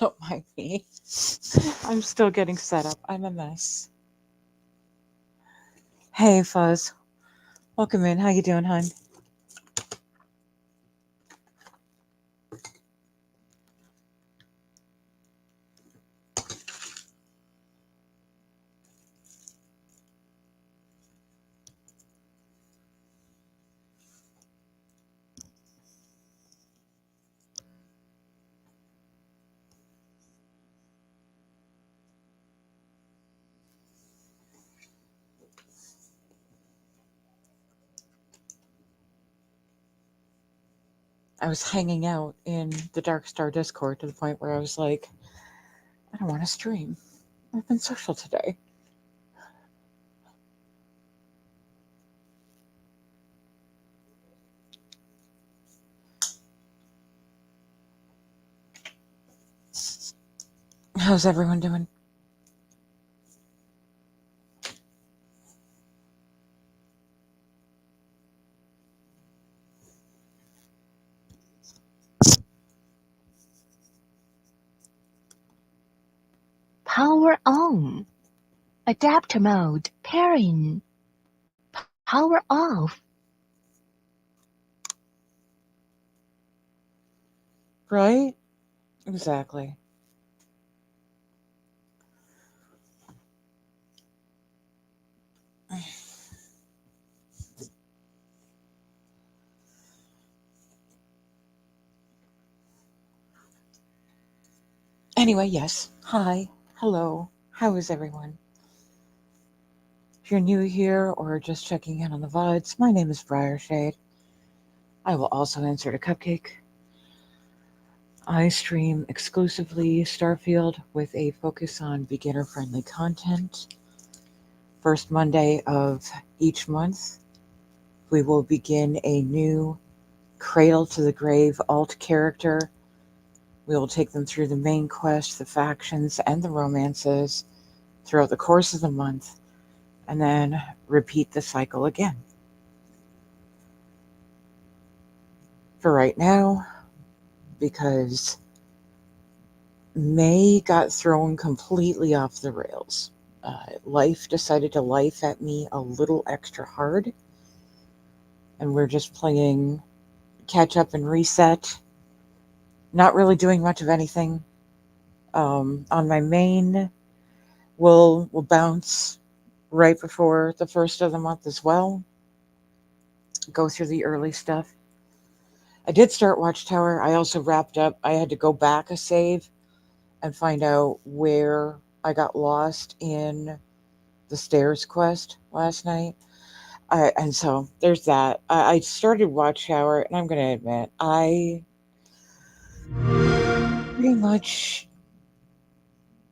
Don't mind me. I'm still getting set up. I'm a mess. Hey, Fuzz. Welcome in. How you doing, hon? I was hanging out in the Dark Star Discord to the point where I was like, I don't want to stream. I've been social today. How's everyone doing? Power on. Adapter mode. Pairing. Power off. Right? Exactly. Anyway, yes. Hi. Hello. How is everyone? If you're new here or just checking in on the VODs, my name is Briarshade. I will also answer to Cupcake. I stream exclusively Starfield with a focus on beginner friendly content. First Monday of each month, we will begin a new Cradle to the Grave alt character. We will take them through the main quest, the factions, and the romances throughout the course of the month, and then repeat the cycle again. For right now, because May got thrown completely off the rails. Life decided to life at me a little extra hard, and we're just playing catch up and reset. Not really doing much of anything. On my main, we'll bounce right before the first of the month as well. Go through the early stuff. I did start Watchtower. I also wrapped up. I had to go back a save and find out where I got lost in the stairs quest last night. And so there's that. I started Watchtower, and I'm going to admit, I pretty much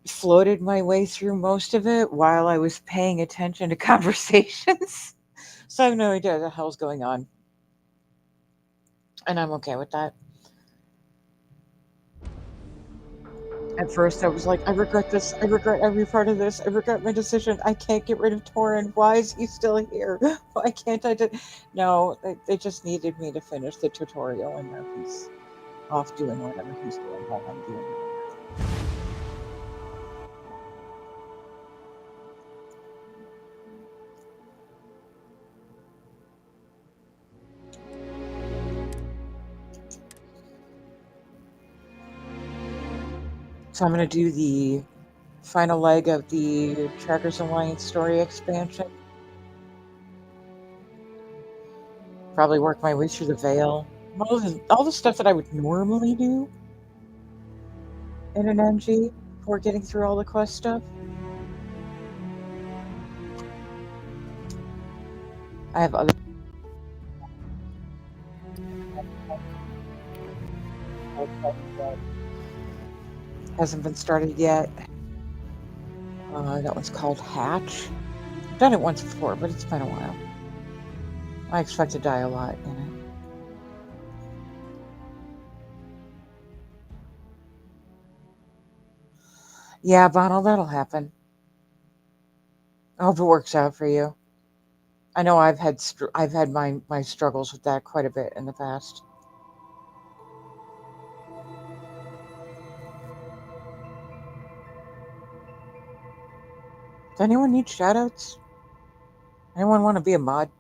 floated my way through most of it while I was paying attention to conversations. So I have no idea what the hell's going on. And I'm okay with that. At first, I was like, I regret this. I regret every part of this. I regret my decision. I can't get rid of Torin. Why is he still here? Why can't I do? No, they just needed me to finish the tutorial, and now he's off doing whatever he's doing while I'm dealing with that. So I'm going to do the final leg of the Trackers Alliance story expansion. Probably work my way through the Veil. All the stuff that I would normally do in an NG before getting through all the quest stuff. I have other quest that hasn't been started yet. That one's called Hatch. I've done it once before, but it's been a while. I expect to die a lot in it. Yeah, Bonald, that'll happen. I hope it works out for you. I know I've had my struggles with that quite a bit in the past. Does anyone need shoutouts? Anyone want to be a mod?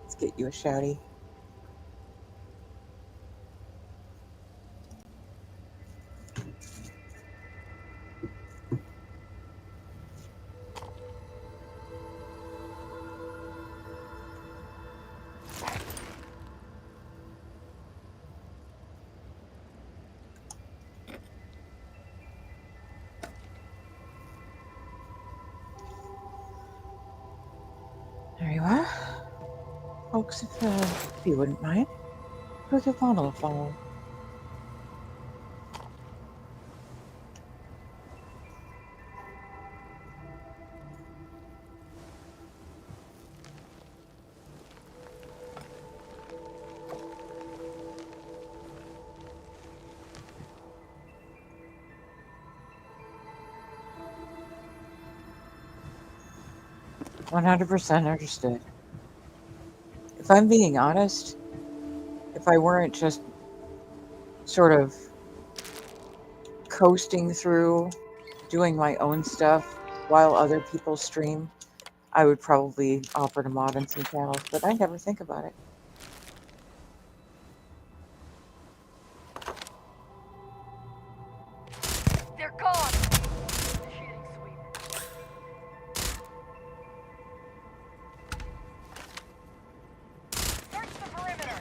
Let's get you a shouty. There you are. Folks, if you wouldn't mind, click the bottle follow. $100% understood. If I'm being honest, if I weren't just sort of coasting through doing my own stuff while other people stream, I would probably offer to mod in some channels, but I never think about it. They're gone! Initiating sweep. Search the perimeter!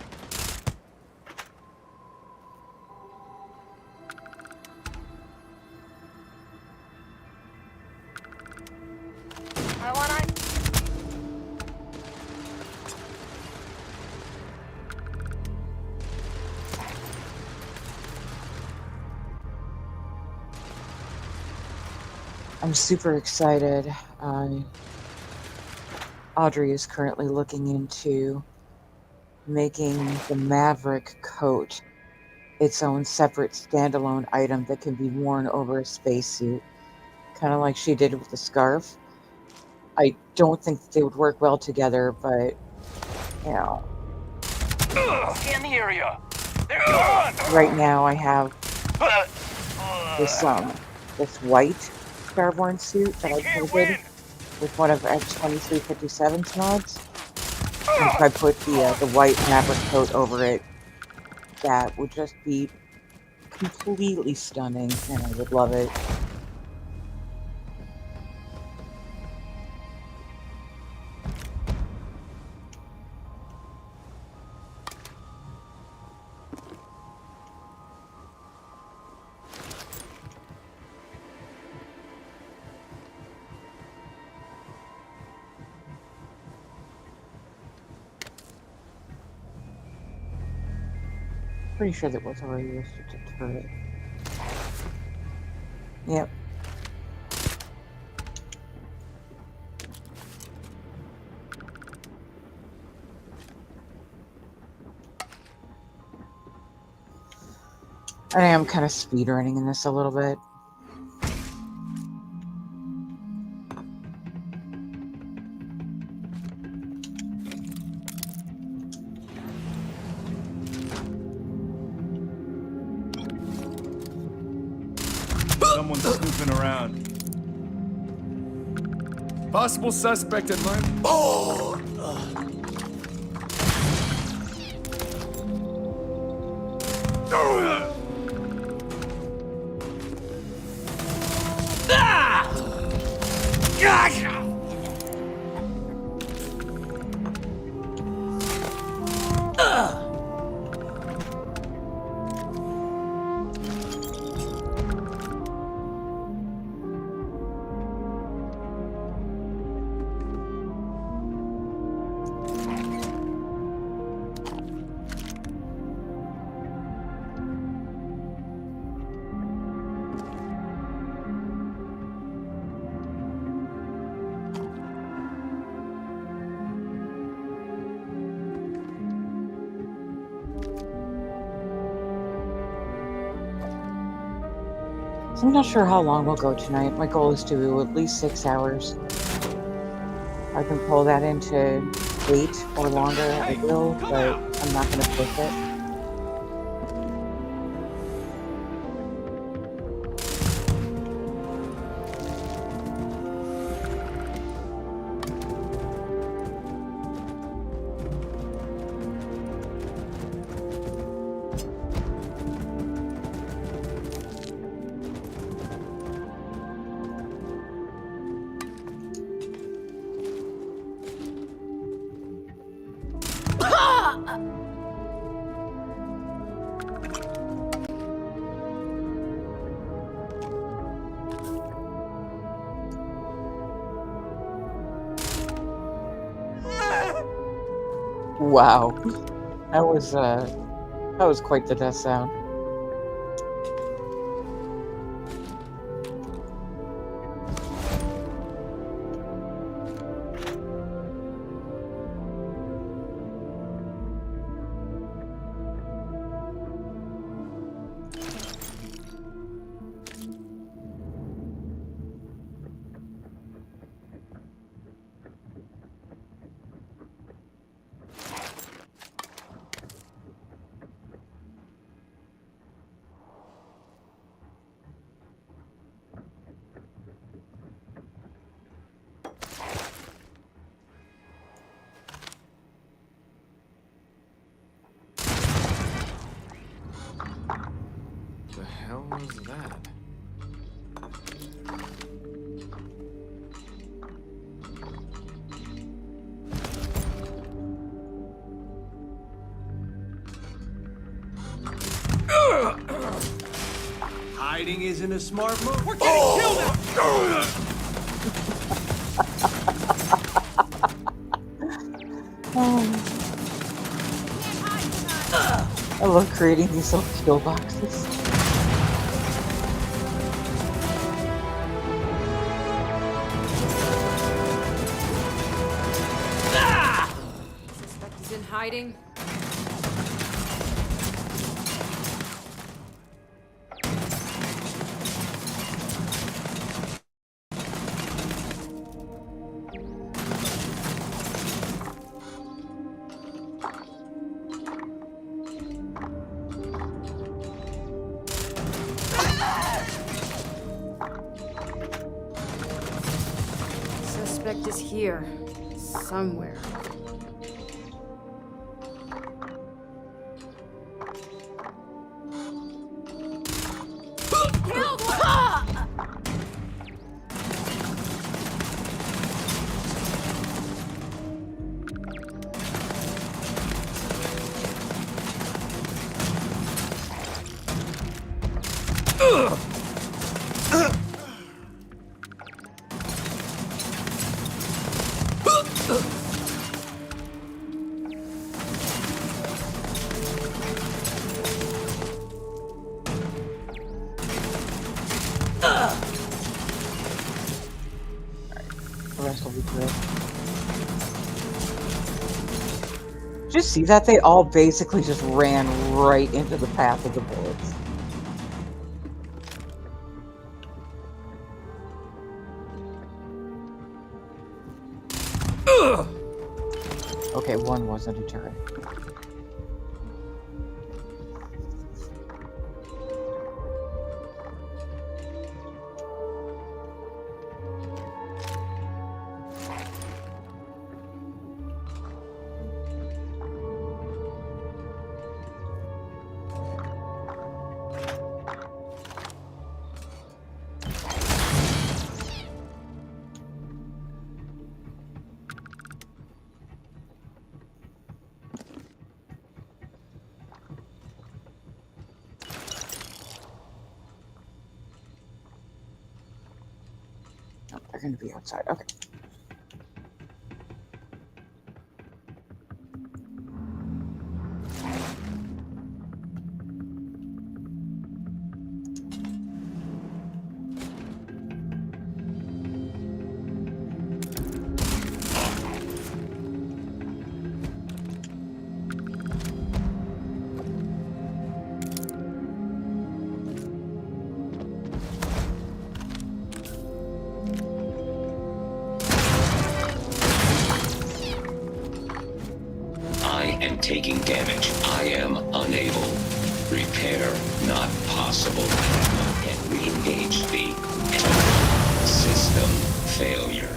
I wanna... I'm super excited. Audrey is currently looking into making the Maverick coat its own separate standalone item that can be worn over a spacesuit, kind of like she did with the scarf. I don't think that they would work well together, but you know, Scan the area! They're gone! right now I have this white Starborn suit that I Can't painted win! with one of X2357's mods. And if I put the white Maverick coat over it, that would just be completely stunning, and I would love it. Pretty sure that was already restricted turret. Yep. I am kind of speedrunning in this a little bit. Someone's snooping around. Possible suspect in line. Oh! So I'm not sure how long we'll go tonight. My goal is to do at least 6 hours. I can pull that into 8 or longer, I will, but I'm not going to push it. Wow, that was quite the death sound. The hell was that? Hiding isn't a smart move. We're getting killed out! I love creating these little kill boxes. Suspect is in hiding. Suspect is here. Somewhere. The rest will be good. Did you see that? They all basically just ran right into the path of the bullets. Okay, one wasn't a turret. Oh, they're going to be outside. Okay. taking damage. I am unable. Repair not possible. And re-engage the system failure.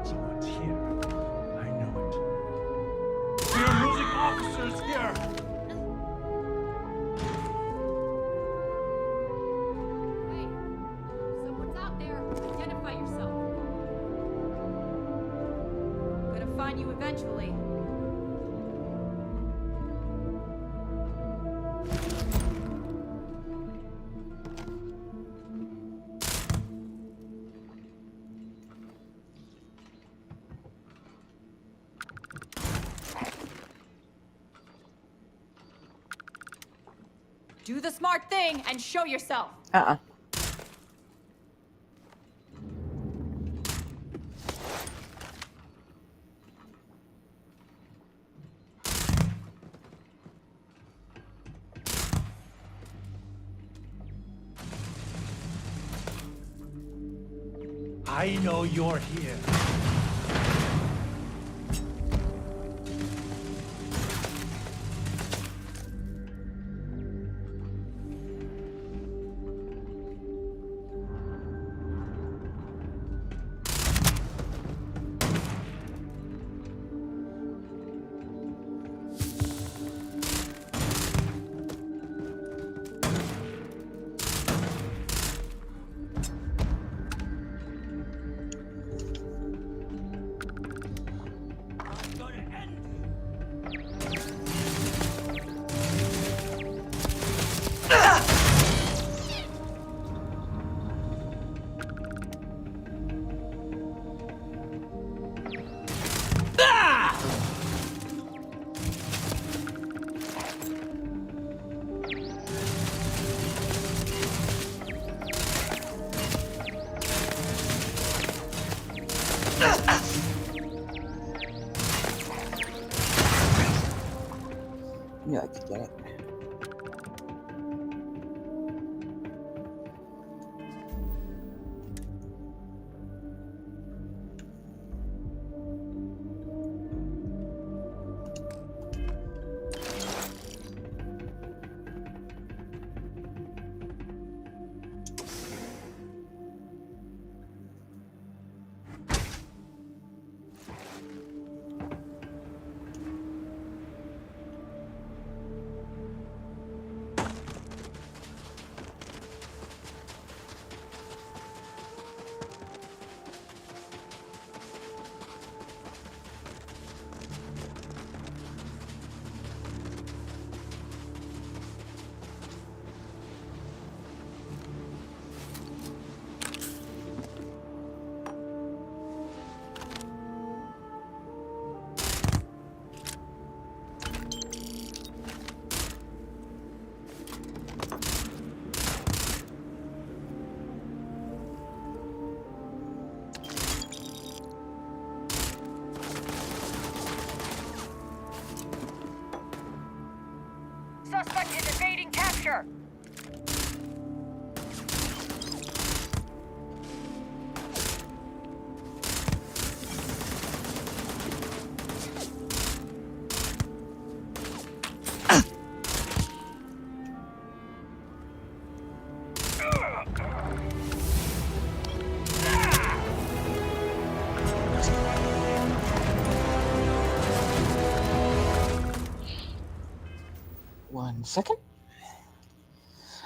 Someone's here. I know it. We're losing officers here! Hey, someone's out there. Identify yourself. Gonna find you eventually. Do the smart thing and show yourself. Uh-uh. I know you're here. Knew I could get it. Suspect is evading capture. 1 second.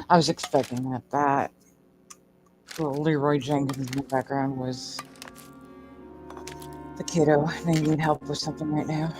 I was expecting that little Leroy Jenkins in the background was the kiddo. They need help with something right now.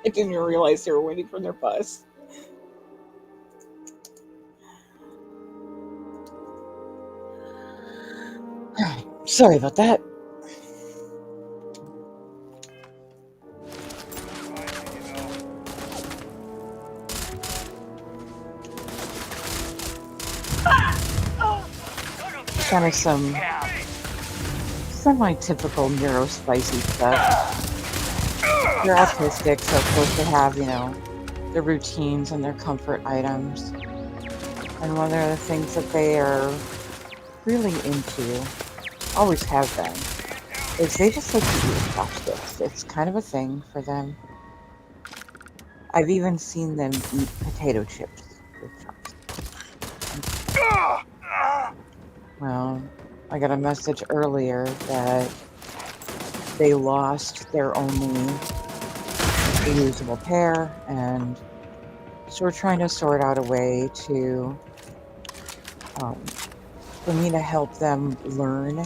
I didn't even realize they were waiting for their bus. Sorry about that. Kind of some semi-typical neurospicy stuff. they're autistic, so of course they have, you know, their routines and their comfort items. And one of the things that they are really into, always have been, is they just like to eat with chopsticks. It's kind of a thing for them. I've even seen them eat potato chips with chopsticks. Well, I got a message earlier that they lost their only reusable pair, and so we're trying to sort out a way to, for me to help them learn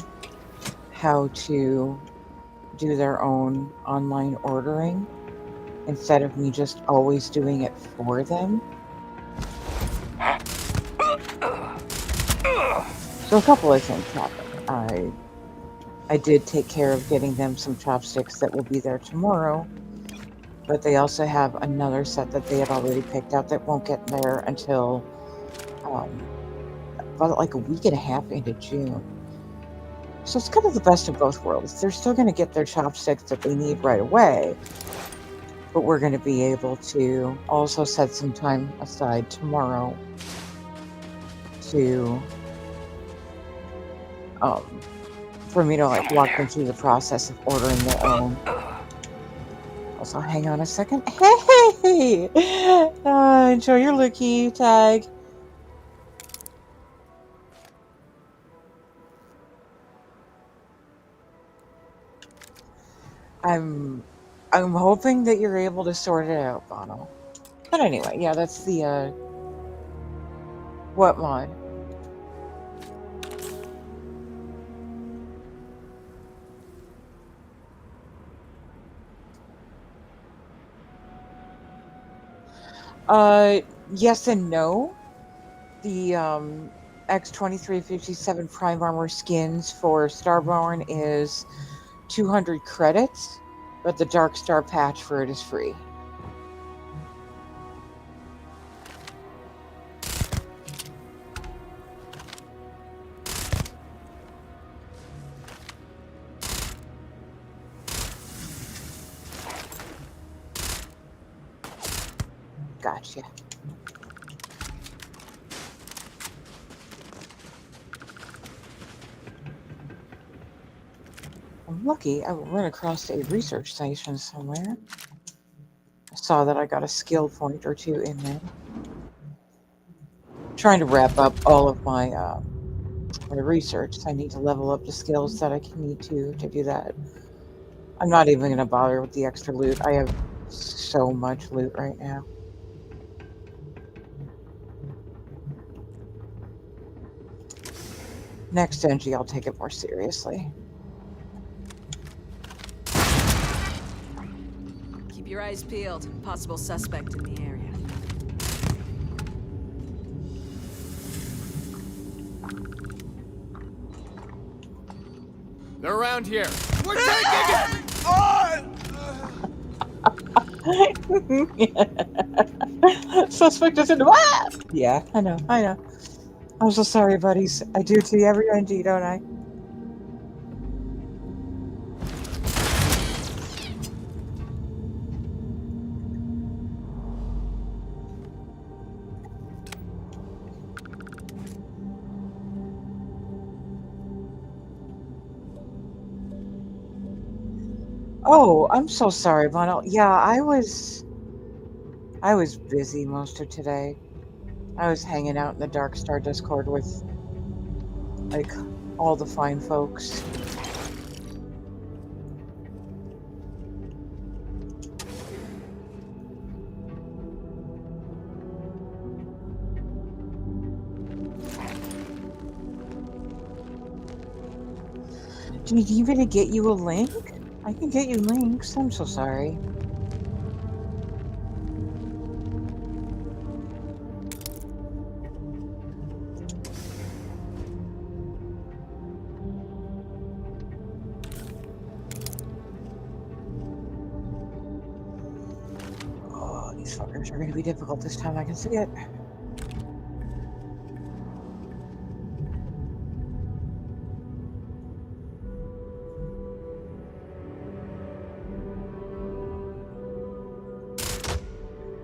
how to do their own online ordering instead of me just always doing it for them. So a couple of things happened. I did take care of getting them some chopsticks that will be there tomorrow, but they also have another set that they had already picked out that won't get there until about like a week and a half into June. So it's kind of the best of both worlds. They're still going to get their chopsticks that they need right away, but we're going to be able to also set some time aside tomorrow to for me to like walk them through the process of ordering their own. Also, hang on a second. Hey! Enjoy your lookie tag. I'm hoping that you're able to sort it out, Bono. But anyway, yeah, that's the what mod? Yes and no. The X2357 Prime Armor skins for Starborn is 200 credits, but the Dark Star patch for it is free. Gotcha. I'm lucky I ran across a research station somewhere. I saw that I got a skill point or two in there. I'm trying to wrap up all of my my research. I need to level up the skills that I can need to do that. I'm not even going to bother with the extra loot. I have so much loot right now. Next NG, I'll take it more seriously. Keep your eyes peeled. Possible suspect in the area. They're around here. We're taking it! Suspect is in the ah! Yeah, I know. I'm so sorry, buddies. I do to every NG, don't I? Oh, I'm so sorry, Bono. Yeah, I was busy most of today. I was hanging out in the Dark Star Discord with like all the fine folks. Do you need me to get you a link? I can get you links. I'm so sorry. Oh, these fuckers are going to be difficult this time. I can see it.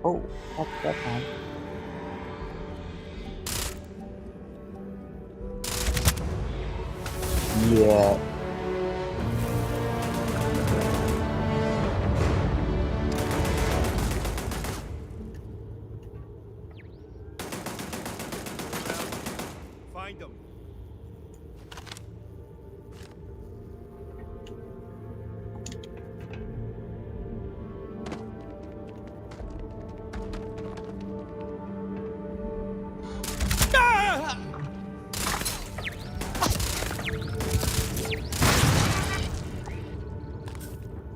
Oh, that's fine. Yeah. Find them.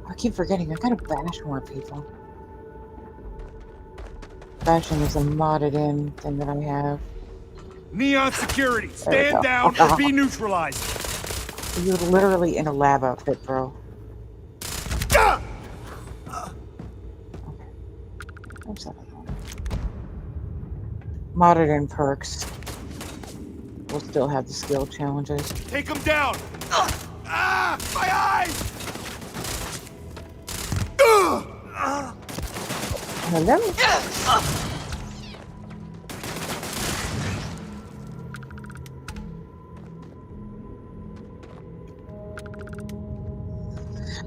I keep forgetting, I gotta bash more people. Bashing is a modded in thing that I have. Neon security. There we Stand go. down or be neutralized. You're literally in a lab outfit, bro. Where's that other one? Modded in perks. We'll still have the skill challenges. Take them down. Ah! My eyes! Hello?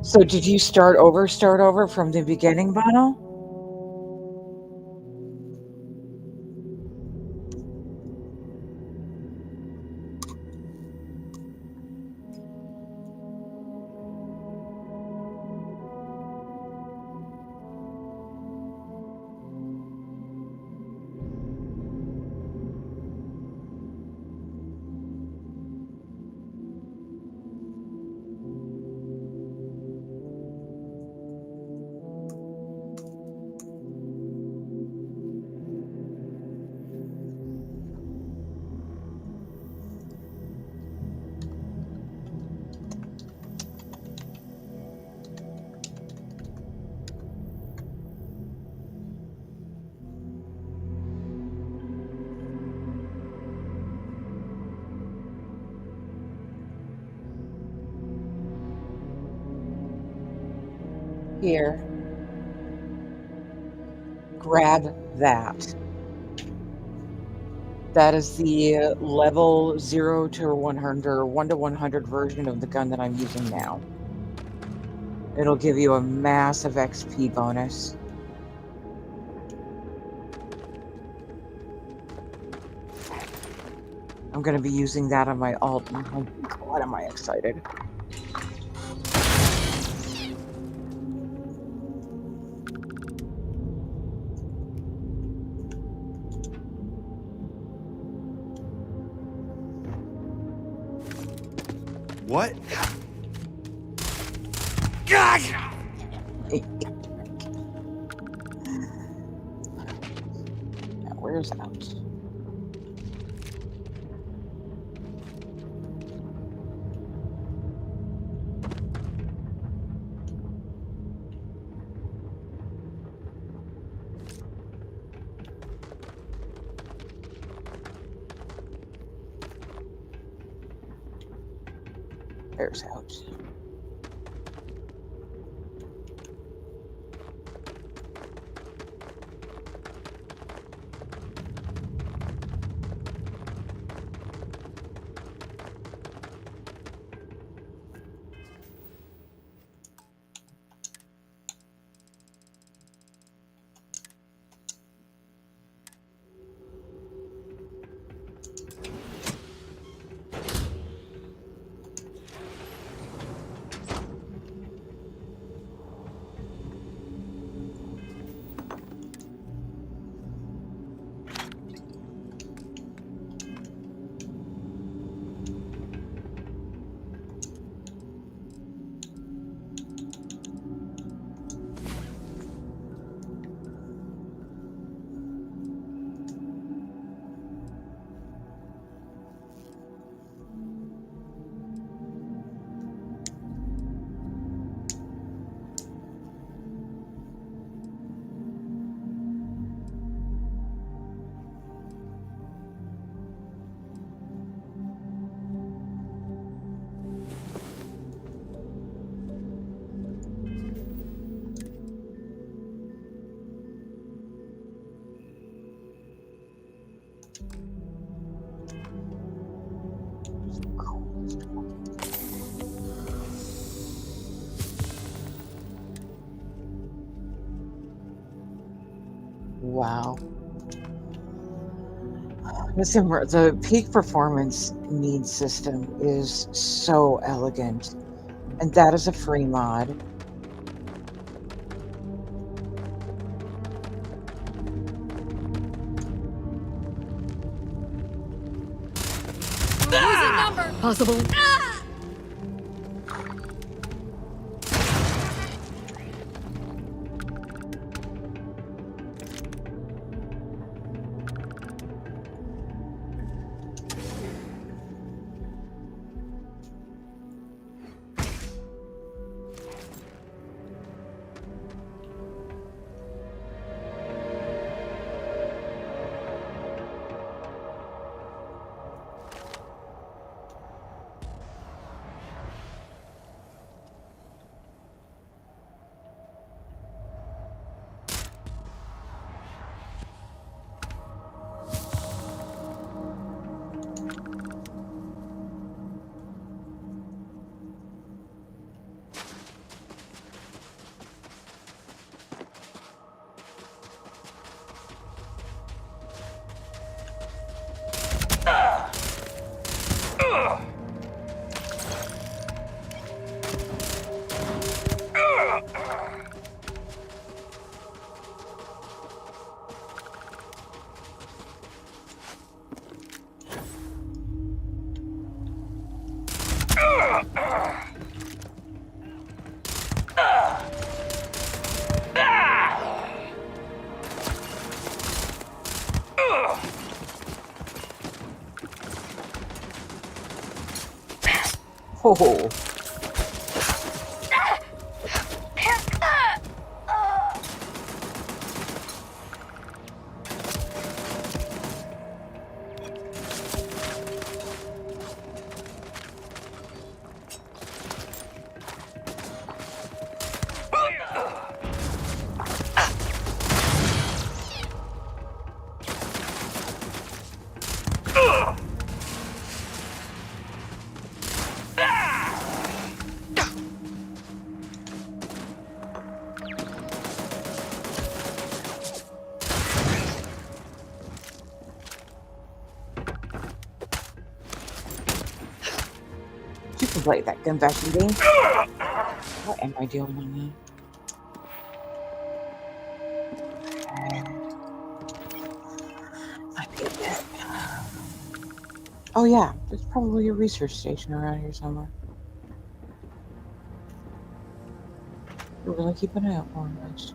So did you start over from the beginning, Bono? Here. Grab that. That is the level 0 to 100, or 1 to 100 version of the gun that I'm using now. It'll give you a massive XP bonus. I'm going to be using that on my alt. Oh God, am I excited. What? God! Now, where's out? There's out. Wow. Listen, the peak performance needs system is so elegant, and that is a free mod. We're losing number. Possible. Oh. You can play that confession game. What am I doing on that? I need that. Oh yeah, there's probably a research station around here somewhere. We're gonna keep an eye out for him, guys.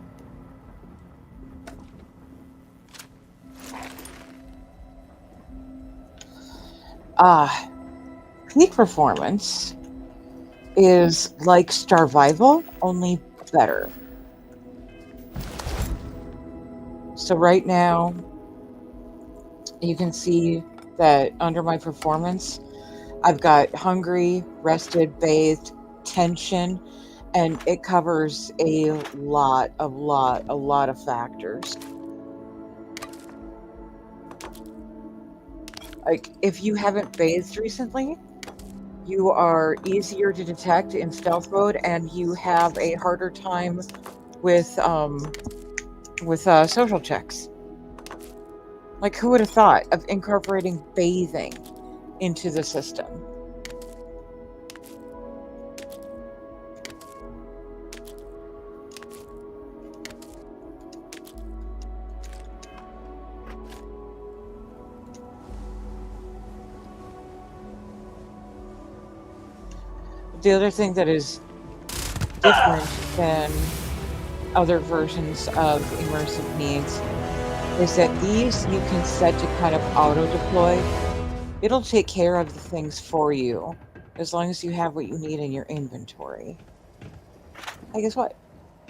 Peak performance is like Starvival, only better. So right now, you can see that under my performance, I've got hungry, rested, bathed, tension, and it covers a lot of factors. Like, if you haven't bathed recently, you are easier to detect in stealth mode, and you have a harder time with social checks. Like, who would have thought of incorporating bathing into the system? The other thing that is different than other versions of immersive needs is that these you can set to kind of auto deploy. It'll take care of the things for you as long as you have what you need in your inventory. Hey, guess what?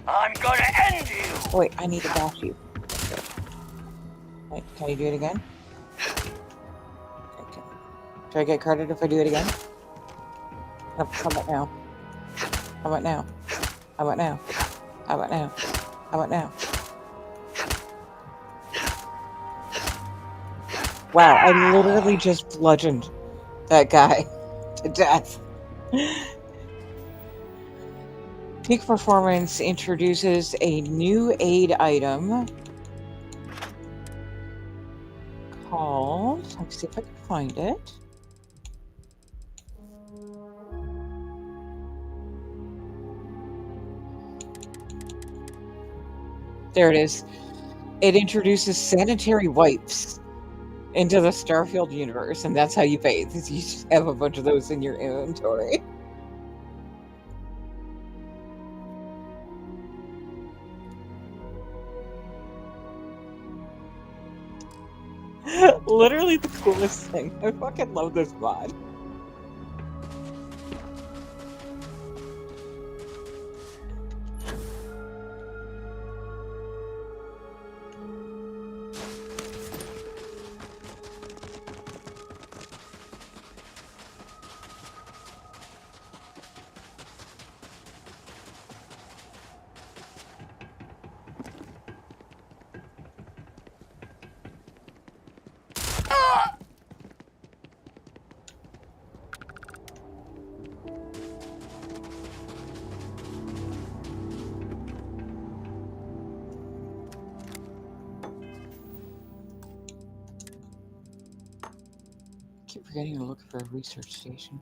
I'm gonna end you! Oh, wait, I need to bash you. Wait, can you do it again? Okay. Do I get credit if I do it again? No, how about now? How about now? How about now? How about now? How about now? Wow, I literally just bludgeoned that guy to death. Peak Performance introduces a new aid item called, let's see if I can find it. There it is. It introduces sanitary wipes into the Starfield universe, and that's how you bathe. Is you just have a bunch of those in your inventory. Literally the coolest thing. I fucking love this mod. Keep forgetting to look for a research station.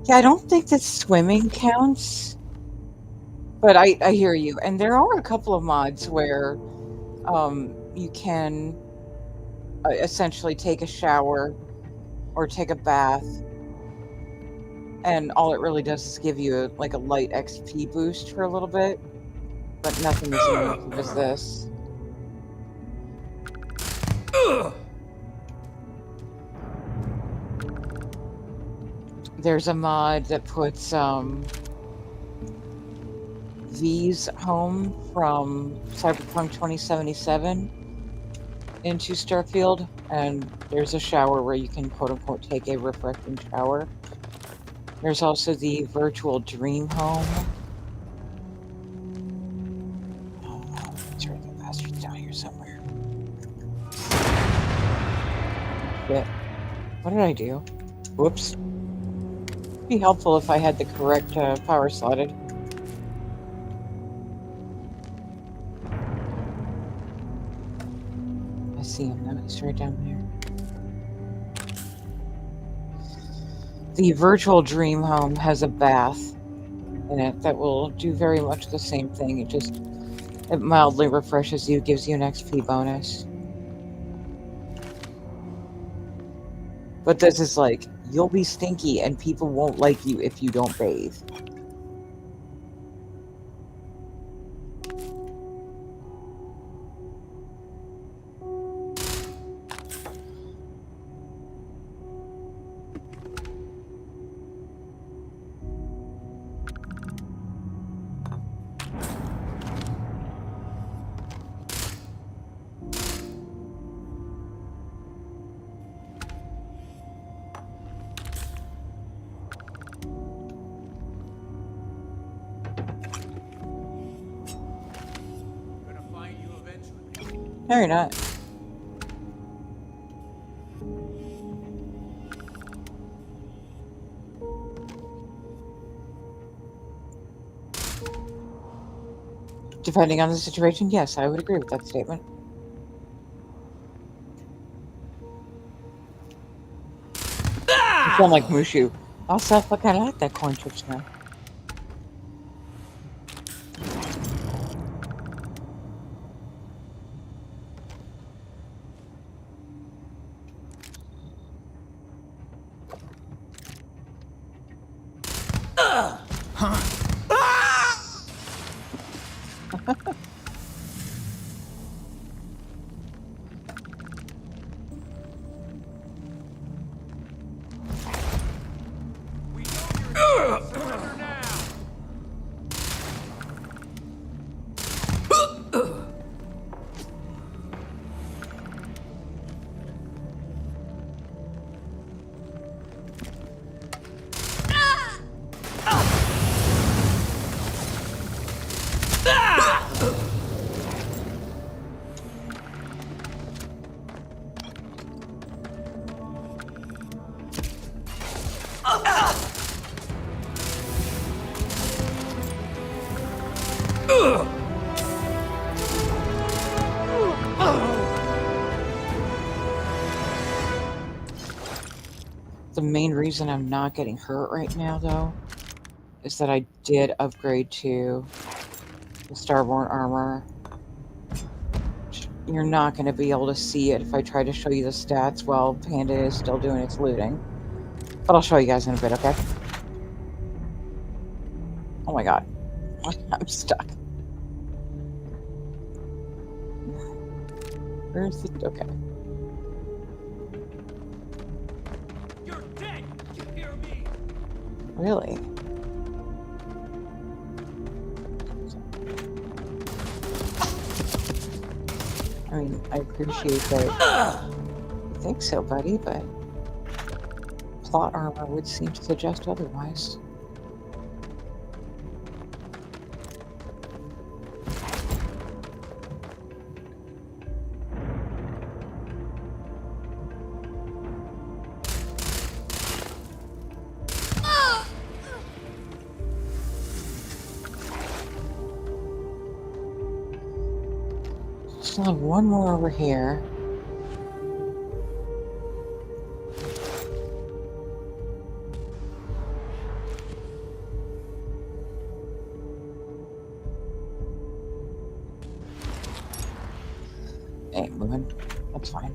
Yeah, I don't think that swimming counts, but I hear you. And there are a couple of mods where you can essentially take a shower or take a bath, and all it really does is give you like a light XP boost for a little bit, but nothing as immersive as this. There's a mod that puts V's home from Cyberpunk 2077 into Starfield, and there's a shower where you can quote-unquote take a refreshing shower. There's also the virtual dream home. Oh, that's right, the bastard's down here somewhere. Shit. What did I do? Whoops. It'd be helpful if I had the correct power slotted. I see him now, he's right down there. The virtual dream home has a bath in it that will do very much the same thing. It mildly refreshes you, gives you an XP bonus. But this is like, you'll be stinky and people won't like you if you don't bathe. No, you're not. Depending on the situation, yes, I would agree with that statement. You sound like Mushu. Also, I kind of like that corn chips now. We know you're surrender now. The main reason I'm not getting hurt right now, though, is that I did upgrade to the Starborn armor. You're not going to be able to see it if I try to show you the stats while Panda is still doing its looting. But I'll show you guys in a bit, okay? Oh my god. I'm stuck. Where's the... Okay. You're dead. You hear me? Really? I mean, I appreciate that you think so, buddy, but plot armor would seem to suggest otherwise. Still have one more over here. Ain't moving. That's fine.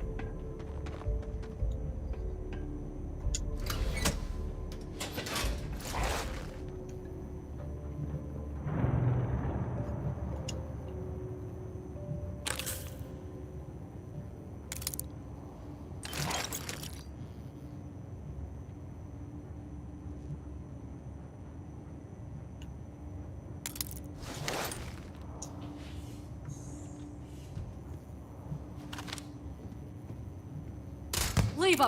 Leave him.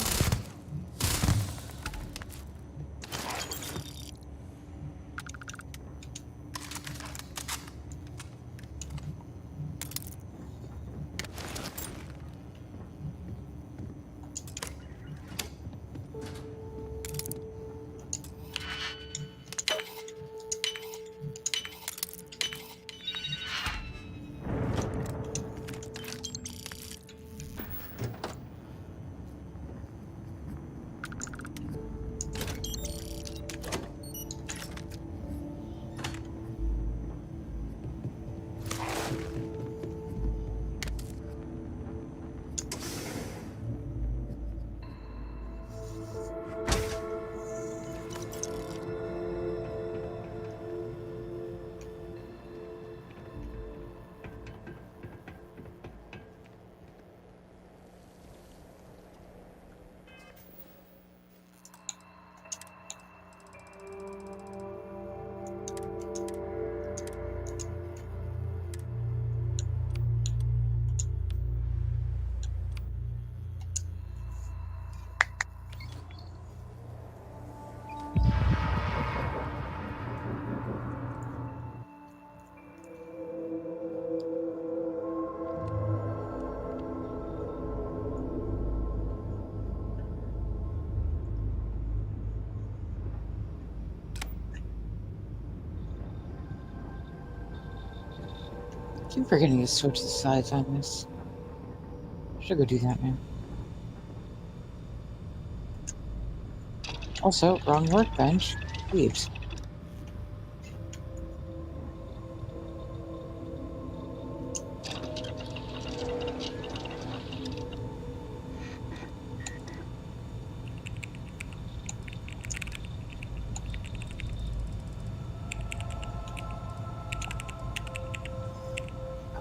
keep forgetting to switch the sides on this. Should go do that now. Also, wrong workbench. Weeps.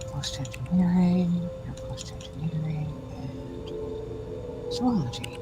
Post engineering, post engineering, and zoology.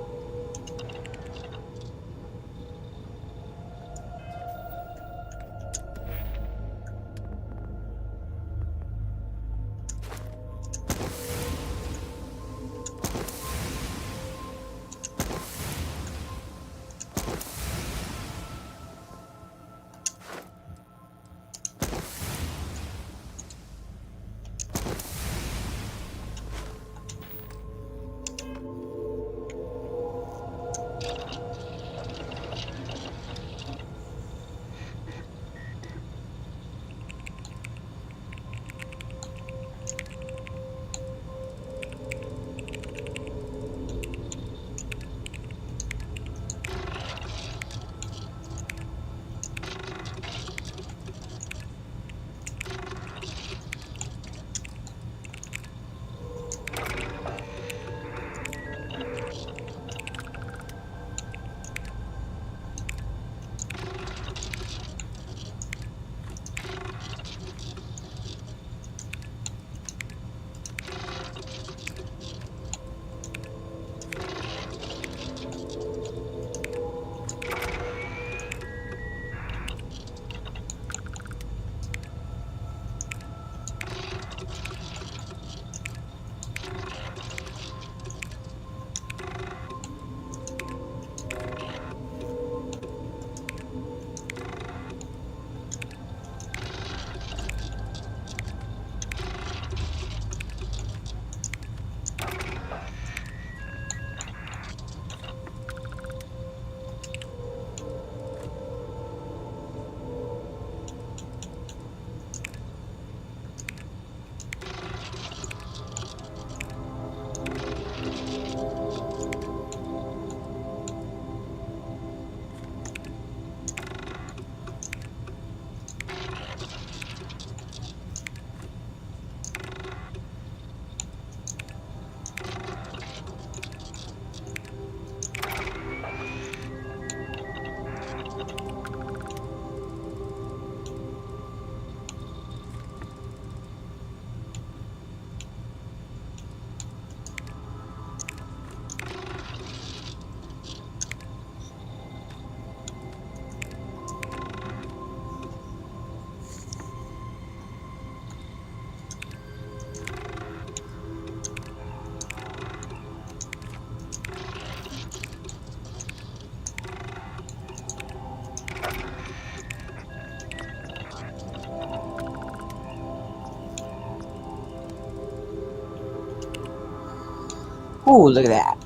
Ooh, look at that.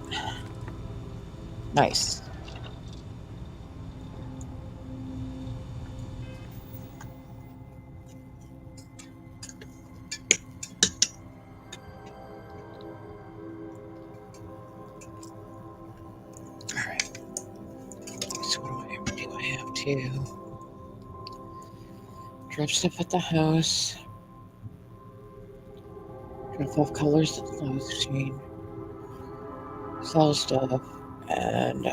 Nice. Alright. So what do I have to do? I have to drop stuff at the house. Drop off colors at the load screen. Sell stuff. And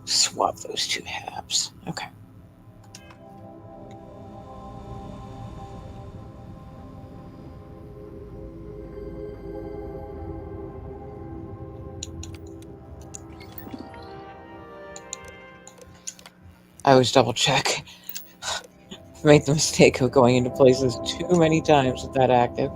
swap those two halves. Okay. I always double check. Made the mistake of going into places too many times with that active.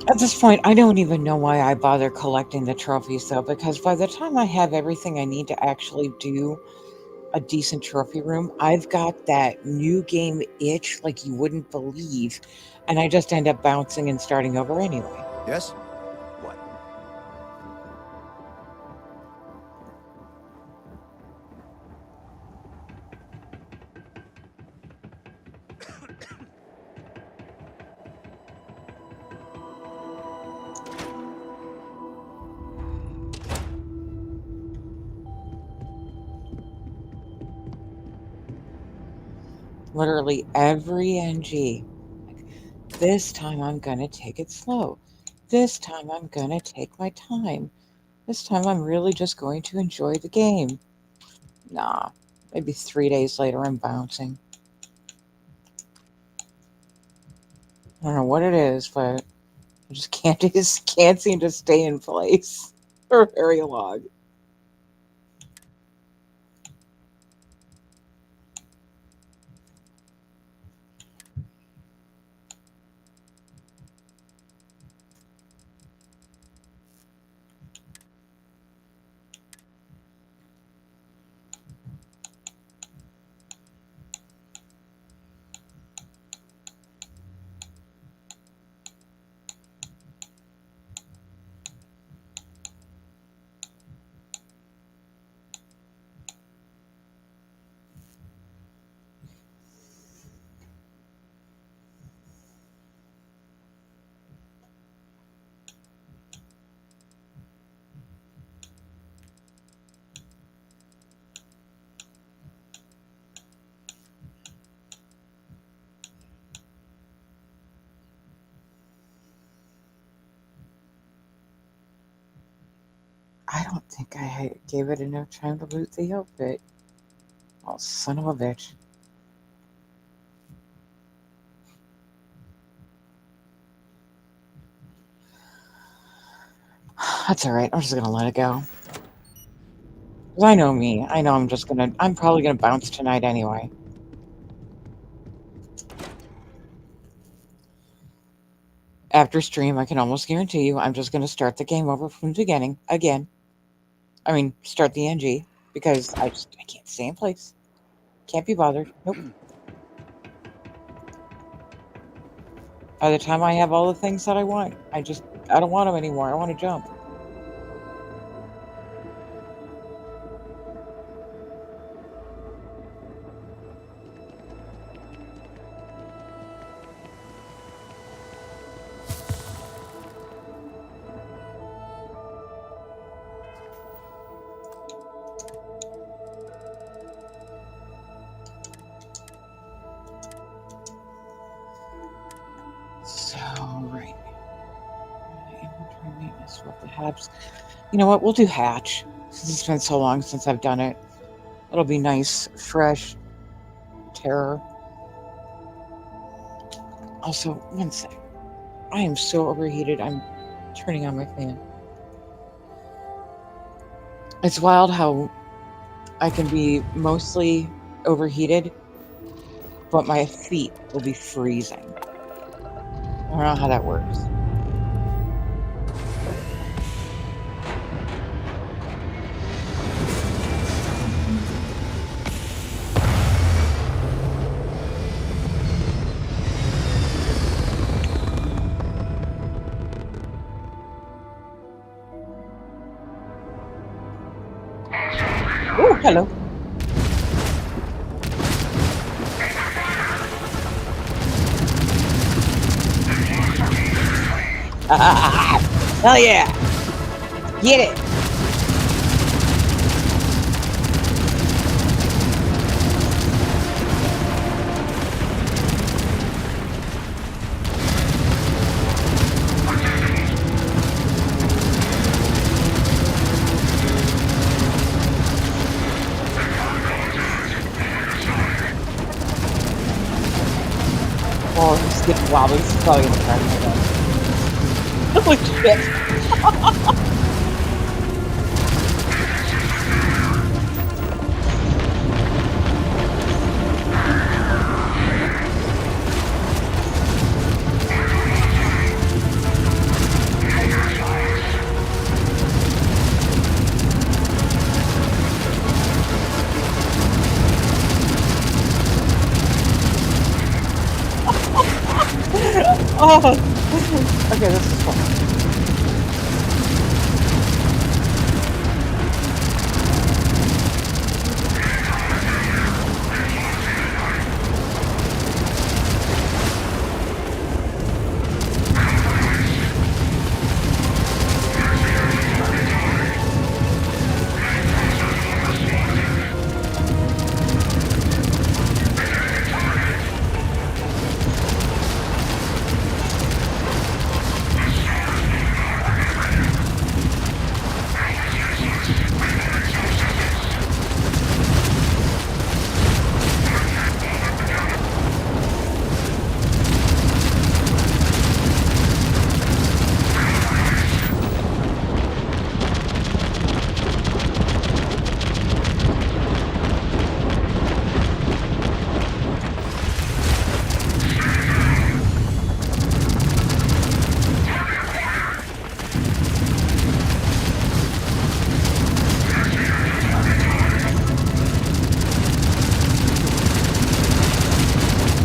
At this point, I don't even know why I bother collecting the trophies, though, because by the time I have everything I need to actually do a decent trophy room, I've got that new game itch like you wouldn't believe, and I just end up bouncing and starting over anyway. Yes? What? Literally every NG. This time I'm gonna take it slow. This time I'm gonna take my time. This time I'm really just going to enjoy the game. Nah, maybe 3 days later I'm bouncing. I don't know what it is, but I just can't seem to stay in place for very long. I don't think I gave it enough time to loot the outfit. Oh, son of a bitch. That's alright, I'm just gonna let it go. 'Cause I know me. I know I'm probably gonna bounce tonight anyway. After stream, I can almost guarantee you I'm just gonna start the game over from the beginning again. I mean, start the NG, because I can't stay in place. Can't be bothered. Nope. By the time I have all the things that I want, I don't want them anymore. I want to jump. So, right. Inventory maintenance, what the habs. You know what? We'll do hatch. Since it's been so long since I've done it. It'll be nice, fresh terror. Also, one sec. I am so overheated. I'm turning on my fan. It's wild how I can be mostly overheated, but my feet will be freezing. I don't know how that works. Oh, hello. Hell yeah. Get it. Oh, he's getting wild. This is probably gonna crash my gun. Holy shit. Oh, okay, this is fun.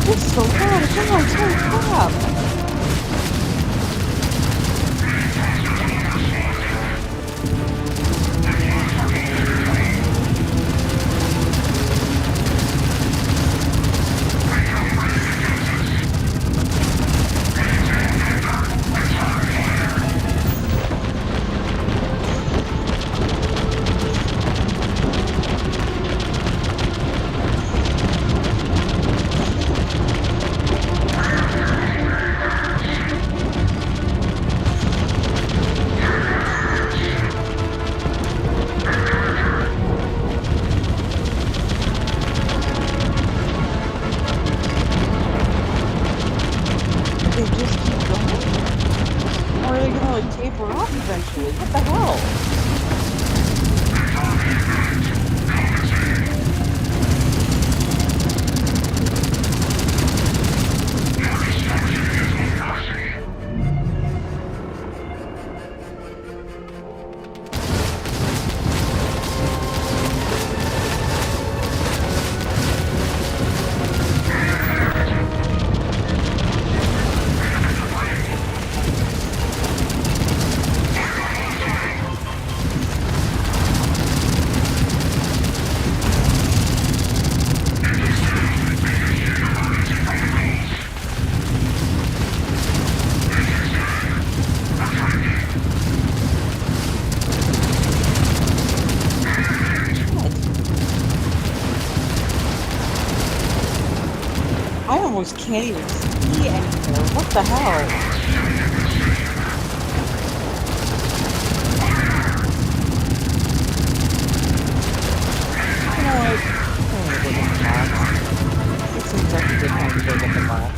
It's so bad, guys, holy crap! They just keep going? Or are they gonna like taper off eventually? What the hell? I almost can't even see anymore. What the hell? You know what? I'm gonna go get the box. It seems like a good time to go get the box.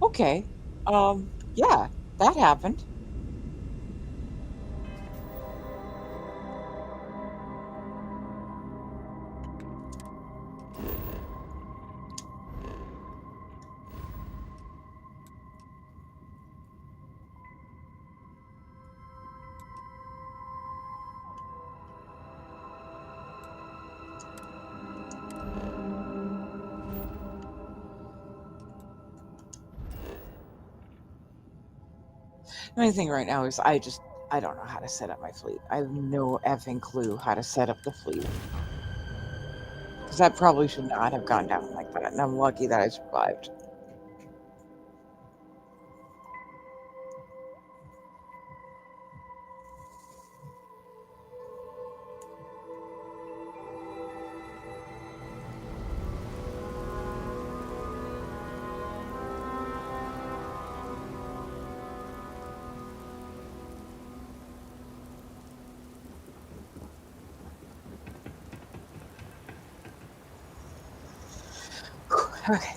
Okay. Yeah, that happened. The only thing right now is I don't know how to set up my fleet. I have no effing clue how to set up the fleet. Because that probably should not have gone down like that, and I'm lucky that I survived. Okay.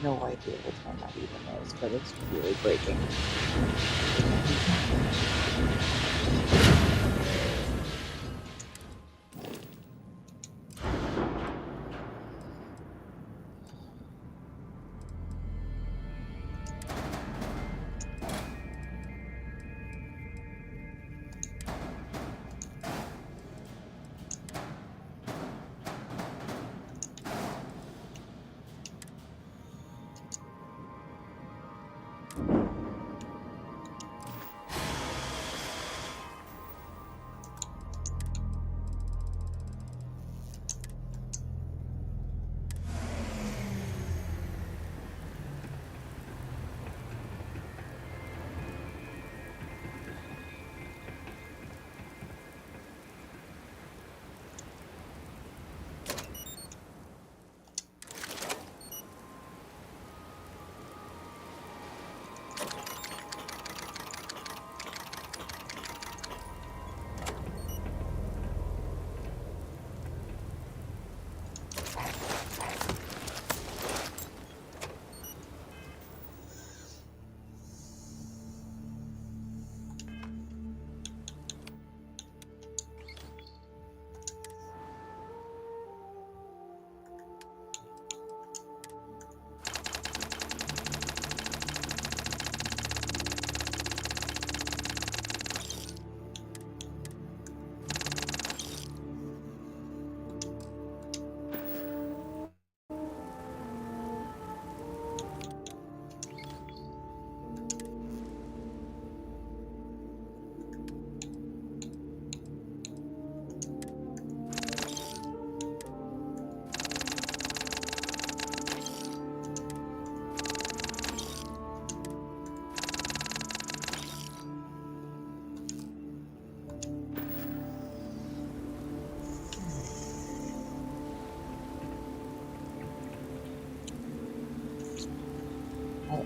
No idea which one that even is, but it's really breaking.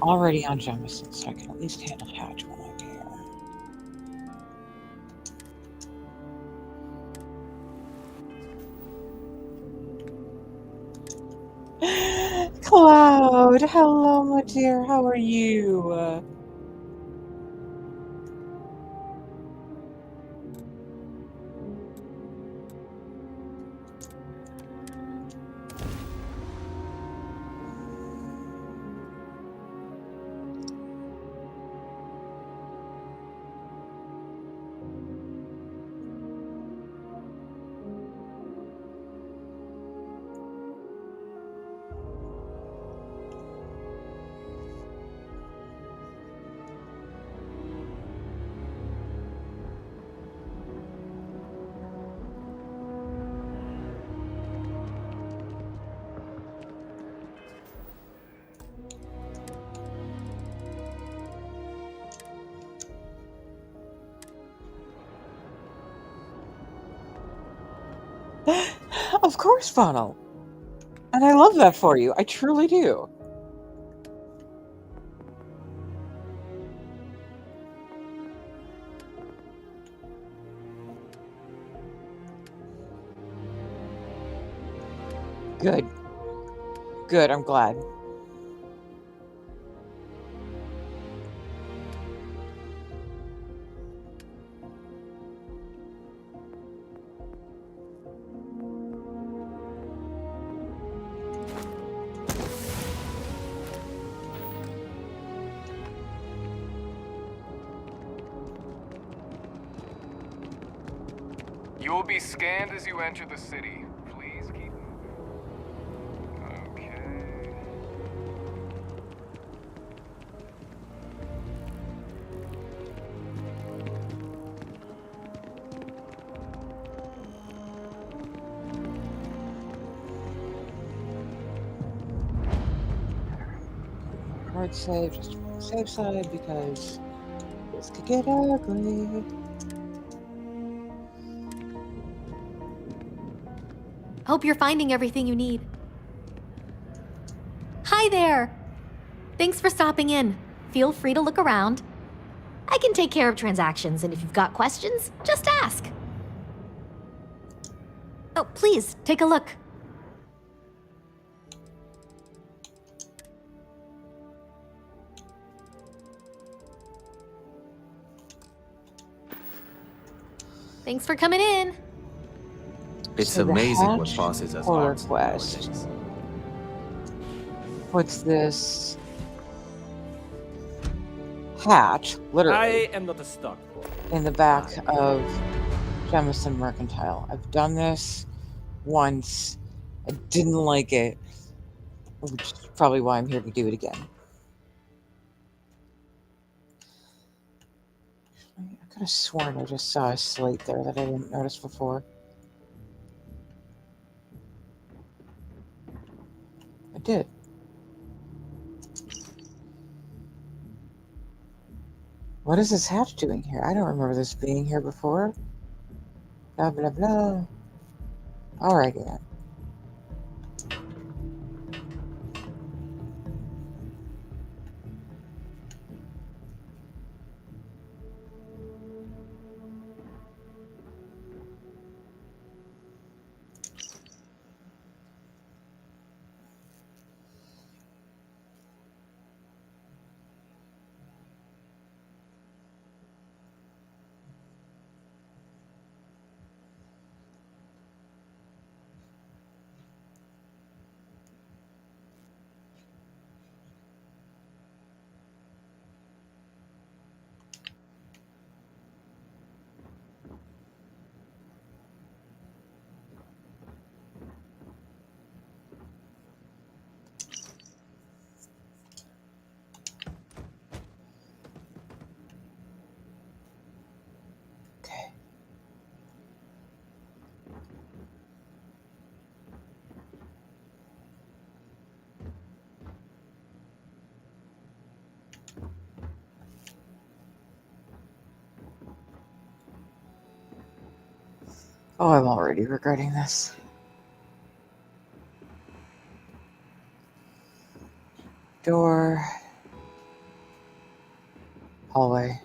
already on Jemison, so I can at least handle Hatch when I'm here. Cloud, hello, my dear. How are you? Of course, Funnel. And I love that for you. I truly do. Good. Good, I'm glad. You will be scanned as you enter the city. Please keep moving. Okay. Hard save, just for the safe side, because this could get ugly. Hope you're finding everything you need. Hi there! Thanks for stopping in. Feel free to look around. I can take care of transactions, and if you've got questions, just ask. Oh, please, take a look. Thanks for coming in. It's So the amazing what Hatch passes as pull art request. nowadays. What's this? Hatch, literally, I am not a stock boy. in the back of Jemison Mercantile. I've done this once. I didn't like it, which is probably why I'm here to do it again. I could have sworn I just saw a slate there that I didn't notice before. I did. What is this Hatch doing here? I don't remember this being here before. Blah, blah, blah. Alrighty then. Okay. Oh, I'm already regretting this. Door. hallway.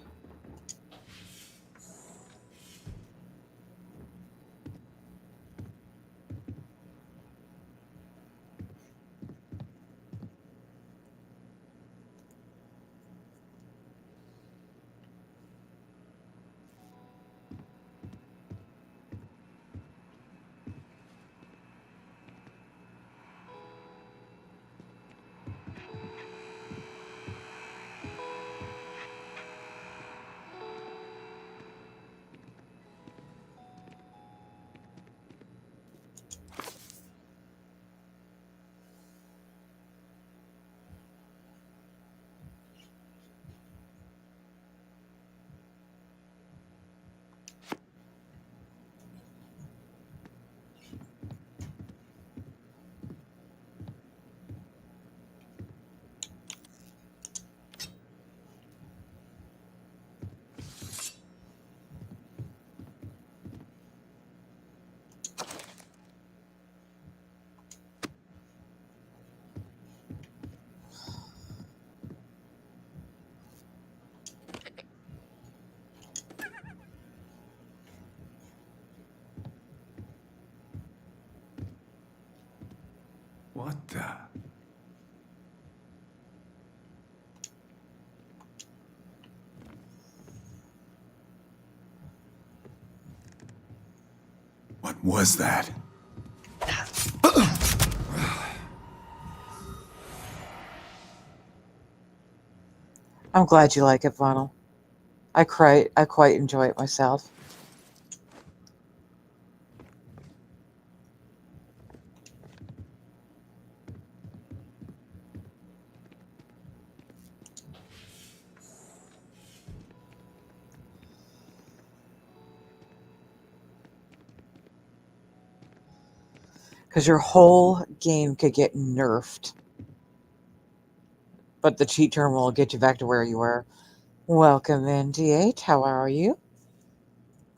What the? What was that? I'm glad you like it, Vonal. I quite enjoy it myself. Because your whole game could get nerfed. But the cheat terminal will get you back to where you were. Welcome in, D8. How are you?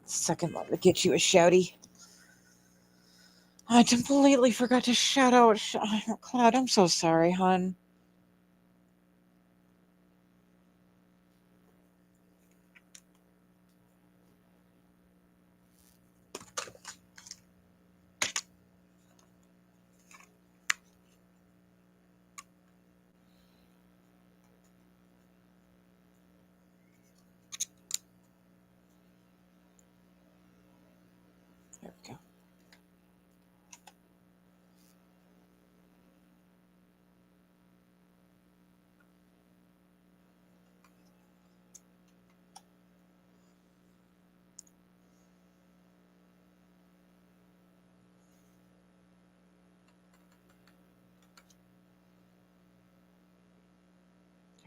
Second, let me get you a shouty. I completely forgot to shout out Cloud. I'm so sorry, hon. There we go.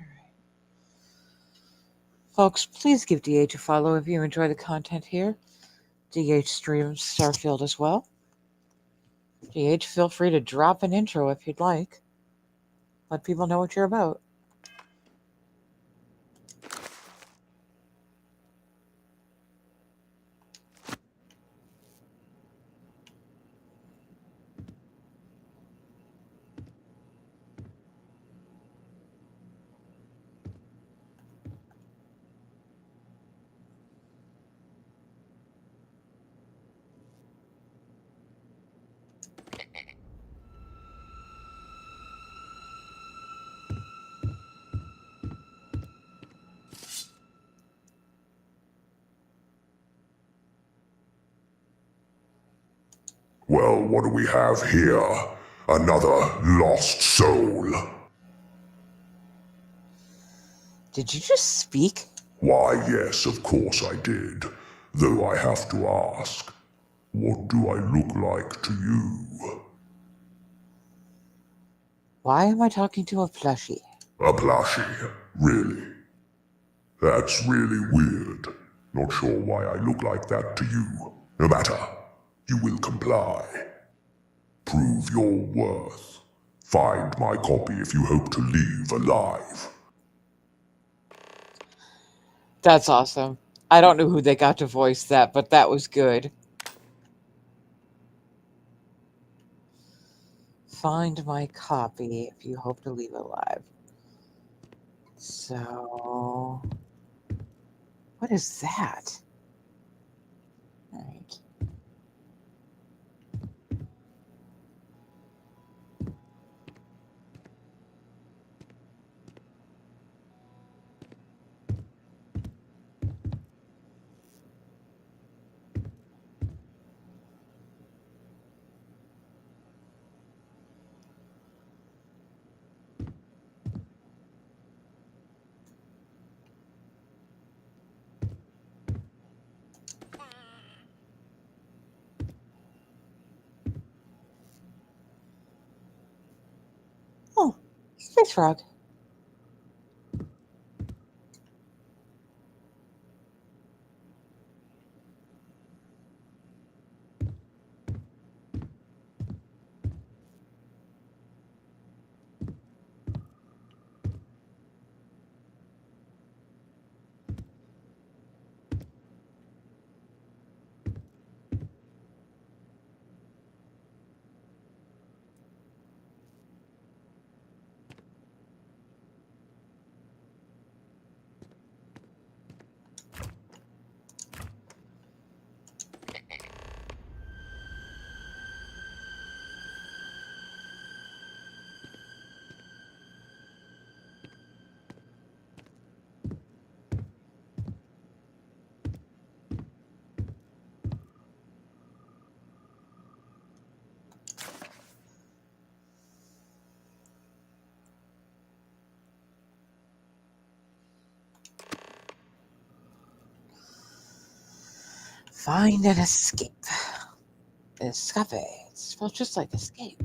All right. Folks, please give DH a follow if you enjoy the content here. DH streams Starfield as well. DH, feel free to drop an intro if you'd like. Let people know what you're about. Well, what do we have here? Another lost soul. Did you just speak? Why, yes, of course I did. Though I have to ask, what do I look like to you? Why am I talking to a plushie? A plushie? Really? That's really weird. Not sure why I look like that to you. No matter. You will comply. Prove your worth. Find my copy if you hope to leave alive. That's awesome. I don't know who they got to voice that, but that was good. Find my copy if you hope to leave alive. So... What is that? All right. Oh, space frog. Find and escape. Escape. It spells just like escape.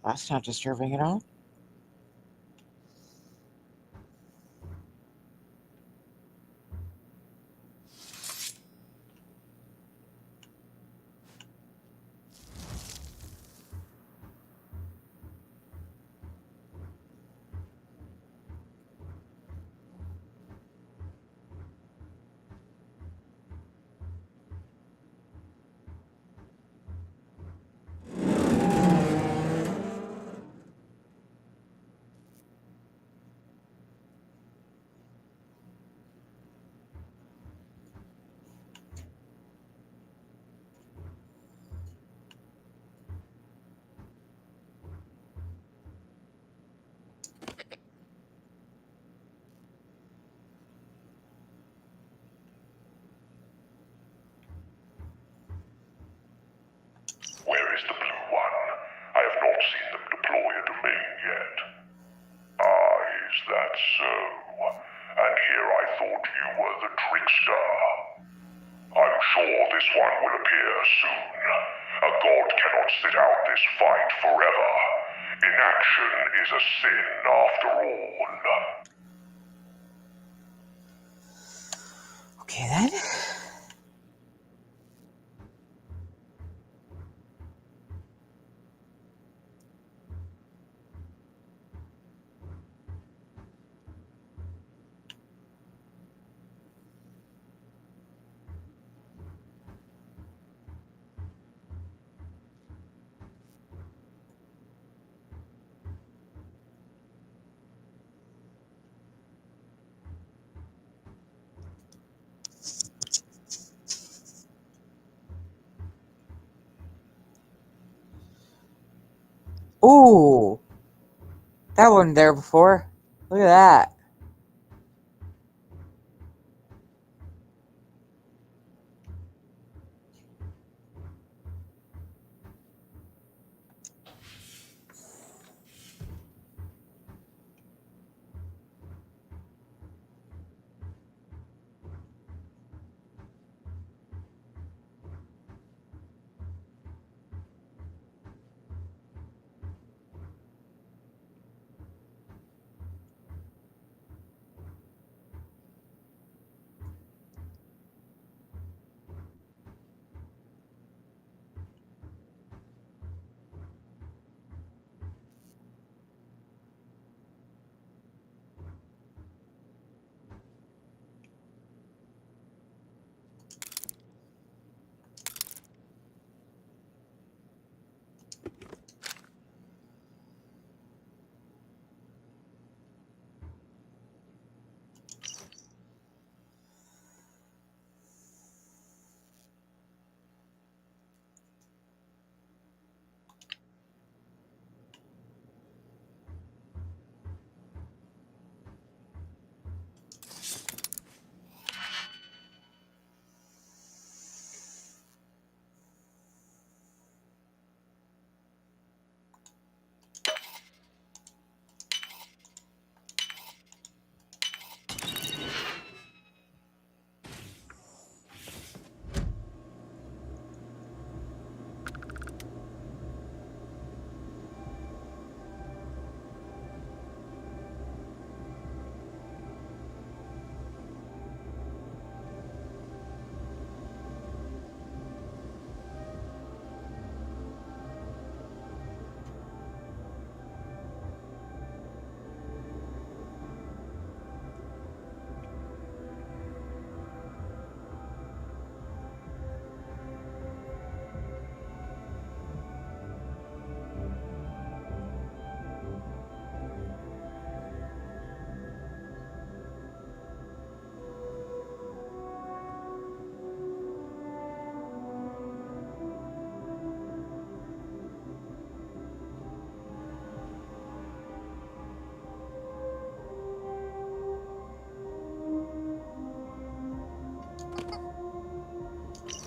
That's not disturbing at all. Where is the blue one? I have not seen them deploy a domain yet. Ah, is that so? And here I thought you were the trickster. I'm sure this one will appear soon. A god cannot sit out this fight forever. Inaction is a sin after all. Okay then. Ooh, that wasn't there before. Look at that.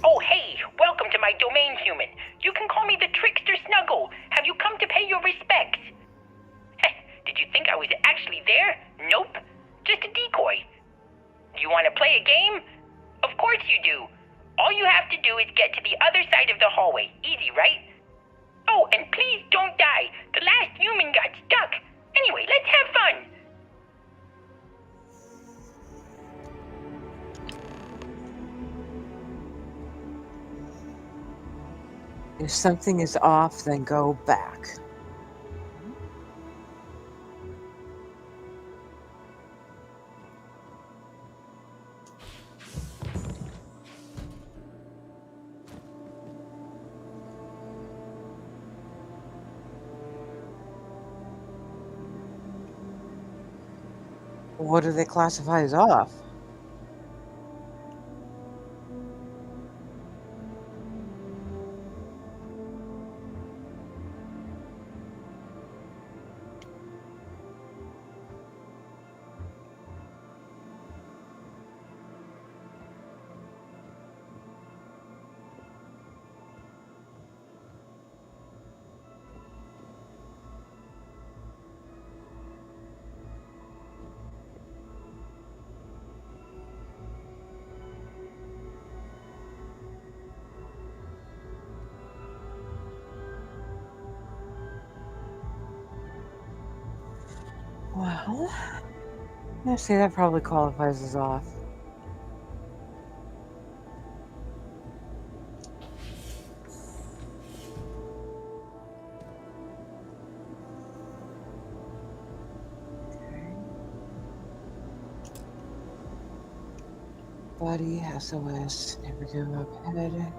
Oh, hey, welcome to my domain, human. You can call me the Trickster Snuggle. Have you come to pay your respects? Did you think I was actually there? Nope. Just a decoy. You want to play a game? Of course you do. All you have to do is get to the other side of the hallway. Easy, right? Oh, and please don't die. The last human got stuck. Anyway, let's have fun. If something is off, then go back. What do they classify as off? Well, I see that probably qualifies as off. Body, SOS, never go up ahead.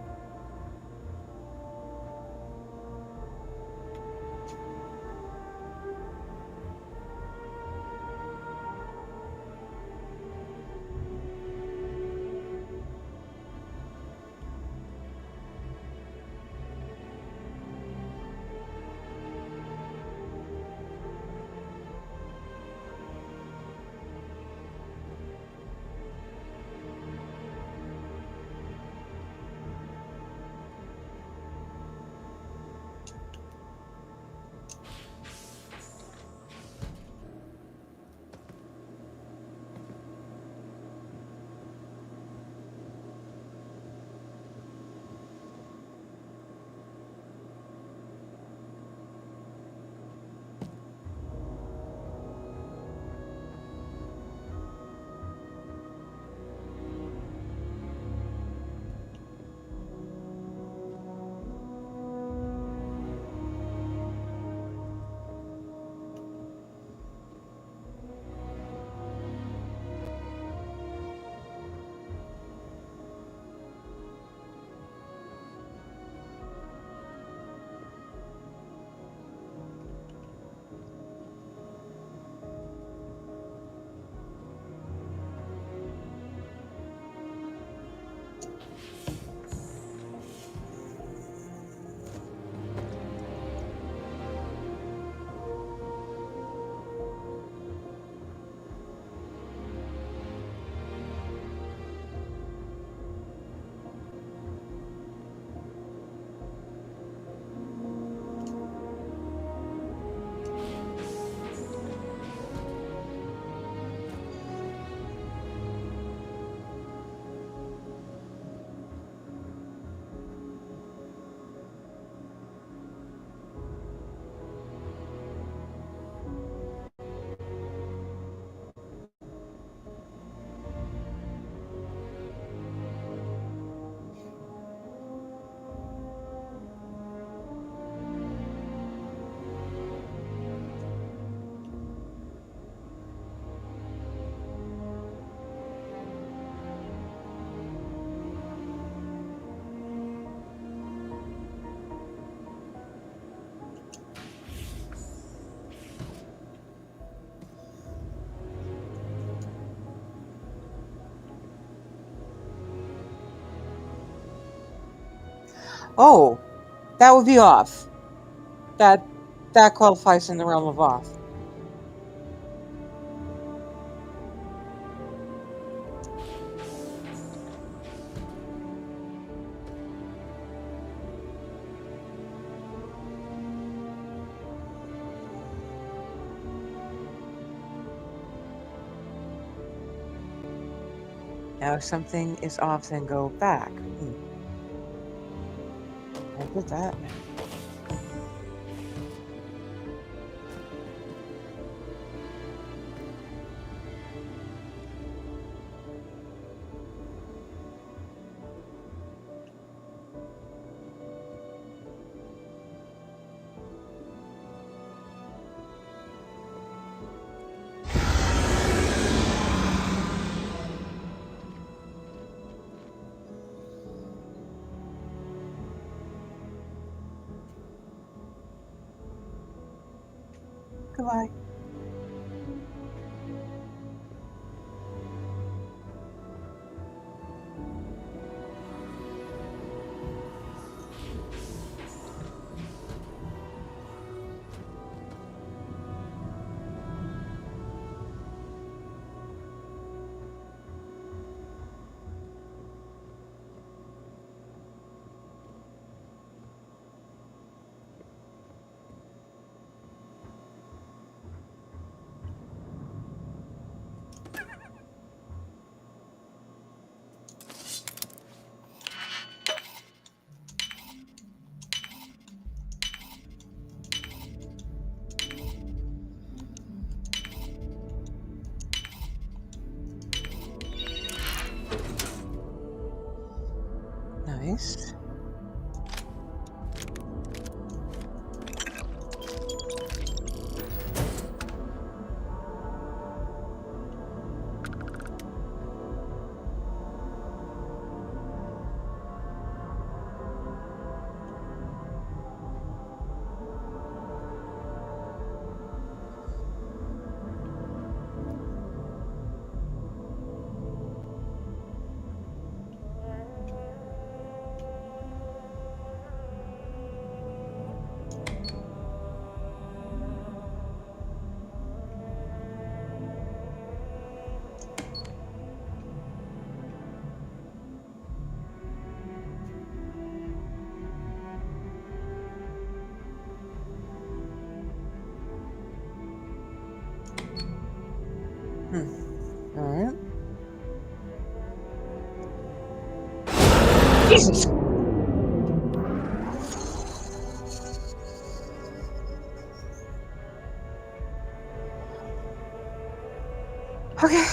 Oh, that would be off. That qualifies in the realm of off. Now, if something is off, then go back. I did that. Goodbye. Nice. Jesus. Okay.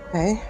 Okay.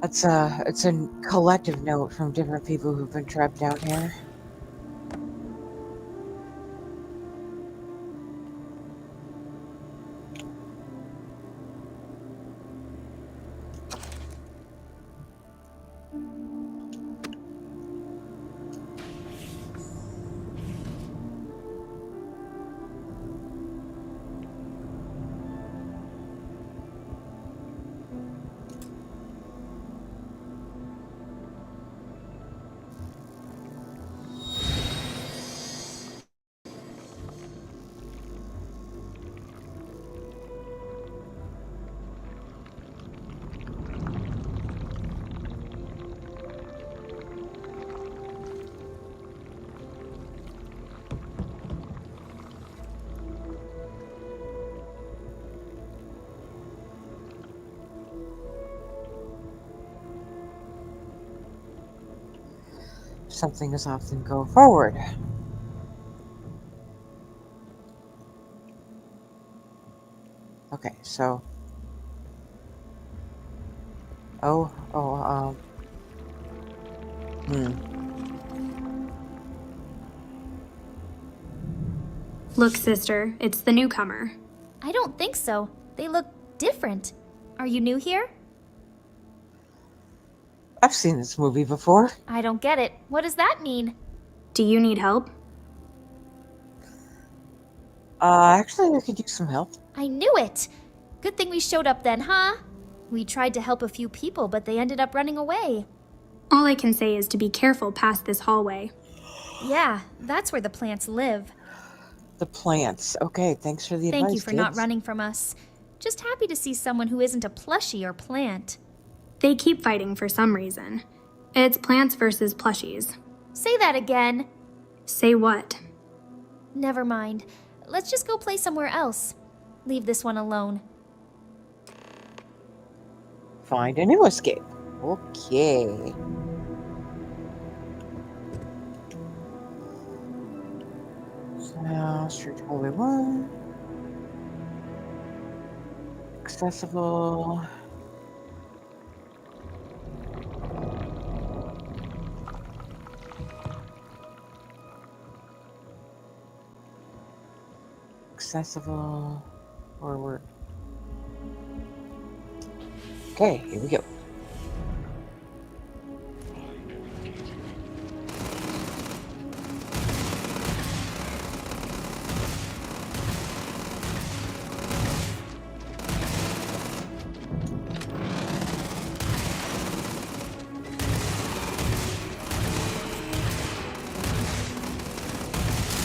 It's a collective note from different people who've been trapped down here. Something is often go forward. Okay, so. Look, sister, it's the newcomer. I don't think so. They look different. Are you new here? I've seen this movie before. I don't get it. What does that mean? Do you need help? Actually, I could use some help. I knew it! Good thing we showed up then, huh? We tried to help a few people, but they ended up running away. All I can say is to be careful past this hallway. Yeah, that's where the plants live. The plants. Okay, thanks for the advice, Thank you for not kids. running from us. Just happy to see someone who isn't a plushie or plant. They keep fighting for some reason. It's plants versus plushies. Say that again. Say what? Never mind. let's just go play somewhere else. Leave this one alone. Find a new escape. Okay. So now, Street Holy One. Accessible. Accessible. Forward. Okay, here we go.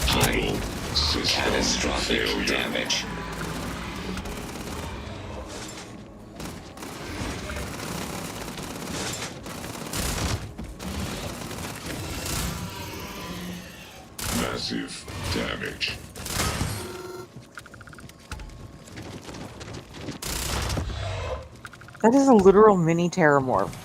High catastrophic damage. Massive damage. That is a literal mini Terramorph.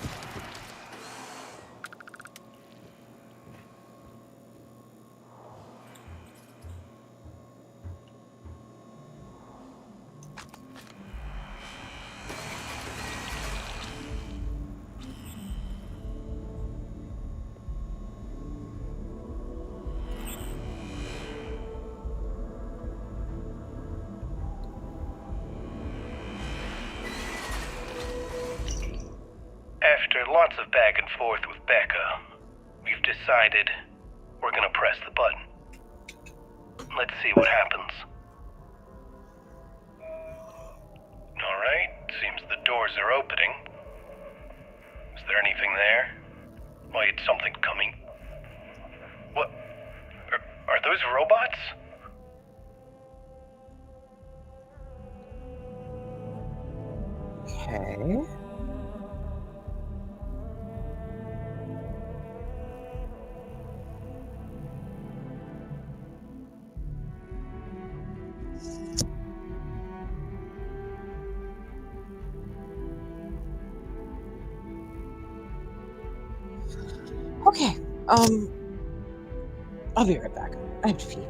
After lots of back and forth with Becca, we've decided we're gonna press the button. Let's see what happens. Alright, seems the doors are opening. Is there anything there? Why, it's something coming. What? Are those robots? Okay. Okay. I'll be right back. I have to pee.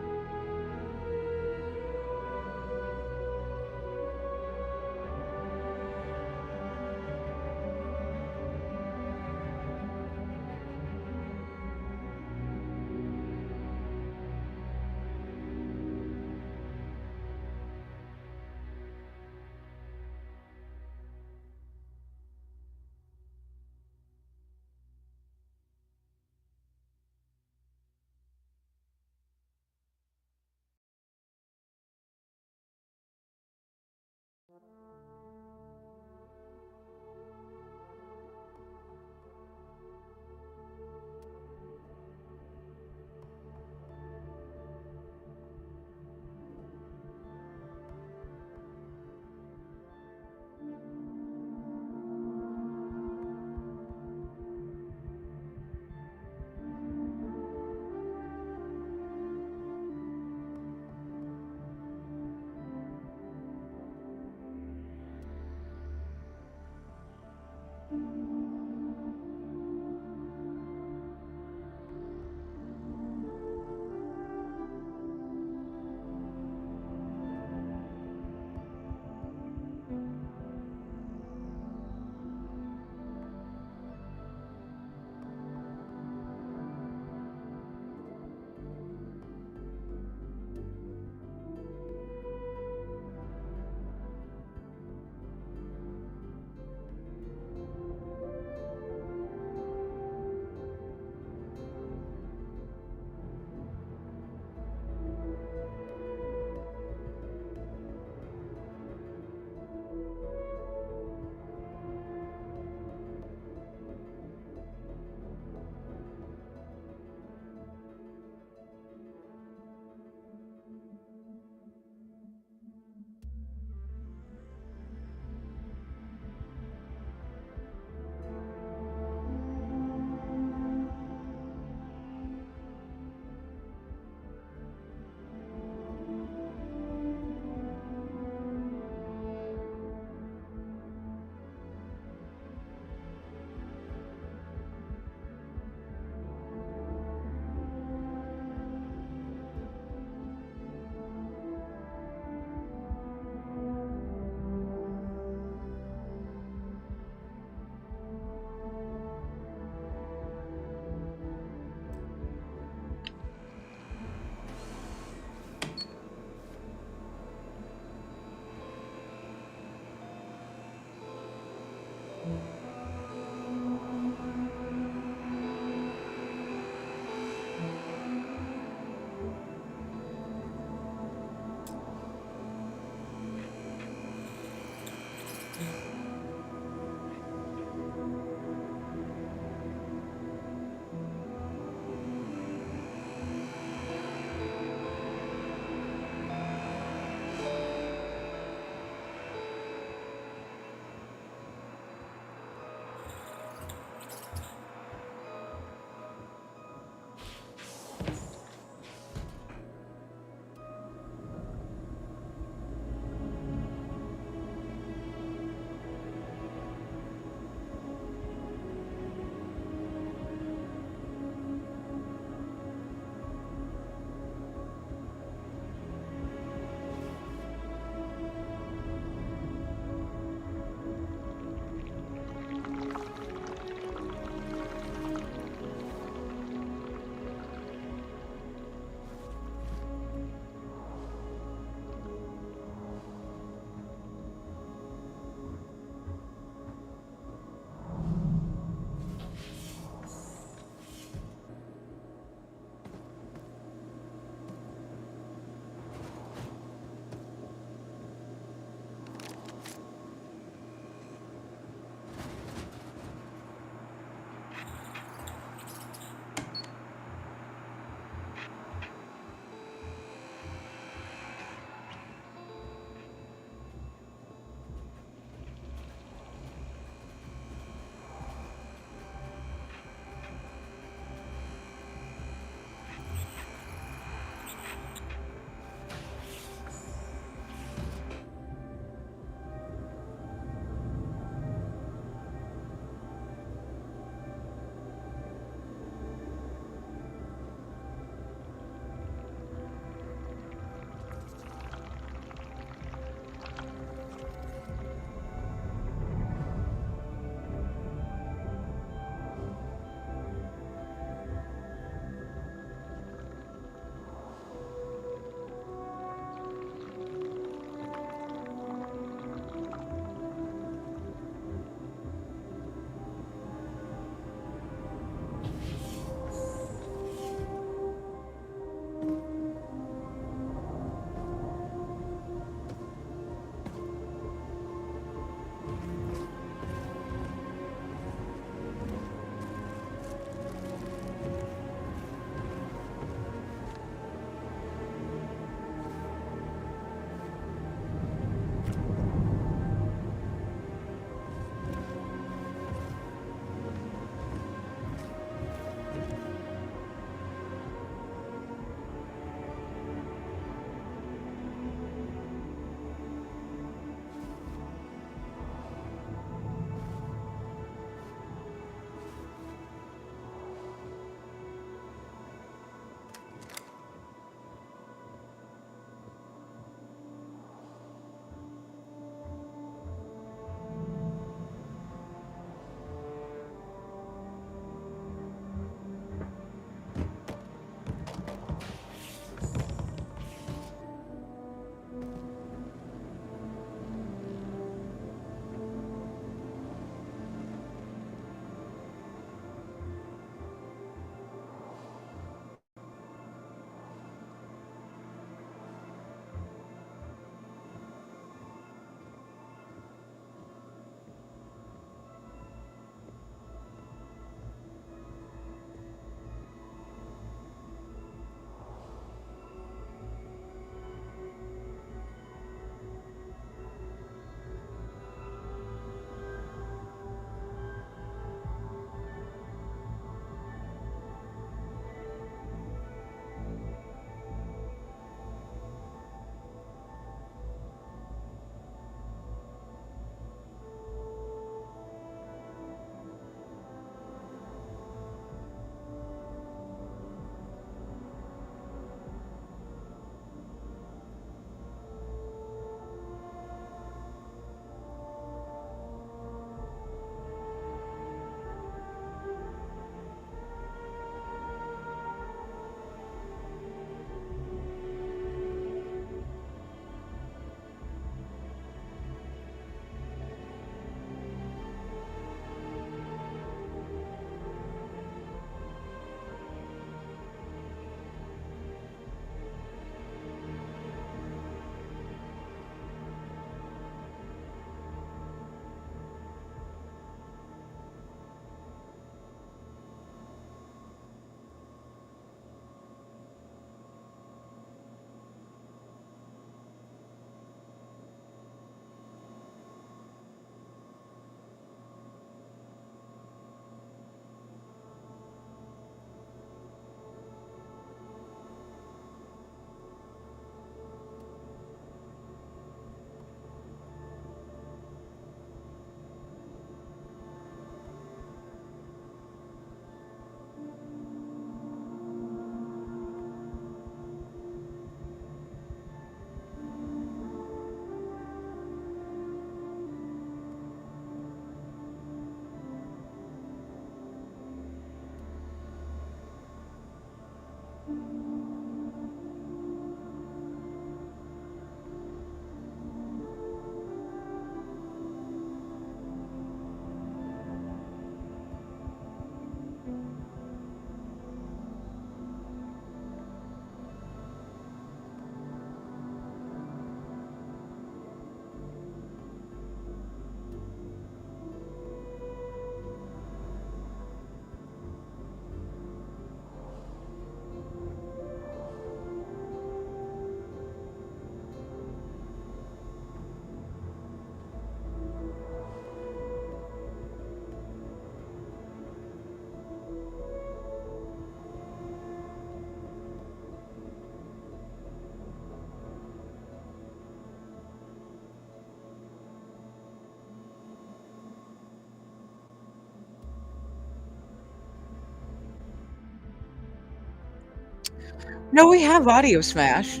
No, we have Audio Smash.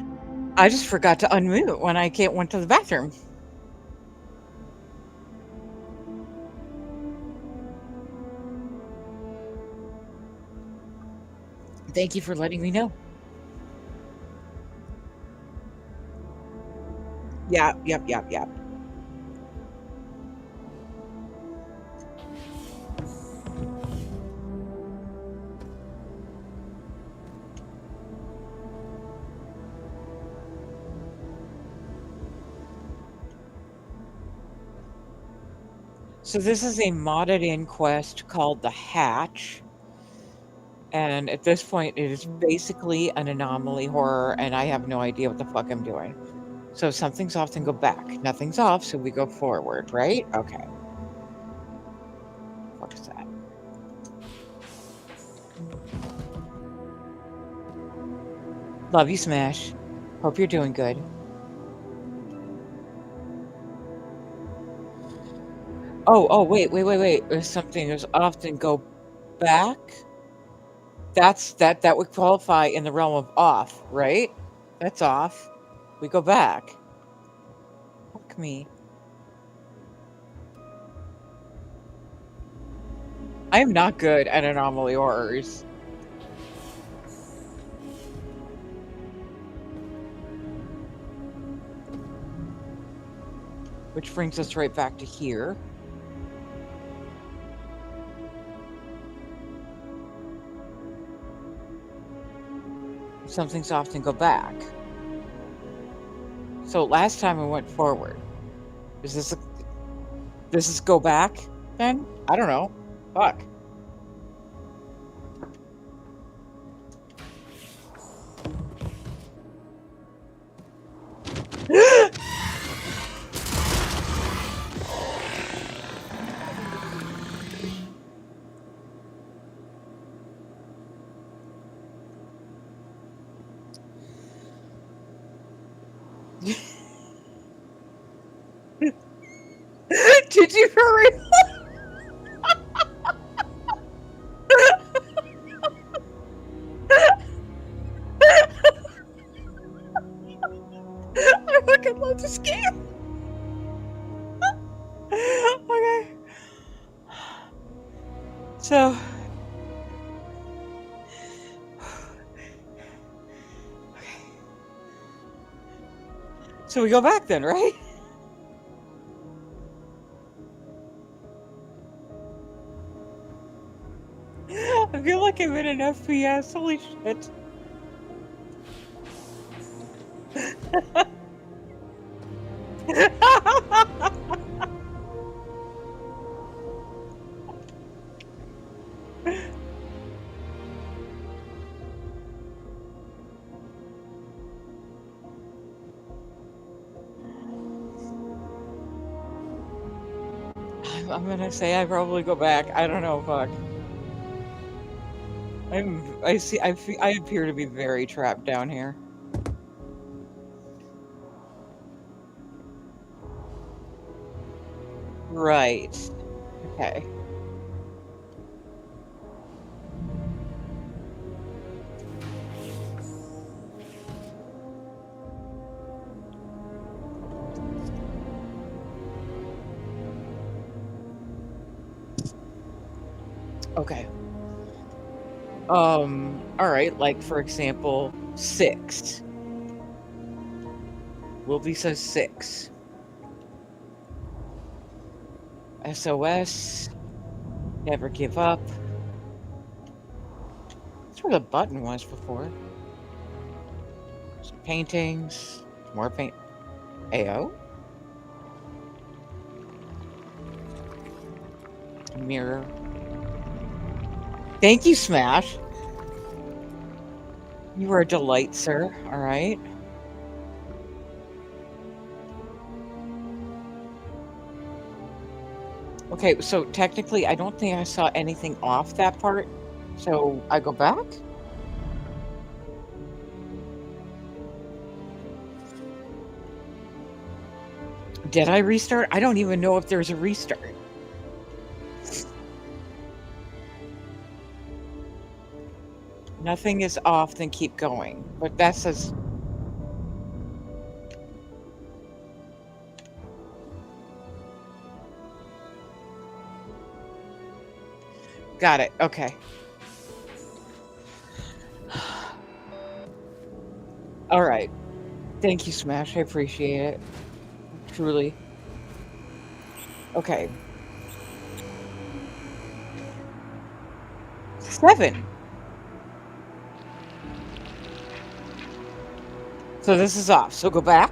I just forgot to unmute when I went to the bathroom. Thank you for letting me know. Yep. So this is a modded in quest called The Hatch. And at this point, it is basically an anomaly horror, and I have no idea what the fuck I'm doing. So if something's off, then go back. Nothing's off, so we go forward, right? Okay. What is that? Love you, Smash. Hope you're doing good. Oh, wait. There's something. There's often go back. That would qualify in the realm of off, right? That's off. We go back. Fuck me. I am not good at anomaly horrors. Which brings us right back to here. If something's off, then go back. So last time we went forward. Is this go back then? I don't know. Fuck. Did you hurry? I fucking love this game. Okay. So. So we go back then, right? I feel like I'm in an FPS. Holy shit. I'm gonna say I probably go back. I don't know, fuck. I appear to be very trapped down here. Right. Okay. Okay. Alright, like for example, 6. Wilby says 6. SOS. Never give up. That's where the button was before. Some paintings. More paint. AO? Mirror. Thank you, Smash. You are a delight, sir. All right. Okay, so technically, I don't think I saw anything off that part. So I go back? Did I restart? I don't even know if there's a restart. Nothing is off, then keep going. But that says... Got it. Okay. All right. Thank you, Smash. I appreciate it. Truly. Okay. 7. So this is off. So go back.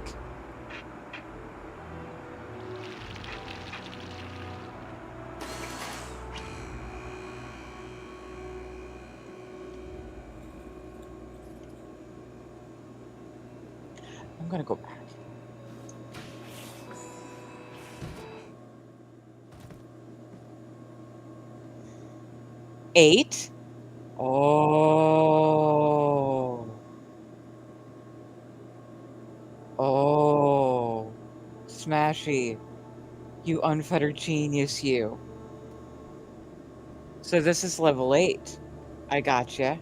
I'm gonna go back. Eight. Oh. Oh. Smashy. You unfettered genius, you. So this is level 8. I gotcha.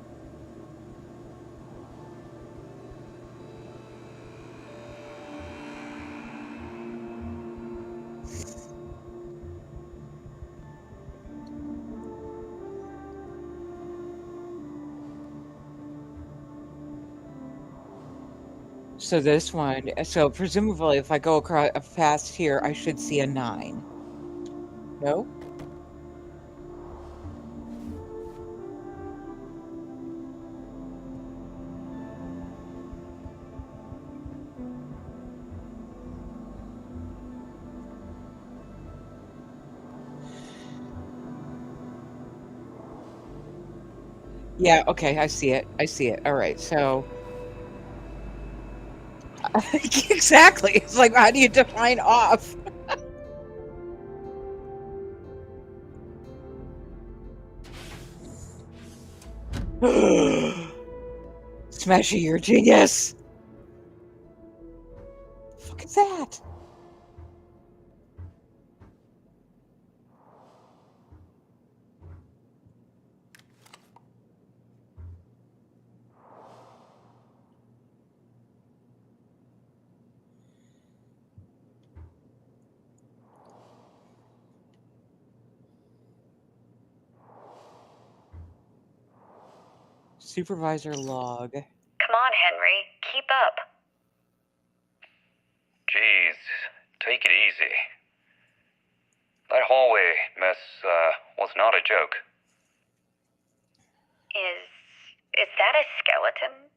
So this one, so presumably if I go across past here, I should see a 9. No? Yeah, okay, I see it. I see it. All right, so... Exactly. It's like, how do you define off? Smashy, you're a genius. The fuck is that? Supervisor log. Come on, Henry. Keep up. Jeez, take it easy. That hallway mess, was not a joke. Is that a skeleton?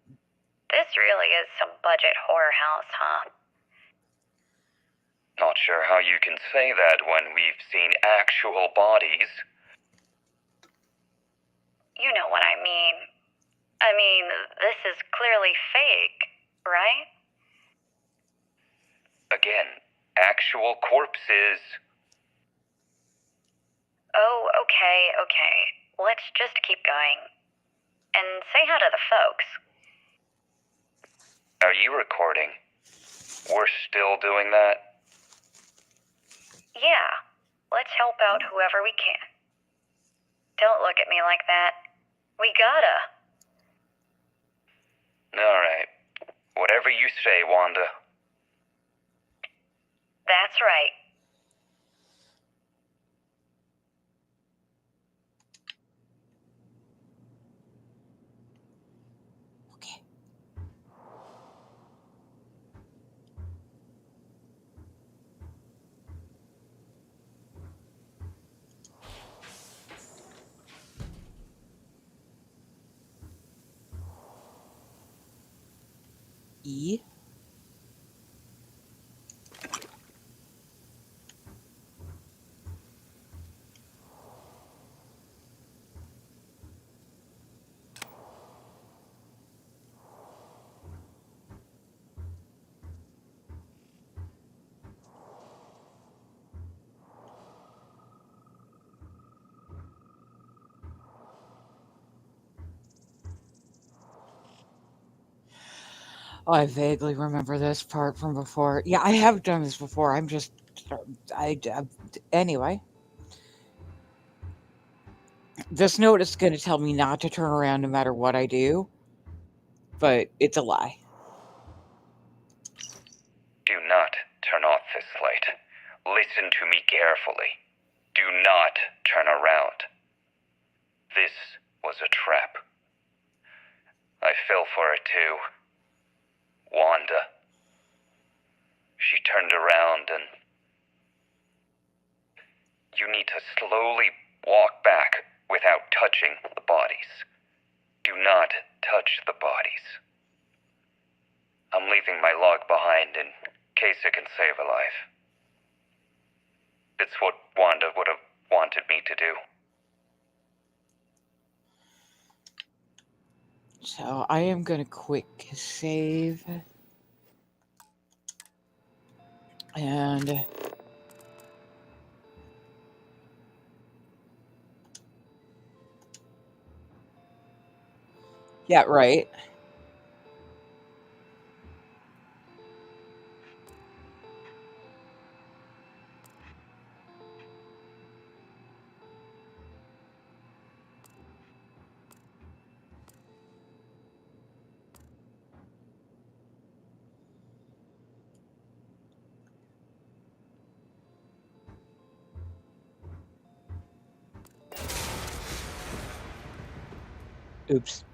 This really is some budget horror house, huh? Not sure how you can say that when we've seen actual bodies. You know what I mean. I mean, this is clearly fake, right? Again, actual corpses. Oh, okay. Let's just keep going. And say hi to the folks. Are you recording? We're still doing that? Yeah, let's help out whoever we can. Don't look at me like that. We gotta. Alright. Whatever you say, Wanda. That's right. Okay. E. Oh, I vaguely remember this part from before. Yeah, I have done this before. I'm just... anyway. This note is going to tell me not to turn around no matter what I do, but it's a lie. Do not turn off this light. Listen to me carefully. Do not turn around. This was a trap. I fell for it too. Wanda. She turned around and... You need to slowly walk back without touching the bodies. Do not touch the bodies. I'm leaving my log behind in case it can save a life. It's what Wanda would have wanted me to do. So I am going to quick save. And... yeah, right. Oops.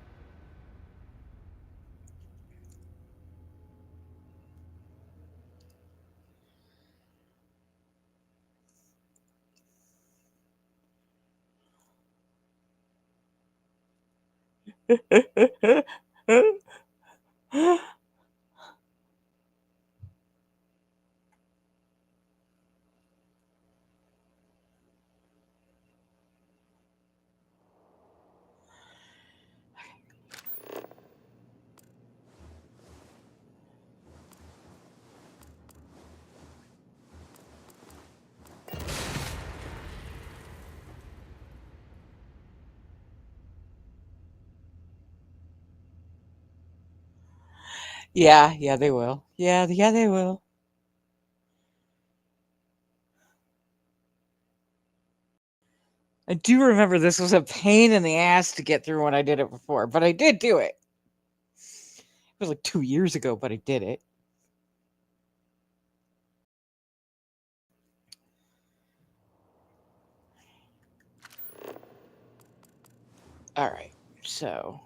Yeah, they will. Yeah, they will. I do remember this was a pain in the ass to get through when I did it before, but I did do it. It was like 2 years ago, but I did it. All right, so...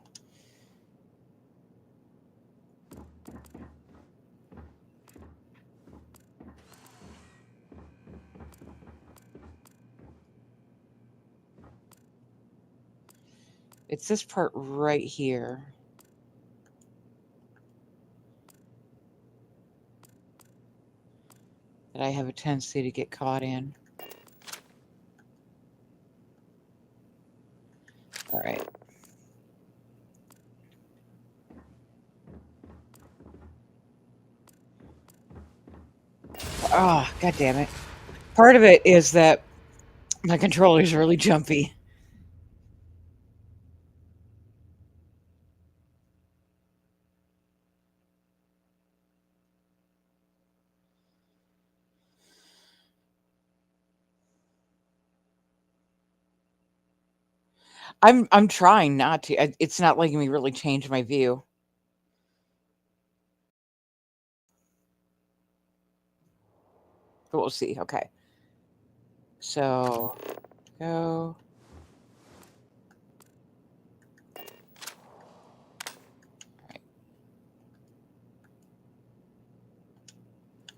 it's this part right here. That I have a tendency to get caught in. All right. Oh, God damn it. Part of it is that my controller is really jumpy. I'm trying not to. It's not letting me really change my view. But we'll see. Okay. So, go. Right.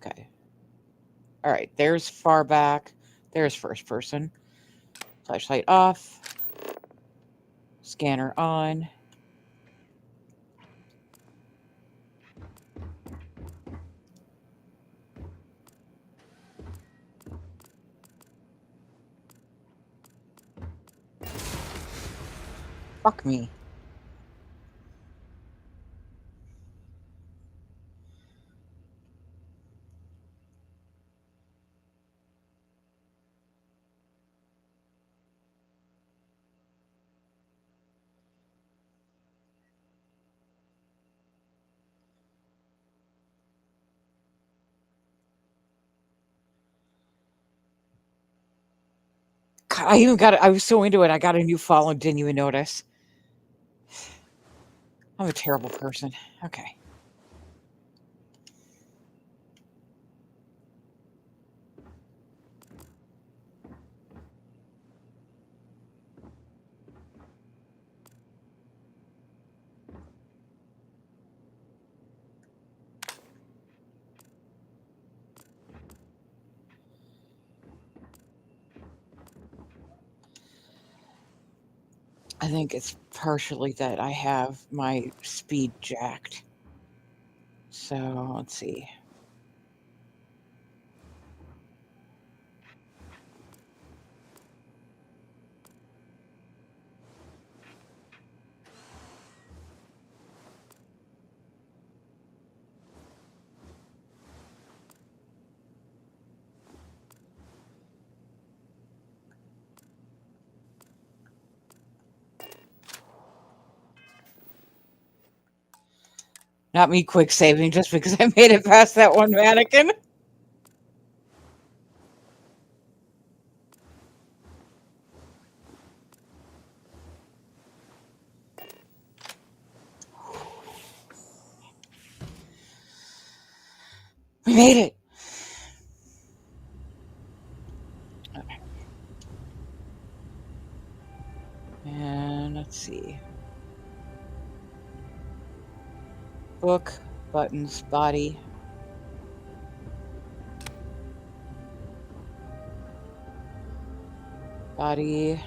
Okay. All right. There's far back. There's first person. Flashlight off. Scanner on. Fuck me. God, I was so into it, I got a new follow and didn't even notice. I'm a terrible person. Okay. I think it's partially that I have my speed jacked. So, let's see. Not me quick saving just because I made it past that one mannequin. We made it. Okay. And let's see. Book, buttons, body. Body,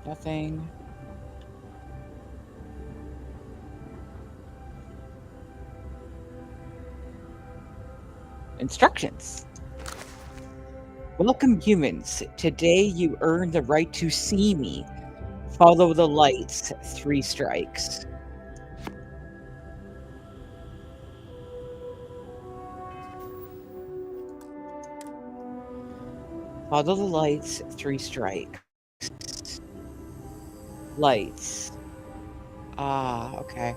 nothing. Instructions. Welcome, humans. Today you earn the right to see me. Follow the lights. 3 strikes. Follow the lights. 3 strikes. Lights. Ah, okay.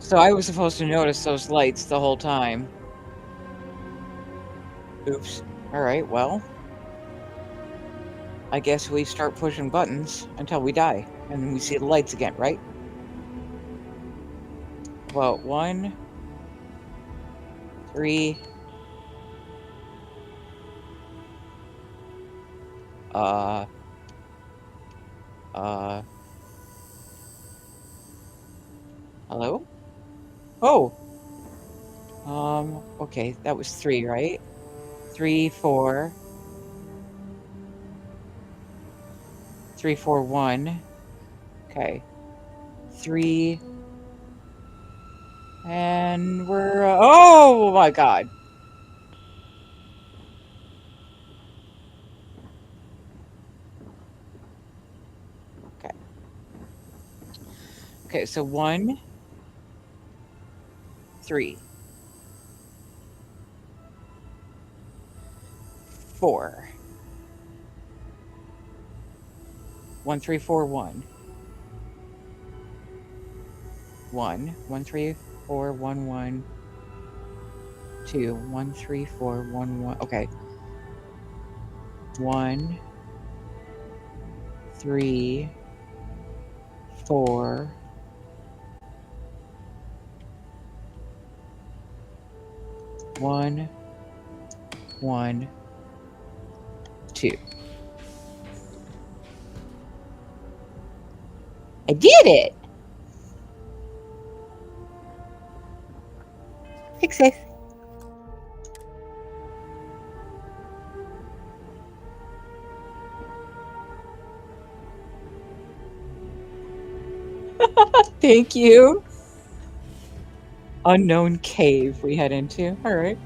So I was supposed to notice those lights the whole time. Oops. Alright, well. I guess we start pushing buttons until we die. And then we see the lights again, right? Well, 1, 3. Hello? Oh! Okay, that was 3, right? 3, 4. 3, 4, 1. Okay. 3. And we're, oh my god! Okay. Okay, so 1, 3. 4. 1, 3, 4, 1. 1. 1, 3, 4, 1, 1. 2. 1, 3, 4, 1, 1. Okay. 1, 3, 4. 1, 1, 2. I did it! Success. Thank you. Unknown cave we head into. All right.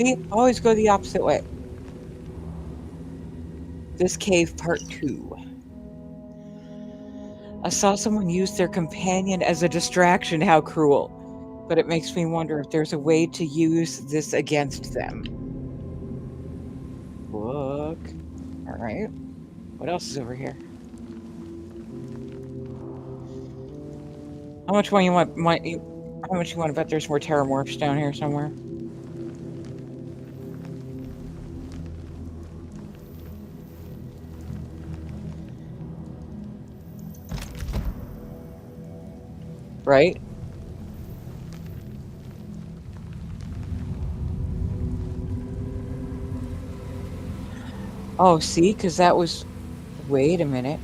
See, always go the opposite way. This cave part 2. I saw someone use their companion as a distraction. How cruel. But it makes me wonder if there's a way to use this against them. Look. Alright. What else is over here? How much one you want? How much you want to bet there's more terramorphs down here somewhere? Right? Oh, see? Because that was... Wait a minute.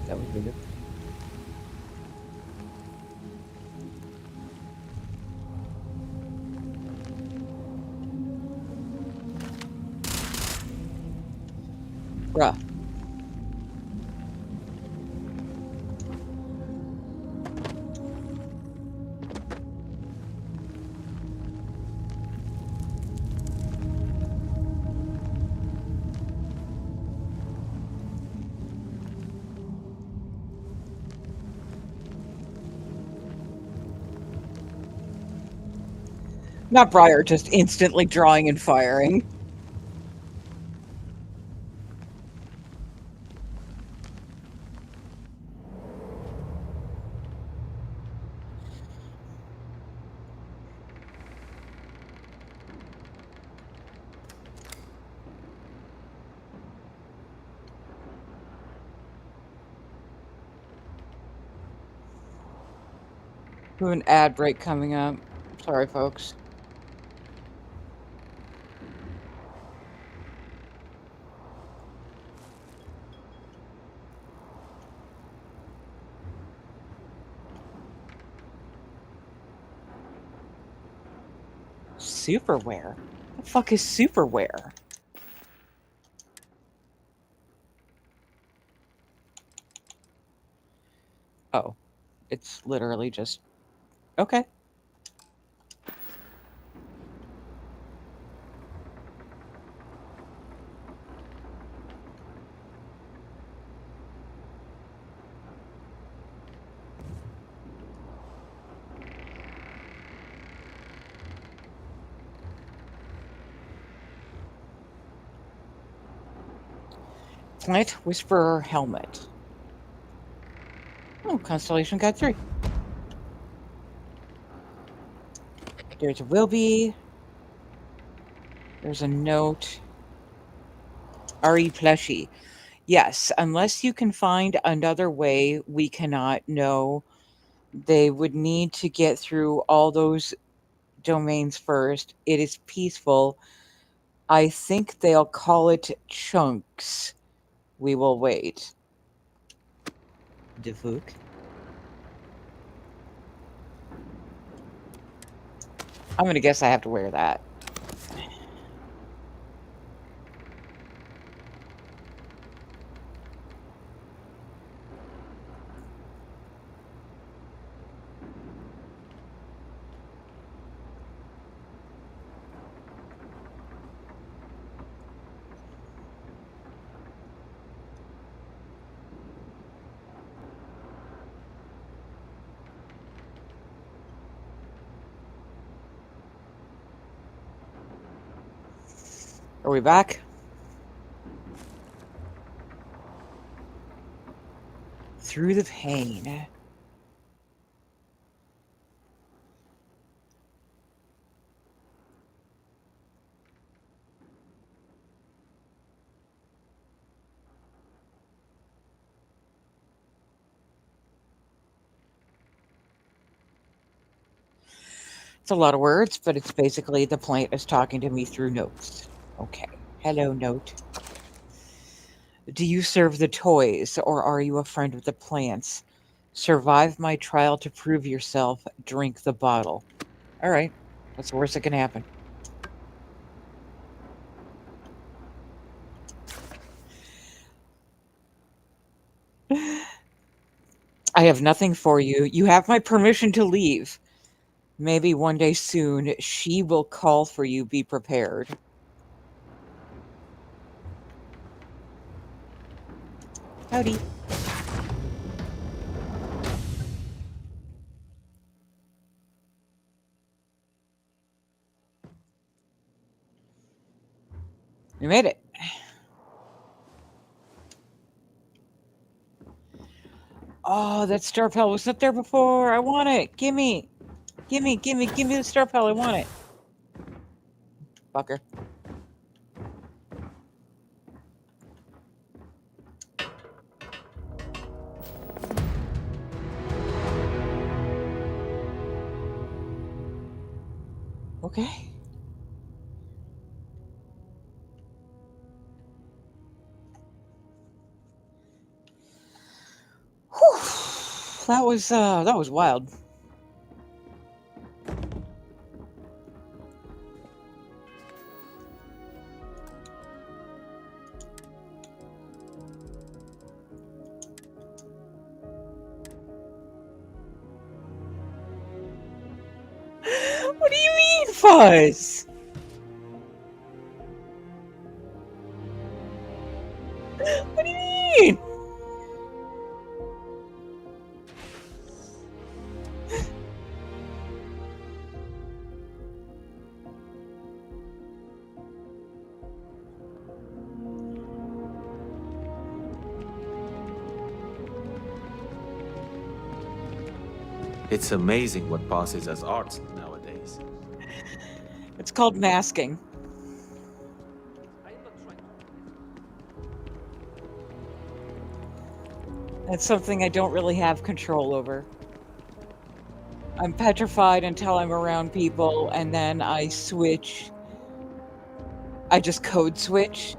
That was good. Bruh. Not Briar, just instantly drawing and firing. We have an ad break coming up. Sorry, folks. Superware? What the fuck is superware? Oh. It's literally just... Okay. Plant Whisperer Helmet. Oh, Constellation got 3. There's a Wilby. There's a note. R.E. Plushie. Yes, unless you can find another way, we cannot know. They would need to get through all those domains first. It is peaceful. I think they'll call it chunks. We will wait. Defuk. I'm gonna guess I have to wear that. Are we back? Through the pain. It's a lot of words, but it's basically the plant is talking to me through notes. Okay. Hello, note. Do you serve the toys, or are you a friend of the plants? Survive my trial to prove yourself. Drink the bottle. All right. What's the worst that can happen? I have nothing for you. You have my permission to leave. Maybe one day soon she will call for you. Be prepared. Howdy. We made it. Oh, that star pearl was not there before. I want it. Gimme the star pearl. I want it. Fucker. Okay. Whew. That was wild. What do you mean, Fuzz? What do you mean? It's amazing what passes as art nowadays. It's called masking. That's something I don't really have control over. I'm petrified until I'm around people, and then I switch. I just code switch.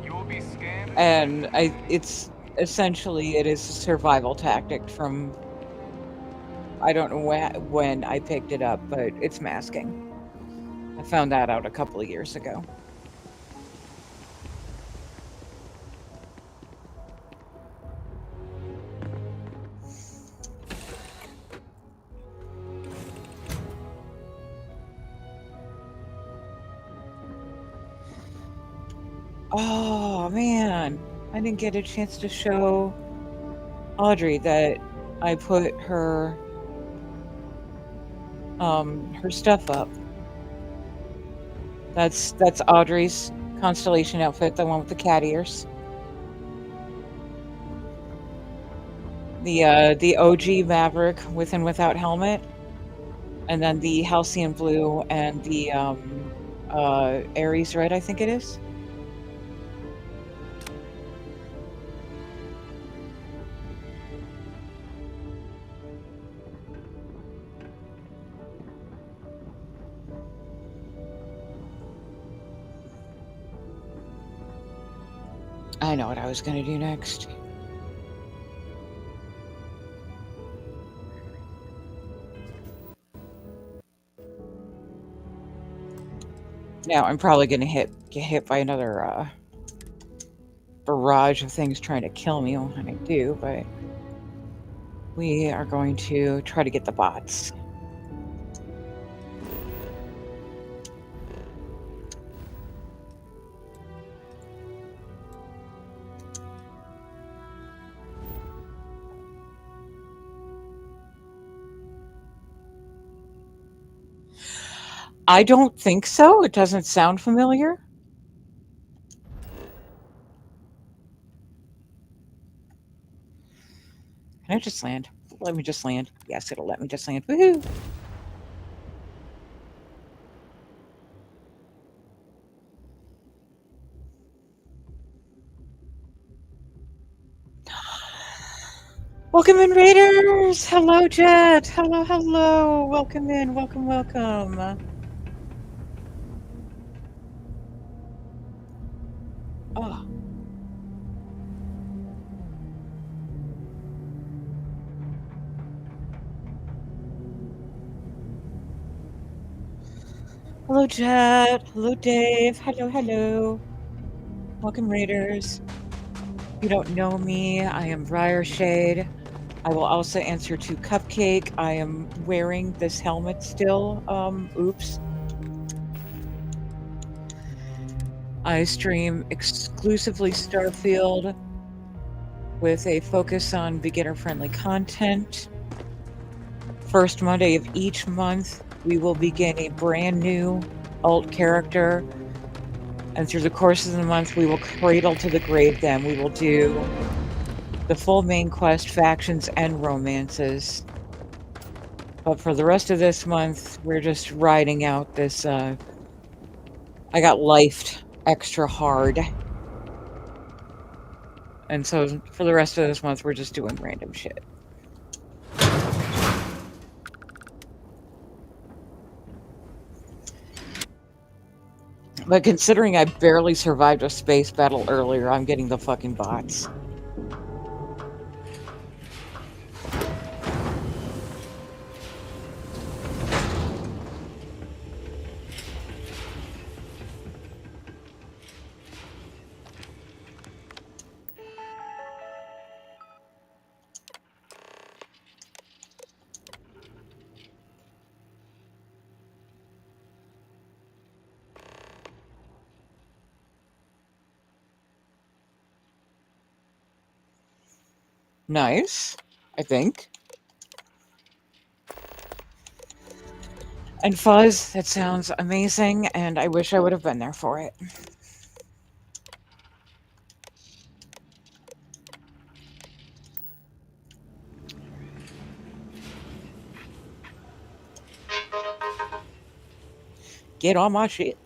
You'll be scanned. And it's essentially, it is a survival tactic from, I don't know when I picked it up, but it's masking. I found that out a couple of years ago. Oh man, I didn't get a chance to show Audrey that I put her stuff up. That's Audrey's constellation outfit, the one with the cat ears. The OG Maverick with and without helmet, and then the Halcyon blue and the Ares red, I think it is. I know what I was going to do next. Now I'm probably going to get hit by another barrage of things trying to kill me when I do, but we are going to try to get the bots. I don't think so. It doesn't sound familiar. Can I just land? Let me just land. Yes, it'll let me just land. Woohoo! Welcome in, Raiders! Hello, Jet! Hello, hello! Welcome in, welcome, welcome. Oh. Hello, Jet. Hello, Dave. Hello, hello. Welcome, Raiders. If you don't know me, I am Briarshade. I will also answer to Cupcake. I am wearing this helmet still. Oops. I stream exclusively Starfield with a focus on beginner-friendly content. First Monday of each month, we will begin a brand new alt character. And through the course of the month, we will cradle to the grave them. We will do the full main quest, factions, and romances. But for the rest of this month, we're just riding out this, I got lifed extra hard. And so for the rest of this month, we're just doing random shit. But considering I barely survived a space battle earlier, I'm getting the fucking bots. Nice, I think. And Fuzz, that sounds amazing, and I wish I would have been there for it. Get on my ship.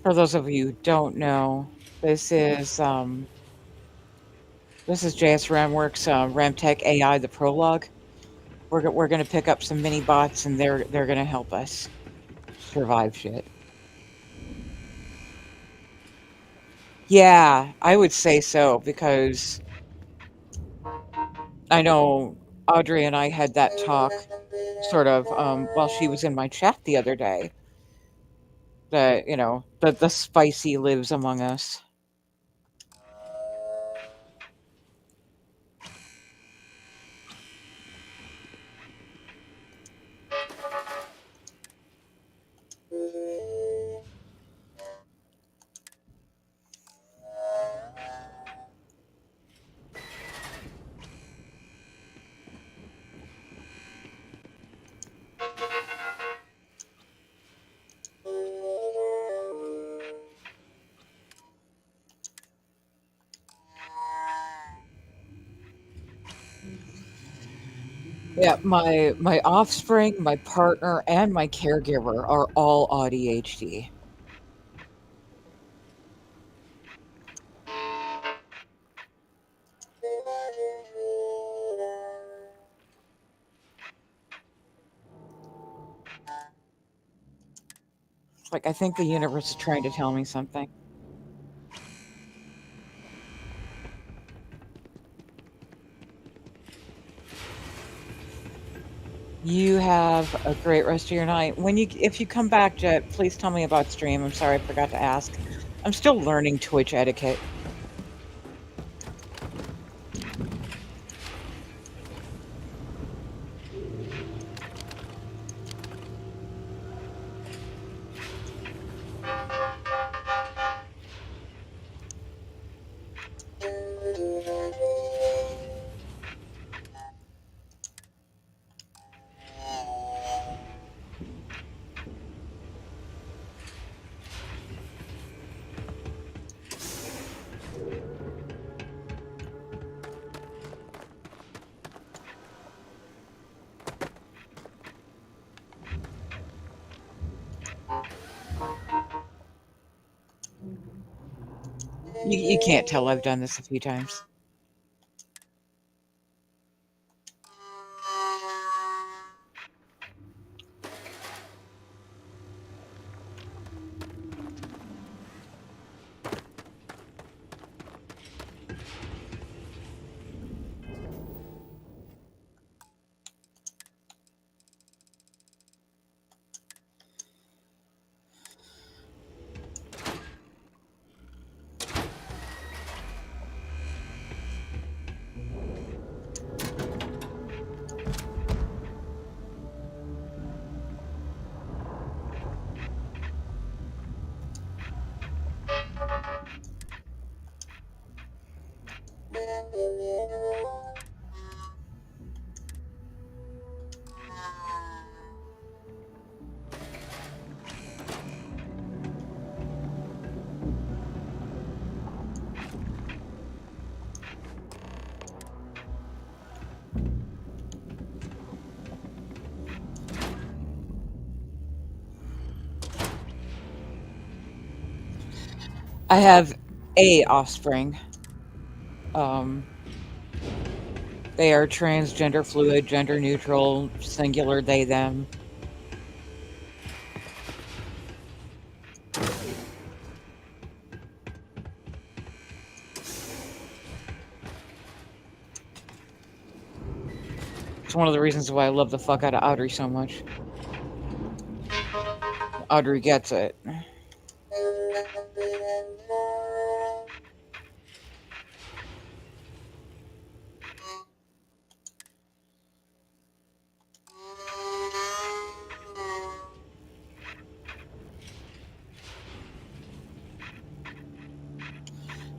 For those of you who don't know, this is JS Ramworks Ramtech AI, the prologue. We're gonna pick up some mini bots, and they're gonna help us survive shit. Yeah, I would say so, because I know Audrey and I had that talk, sort of, while she was in my chat the other day. That, you know, that the spicy lives among us. Yeah, my offspring, my partner, and my caregiver are all ADHD. Like, I think the universe is trying to tell me something. You have a great rest of your night. If you come back, Jet, please tell me about stream. I'm sorry I forgot to ask. I'm still learning Twitch etiquette. You can't tell I've done this a few times. I have a offspring. They are transgender fluid, gender neutral, singular they, them. It's one of the reasons why I love the fuck out of Audrey so much. Audrey gets it.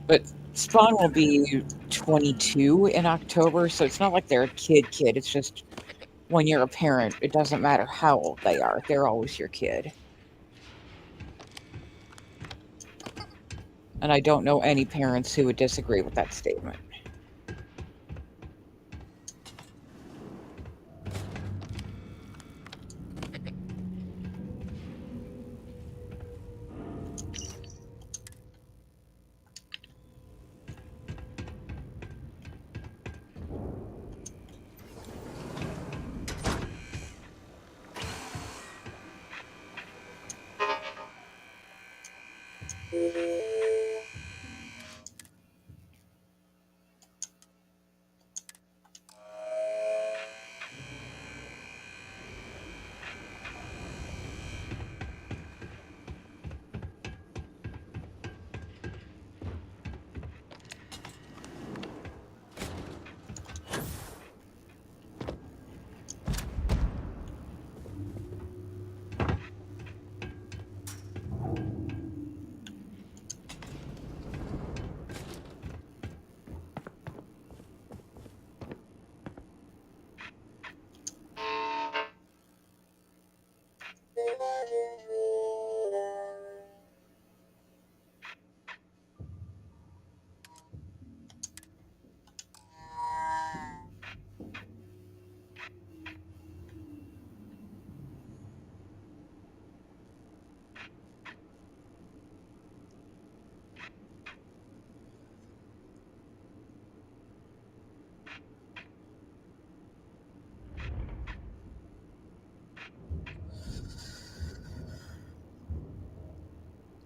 But Spawn will be 22 in October, so it's not like they're a kid. It's just when you're a parent, it doesn't matter how old they are. They're always your kid. And I don't know any parents who would disagree with that statement.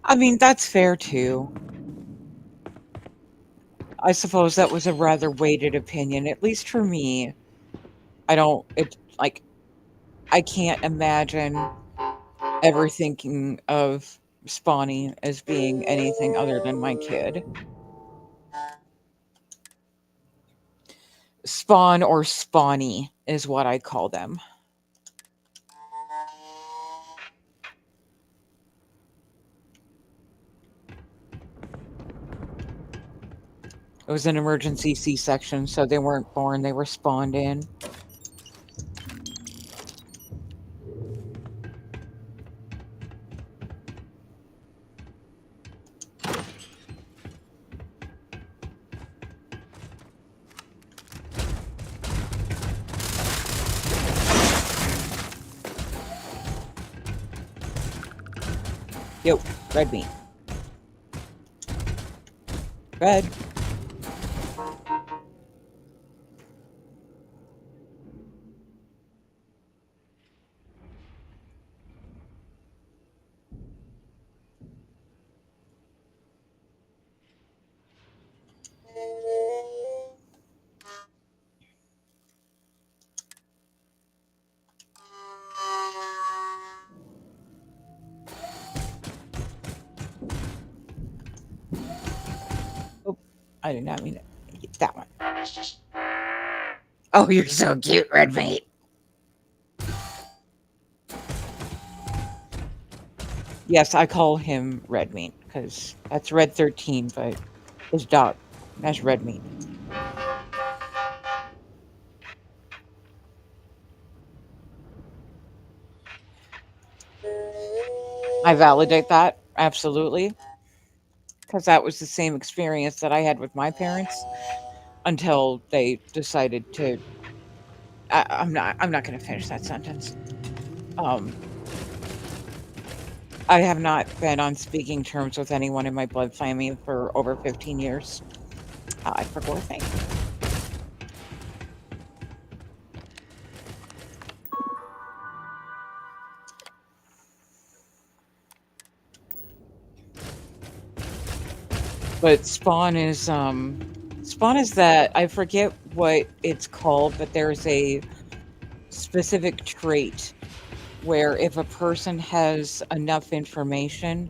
I mean, that's fair too. I suppose that was a rather weighted opinion, at least for me. I can't imagine ever thinking of Spawny as being anything other than my kid. Spawn or Spawny is what I call them. It was an emergency C-section, so they weren't born, they were spawned in. Yo, red meat. red. Oh, I did not mean it. That one. Oh, you're so cute, red meat. Yes, I call him Red Meat because that's Red 13, but his dog, that's Red Meat. I validate that, absolutely, because that was the same experience that I had with my parents until they decided to. I'm not going to finish that sentence. I have not been on speaking terms with anyone in my blood family for over 15 years. I forgot thing. But Spawn is that, I forget what it's called, but there's a specific trait where if a person has enough information,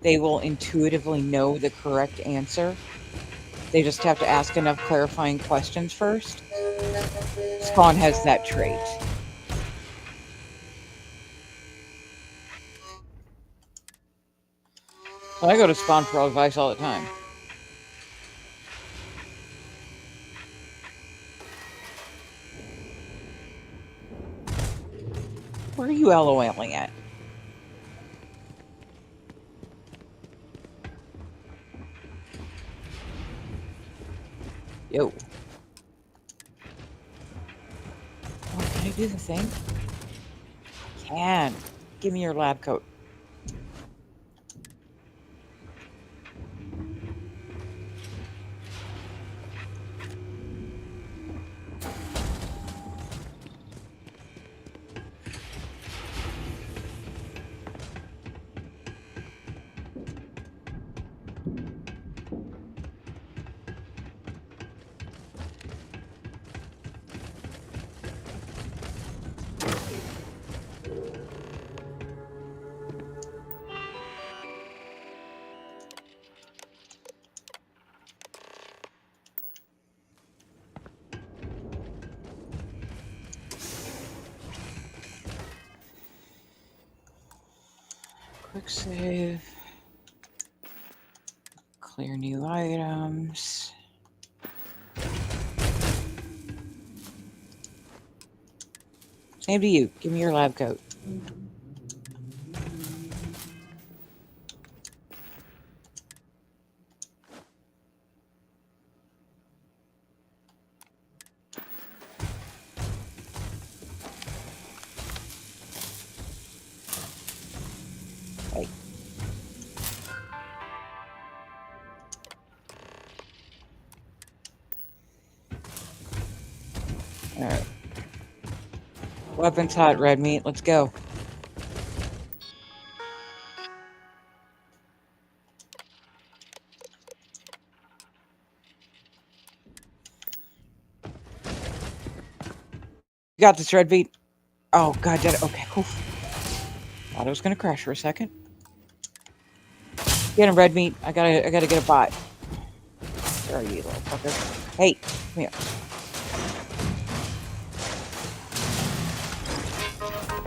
they will intuitively know the correct answer. They just have to ask enough clarifying questions first. Spawn has that trait. So I go to Spawn for advice all the time. Where are you LOLing at? Yo. Oh, can I do the thing? I can. Give me your lab coat. Quick save. Clear new items. Same to you. Give me your lab coat. Hey. Alright. Weapons hot, red meat. Let's go. You got this, red meat. Oh, God, did it? Okay, cool. Thought I was gonna crash for a second. Get him, red meat. I gotta get a bot. Where are you, little fucker? Hey, come here.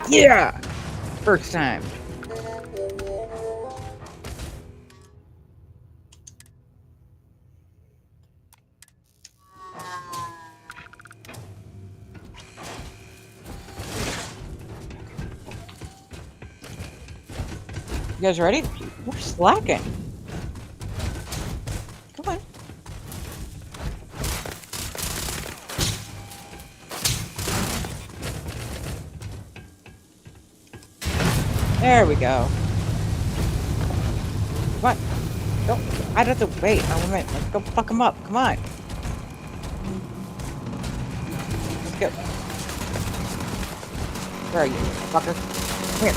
Yeah! First time. You guys ready? We're slacking. Come on. There we go. Come on. Go out of the way. Let's go fuck him up. Come on. Let's go. Where are you, fucker? Come here.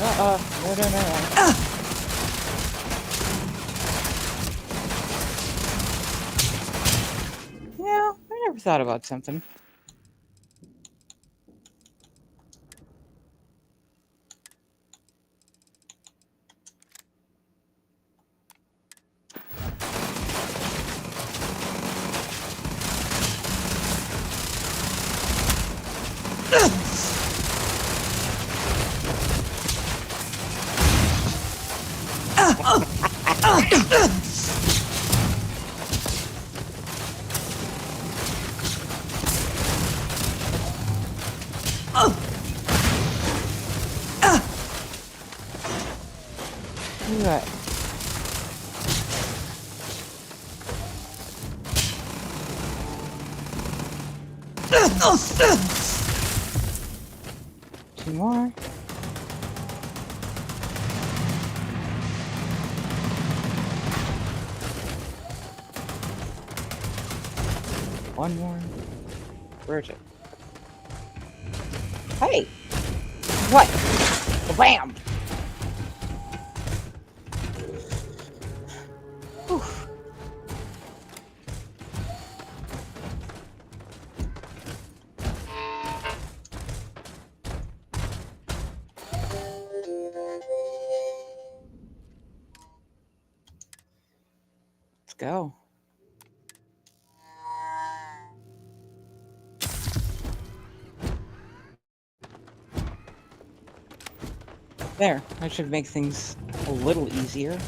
No. Yeah, I never thought about something. Look at that. Two more. One more. Where is it? Hey! What? Bam! Whew. Let's go. There, that should make things a little easier.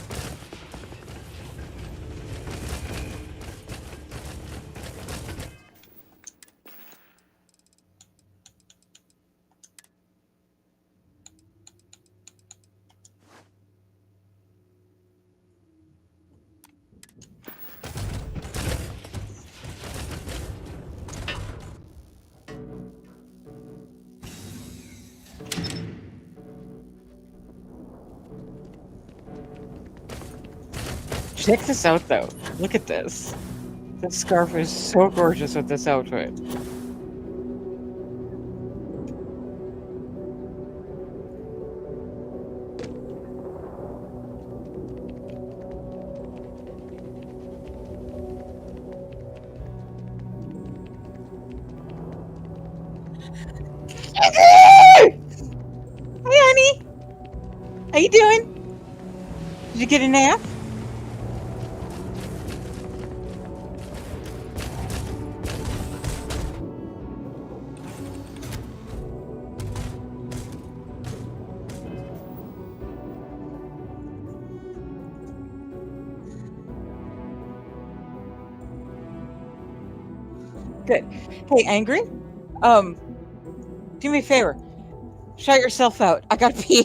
Check this out, though. Look at this. This scarf is so gorgeous with this outfit. Hey, honey. How you doing? Did you get a nap? Good. Hey, Angry? Do me a favor. Shout yourself out. I gotta pee.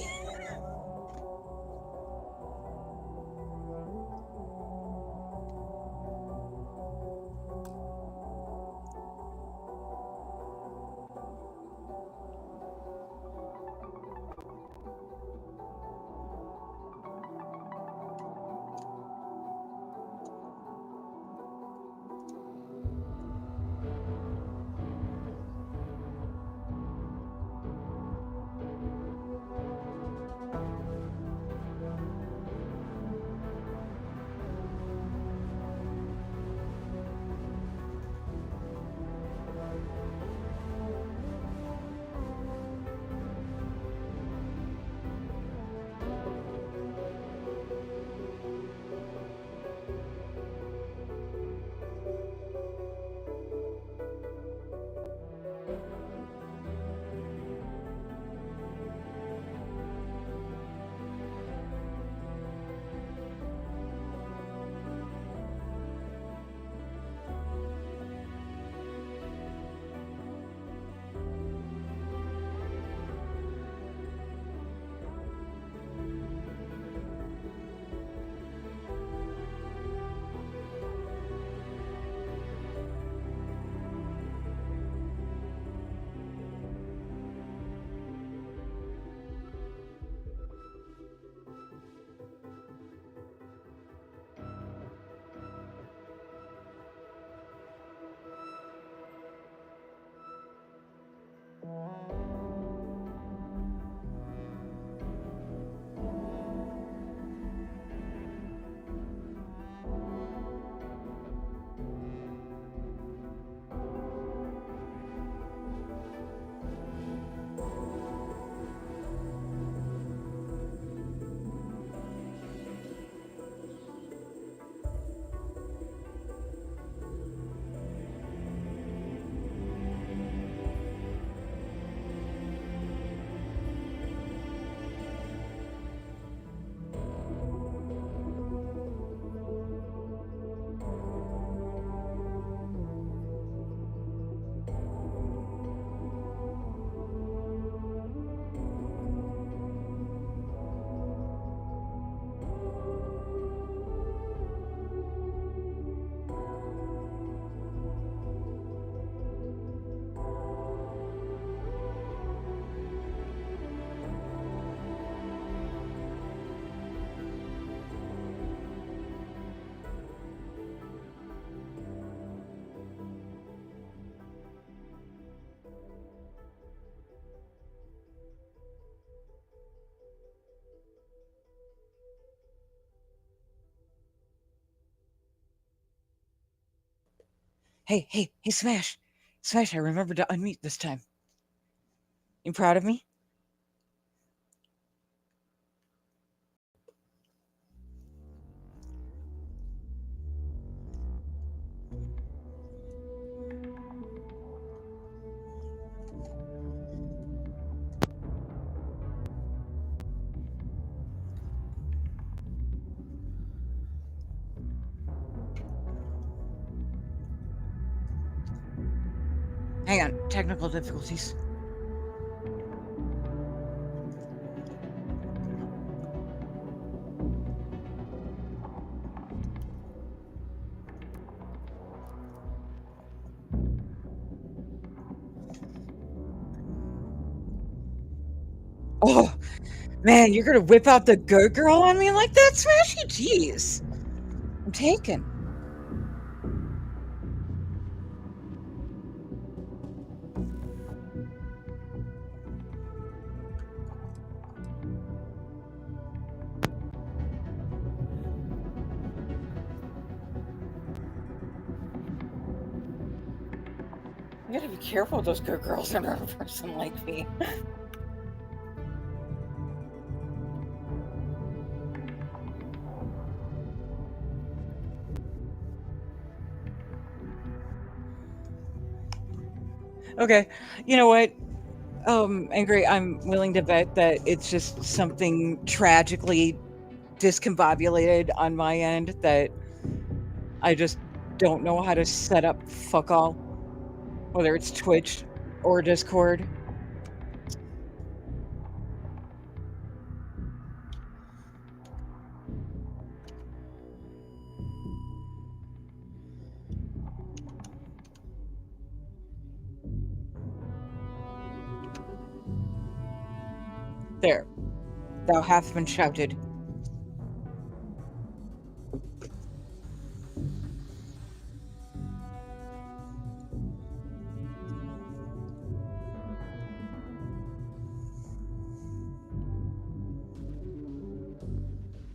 Hey, Smash. Smash, I remembered to unmute this time. You proud of me? Hang on, technical difficulties. Oh, man, you're gonna whip out the good girl on me like that, Smashy? Jeez. I'm taken. You gotta be careful with those good girls under a person like me. Okay, you know what? Angry, I'm willing to bet that it's just something tragically discombobulated on my end that I just don't know how to set up fuck all. Whether it's Twitch or Discord. There. Thou hast been shouted.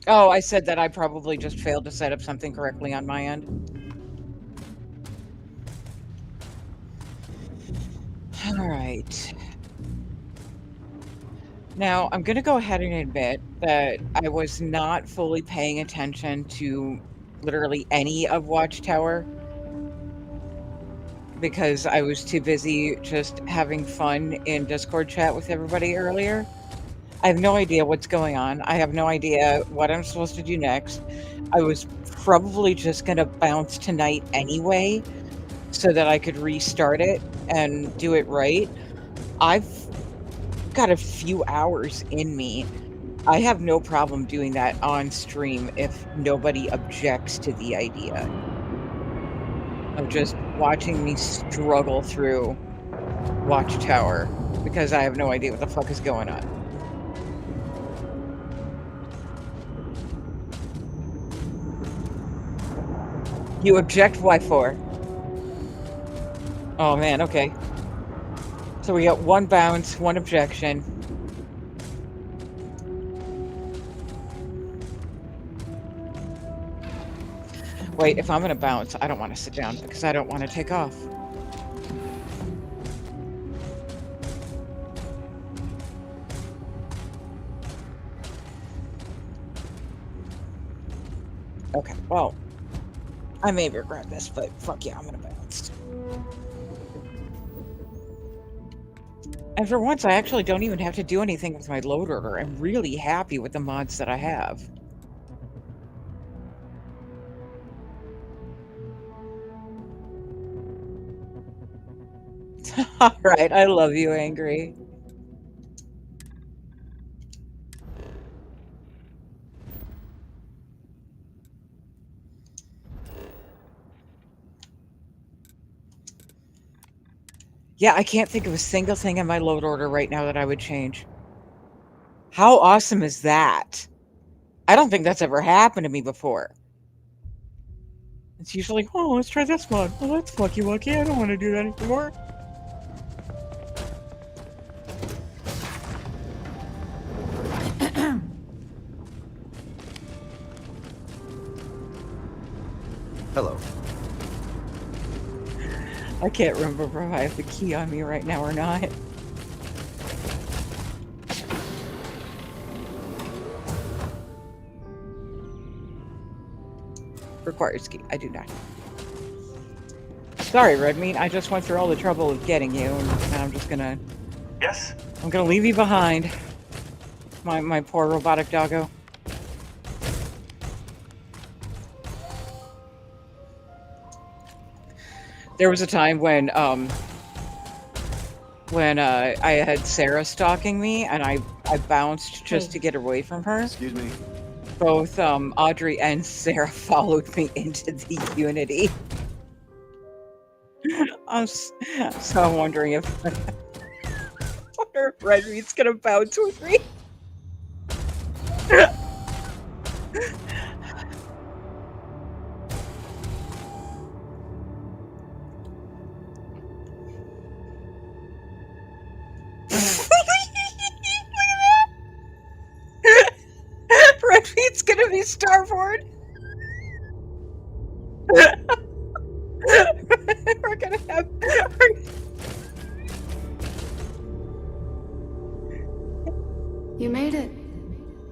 Oh, I said that I probably just failed to set up something correctly on my end. All right. Now, I'm going to go ahead and admit that I was not fully paying attention to literally any of Watchtower because I was too busy just having fun in Discord chat with everybody earlier. I have no idea what's going on. I have no idea what I'm supposed to do next. I was probably just going to bounce tonight anyway so that I could restart it and do it right. I've got a few hours in me. I have no problem doing that on stream if nobody objects to the idea of just watching me struggle through Watchtower because I have no idea what the fuck is going on. You object? Why for? Oh man, okay. So we got one bounce, one objection. Wait, if I'm gonna bounce, I don't want to sit down because I don't want to take off. Okay, well, I may regret this, but fuck yeah, I'm gonna bounce. And for once, I actually don't even have to do anything with my load order. I'm really happy with the mods that I have. Alright, I love you, Angry. Yeah, I can't think of a single thing in my load order right now that I would change. How awesome is that? I don't think that's ever happened to me before. It's usually, oh, let's try this mod. Oh, that's fucky wucky. I don't want to do that anymore. Hello. I can't remember if I have the key on me right now or not. Requires key. I do not. Sorry, Red Meat. I just went through all the trouble of getting you, and now I'm just gonna... Yes? I'm gonna leave you behind. My poor robotic doggo. There was a time when I had Sarah stalking me, and I bounced just to get away from her. Excuse me. Both Audrey and Sarah followed me into the Unity. So I'm wondering if Red Meat's gonna bounce with me. Red Meat's gonna be Starboard. We're gonna have. You made it.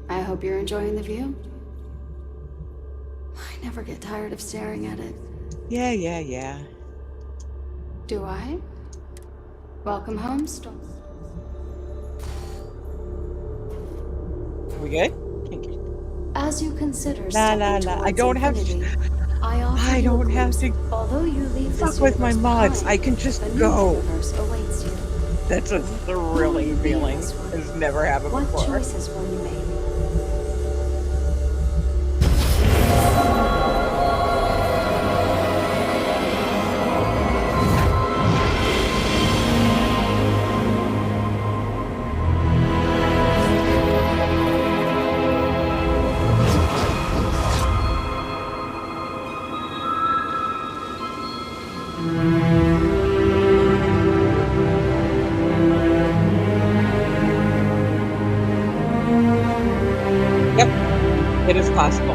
I hope you're enjoying the view. I never get tired of staring at it. Yeah. Do I? Welcome home, Storm. We good? As you consider I don't have to. I don't have to. Although you leave fuck with my mods. I can just go. That's a thrilling feeling. It's never happened before. What choices will you make? It is possible.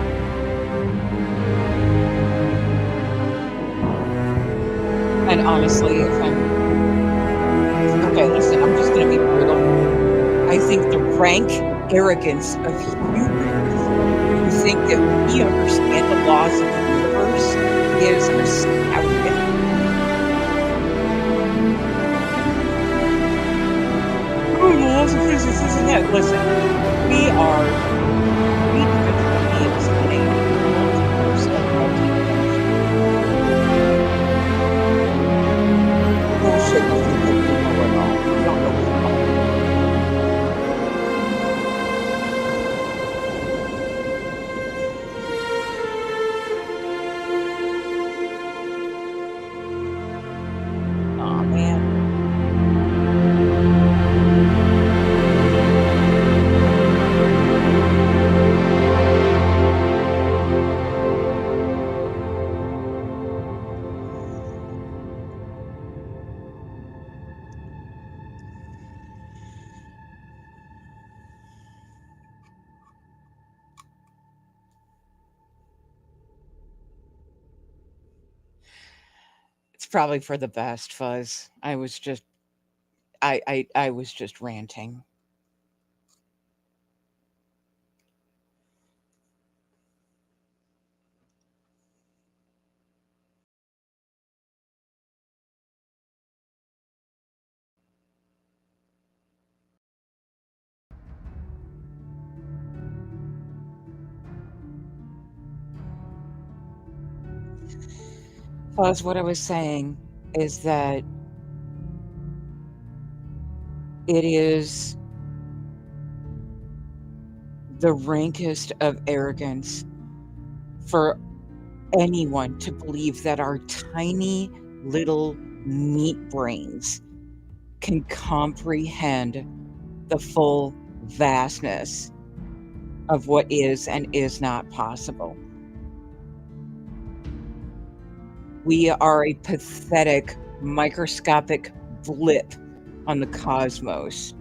And honestly, if I'm... Okay, listen, I'm just gonna be brutal. I think the rank arrogance of humans who think that we understand the laws of the universe is astounding. Oh, the laws of physics, this and that. Listen, we are... Bullshit, you think that you know it all. You don't know it all. Aw, man. It's probably for the best, Fuzz. I was just ranting. Fuzz, what I was saying is that it is the rankest of arrogance for anyone to believe that our tiny little meat brains can comprehend the full vastness of what is and is not possible. We are a pathetic, microscopic blip on the cosmos.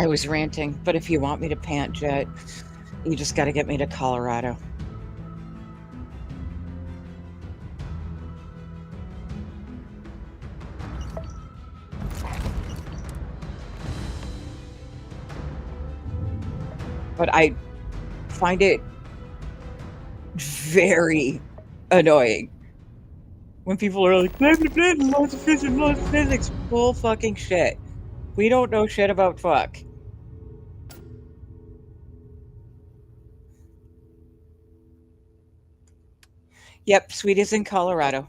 I was ranting, but if you want me to pant jet, you just got to get me to Colorado. But I find it very annoying when people are like, blah, blah, blah, laws of physics, laws of physics. Bull fucking shit. We don't know shit about fuck. Yep, Sweetie's in Colorado.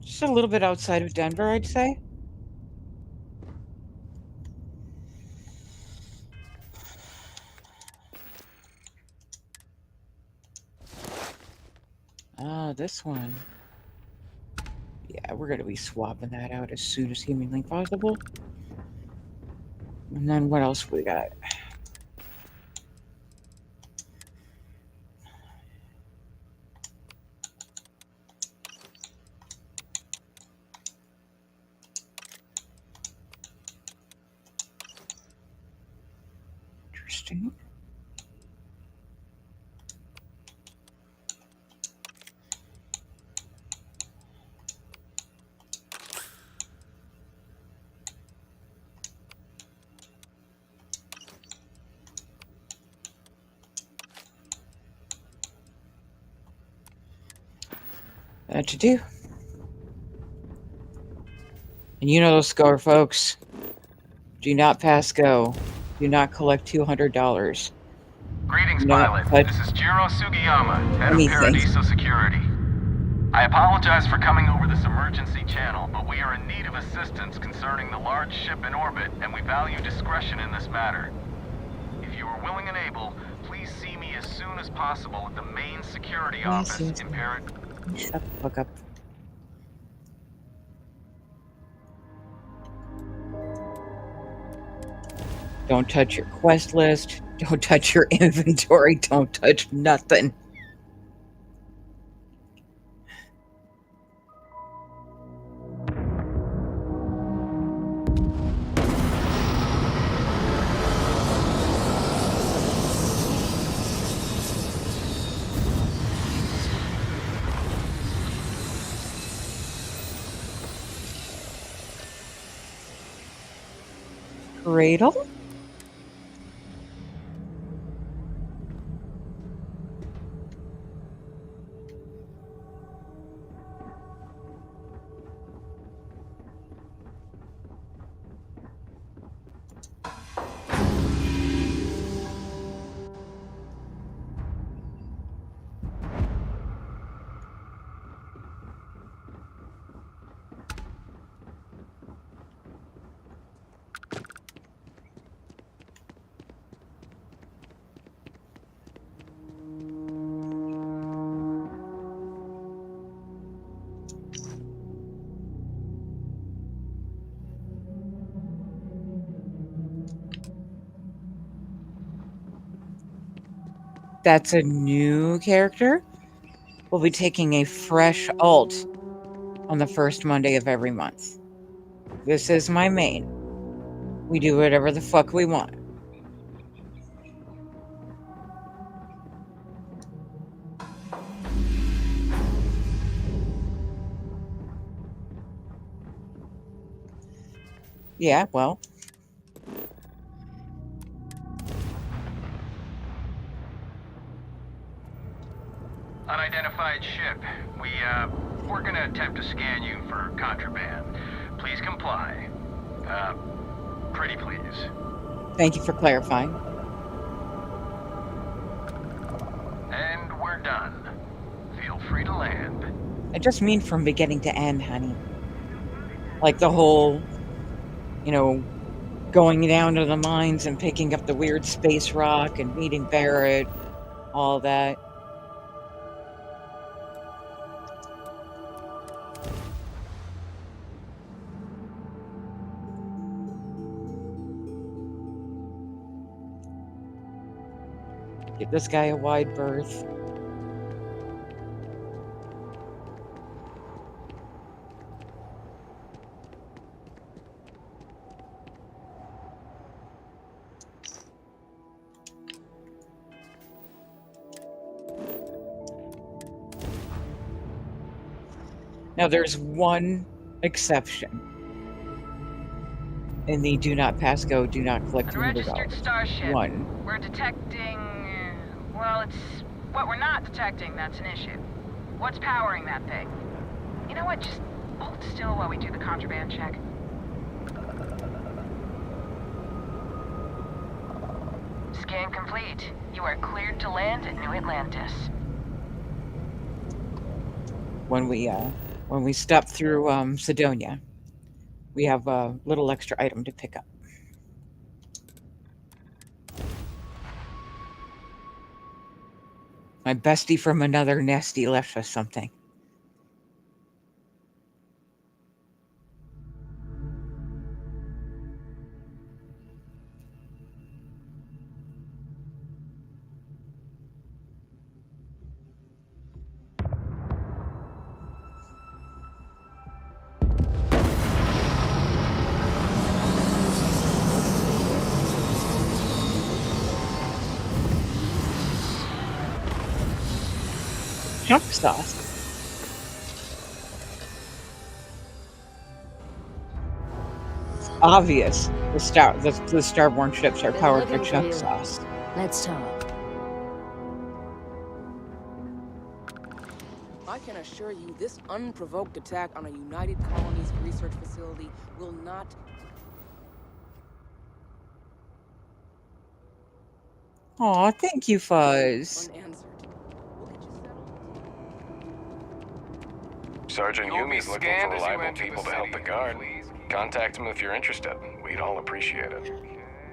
Just a little bit outside of Denver, I'd say. Ah, this one. Yeah, we're going to be swapping that out as soon as humanly possible. And then what else we got? Interesting. That you do. And you know the score, folks. Do not pass go. Do not collect $200. Greetings, No, pilot. but- This is Jiro Sugiyama, head Anything. of Paradiso Security. I apologize for coming over this emergency channel, but we are in need of assistance concerning the large ship in orbit, and we value discretion in this matter. If you are willing and able, please see me as soon as possible at the main security office in Paradiso. Shut the fuck up. Don't touch your quest list. Don't touch your inventory. Don't touch nothing. Cradle? That's a new character. We'll be taking a fresh alt on the first Monday of every month. This is my main. We do whatever the fuck we want. Yeah, well. Unidentified ship. We're gonna attempt to scan you for contraband. Please comply. Pretty please. Thank you for clarifying. And we're done. Feel free to land. I just mean from beginning to end, honey. Like the whole, going down to the mines and picking up the weird space rock and meeting Barrett, all that. Get this guy a wide berth. Now there's one exception in the do not pass go, do not collect Unregistered starship. One. We're detecting... well, it's what we're not detecting that's an issue. What's powering that thing? You know what? Just hold still while we do the contraband check. Scan complete. You are cleared to land at New Atlantis. When we step through Sidonia, we have a little extra item to pick up. My bestie from another nesty left us something. Jump sauce. It's obvious the starborn ships are powered by chunk sauce. Let's talk. I can assure you this unprovoked attack on a United Colonies research facility will not... Aw, thank you, Fuzz. unanswered. Sergeant Yumi's looking for reliable people to help the guard. Contact him if you're interested. We'd all appreciate it.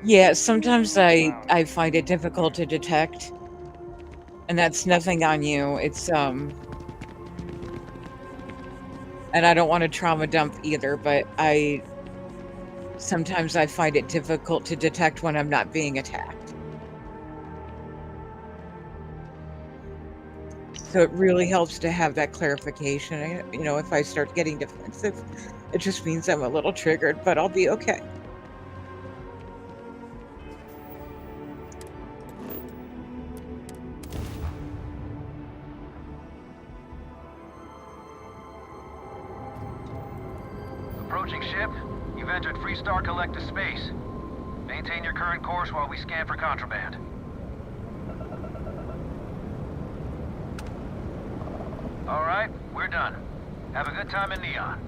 Yeah, sometimes I find it difficult to detect. And that's nothing on you. It's and I don't want to trauma dump either, but sometimes I find it difficult to detect when I'm not being attacked. So it really helps to have that clarification. If I start getting defensive, it just means I'm a little triggered, but I'll be okay. Approaching ship, you've entered Freestar Collective space. Maintain your current course while we scan for contraband. All right, we're done. Have a good time in Neon.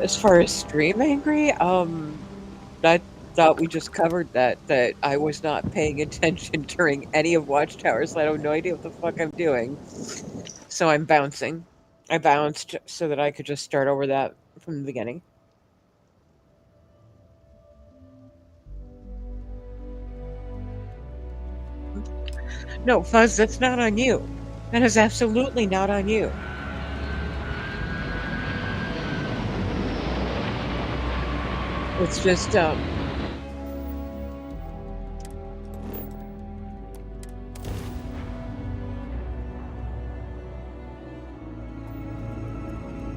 As far as stream angry, I thought we just covered that I was not paying attention during any of Watchtower, so I have no idea what the fuck I'm doing. So I'm bouncing. I bounced so that I could just start over that from the beginning. No, Fuzz, that's not on you. That is absolutely not on you. It's just,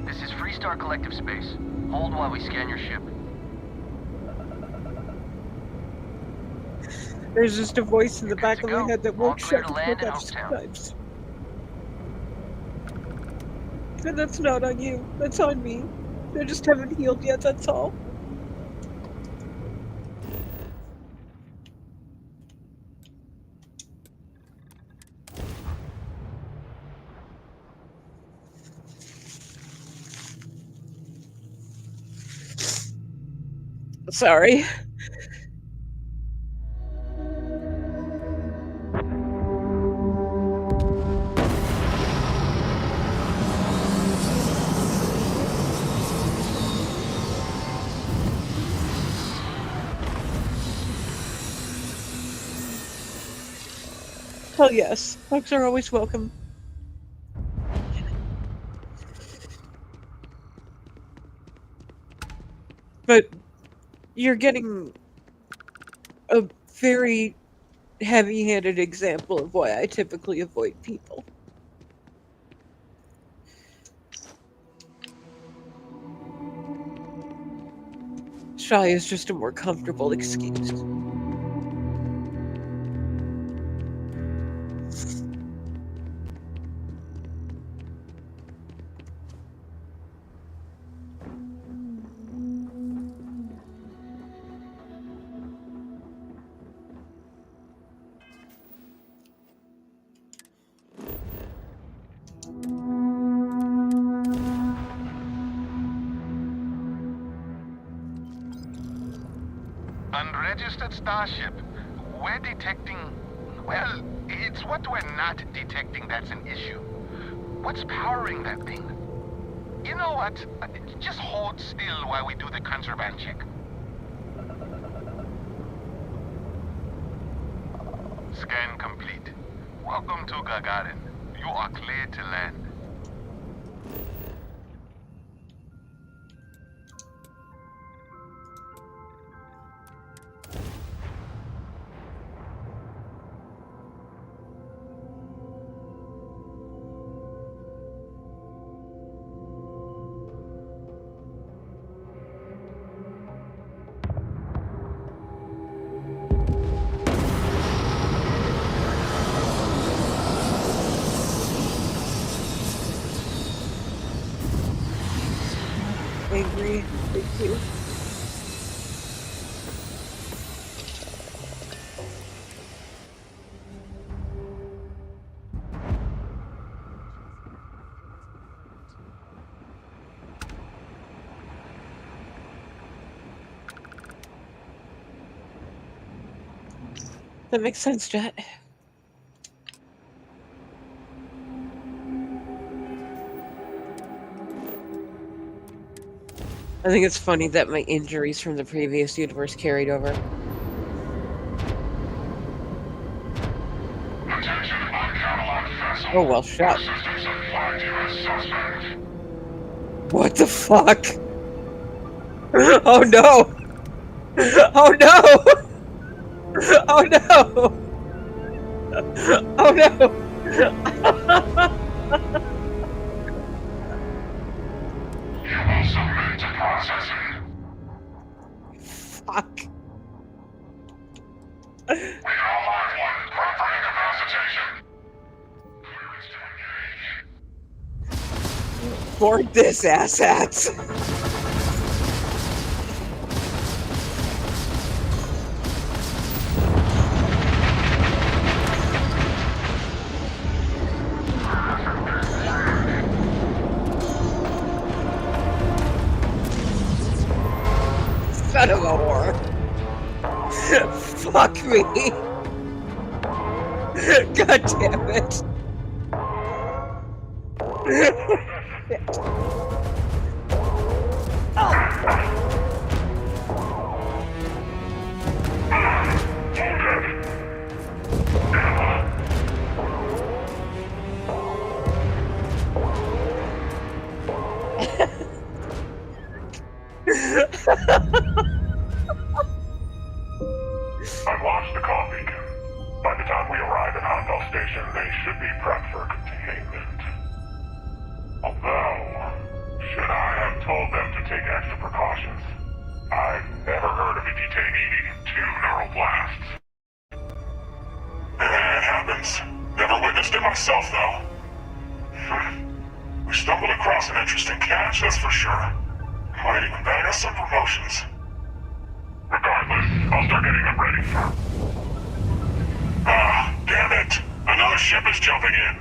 This is Freestar Collective Space. Hold while we scan your ship. there's just a voice in the back of my head that won't clear shut to the land fuck in up Oaktown. sometimes. And that's not on you. That's on me. I just haven't healed yet, that's all. Sorry. Hell yes. Bugs are always welcome. But you're getting a very heavy-handed example of why I typically avoid people. Shy is just a more comfortable excuse. Unregistered starship. We're detecting... Well, it's what we're not detecting that's an issue. What's powering that thing? You know what? Just hold still while we do the contraband check. Scan complete. Welcome to Gagarin. You are clear to land. Angry. Thank you. That makes sense, Jet. I think it's funny that my injuries from the previous universe carried over. Oh, well, shut. What the fuck? Oh no! Oh no! Oh no! Oh no! Fuck. Board this, asshats. Son of a whore. Fuck me. God damn it. should be prepped for containment. Although, should I have told them to take extra precautions? I've never heard of a detainee needing 2 neural blasts. It happens. Never witnessed it myself, though. We stumbled across an interesting catch, that's for sure. Might even bang us some promotions. Regardless, I'll start getting them ready. Damn it! Another ship is jumping in.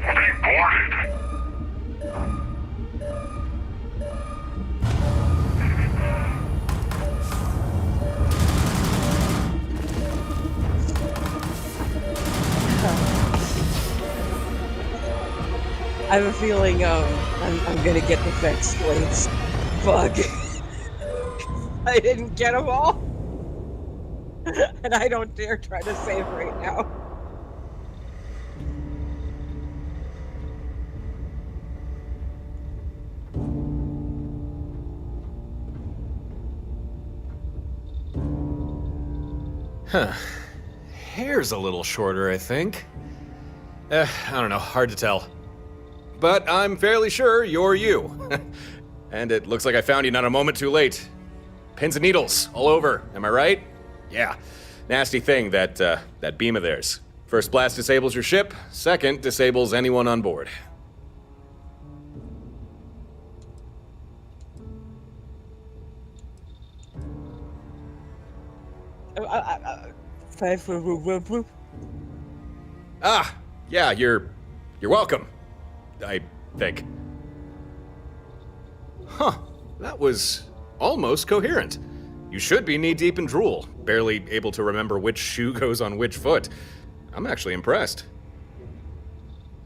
We're being boarded. I have a feeling I'm gonna get the fence slates. Fuck. I didn't get them all. And I don't dare try to save right now. Huh. Hair's a little shorter, I think. I don't know, hard to tell. But I'm fairly sure you're you. And it looks like I found you not a moment too late. Pins and needles all over, am I right? Yeah. Nasty thing, that beam of theirs. First blast disables your ship, second disables anyone on board. Ah, yeah, you're welcome. I think. Huh, that was almost coherent. You should be knee-deep in drool, barely able to remember which shoe goes on which foot. I'm actually impressed.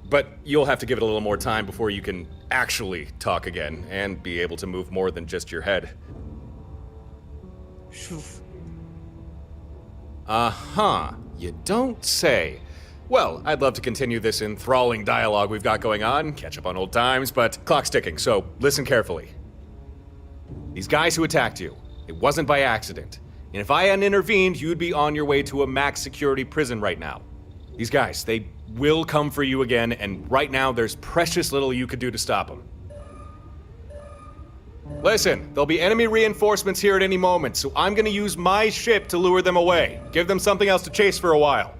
But you'll have to give it a little more time before you can actually talk again and be able to move more than just your head. Uh-huh, you don't say. Well, I'd love to continue this enthralling dialogue we've got going on, catch up on old times, but clock's ticking, so listen carefully. These guys who attacked you, it wasn't by accident. And if I hadn't intervened, you'd be on your way to a max security prison right now. These guys, they will come for you again, and right now there's precious little you could do to stop them. Listen, there'll be enemy reinforcements here at any moment, so I'm gonna use my ship to lure them away. Give them something else to chase for a while.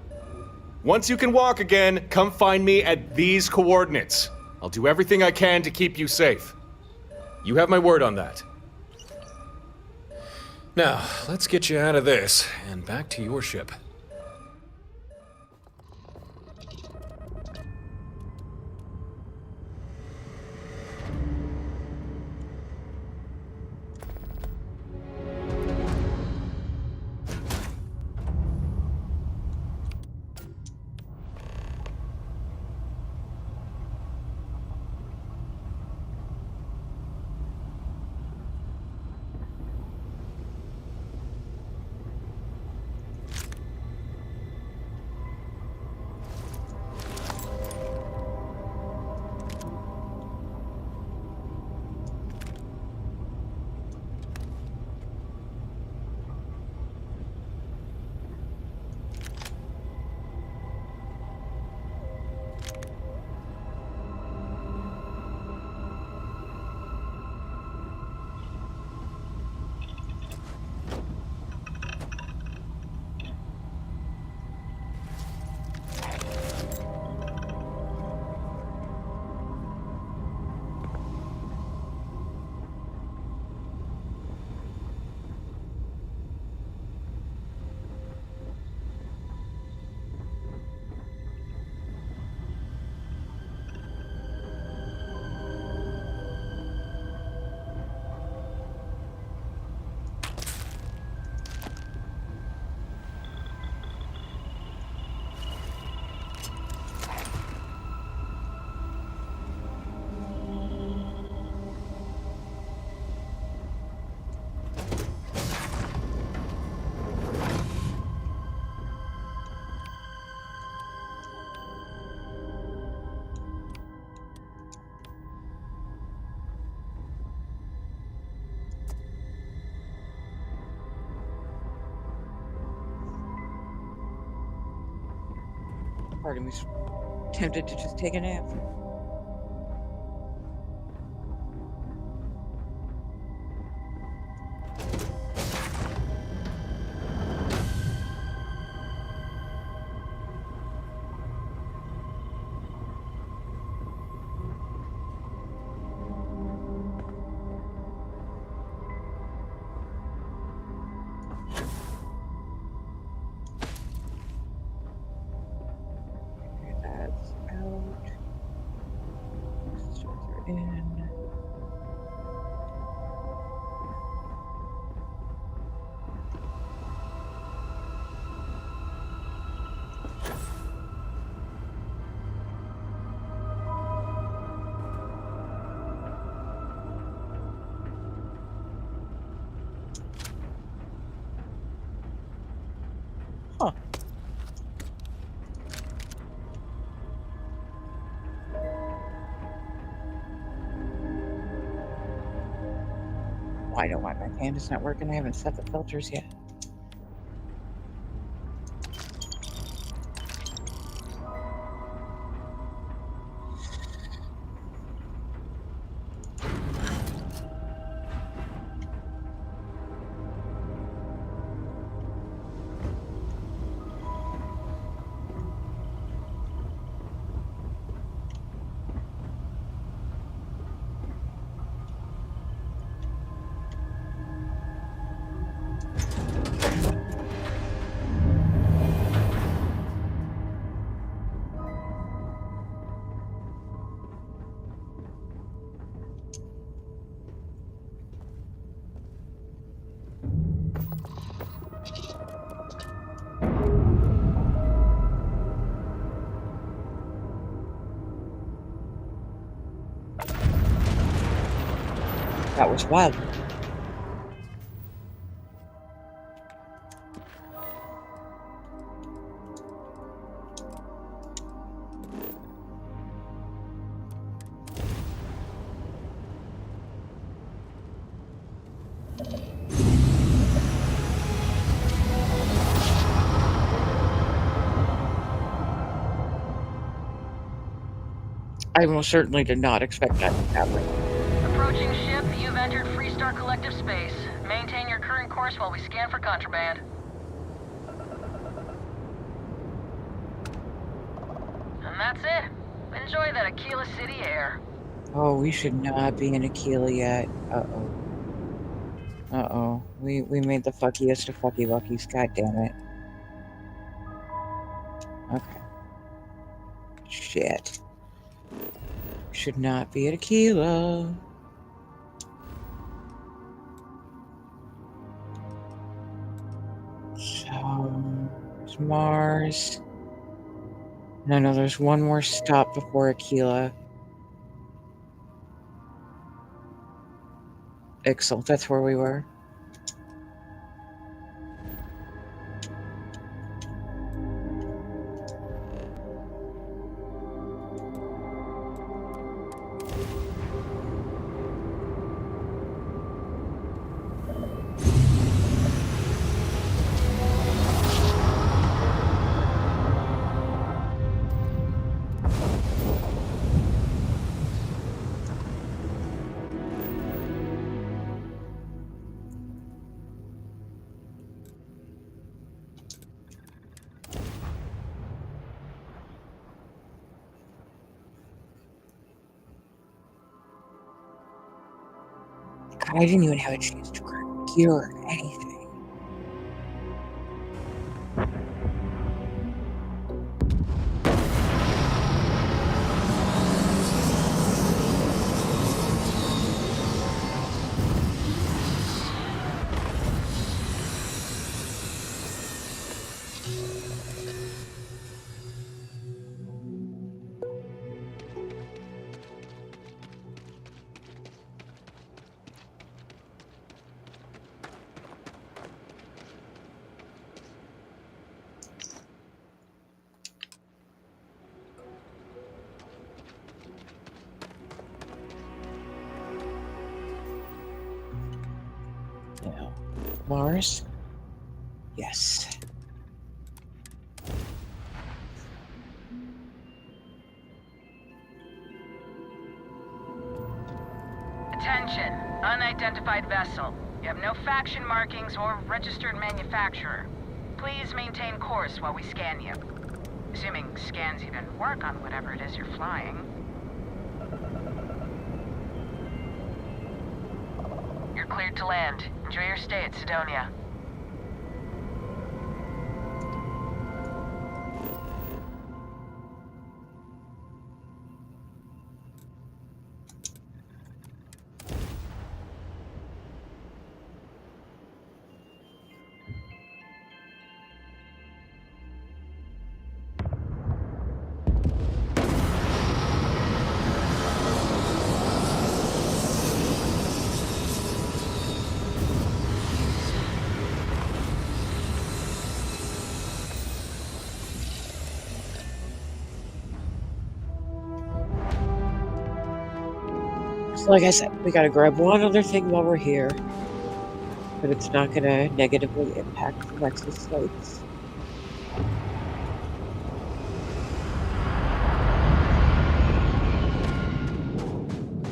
Once you can walk again, come find me at these coordinates. I'll do everything I can to keep you safe. You have my word on that. Now, let's get you out of this and back to your ship. Part of me's tempted to just take a nap. That's out. Start in. Huh. I don't want my fan is not working. I haven't set the filters yet. That was wild. I most certainly did not expect that to happen. Approaching ship, you've entered Freestar Collective space. Maintain your current course while we scan for contraband. And that's it. Enjoy that Aquila City air. Oh, we should not be in Aquila yet. Uh-oh. Uh-oh. We made the fuckiest of fucky luckies. God damn it. Okay. Shit. Should not be at Aquila. So, there's Mars. No, there's one more stop before Aquila. Ixal, that's where we were. God, I didn't even have a chance to grab gear or anything. No. Mars? Yes. unidentified vessel. You have no faction markings or registered manufacturer. Please maintain course while we scan you. Assuming scans even work on whatever it is you're flying. You're cleared to land. Enjoy your stay at Sidonia. So like I said, we gotta grab one other thing while we're here. But it's not gonna negatively impact the Nexus flights.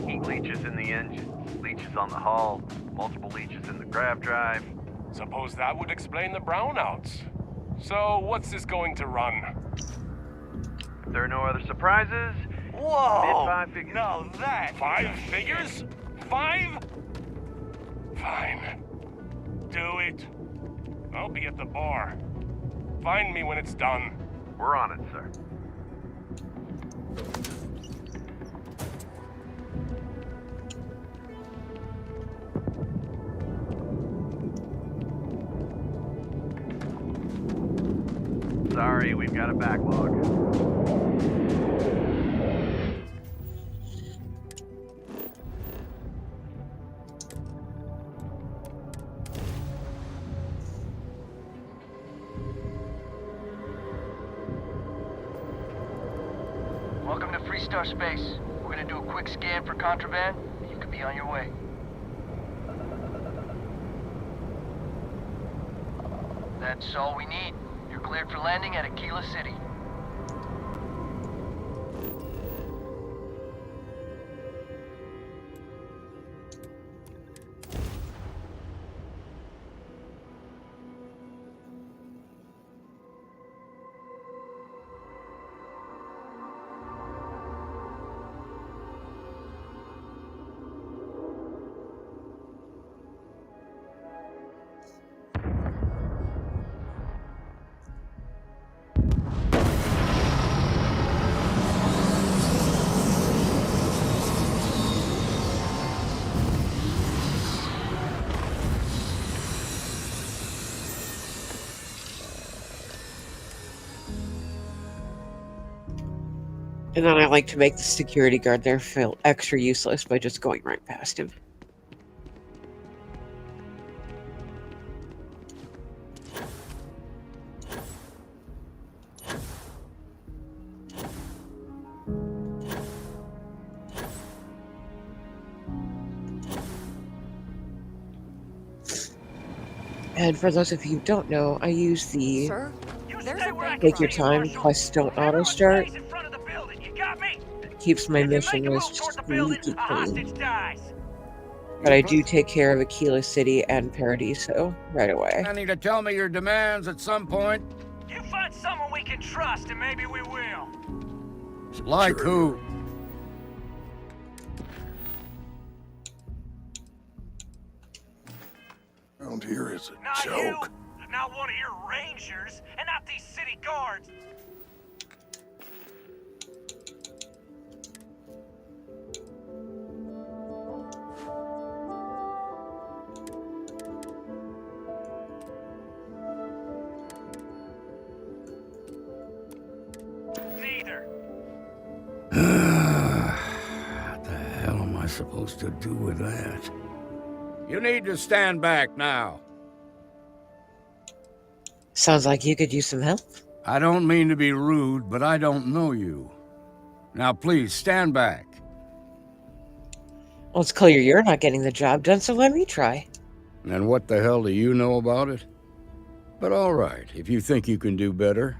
Heat leeches in the engine, leeches on the hull, multiple leeches in the grav drive. Suppose that would explain the brownouts. So, what's this going to run? If there are no other surprises, whoa! Mid-5 figures. Now that... 5 figures? 5? Fine. Do it. I'll be at the bar. Find me when it's done. We're on it, sir. Sorry, we've got a backlog. Welcome to Freestar Space. We're gonna do a quick scan for contraband, and you can be on your way. That's all we need. You're cleared for landing at Aquila City. And then I like to make the security guard there feel extra useless by just going right past him. And for those of you who don't know, I use the Take Your Time, quests don't auto start. Keeps my mission list squeaky clean. But I do take care of Aquila City and Paradiso right away. I need to tell me your demands at some point. You find someone we can trust and maybe we will. Like who? Around here is a Not joke. you, not one of your rangers, and not these city guards. Neither. What the hell am I supposed to do with that? You need to stand back now. Sounds like you could use some help. I don't mean to be rude, but I don't know you. Now please, stand back. Well, it's clear you're not getting the job done, so let me try. And what the hell do you know about it? But all right, if you think you can do better,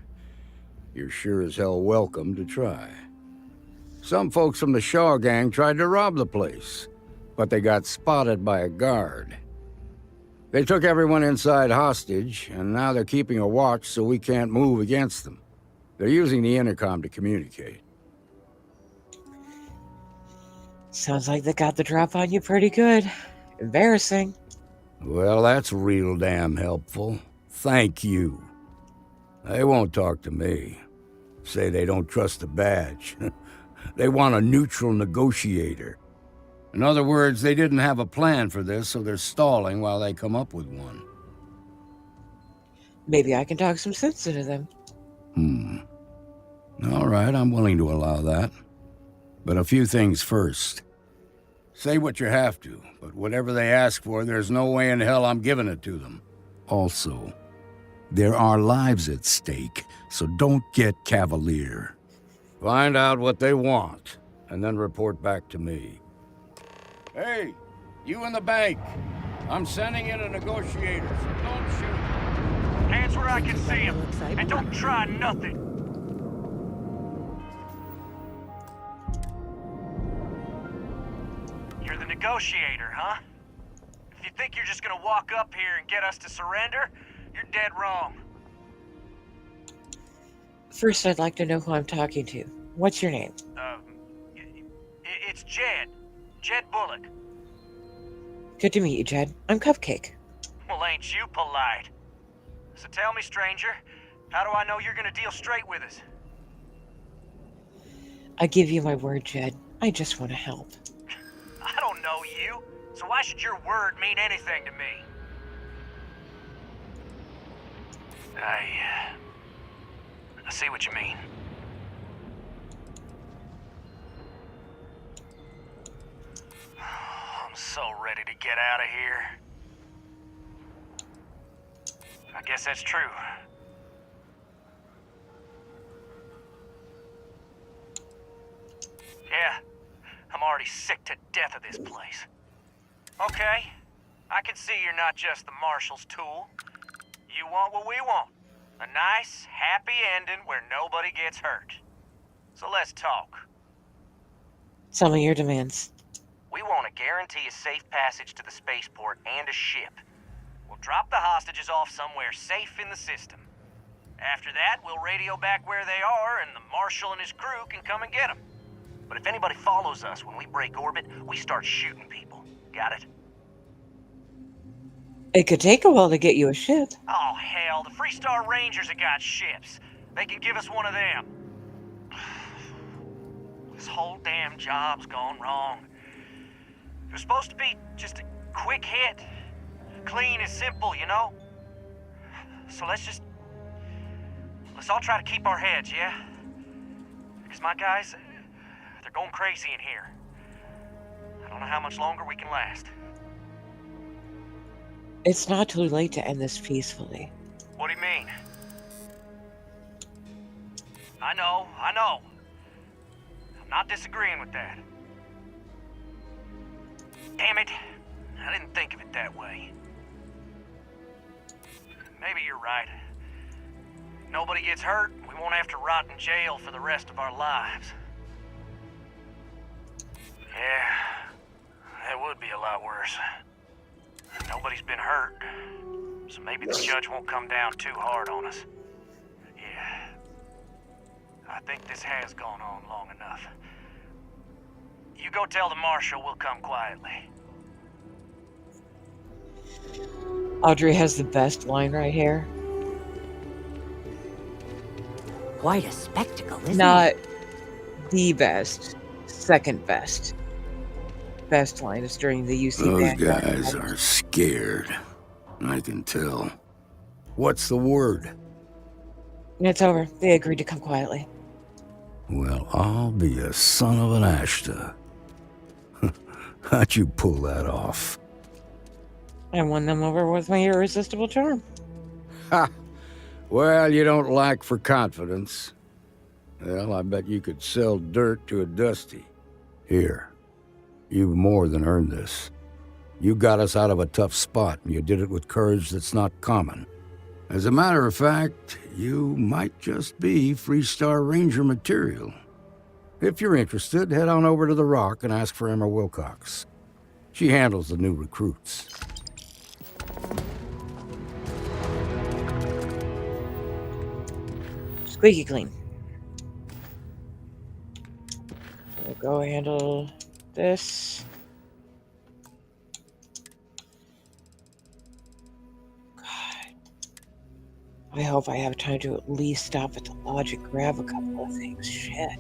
you're sure as hell welcome to try. Some folks from the Shaw gang tried to rob the place. but they got spotted by a guard. They took everyone inside hostage, and now they're keeping a watch so we can't move against them. They're using the intercom to communicate. Sounds like they got the drop on you pretty good. Embarrassing. Well, that's real damn helpful. Thank you. They won't talk to me. Say they don't trust the badge. They want a neutral negotiator. In other words, they didn't have a plan for this, so they're stalling while they come up with one. Maybe I can talk some sense into them. All right, I'm willing to allow that. But a few things first. Say what you have to, but whatever they ask for, there's no way in hell I'm giving it to them. Also, there are lives at stake, so don't get cavalier. Find out what they want, and then report back to me. Hey, you in the bank. I'm sending in a negotiator, so don't shoot. Hands where I can see him, and don't try nothing. You're the negotiator, huh? If you think you're just gonna walk up here and get us to surrender, you're dead wrong. First, I'd like to know who I'm talking to. What's your name? It's Jed. Jed Bullock. Good to meet you, Jed. I'm Cupcake. Well, ain't you polite? So tell me, stranger, how do I know you're gonna deal straight with us? I give you my word, Jed. I just want to help. I don't know you, so why should your word mean anything to me? I see what you mean. I'm so ready to get out of here. I guess that's true. Yeah, I'm already sick to death of this place. Okay, I can see you're not just the Marshal's tool. You want what we want. A nice, happy ending where nobody gets hurt. So let's talk. Tell me your demands. We want to guarantee a safe passage to the spaceport and a ship. We'll drop the hostages off somewhere safe in the system. After that, we'll radio back where they are, and the Marshal and his crew can come and get them. But if anybody follows us when we break orbit, we start shooting people. Got it? It could take a while to get you a ship. Oh, hell, the Freestar Rangers have got ships. They can give us one of them. This whole damn job's gone wrong. It was supposed to be just a quick hit. Clean and simple, you know? So let's all try to keep our heads, yeah? Because my guys, they're going crazy in here. I don't know how much longer we can last. It's not too late to end this peacefully. What do you mean? I know. I'm not disagreeing with that. Damn it. I didn't think of it that way. Maybe you're right. Nobody gets hurt, we won't have to rot in jail for the rest of our lives. Yeah, that would be a lot worse. Nobody's been hurt, so maybe the judge won't come down too hard on us. Yeah, I think this has gone on long enough. You go tell the Marshal we'll come quietly. Audrey has the best line right here. Quite a spectacle, isn't Not it? the best, second best. Best line is during the UC Those band. guys are scared. I can tell. What's the word? It's over. They agreed to come quietly. Well, I'll be a son of an Ashta. How'd you pull that off? I won them over with my irresistible charm. Ha! Well, you don't lack for confidence. Well, I bet you could sell dirt to a Dusty. Here. You've more than earned this. You got us out of a tough spot, and you did it with courage that's not common. As a matter of fact, you might just be Freestar Ranger material. If you're interested, head on over to the Rock and ask for Emma Wilcox. She handles the new recruits. Squeaky clean. We'll go handle this. God. I hope I have time to at least stop at the lodge and grab a couple of things. Shit.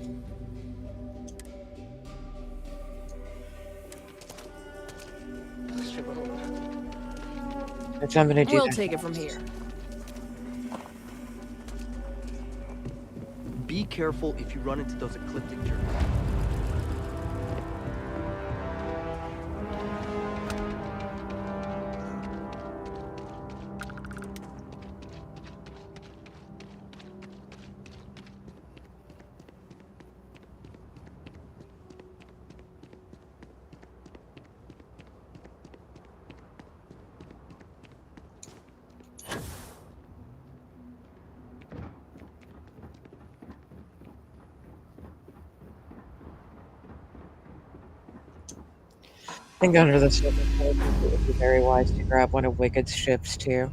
That's what I'm gonna do. We'll that. take it from here. Be careful if you run into those ecliptic jerks. I think under the circumstances, it would be very wise to grab one of Wicked's ships too.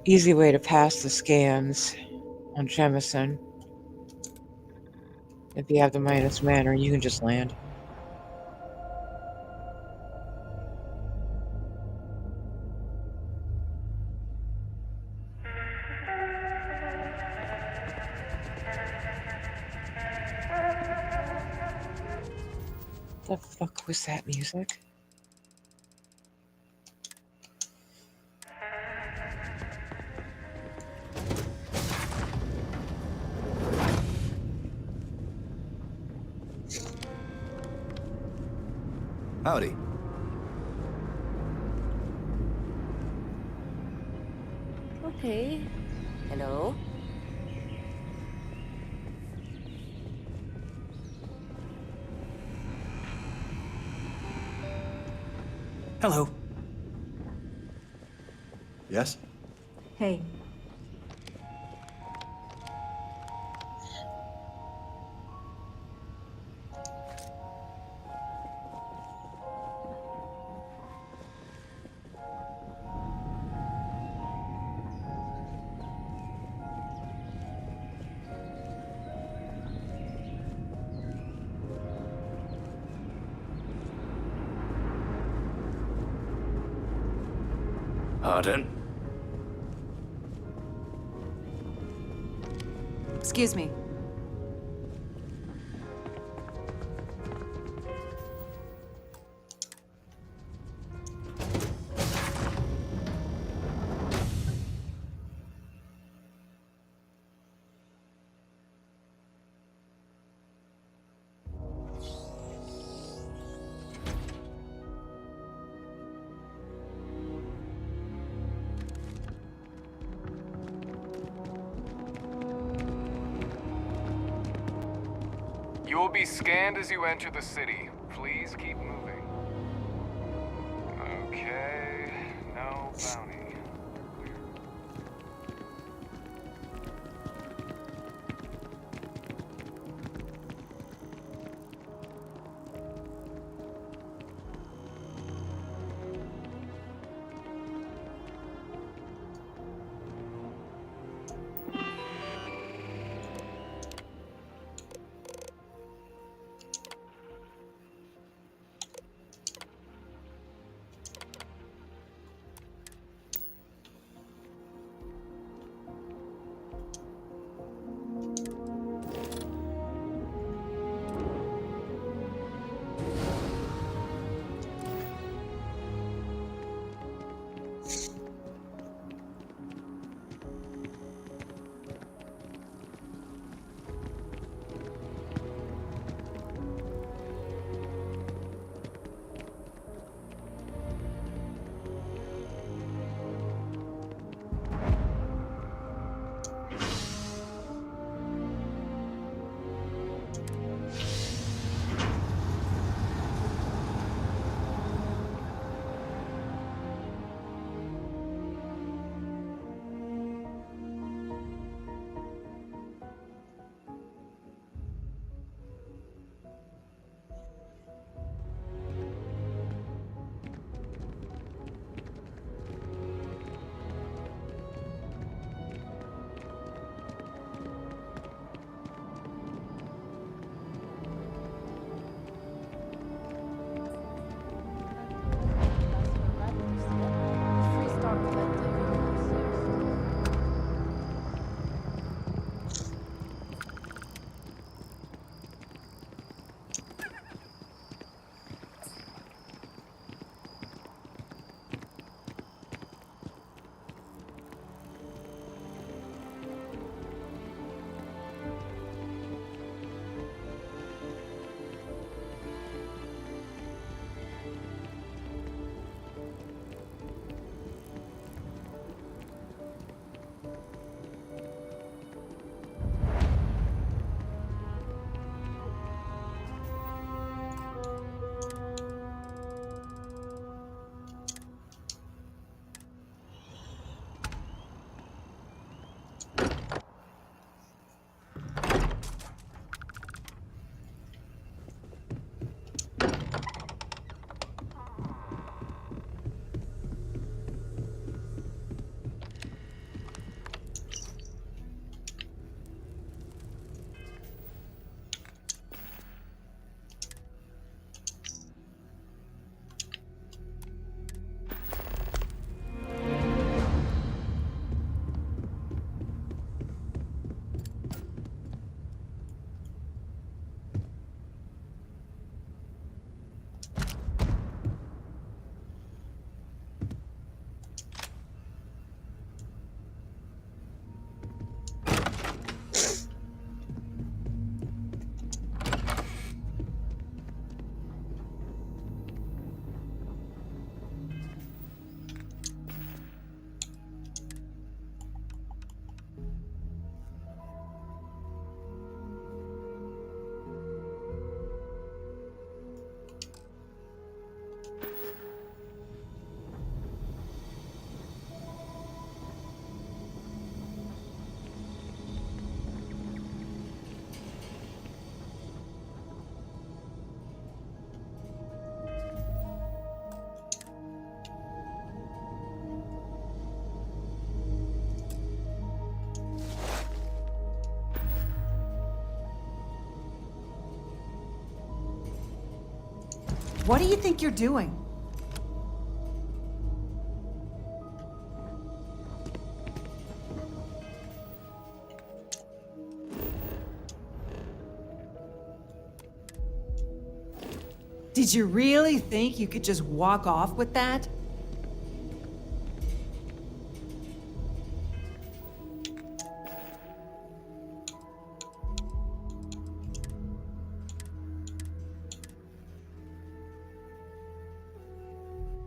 Easy way to pass the scans on Jemison. If you have the minus manner, you can just land. The fuck was that music? Howdy. Okay. Hello? Hello. Yes? Hey. Arden. Excuse me. You will be scanned as you enter the city. Please keep moving. Okay, no bounty. What do you think you're doing? Did you really think you could just walk off with that?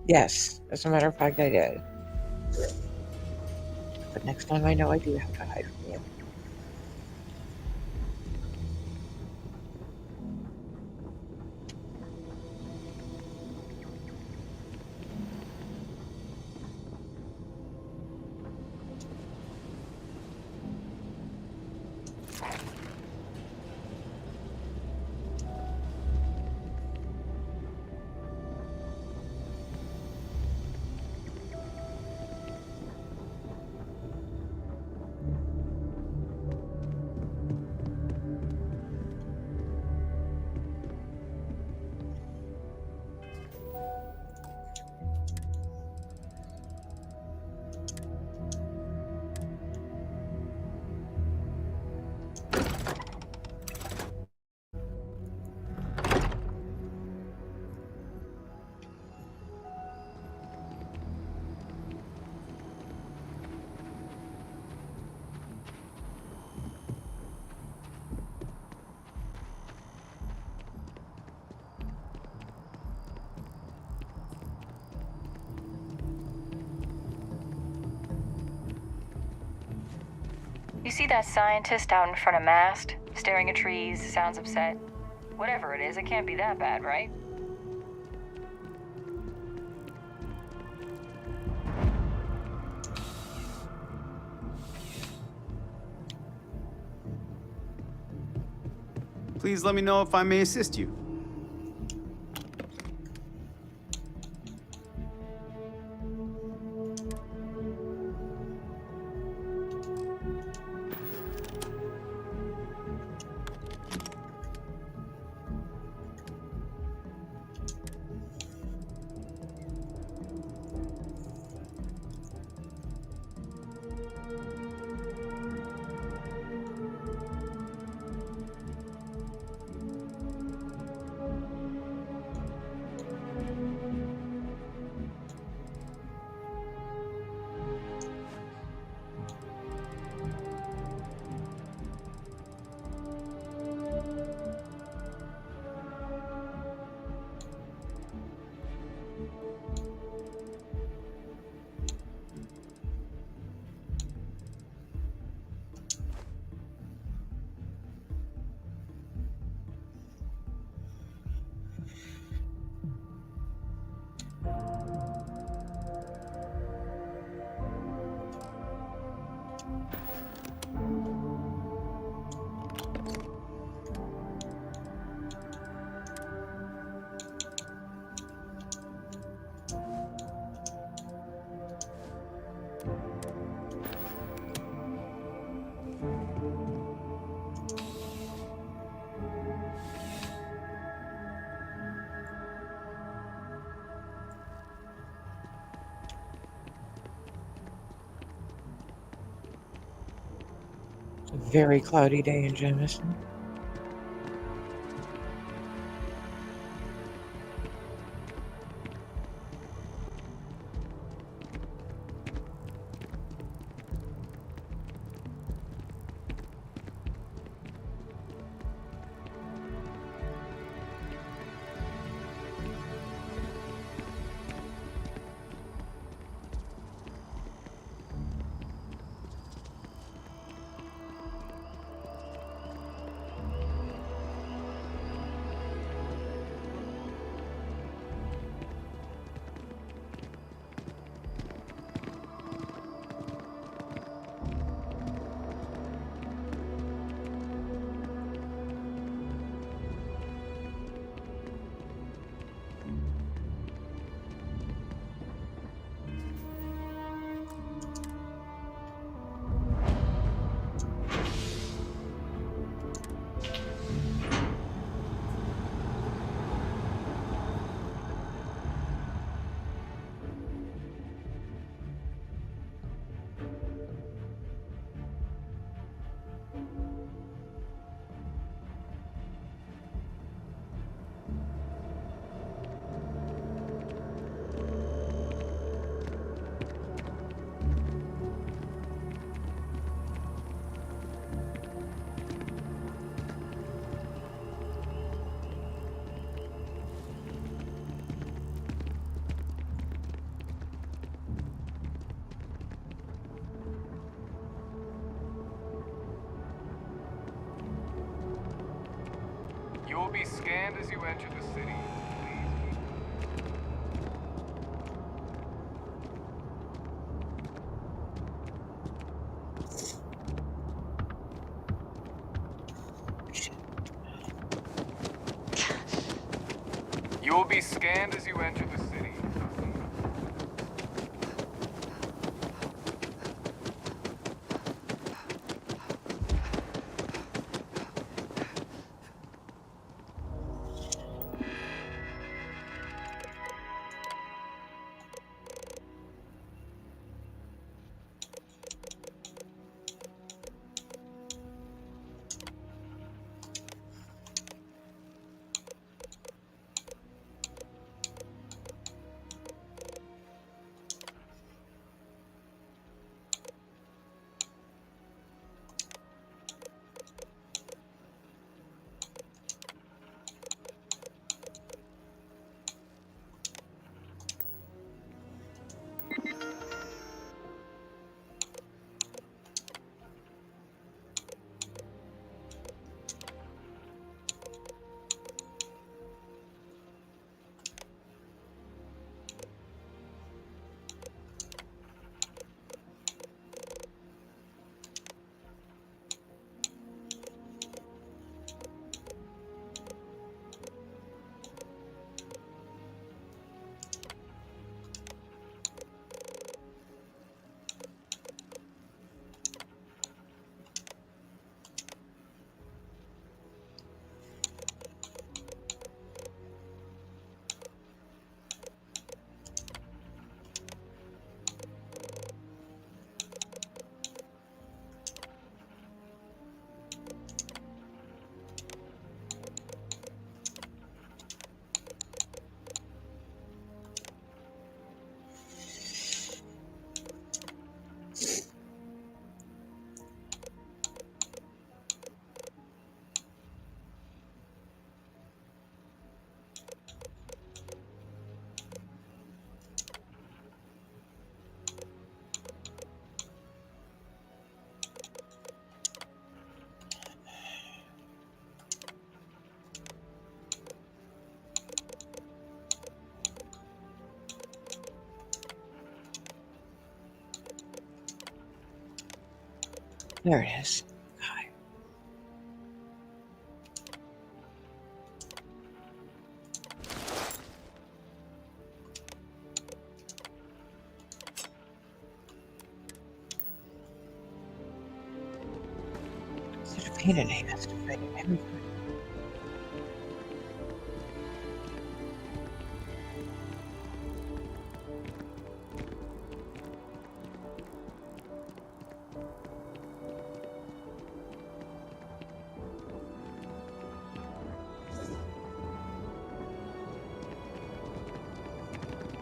Yes, as a matter of fact, I did. But next time I know I do have to hide from you. You see that scientist out in front of Mast, staring at trees, sounds upset? Whatever it is, it can't be that bad, right? Please let me know if I may assist you. A very cloudy day in Jameson. be scanned as you enter the city. You will be scanned as you enter the city. There it is. Okay. Such a pain in the ass to fight everything.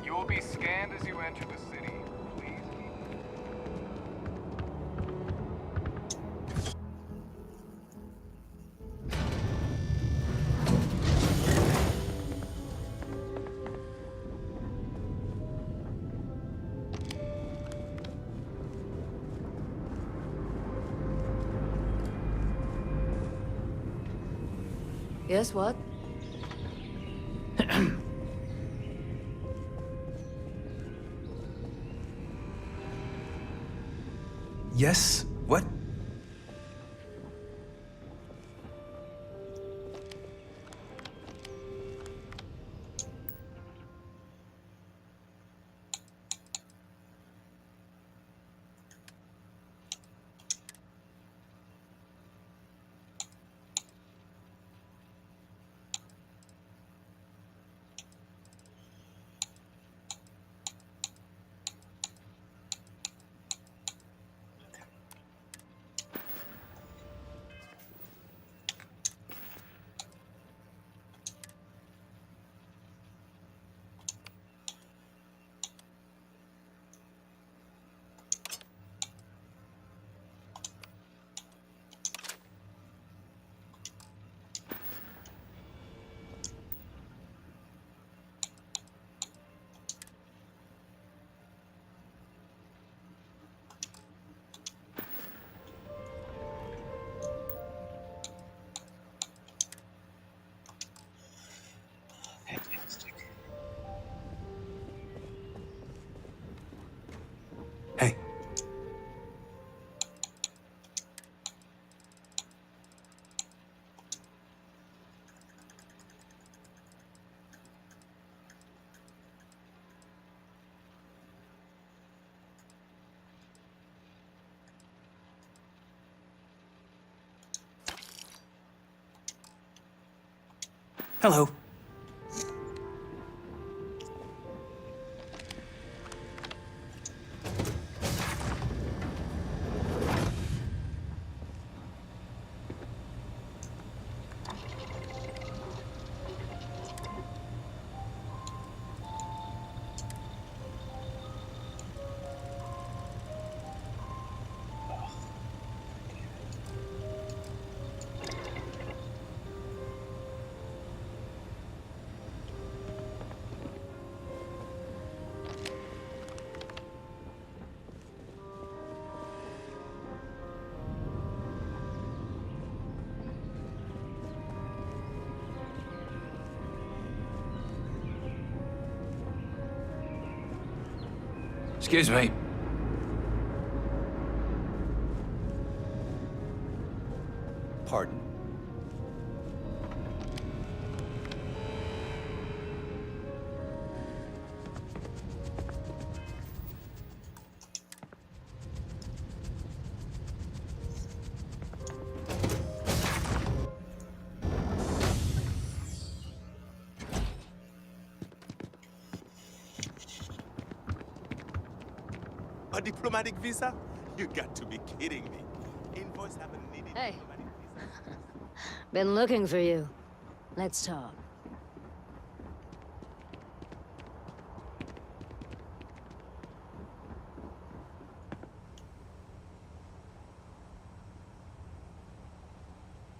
You will be scanned as you enter the city. Please. Yes, what? Yes? What? Hello. Excuse me. Pardon. A diplomatic visa? You got to be kidding me. Invoice haven't needed Hey. diplomatic visa. Been looking for you. Let's talk.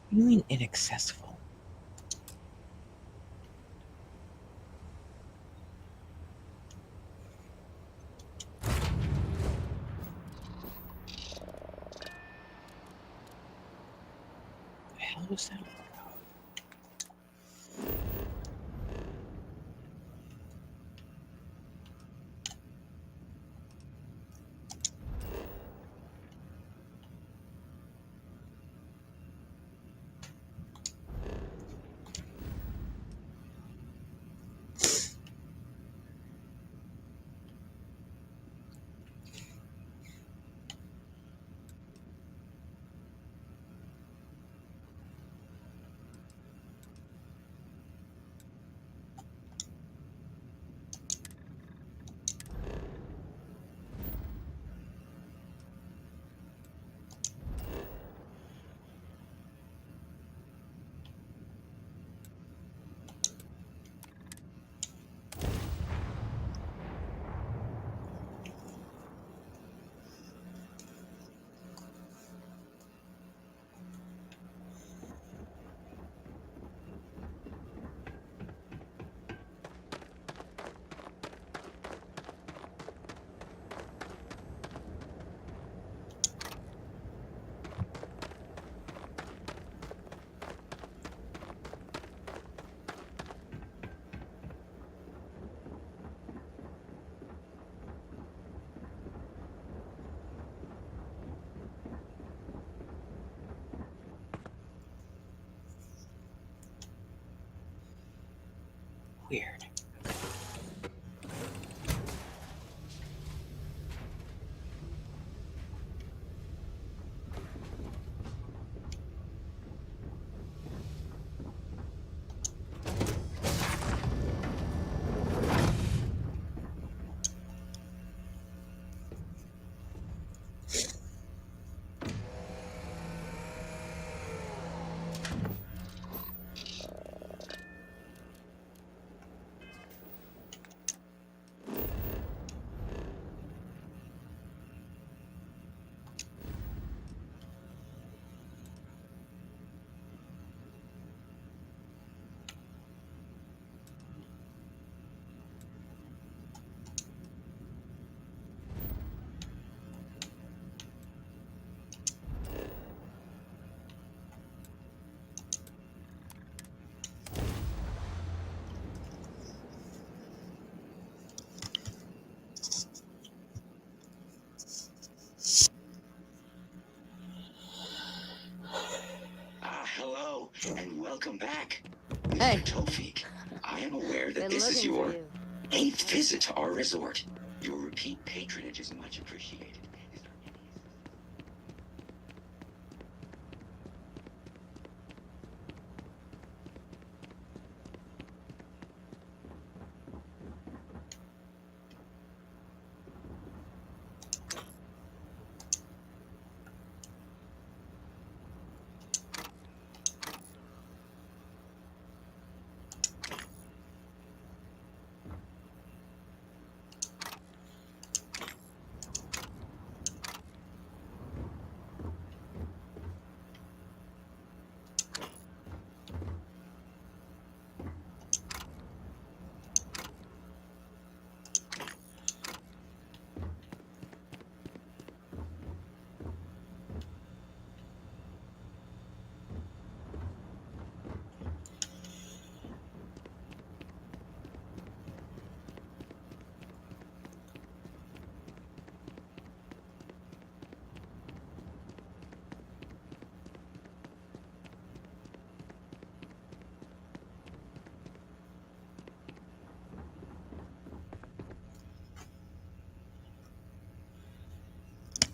What do you mean inaccessible? The hell was that? Weird. Hello, and welcome back. Hey. Mr. Tofik, I am aware that Been this is looking for your you. 8th visit to our resort. Your repeat patronage is much appreciated. Is there any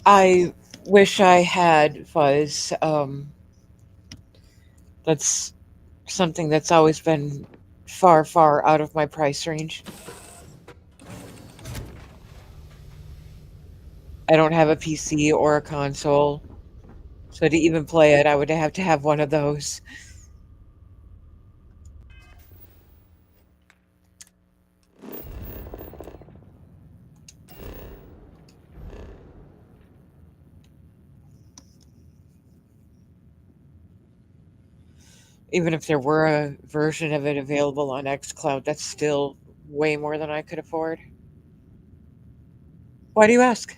I wish I had Fuzz. That's something that's always been far, far out of my price range. I don't have a PC or a console, so to even play it, I would have to have one of those. Even if there were a version of it available on xCloud, that's still way more than I could afford. Why do you ask?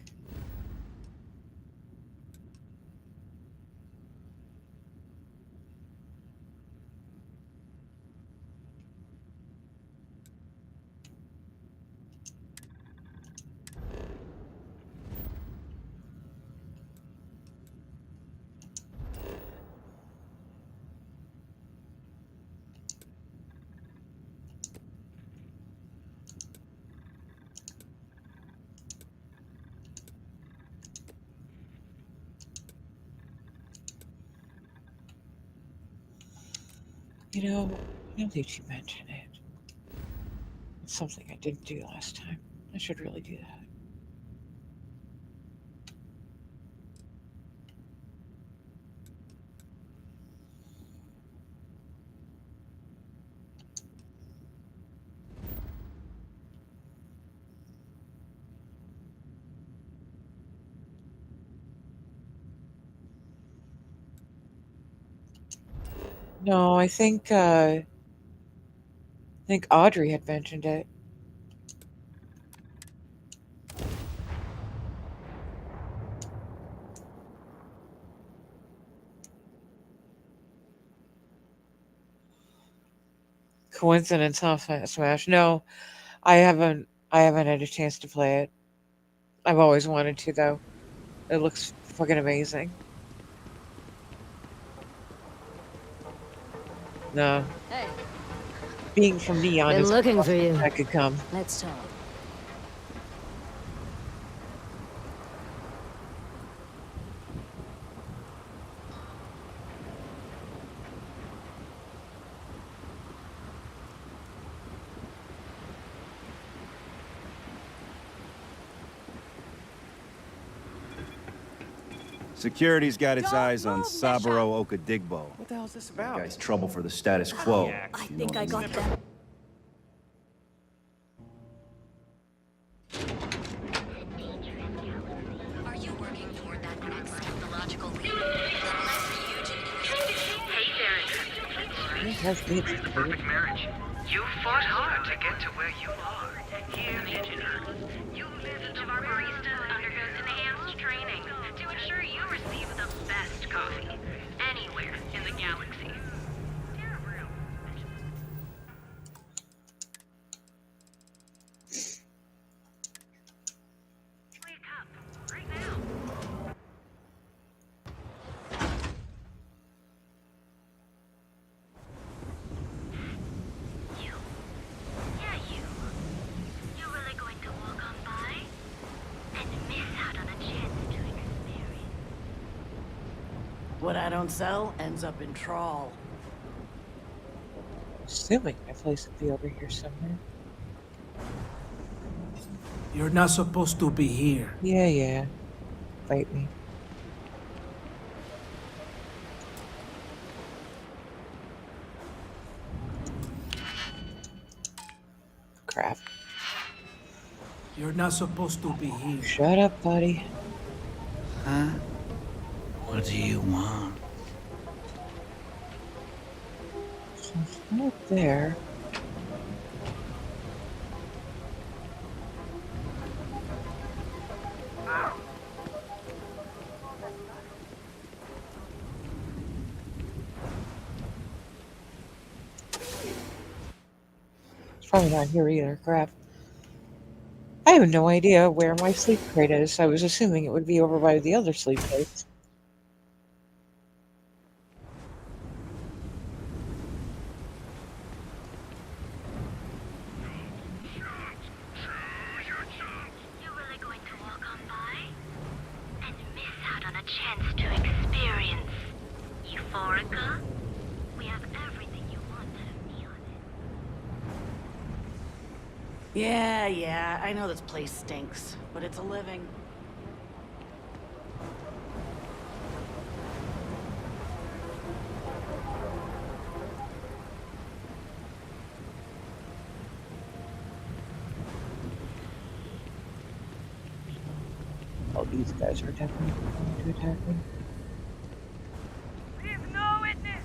You know, I don't think you mentioned it. It's something I didn't do last time. I should really do that. No, I think Audrey had mentioned it. Coincidence, huh? Smash. No, I haven't had a chance to play it. I've always wanted to, though. It looks fucking amazing. No. Hey. Being from Neon Been is looking for you. I could come. Let's talk. Security's got its eyes on Saburo Okadigbo. What the hell is this about? Guy's trouble for the status quo. I think I got that. Are you working toward that next technological leap? The less huge and Perfect marriage. You fought hard to get to where you are. Here, engineer. You live each of our baristas undergoes enhanced training to ensure you receive the best coffee anywhere in the galaxy. What I don't sell ends up in trawl. Assuming my place would be over here somewhere. You're not supposed to be here. Yeah. Fight me. Crap. You're not supposed to be here. Shut up, buddy. Huh? What do you want? It's not there. It's probably not here either. Crap. I have no idea where my sleep crate is. I was assuming it would be over by the other sleep crates. experience. Euphorica? We have everything you want out of Neon. Yeah, I know this place stinks, but it's a living. Oh, these guys are definitely going to attack me. Leave no witness!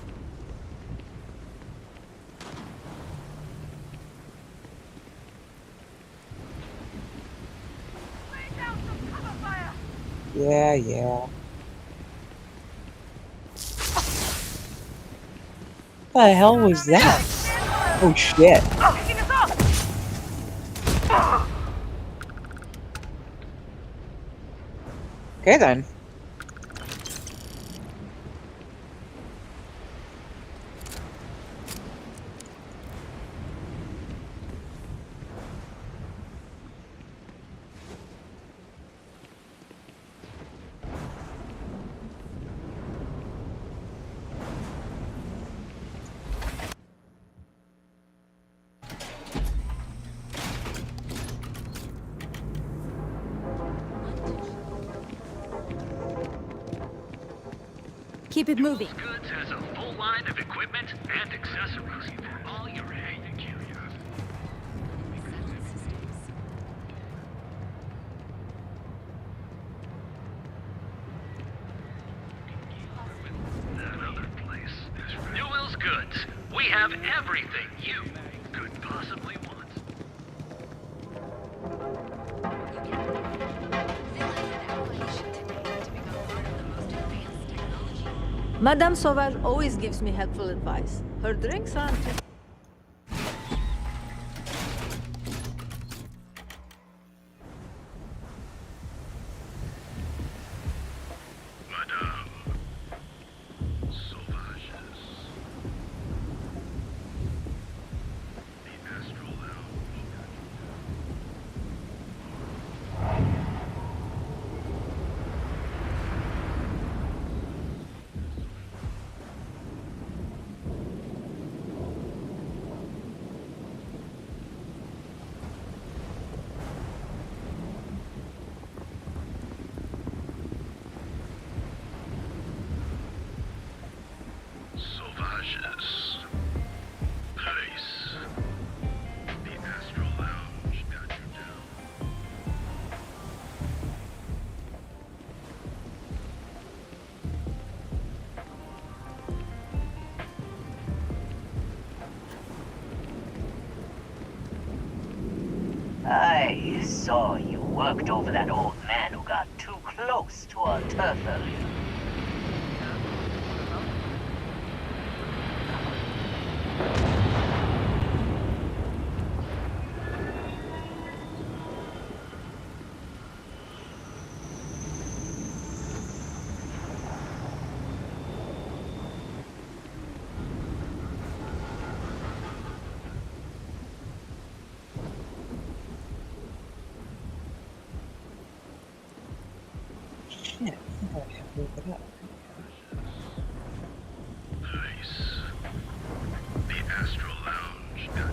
Lay down some cover fire! Yeah. What the hell was that? Oh shit. Picking us up! Okay then. Keep it moving. Goods has a full line of equipment and accessories for all your hanging curiosities. That other place is Newell's Goods. We have everything you could possibly want. Madame Sauvage always gives me helpful advice. Her drinks aren't... Madame Sauvages. The Astral Lounge. Sauvages. Place. The Astral Lounge got you down. I saw you worked over that old man who got too close to our turf earlier. Shit, I think I have to move it up. Nice. The Astral Lounge got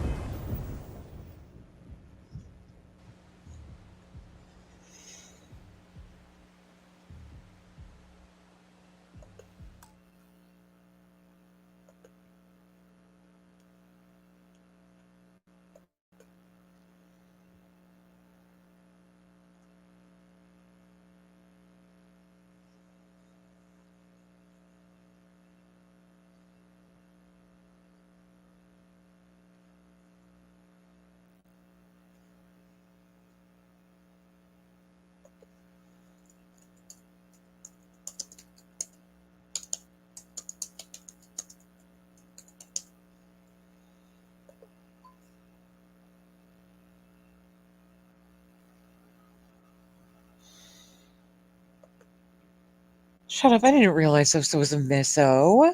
Shut up, I didn't realize this was a misso.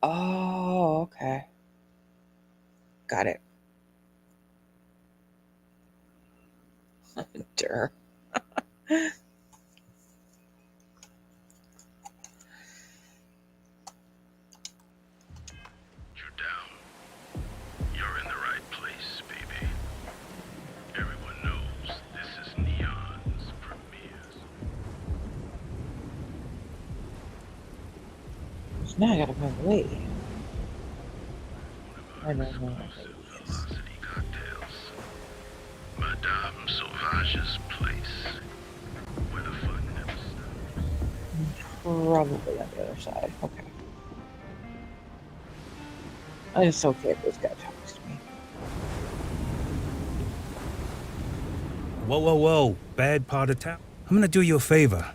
Oh, okay. Got it. Hunter. You're in the right place, baby. Everyone knows this is Neon's premieres. So now I gotta move away. I don't know. Velocity cocktails. Madame Sauvage's place. Where the fun never stops. Probably on the other side. Okay. It's okay if this guy talks to me. Whoa, whoa, whoa. Bad part of town. I'm gonna do you a favor.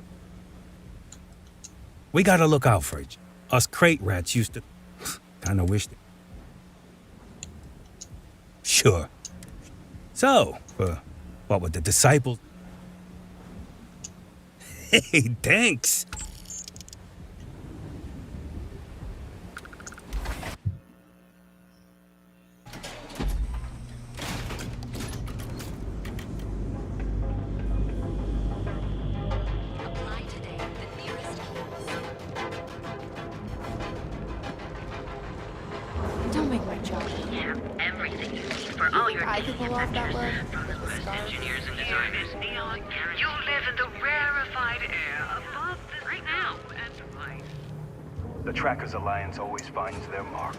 We gotta look out for each. Us crate rats used to... Kinda wished it. Sure. So, what with the disciples? Hey, thanks. Don't make my job. We have everything you need for all your I could pull off that look. engineers and designers. Neon, you live in the rarefied air above the right now and right. The Trackers Alliance always finds their mark.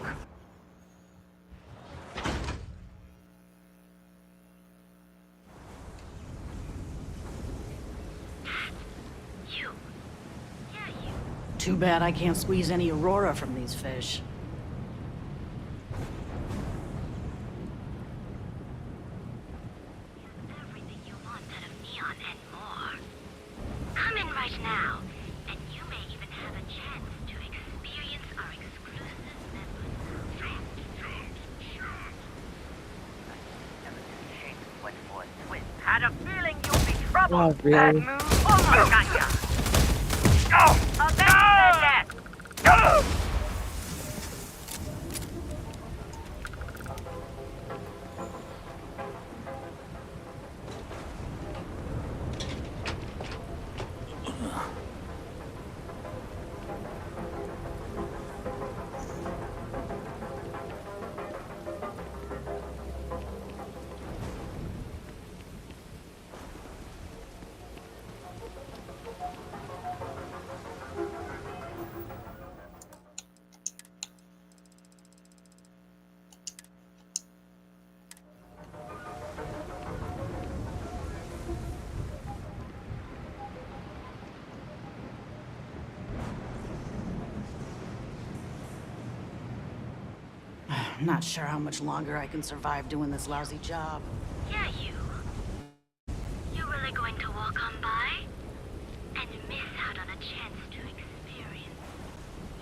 Too bad I can't squeeze any Aurora from these fish. Come in right now, and you may even have a chance to experience our exclusive members. Had a feeling you'd be trouble. Oh, really? Bad move. Almost got ya. Avenge the death. I'm not sure how much longer I can survive doing this lousy job. Yeah, you. You're really going to walk on by and miss out on a chance to experience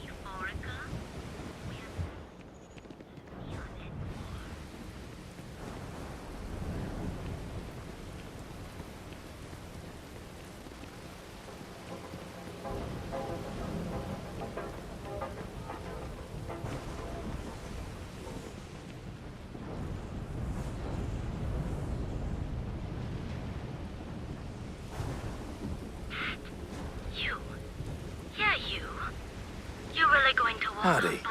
Euphorica? You. Yeah, you. You're really going to walk Howdy. on by?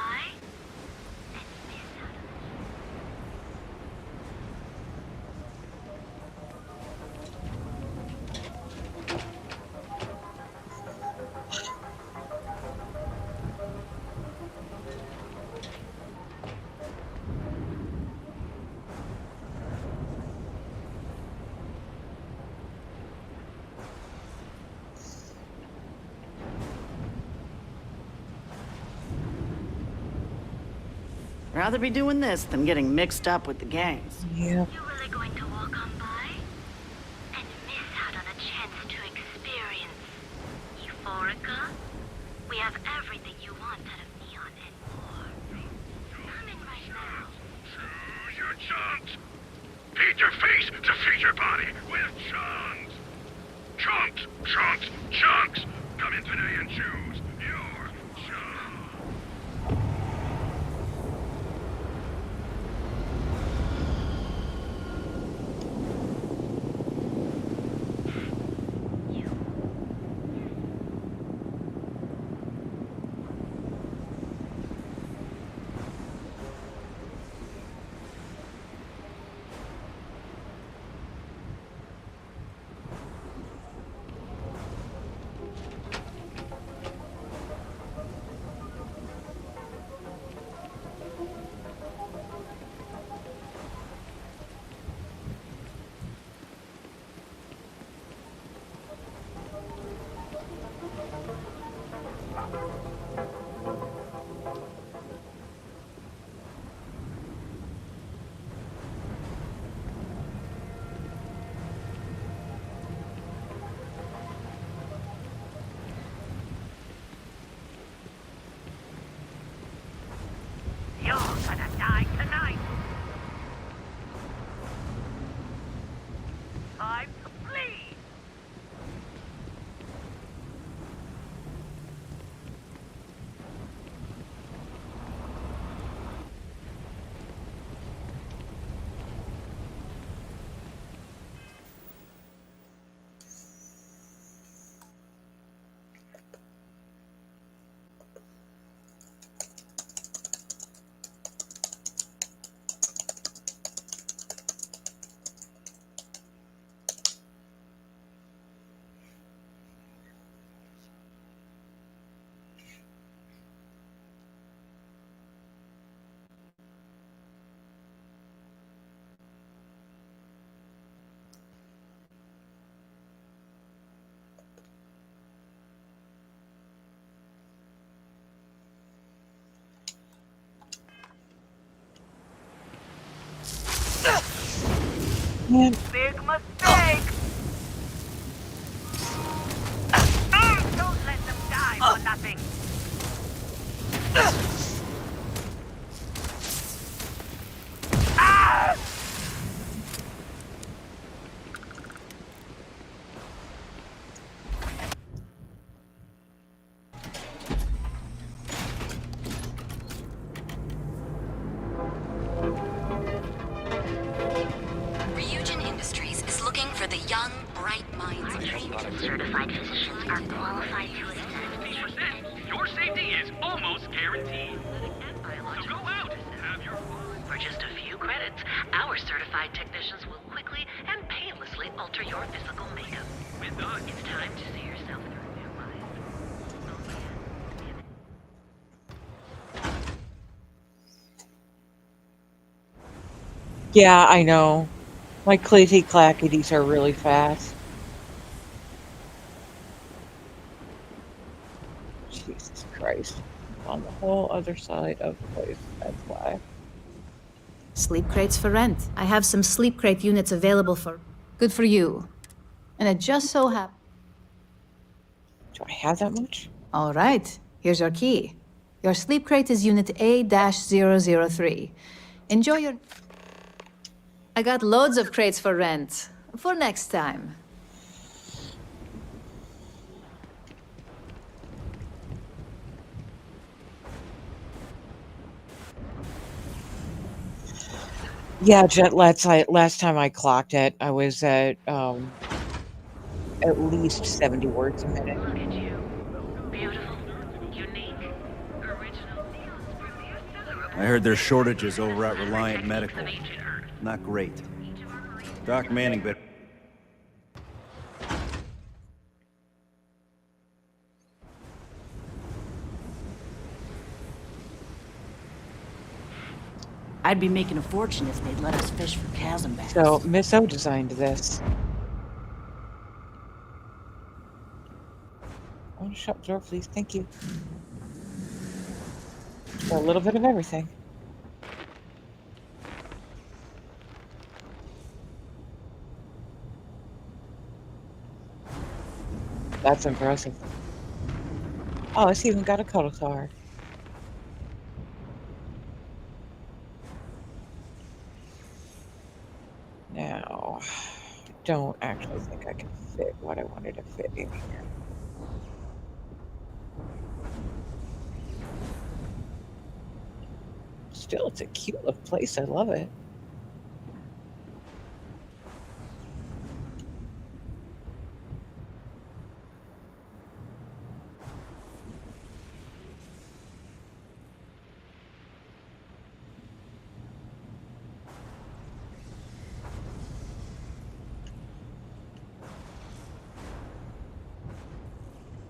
Rather be doing this than getting mixed up with the gangs. Yeah. You're really going to walk on by and miss out on a chance to experience Euphorica? We have everything you want out of Neon and more. Come in right now. Choose your chunks. Feed your face to feed your body with chunks. Chunks, chunks, chunks. Come in today and choose your chunks. Man. Big mistake! Don't let them die for nothing! Ryujin Industries is looking for the young, bright minds of Ryujin. Certified physicians are qualified to assess. Your safety is almost guaranteed. So go out, have your fun. For just a few credits, our certified technicians will quickly and painlessly alter your physical makeup. With us. It's time to see yourself through new eyes. Yeah, I know. My clitty clackities are really fast. Jesus Christ. On the whole other side of the place, that's why. Sleep crates for rent. I have some sleep crate units available for... Good for you. And it just so happens... Do I have that much? All right, here's your key. Your sleep crate is unit A-003. Enjoy your... I got loads of crates for rent. For next time. Yeah, Jetlets, last time I clocked it, I was at least 70 words a minute. Look at you. Beautiful, unique, original. I heard there's shortages over at Reliant Medical. Not great. Doc Manning, but... I'd be making a fortune if they'd let us fish for chasm bats. So, Miss O designed this. I want to shut the door, please. Thank you. A little bit of everything. That's impressive. Oh, it's even got a cuddle car. Now, I don't actually think I can fit what I wanted to fit in here. Still, it's a cute little place. I love it.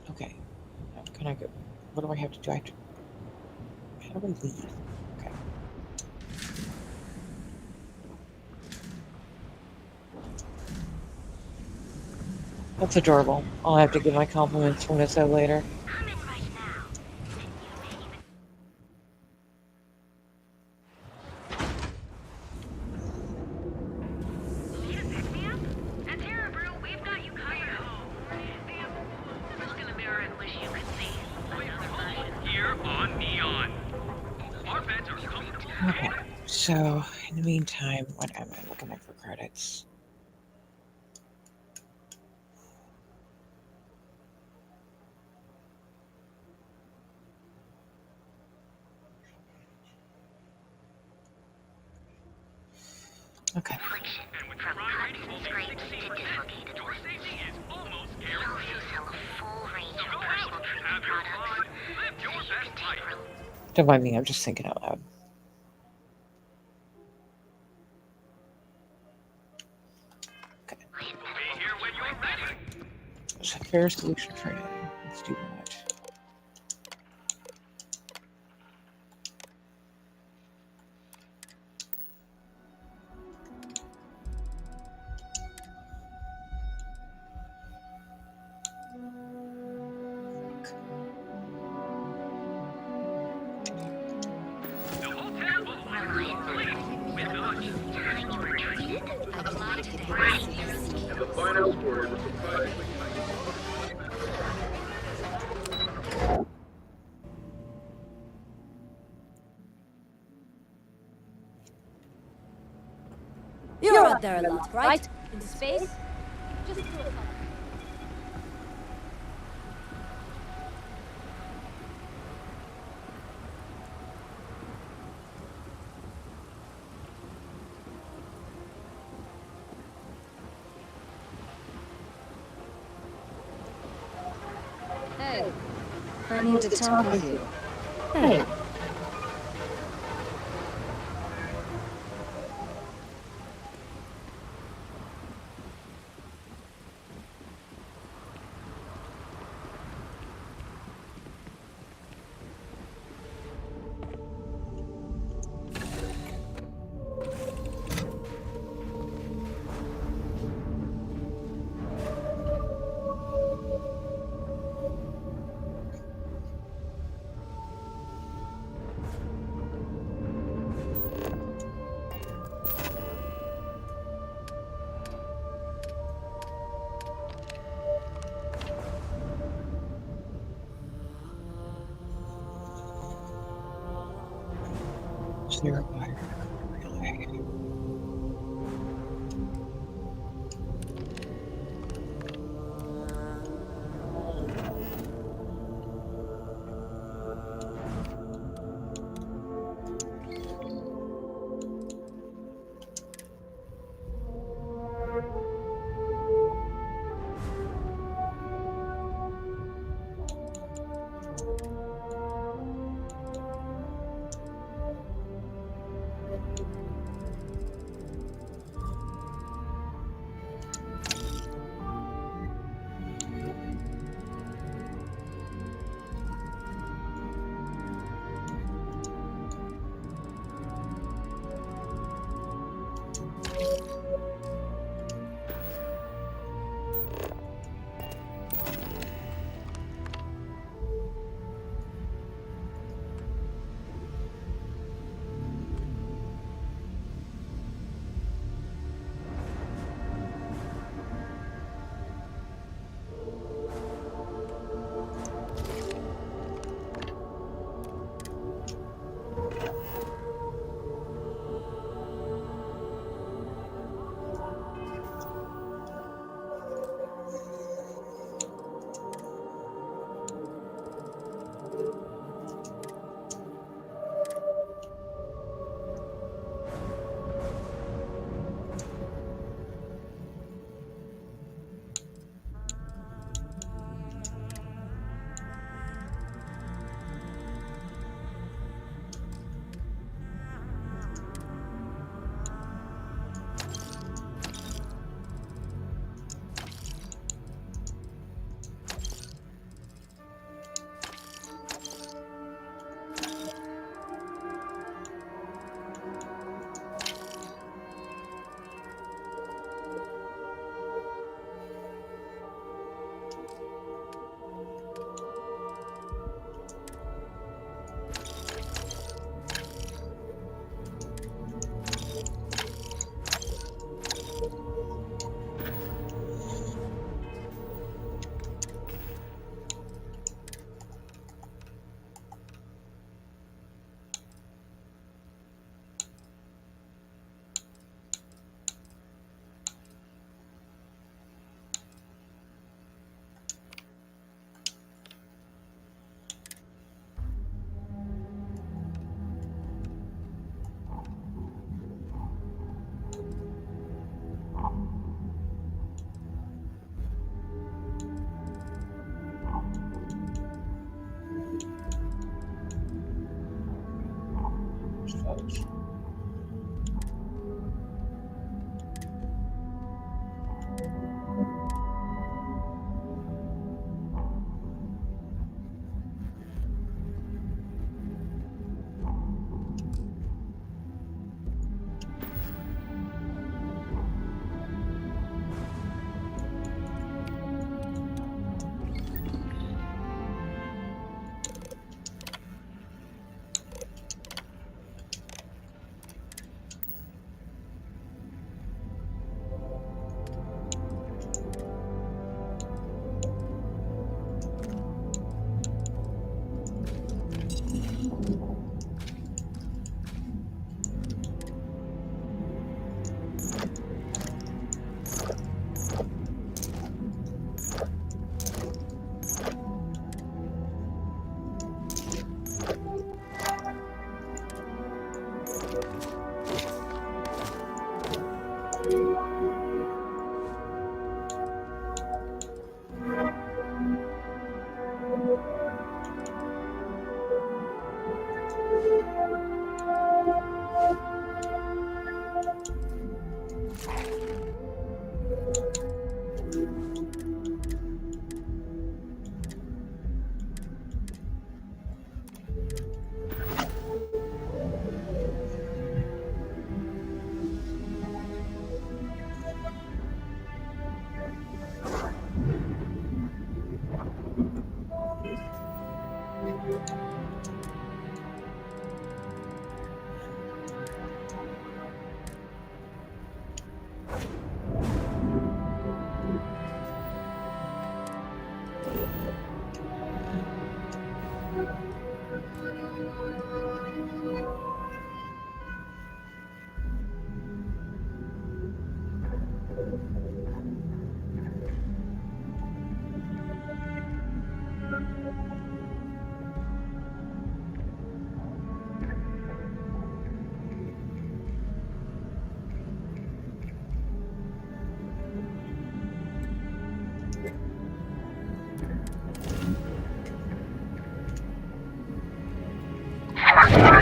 Okay. Now, can I go? What do I have to do? How do I leave? Okay. That's adorable. I'll have to give my compliments from Miss O later. Here on Neon. Our beds are comfortable. Okay. So, in the meantime, what am I looking at for credits? Okay. Affliction, from cuts and scrapes to dislocated limbs. We also sell a full range of personal treatment products, so you can take relief. Don't mind me, I'm just thinking out loud. Okay. There's a fair solution training. Let's do that. Time you were treated. Apply to You're out there a lot, right? In space? Just do a couple. Hey, I need to talk with you. Hey. Zero wire relay.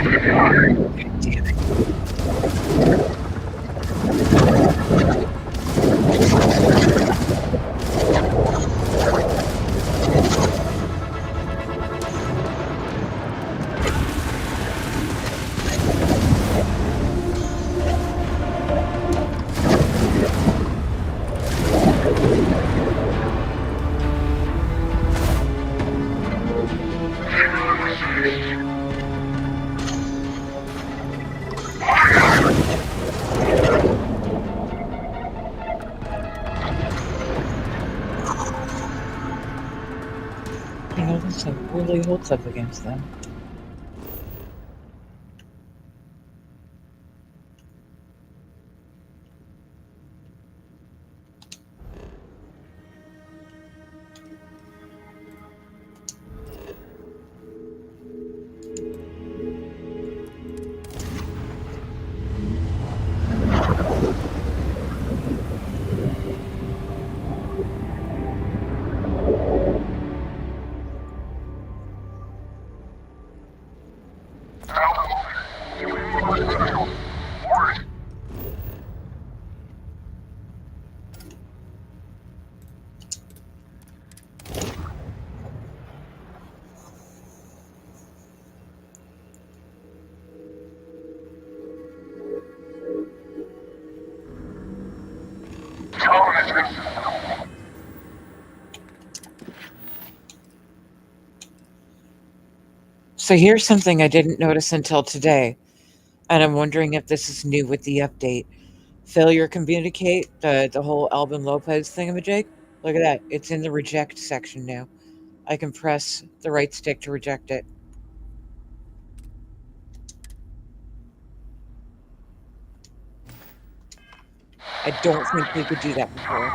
You know, this really holds up against them. So here's something I didn't notice until today, and I'm wondering if this is new with the update. Failure communicate, the whole Alvin Lopez thingamajig. Look at that. It's in the reject section now. I can press the right stick to reject it. I don't think we could do that before.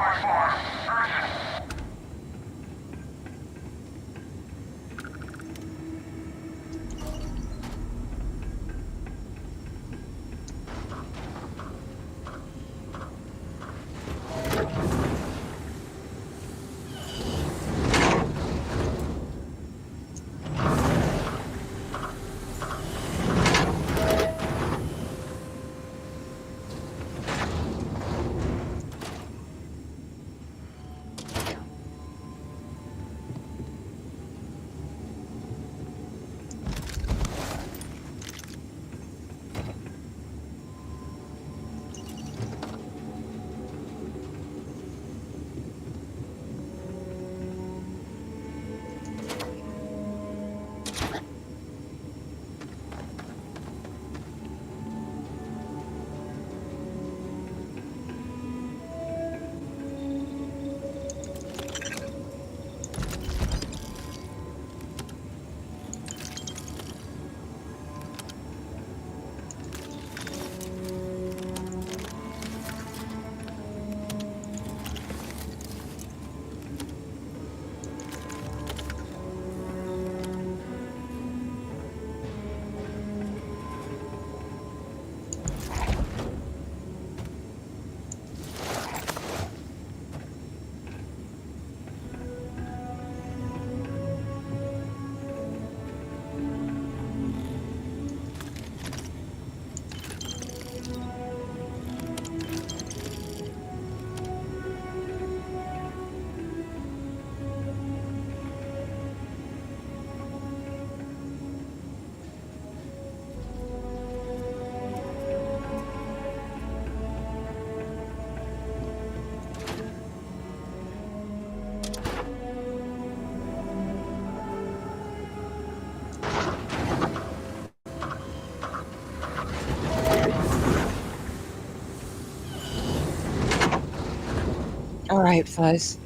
All right, Fuzz.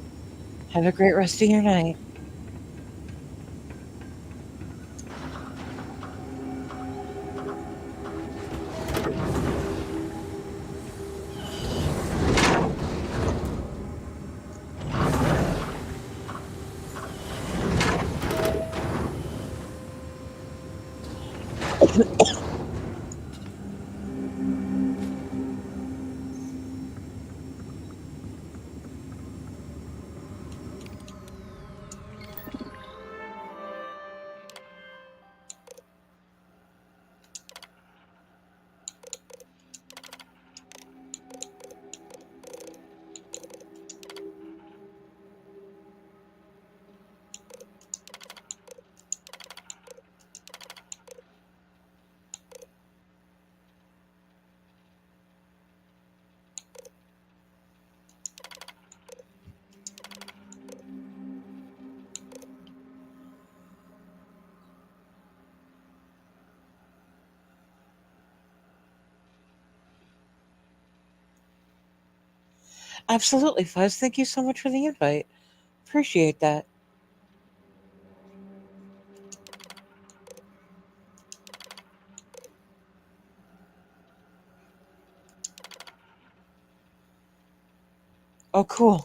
Have a great rest of your night. Absolutely, Fuzz. Thank you so much for the invite. Appreciate that. Oh, cool.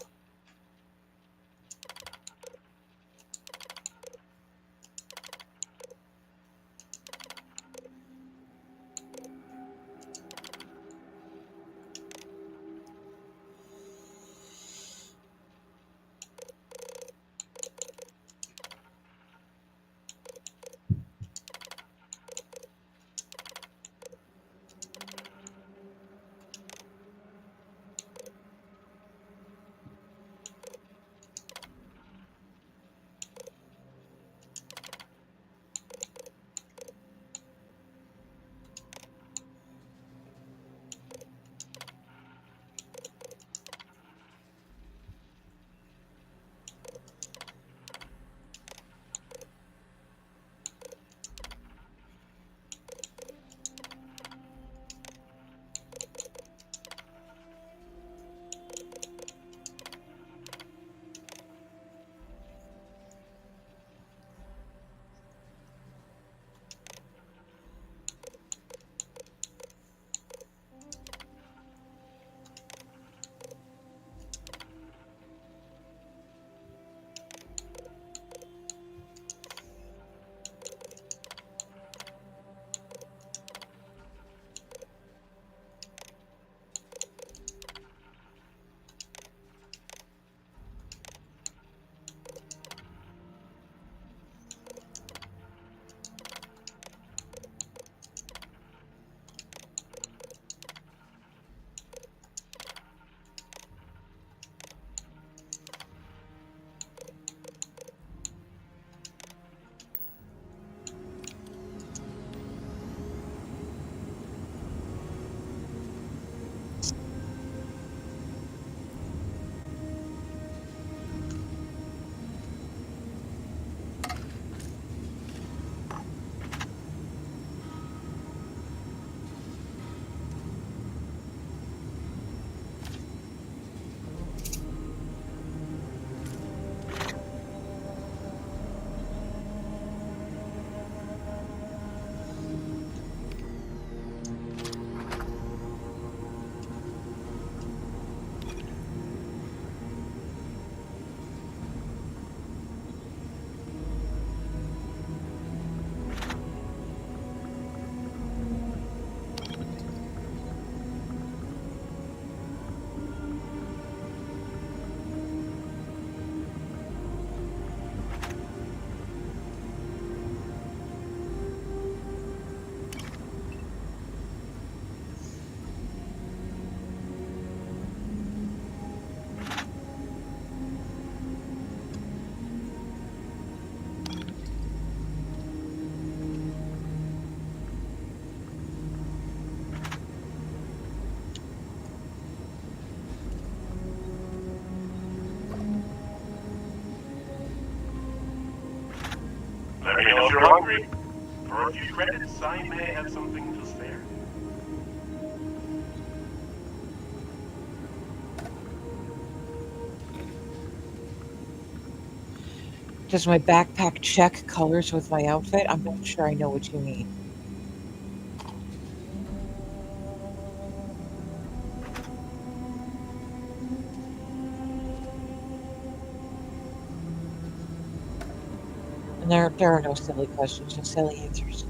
Let me know if you're hungry. For a few credits, I may have something to spare. Does my backpack check colors with my outfit? I'm not sure I know what you mean. And there are no silly questions, just silly answers.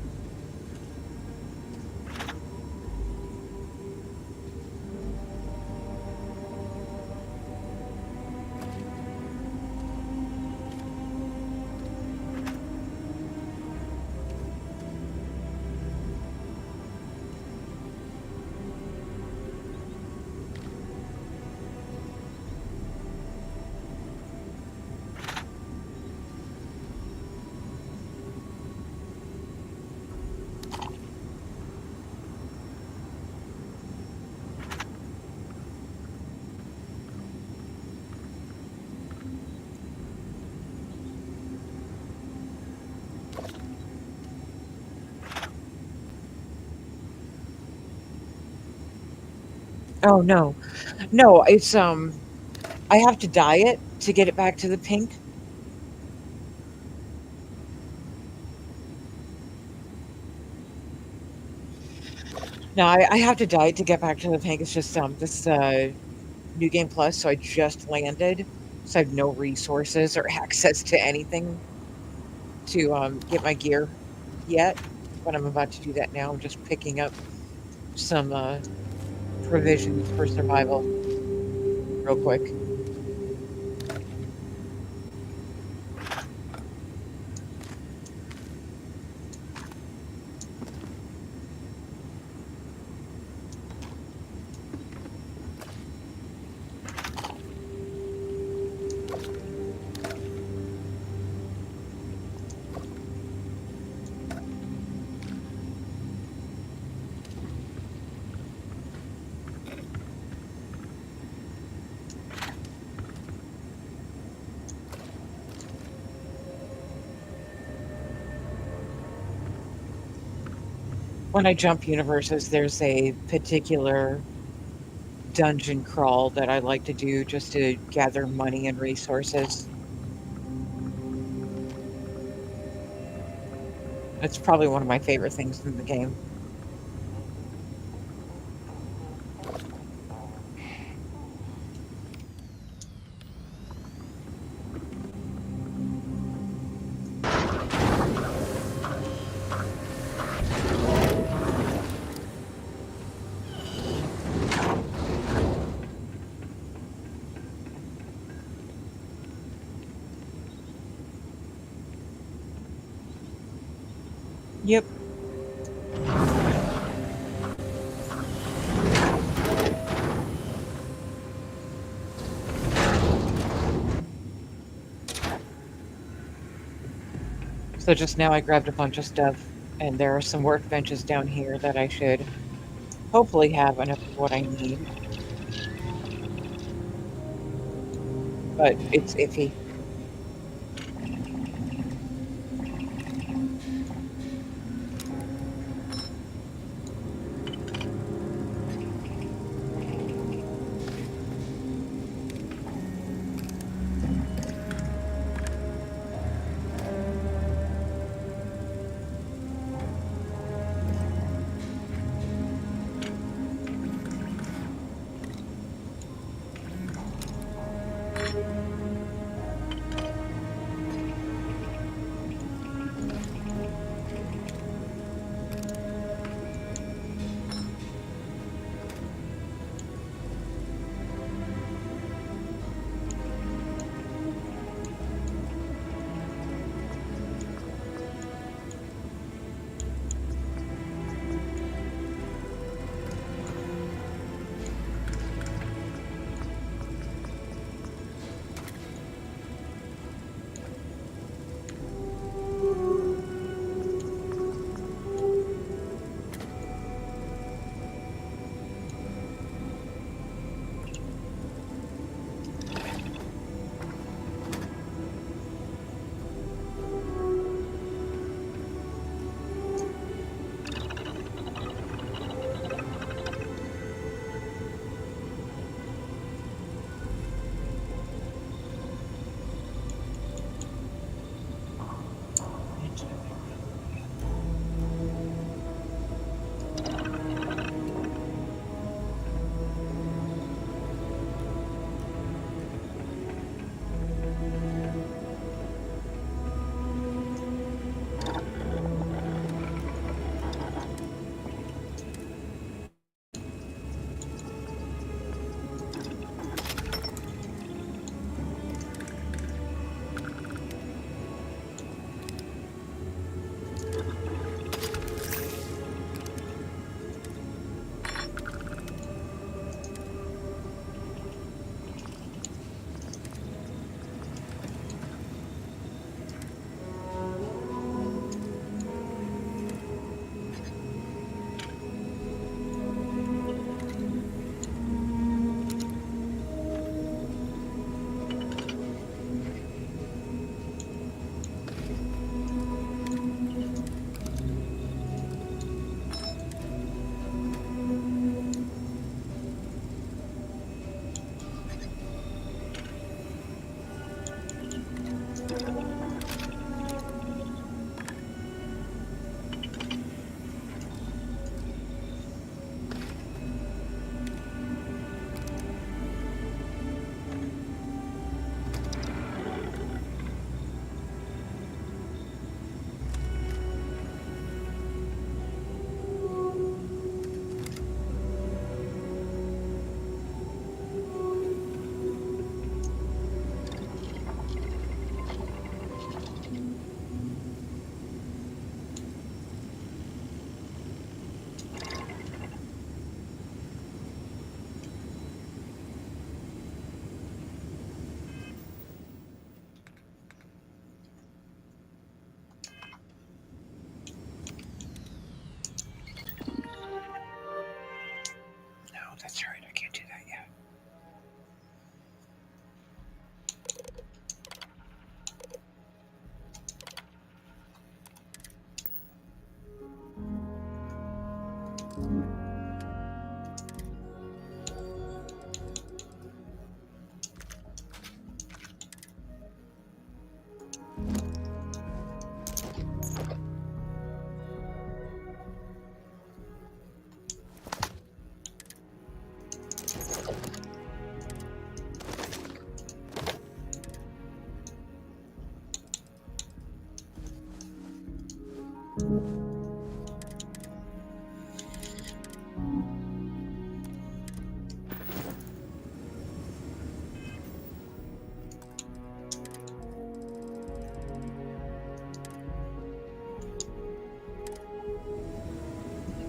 Oh no, no, it's I have to dye it to get it back to the pink. No, I have to dye it to get back to the pink. It's just this New Game Plus, so I just landed, so I have no resources or access to anything to get my gear yet. But I'm about to do that now. I'm just picking up some provisions for survival real quick. When I jump universes, there's a particular dungeon crawl that I like to do just to gather money and resources. It's probably one of my favorite things in the game. Yep. So just now I grabbed a bunch of stuff, and there are some workbenches down here that I should hopefully have enough of what I need. But it's iffy.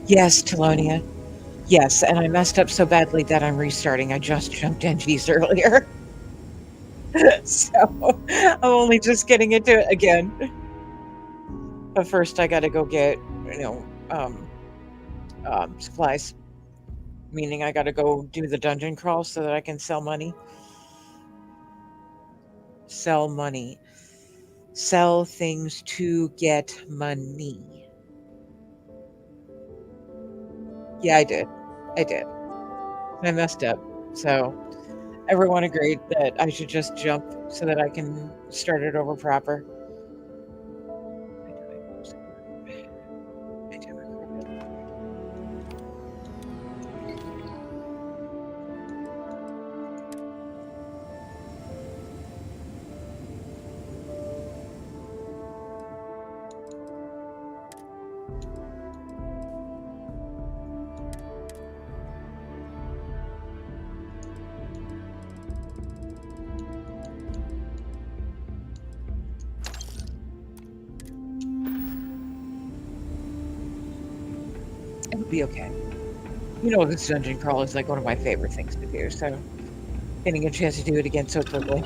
Yes, Telonia. Yes, and I messed up so badly that I'm restarting. I just jumped NGs earlier. So I'm only just getting into it again. But first I gotta go get, supplies. Meaning I gotta go do the dungeon crawl so that I can sell money. Sell money. Sell things to get money. Yeah, I did. I messed up. So everyone agreed that I should just jump so that I can start it over proper. It'll be okay. You know, this dungeon crawl is like one of my favorite things to do, so getting a chance to do it again so quickly.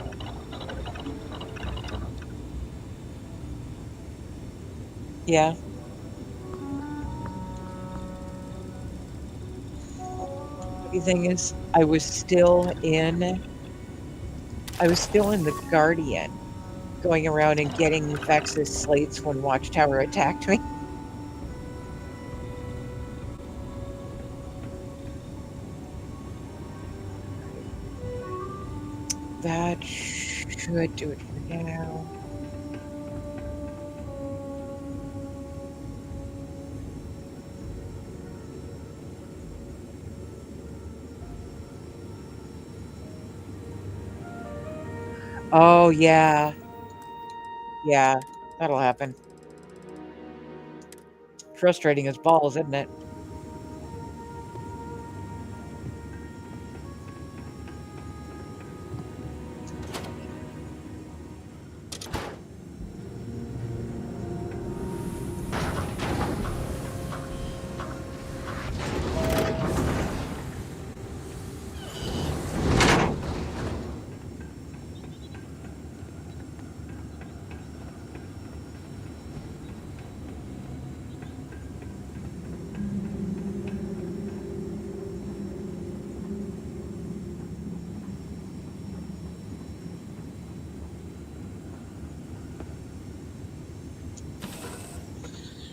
Yeah. The thing is, I was still in the Guardian, going around and getting Vex's slates when Watchtower attacked me. That should do it for now. Oh, yeah. Yeah, that'll happen. Frustrating as balls, isn't it?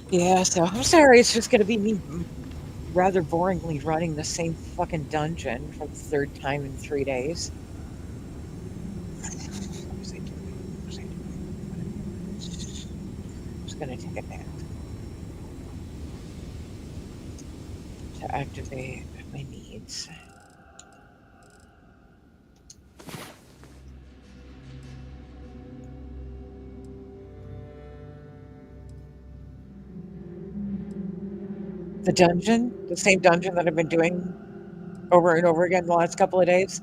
Yeah, so I'm sorry, it's just gonna be me rather boringly running the same fucking dungeon for the third time in 3 days. Just gonna take a nap to activate my needs. The dungeon? The same dungeon that I've been doing over and over again the last couple of days?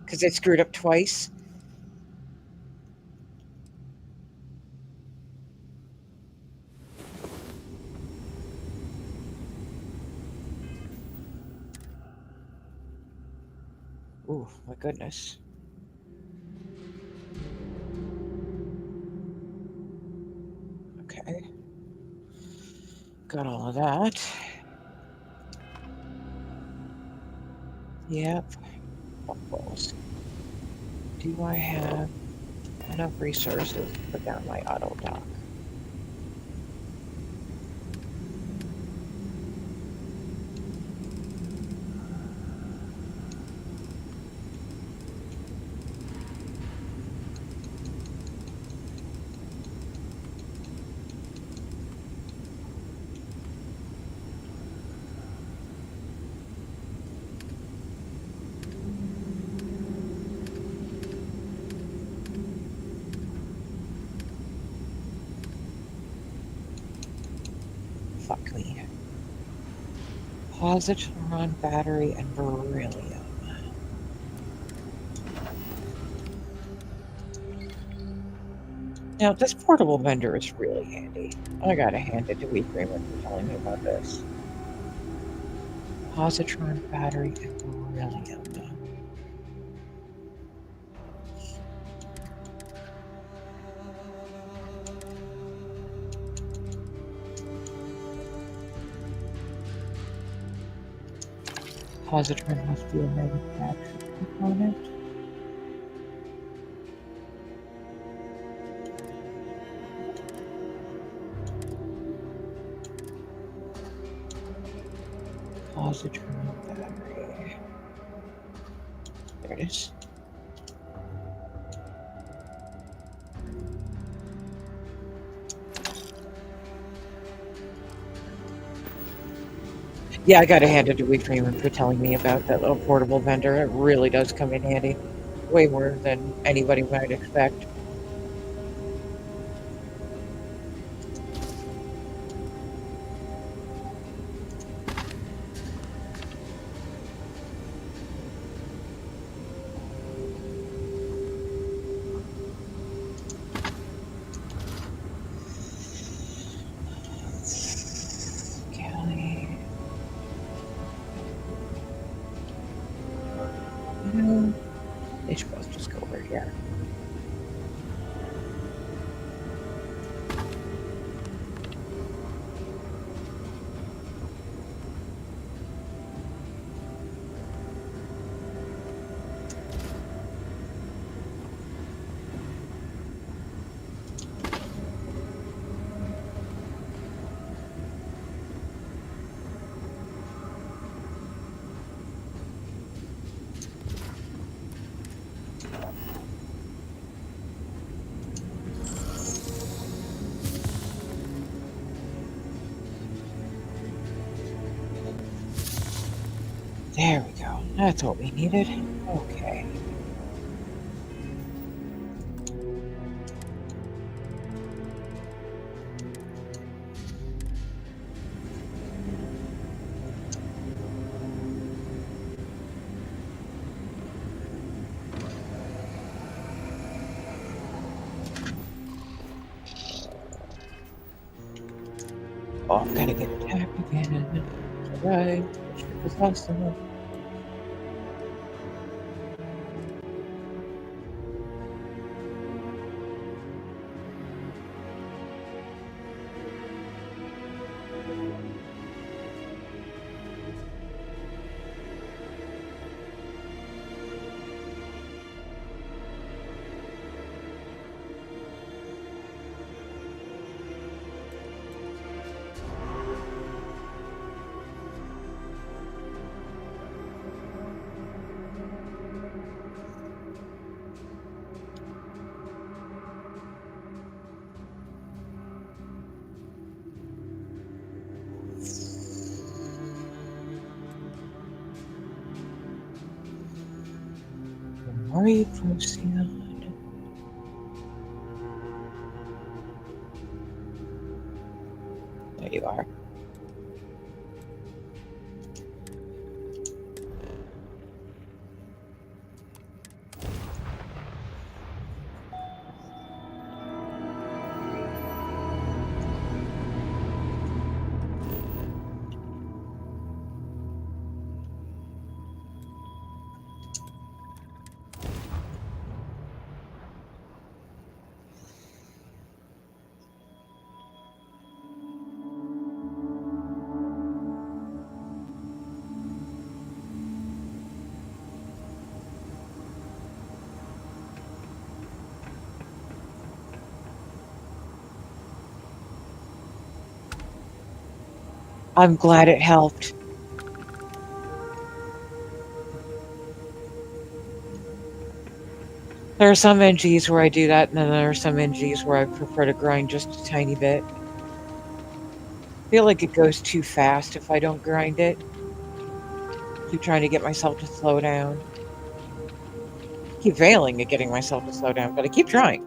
Because I screwed up twice. Ooh, my goodness. Okay. Got all of that. Yep. Buckles. Do I have enough resources to put down my auto dock? Fuck me. Positron, battery, and beryllium. Now, this portable vendor is really handy. I gotta hand it to Weekramer for telling me about this. Positron battery and beryllium. Positron must be a manufactured component. Positron battery. There it is. Yeah, I gotta hand it to Wee Freeman for telling me about that little portable vendor. It really does come in handy. Way more than anybody might expect. They should both just go over here. There we go. That's what we needed. Okay. Oh, I'm gonna get attacked again. Alright. Ship is awesome. Murray Procyon. There you are. I'm glad it helped. There are some NGs where I do that, and then there are some NGs where I prefer to grind just a tiny bit. I feel like it goes too fast if I don't grind it. Keep trying to get myself to slow down. Keep failing at getting myself to slow down, but I keep trying.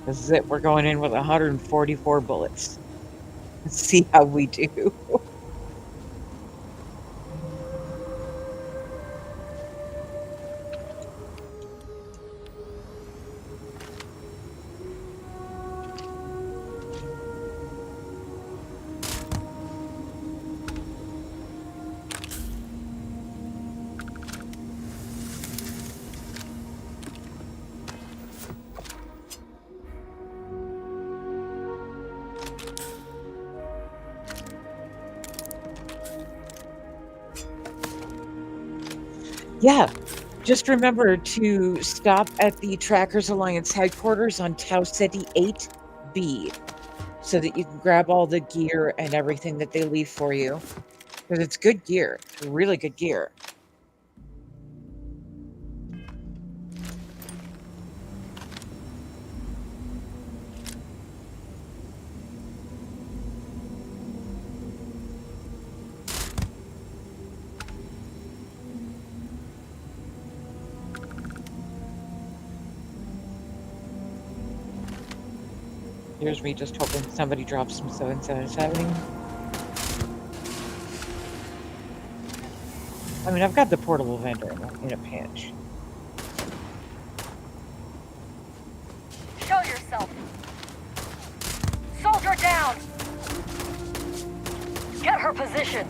This is it. We're going in with 144 bullets. Let's see how we do. Yeah, just remember to stop at the Trackers Alliance headquarters on Tau City 8B so that you can grab all the gear and everything that they leave for you. Because it's good gear. It's really good gear. Here's me just hoping somebody drops some 777. I mean, I've got the portable vendor in a pinch. Show yourself. Soldier down. Get her position.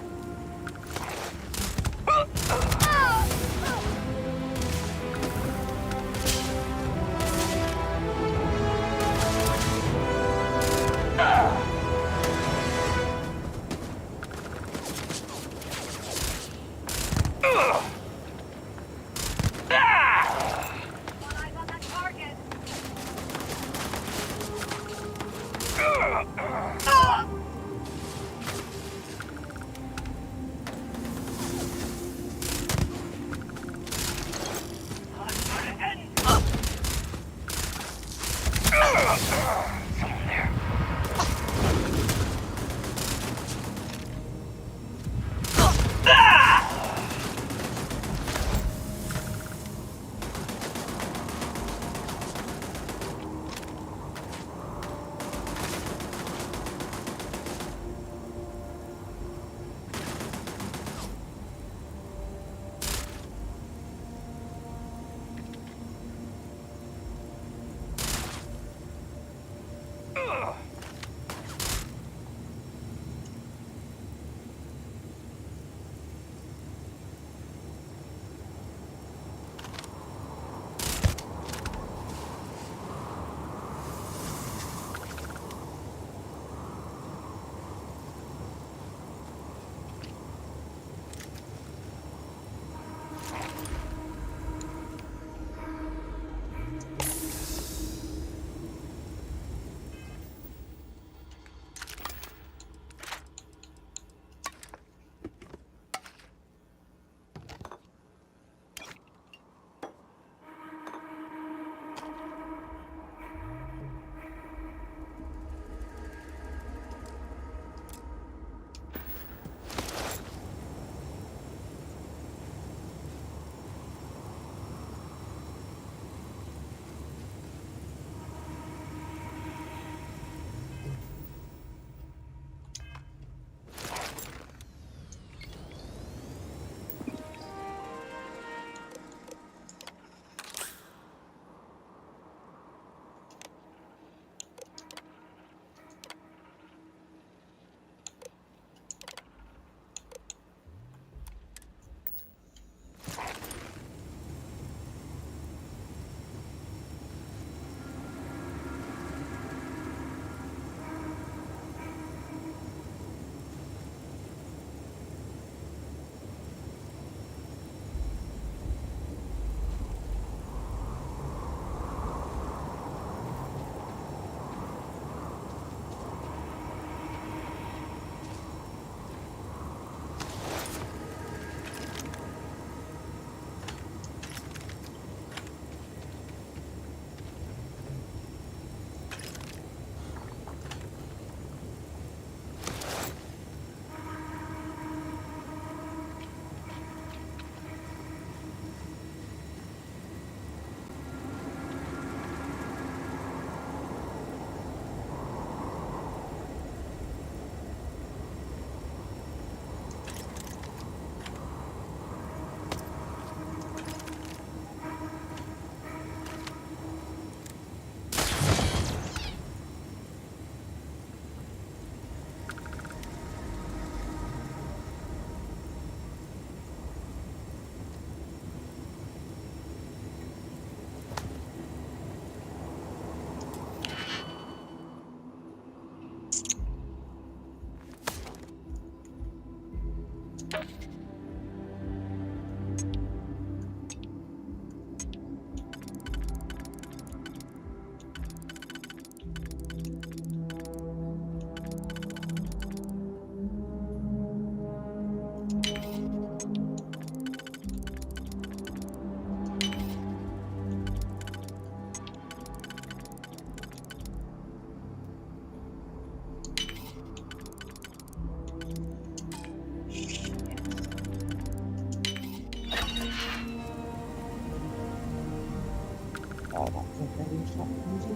I don't think that is that easy.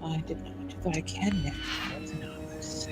I did not, but I can now. That's anonymous.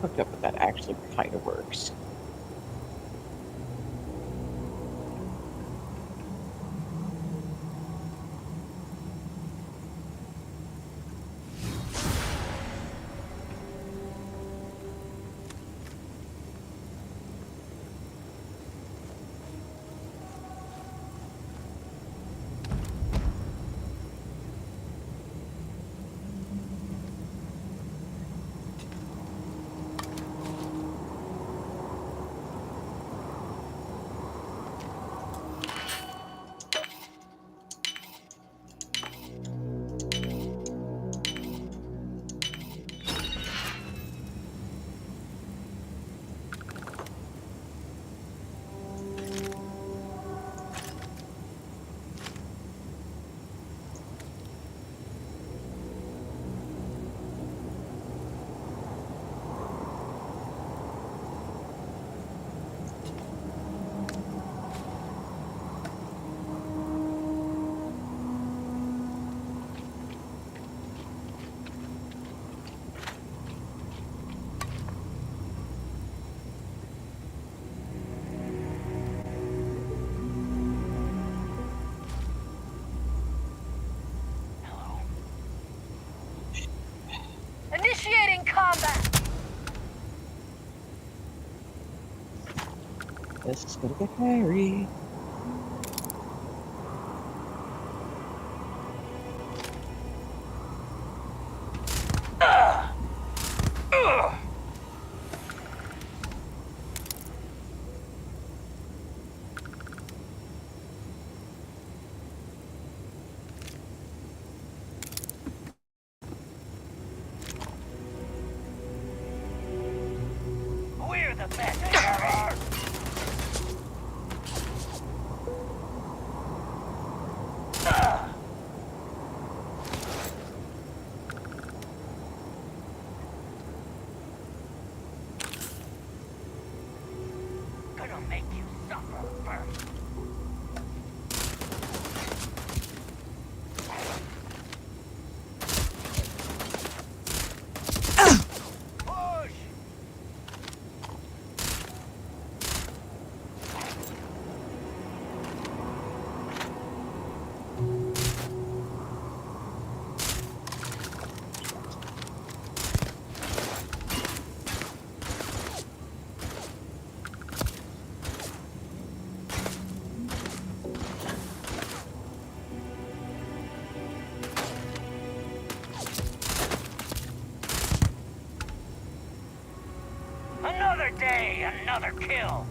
Hooked up with that actually kind of works. Initiating combat! This is gonna get hairy. We're the best ever! Gonna make you suffer first. Push! Another day, another kill.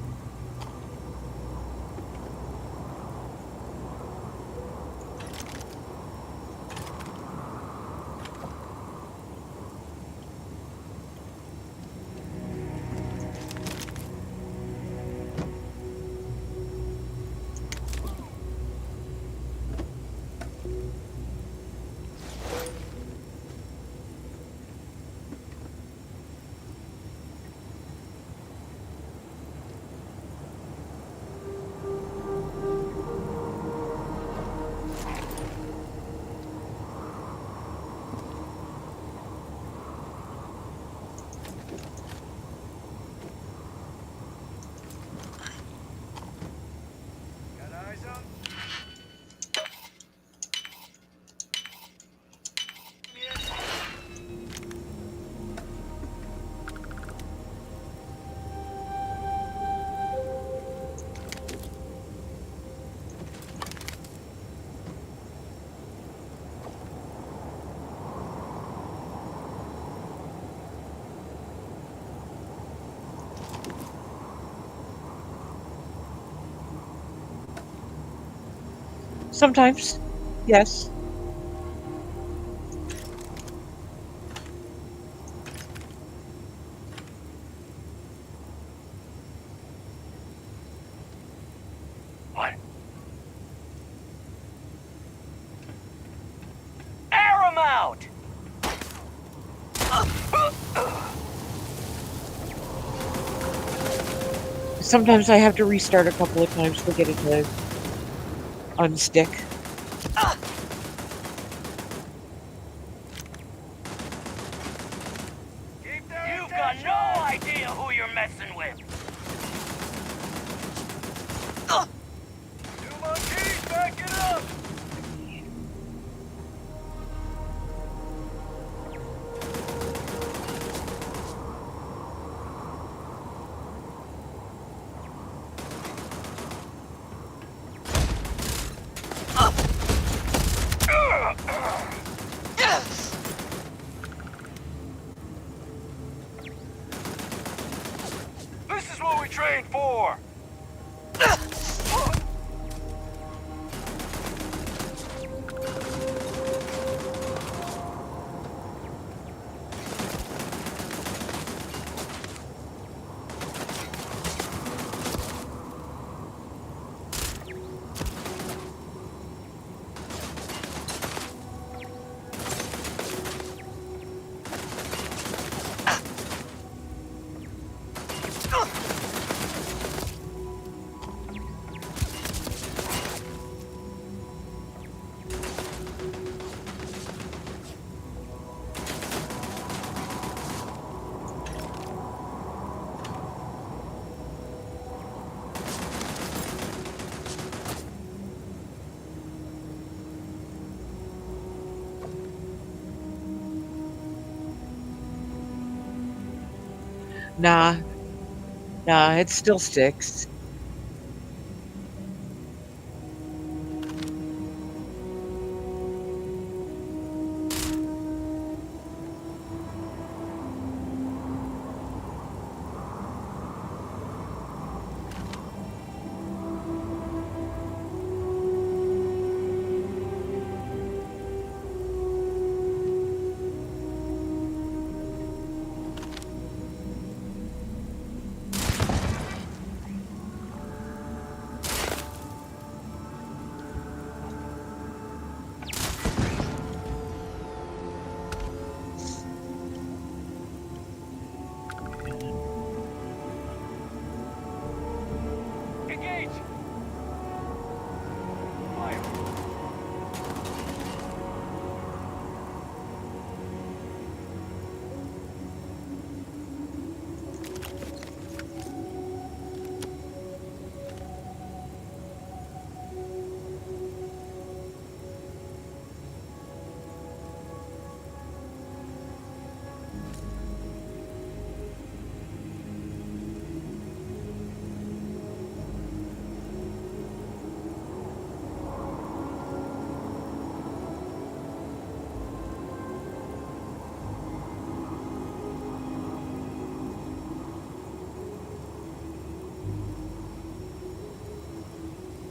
Sometimes, yes. What? Air 'em out! Sometimes I have to restart a couple of times to get it to unstick. You've got no idea who you're messing with! Two monkeys, back it up! This is what we trained for! Nah, it still sticks. Engage! Fire!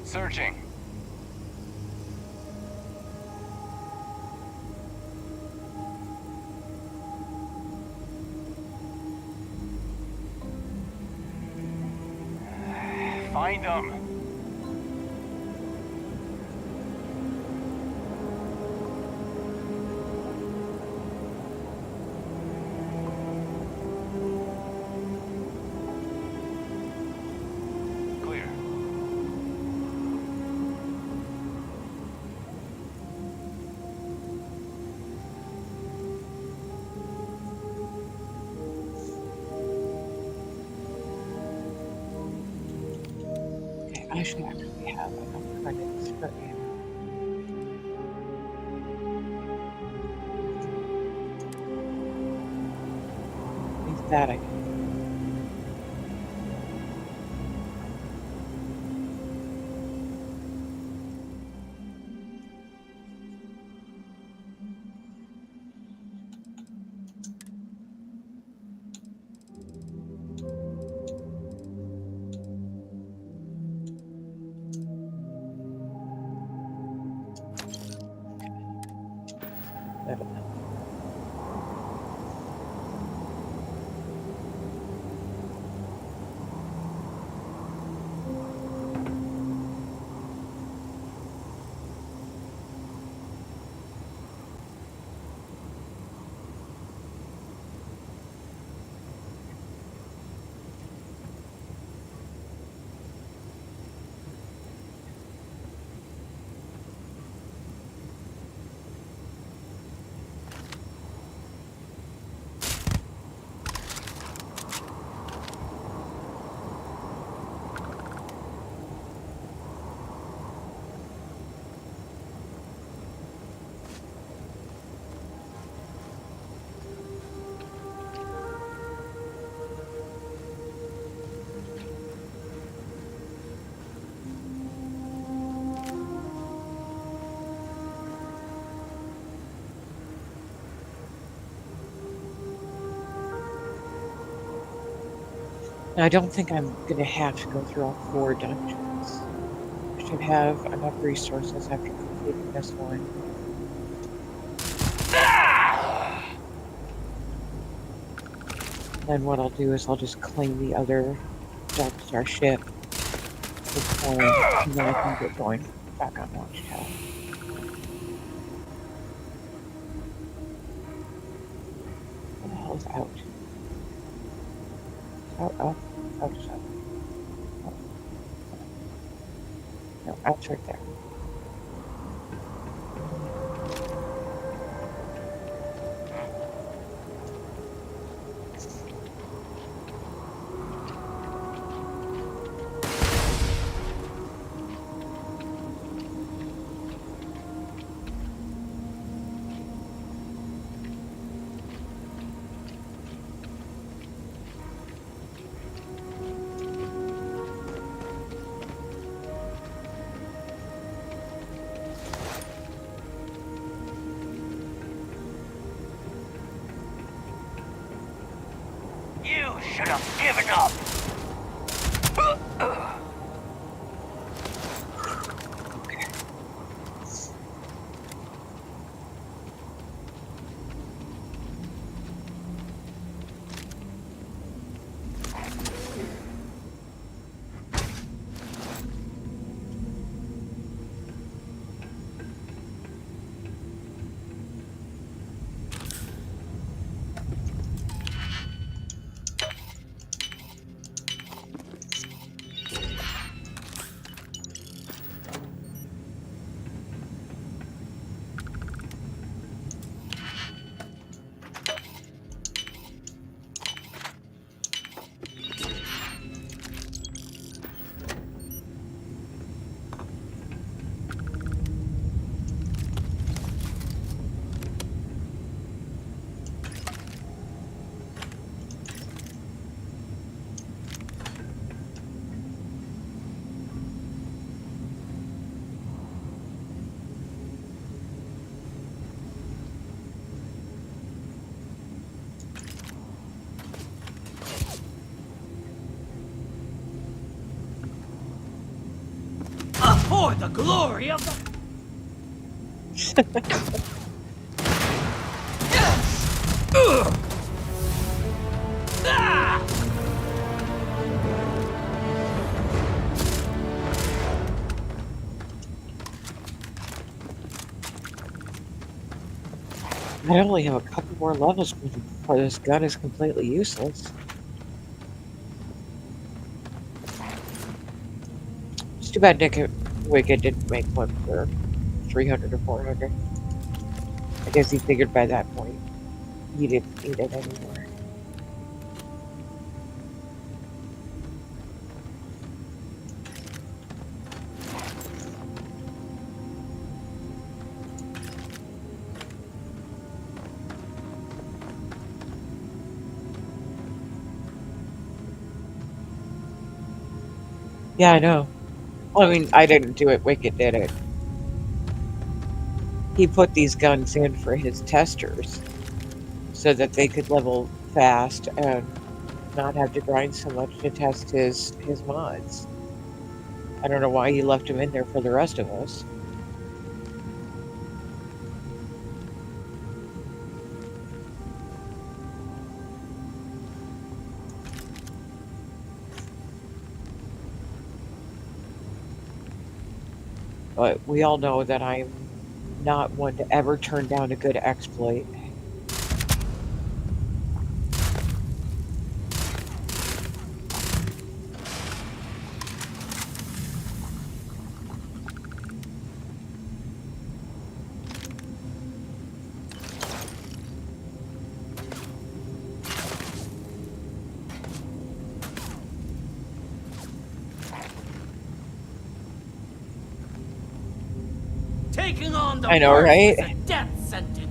Searching. Find them. Clear. Okay, I should actually have enough credits, but yeah. At least that I can. I don't know. I don't think I'm going to have to go through all 4 dungeons. I should have enough resources after completing this one. Then what I'll do is I'll just claim the other Dark Star ship with coin, and then I can get going back on Watchtower. What the hell is out? Out. No, out's right there. You should have given up. For the glory of the... I only have a couple more levels before this gun is completely useless. It's too bad Wicked didn't make one for 300 or 400. I guess he figured by that point he didn't need it anymore. Yeah, I know. Well, I mean, I didn't do it. Wicked did it. He put these guns in for his testers so that they could level fast and not have to grind so much to test his mods. I don't know why he left them in there for the rest of us. But we all know that I'm not one to ever turn down a good exploit. Taking on the I know, worst right? is a death sentence.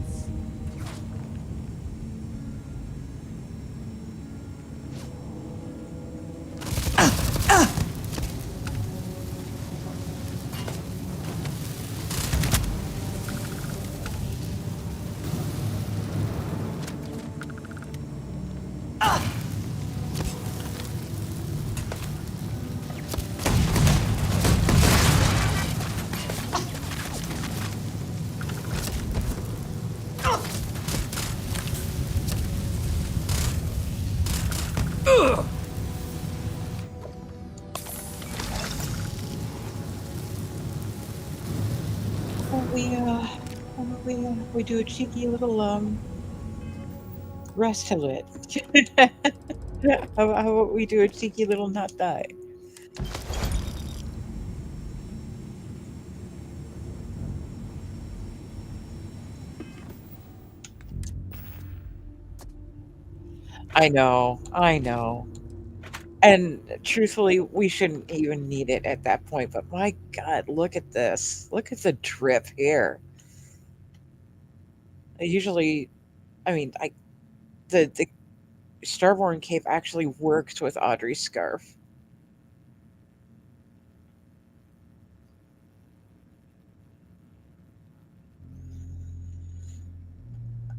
We do a cheeky little rest to it. How about we do a cheeky little not die? I know, I know. And truthfully, we shouldn't even need it at that point, but my God, look at this. Look at the drip here. I usually, I mean, the Starborn Cape actually works with Audrey's scarf.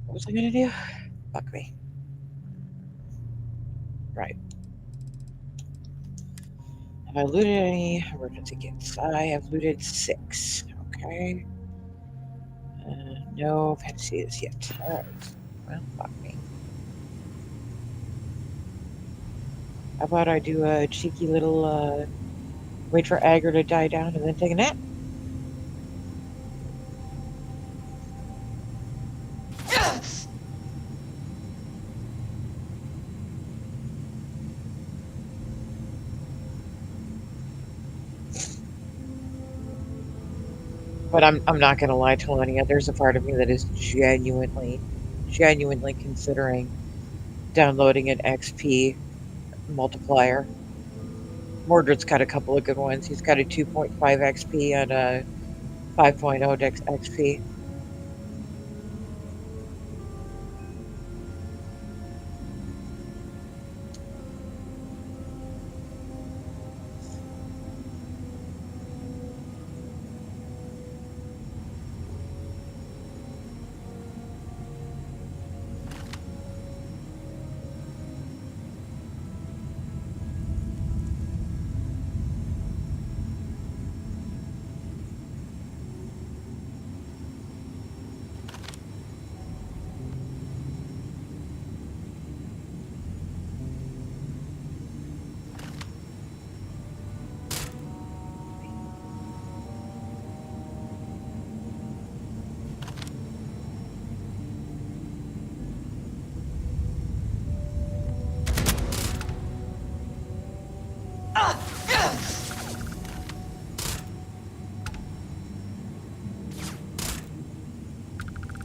What was I gonna do? Fuck me. Right. Have I looted any emergency kits? I have looted 6. Okay. No Panaceas yet. Alright. Well, fuck me. How about I do a cheeky little, wait for aggro to die down and then take a nap? But I'm not gonna lie to Melania, there's a part of me that is genuinely considering downloading an XP multiplier. Mordred's got a couple of good ones. He's got a 2.5 XP and a 5.0 Dex XP.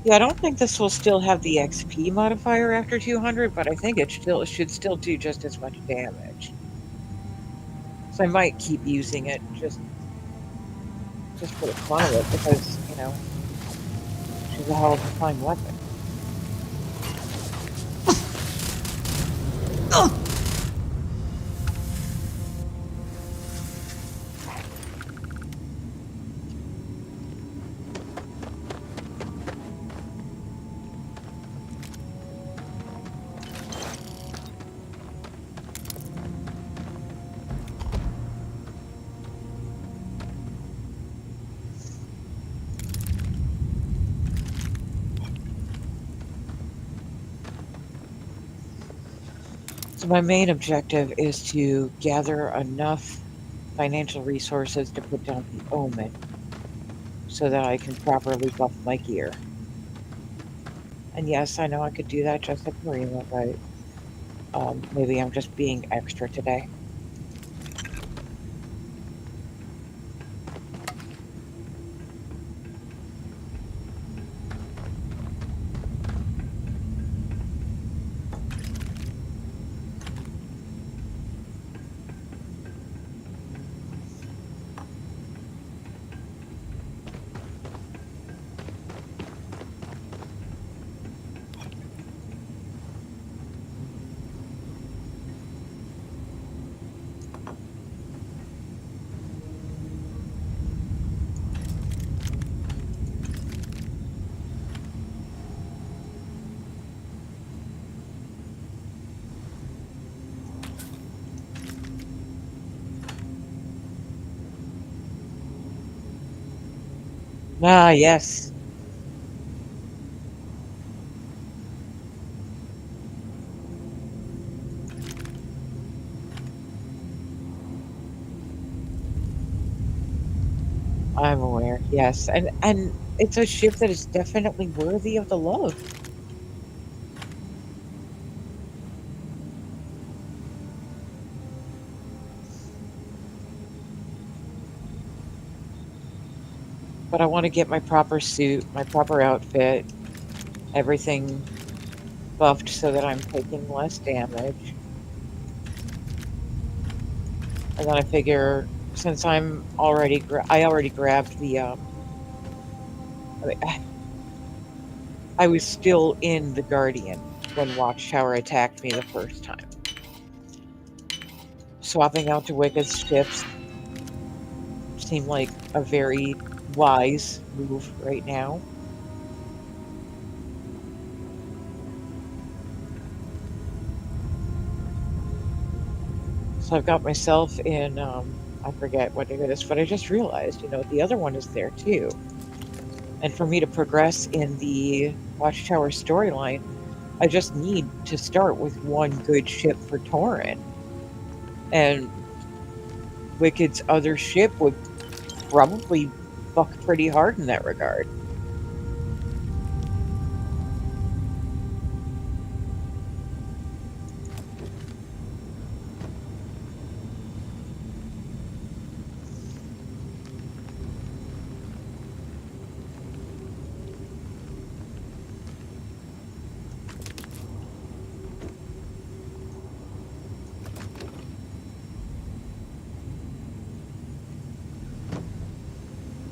Yeah, I don't think this will still have the XP modifier after 200, but I think it should still do just as much damage. So I might keep using it just for the fun of it, because, you know, she's a hell of a fine weapon. So my main objective is to gather enough financial resources to put down the Omen. so that I can properly buff my gear. And yes, I know I could do that just like Marina, but maybe I'm just being extra today. Ah, yes. I'm aware, yes. And it's a ship that is definitely worthy of the love. But I want to get my proper suit, my proper outfit, everything buffed so that I'm taking less damage. And then I figure, since I'm already, I already grabbed the, I mean, I was still in the Guardian when Watchtower attacked me the first time. Swapping out to Wicca's ships seemed like a very wise move right now. So I've got myself in, I forget what it is, but I just realized, the other one is there too. And for me to progress in the Watchtower storyline, I just need to start with one good ship for Torrent. And Wicked's other ship would probably fuck pretty hard in that regard.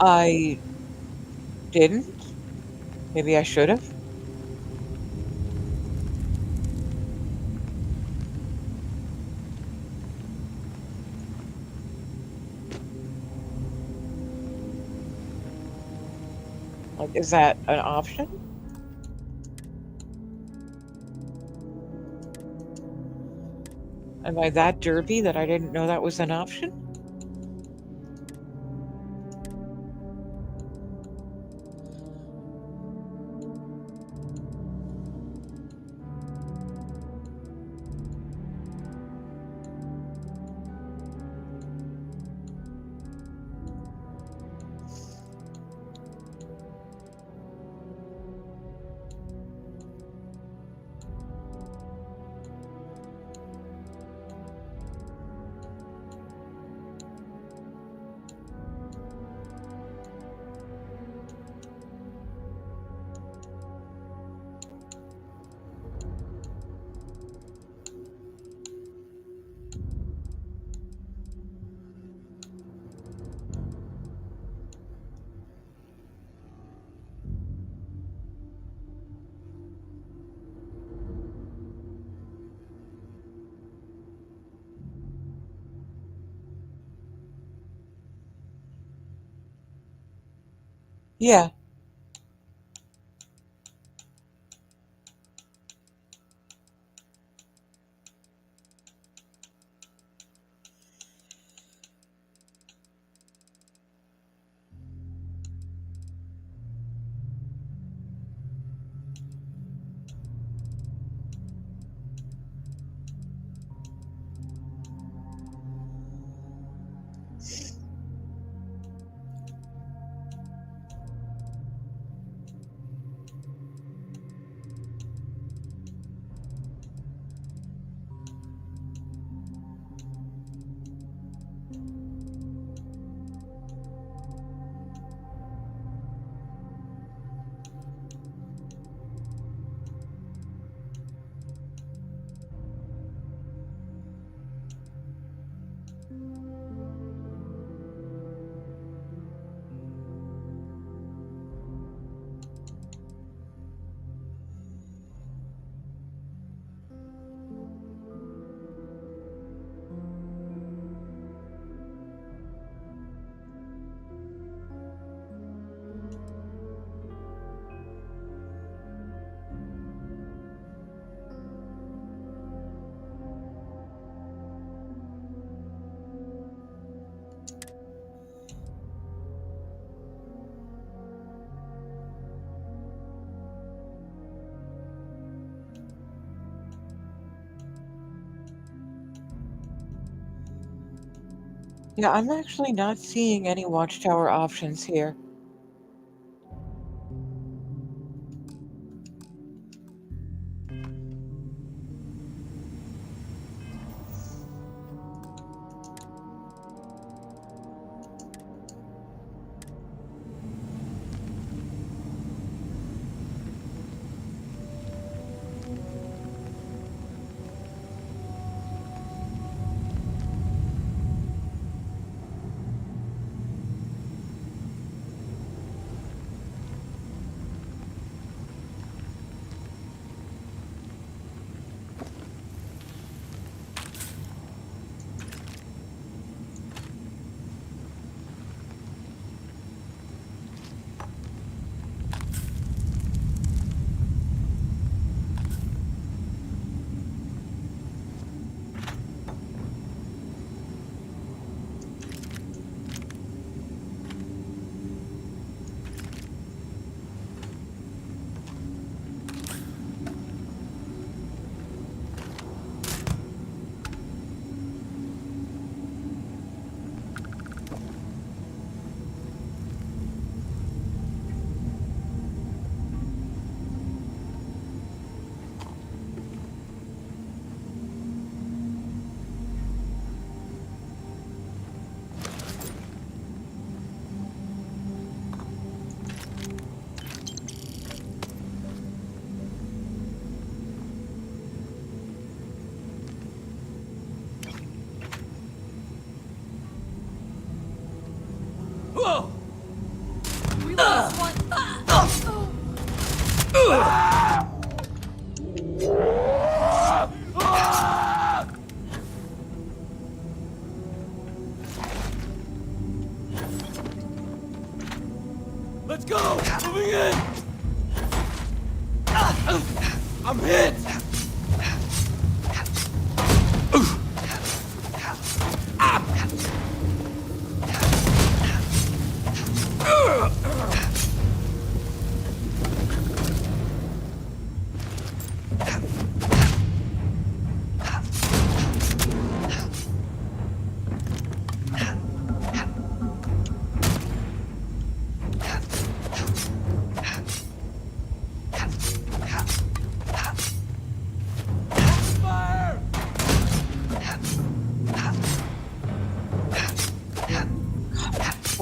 I didn't. Maybe I should have. Like, is that an option? Am I that derpy that I didn't know that was an option? Yeah. Yeah, I'm actually not seeing any watchtower options here. Whoa! We lost one. Let's go! Moving in! I'm hit!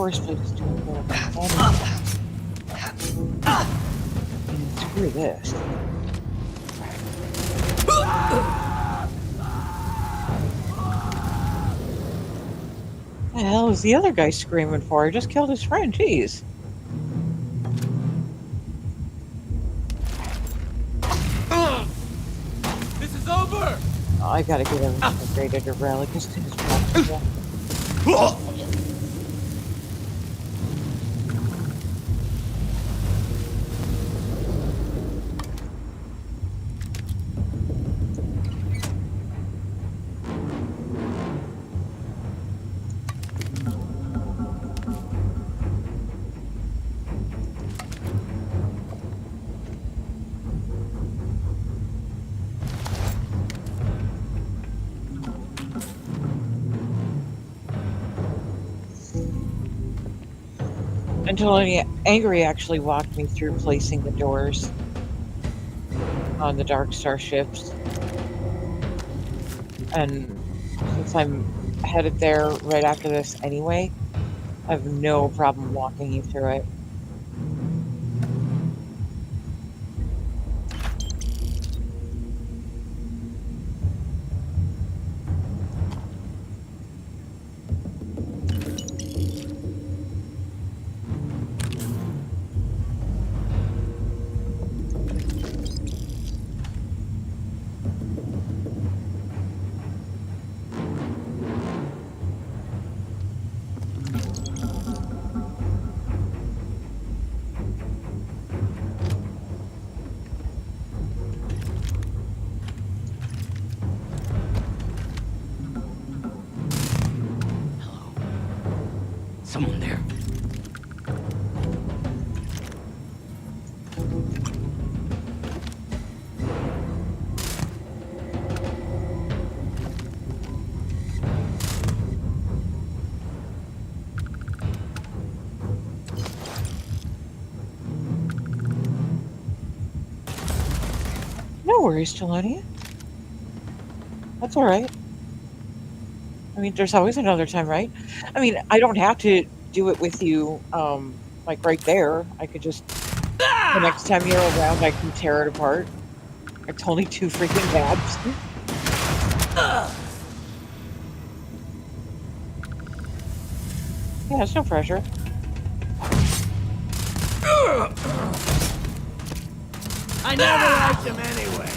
Force me to do more. Screw this. What the hell is the other guy screaming for? He just killed his friend. Jeez. This is over! Oh, I gotta get everything upgraded to Relic as soon as possible. Until Angry actually walked me through placing the doors on the Dark Star ships. And since I'm headed there right after this anyway, I have no problem walking you through it. Someone there. No worries, Jelania. That's all right. I mean, there's always another time, right? I mean, I don't have to do it with you, like right there. I could just, the next time you're around, I can tear it apart. It's only 2 freaking dabs. Yeah, it's no pressure. I never liked him anyway.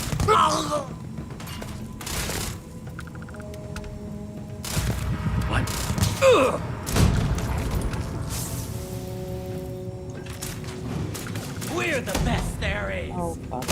What? We're the best there is. Oh, fuck.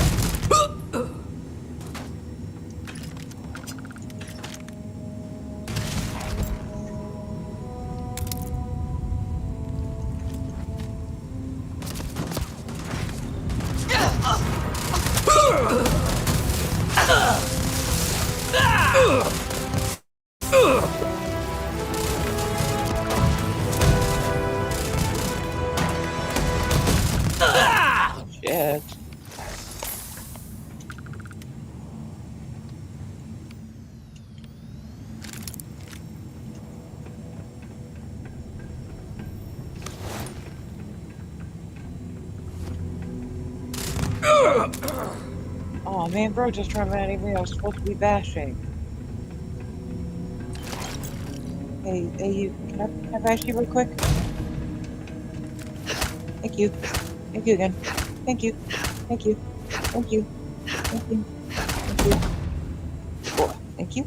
Shit. Oh man, bro just reminded me I was supposed to be bashing. Hey, you, can I bash you real quick? Thank you. Thank you again. Thank you. Thank you. Thank you. Thank you. Thank you. Oh, thank you.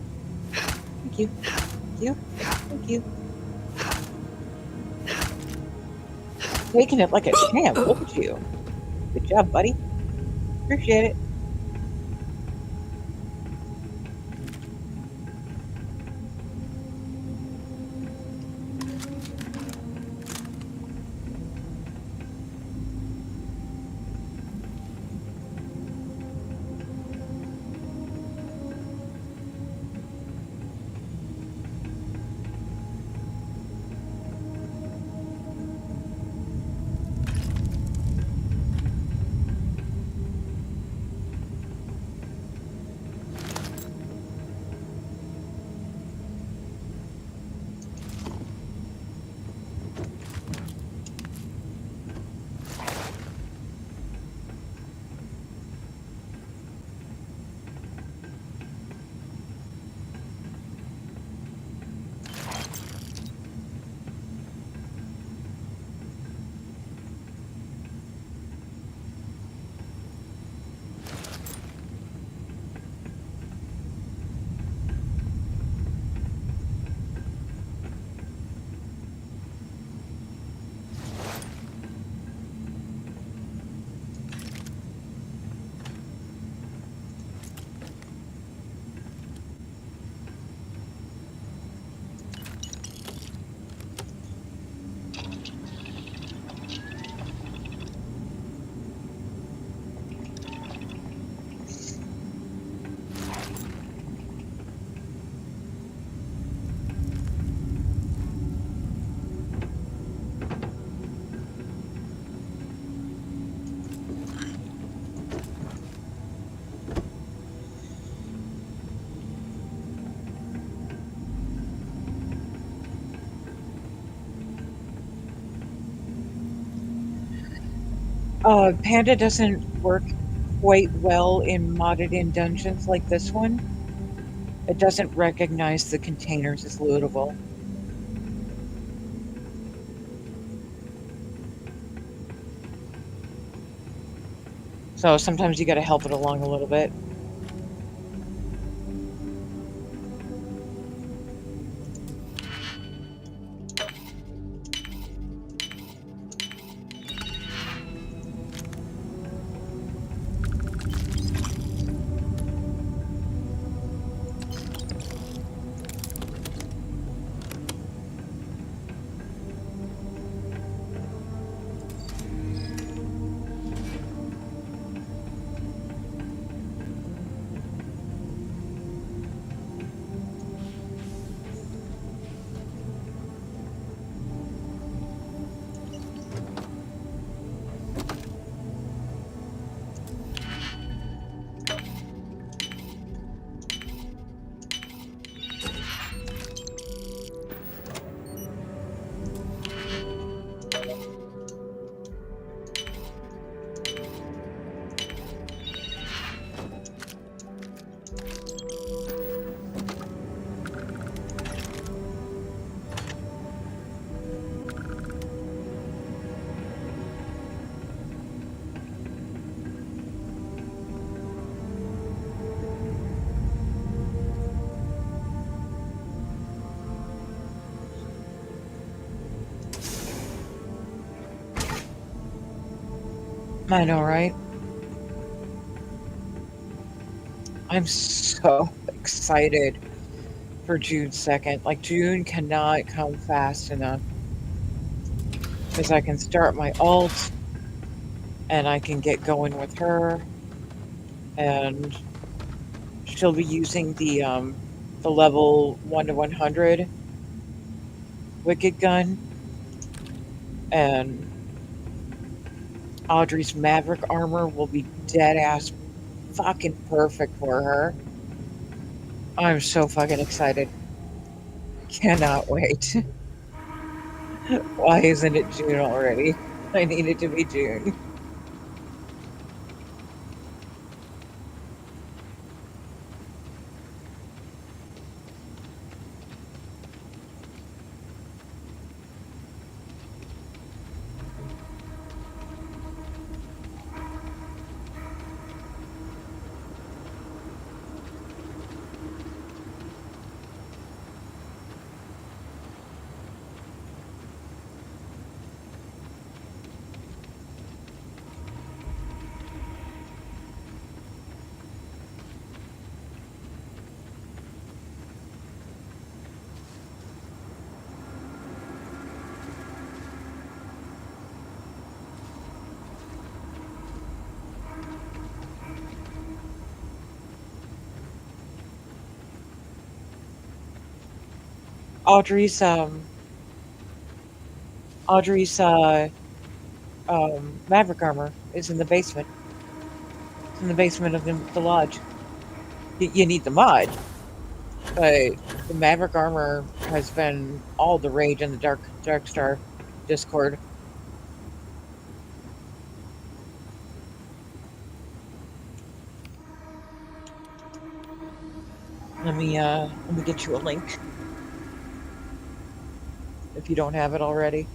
Thank you. Thank you. Thank you. Taking it like a champ. Look at you. Good job, buddy. Appreciate it. Panda doesn't work quite well in modded in dungeons like this one. It doesn't recognize the containers as lootable. So sometimes you gotta help it along a little bit. I know, right? I'm so excited for June 2nd. Like, June cannot come fast enough. Because I can start my alt, and I can get going with her, and she'll be using the level 1 to 100 Wicked Gun, and Audrey's Maverick armor will be dead-ass fucking perfect for her. I'm so fucking excited. Cannot wait. Why isn't it June already? I need it to be June. Audrey's Maverick armor is in the basement. It's in the basement of the lodge. You need the mod, but the Maverick armor has been all the rage in the Darkstar Discord. Let me get you a link if you don't have it already.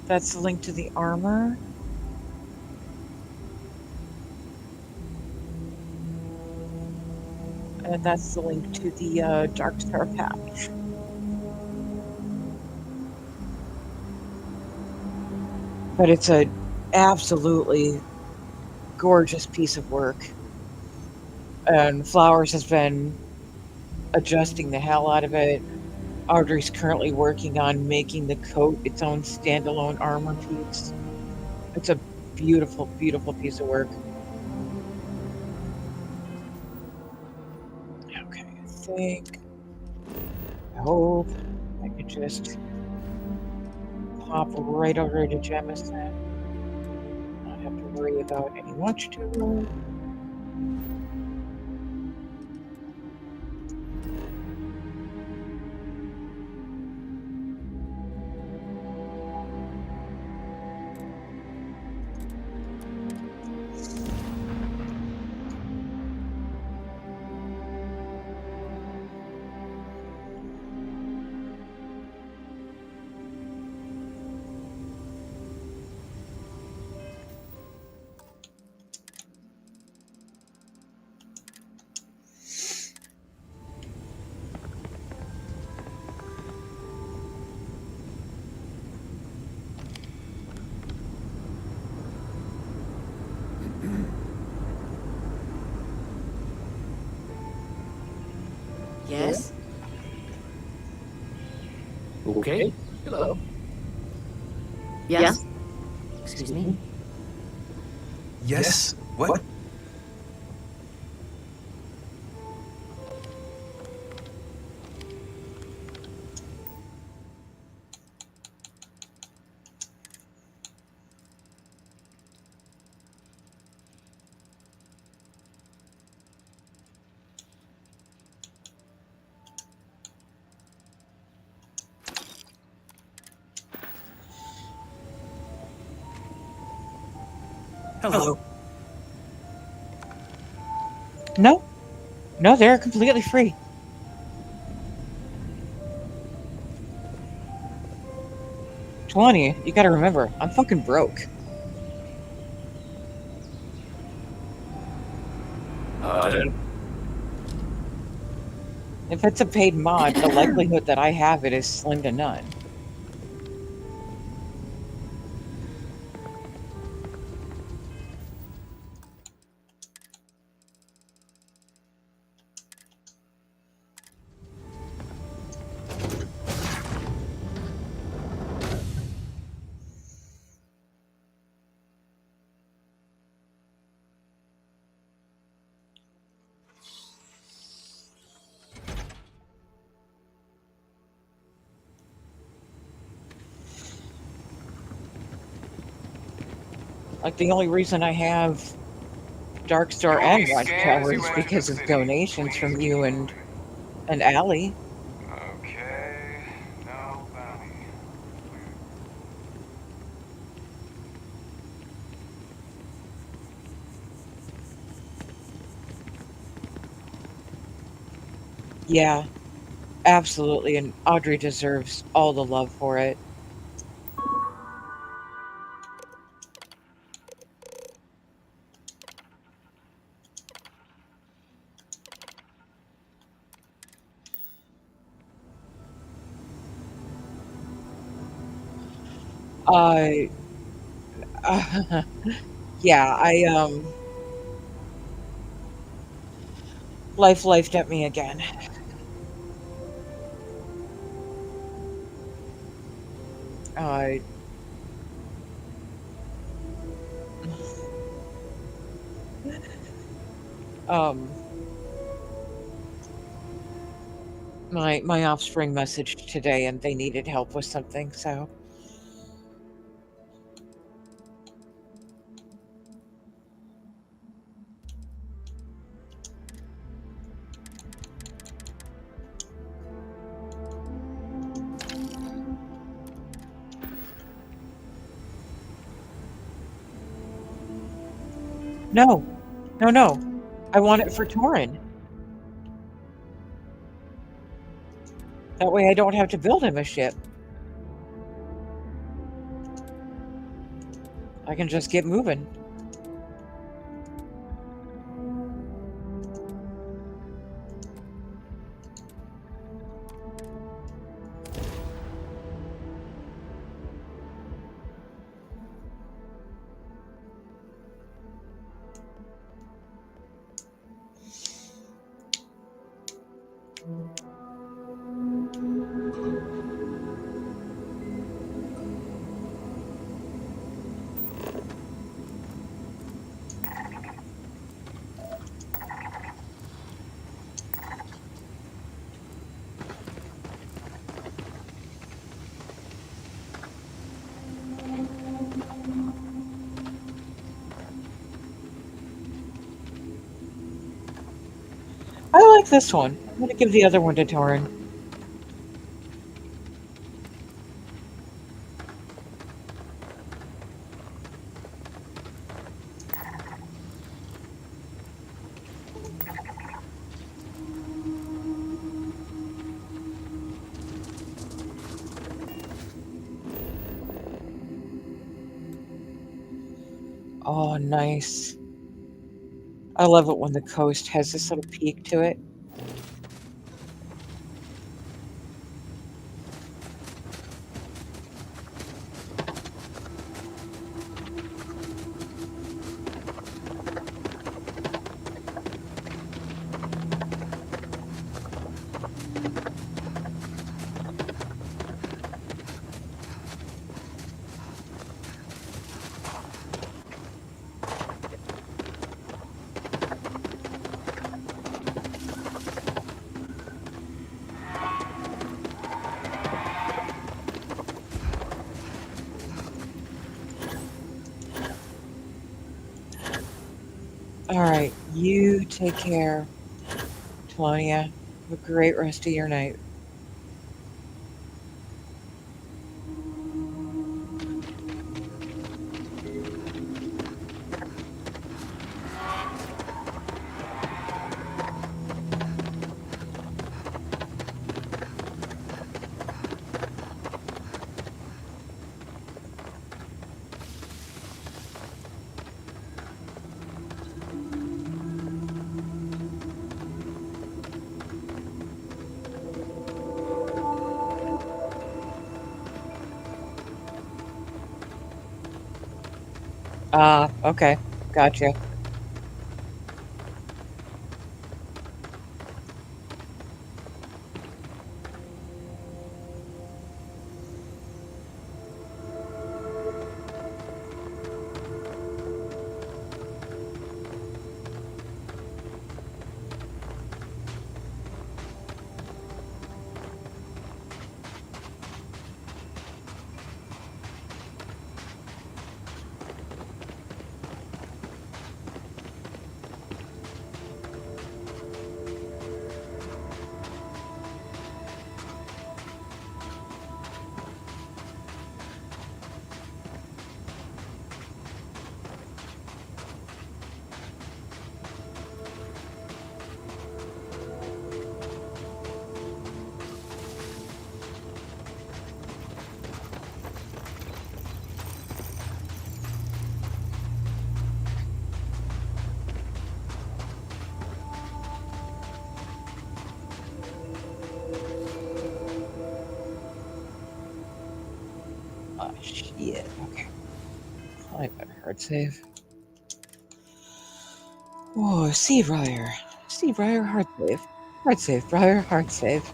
That's the link to the armor. And that's the link to the Darkstar patch. But it's a absolutely gorgeous piece of work. And Flowers has been adjusting the hell out of it. Audrey's currently working on making the coat its own standalone armor piece. It's a beautiful, beautiful piece of work. Okay, I hope I could just pop right over to Jemison. Not have to worry about any watch tool. Yes? Okay. Hello. Yes? Excuse me? Yes? What? Hello. No, no, they're completely free. Trelawney, you gotta remember, I'm fucking broke. If it's a paid mod, the likelihood that I have it is slim to none. Like, the only reason I have Darkstar and Watchtower is because of donations from you and Allie. Okay, no bounty. Yeah, absolutely, and Audrey deserves all the love for it. I yeah, life at me again. I my offspring messaged today and they needed help with something, so no. I want it for Torin. That way I don't have to build him a ship. I can just get moving. I like this one. I'm gonna give the other one to Torin. Oh, nice. I love it when the coast has this little peak to it. All right, you take care, Telonia. Have a great rest of your night. Okay. Gotcha. Oh, shit. Okay. I better hard save. Whoa, see, Briar. See, Briar, hard save. Hard save, Briar, hard save.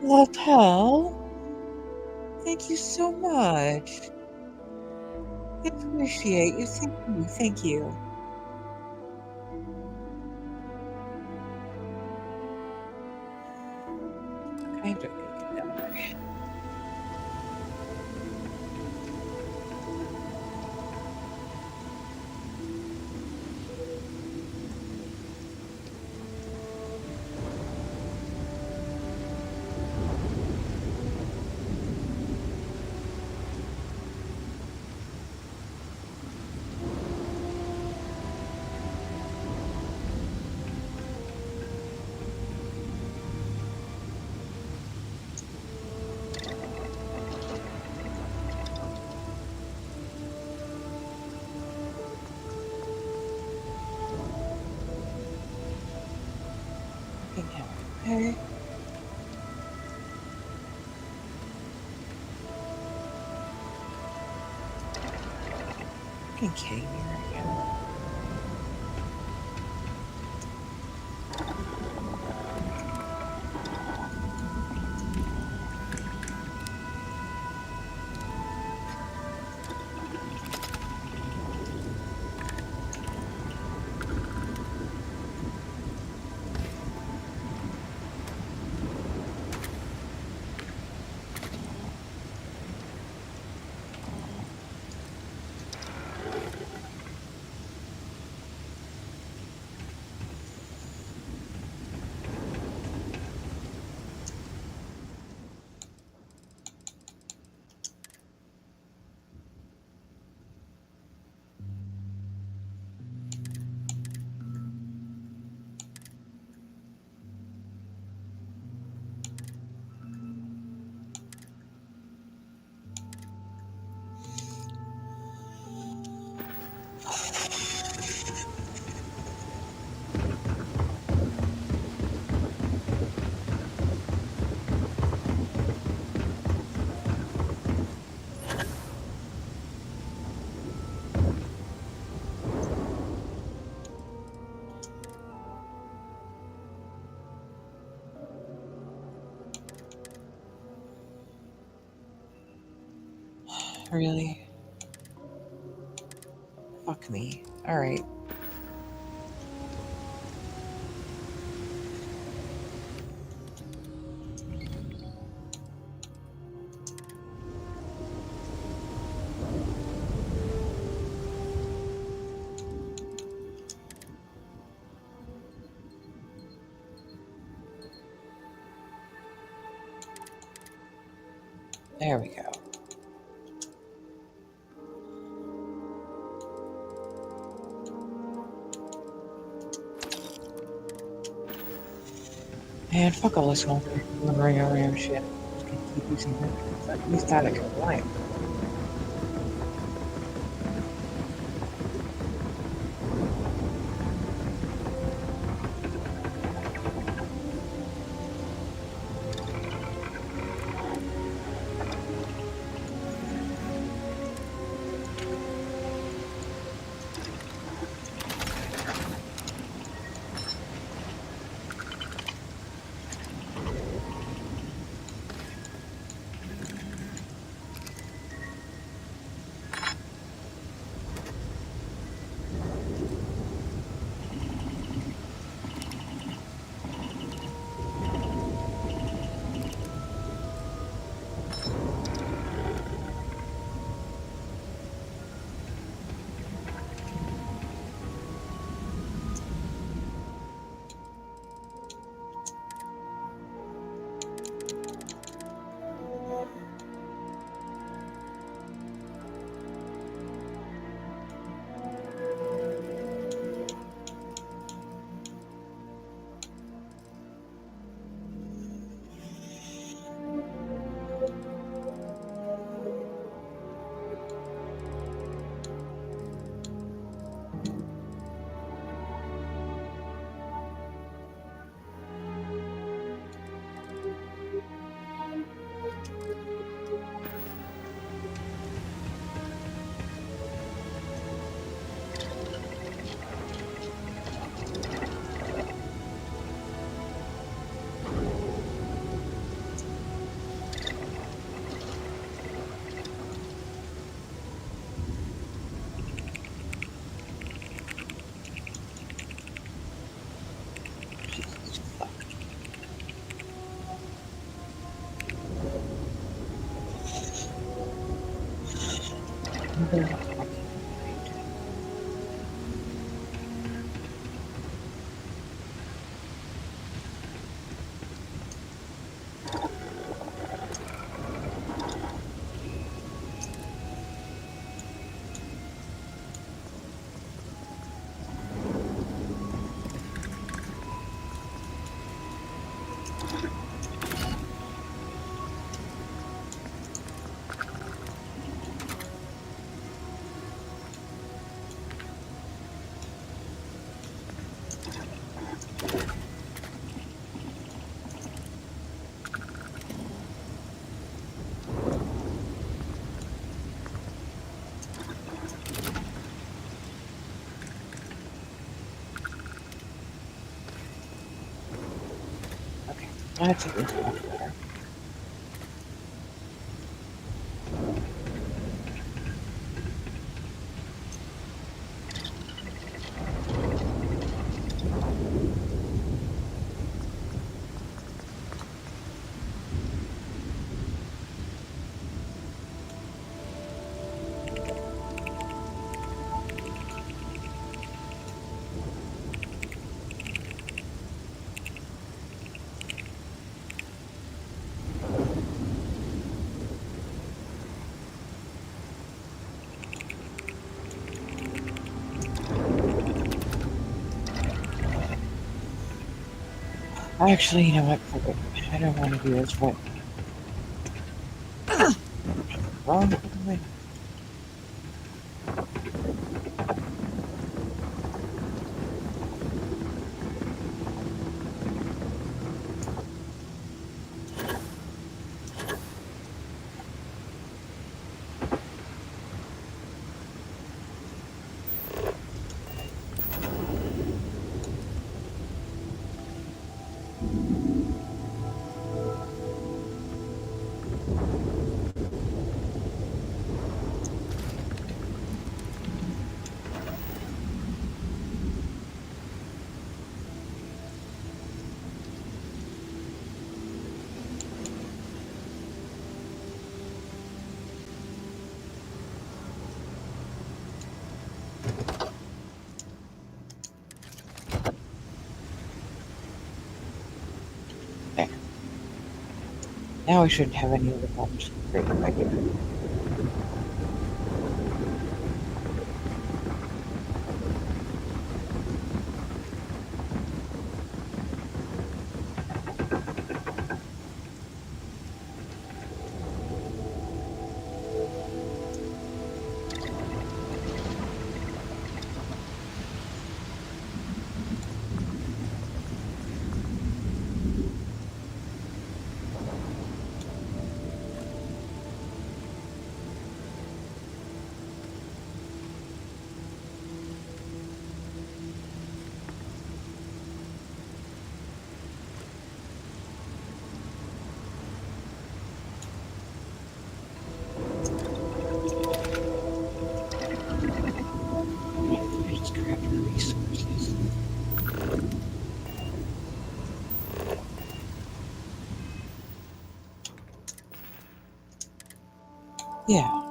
Lapel, thank you so much. I appreciate you. Thank you. Thank you. I have to make it down there. Okay. Okay, here I go. Really? Fuck me. Alright. There we go. Man, fuck all this wandering around shit. Just gonna keep using it. At least that I can like. That's at least much better. Actually, you know what? I don't want to do this, but... Wrong way. Now I shouldn't have any other problems. Great idea. Yeah.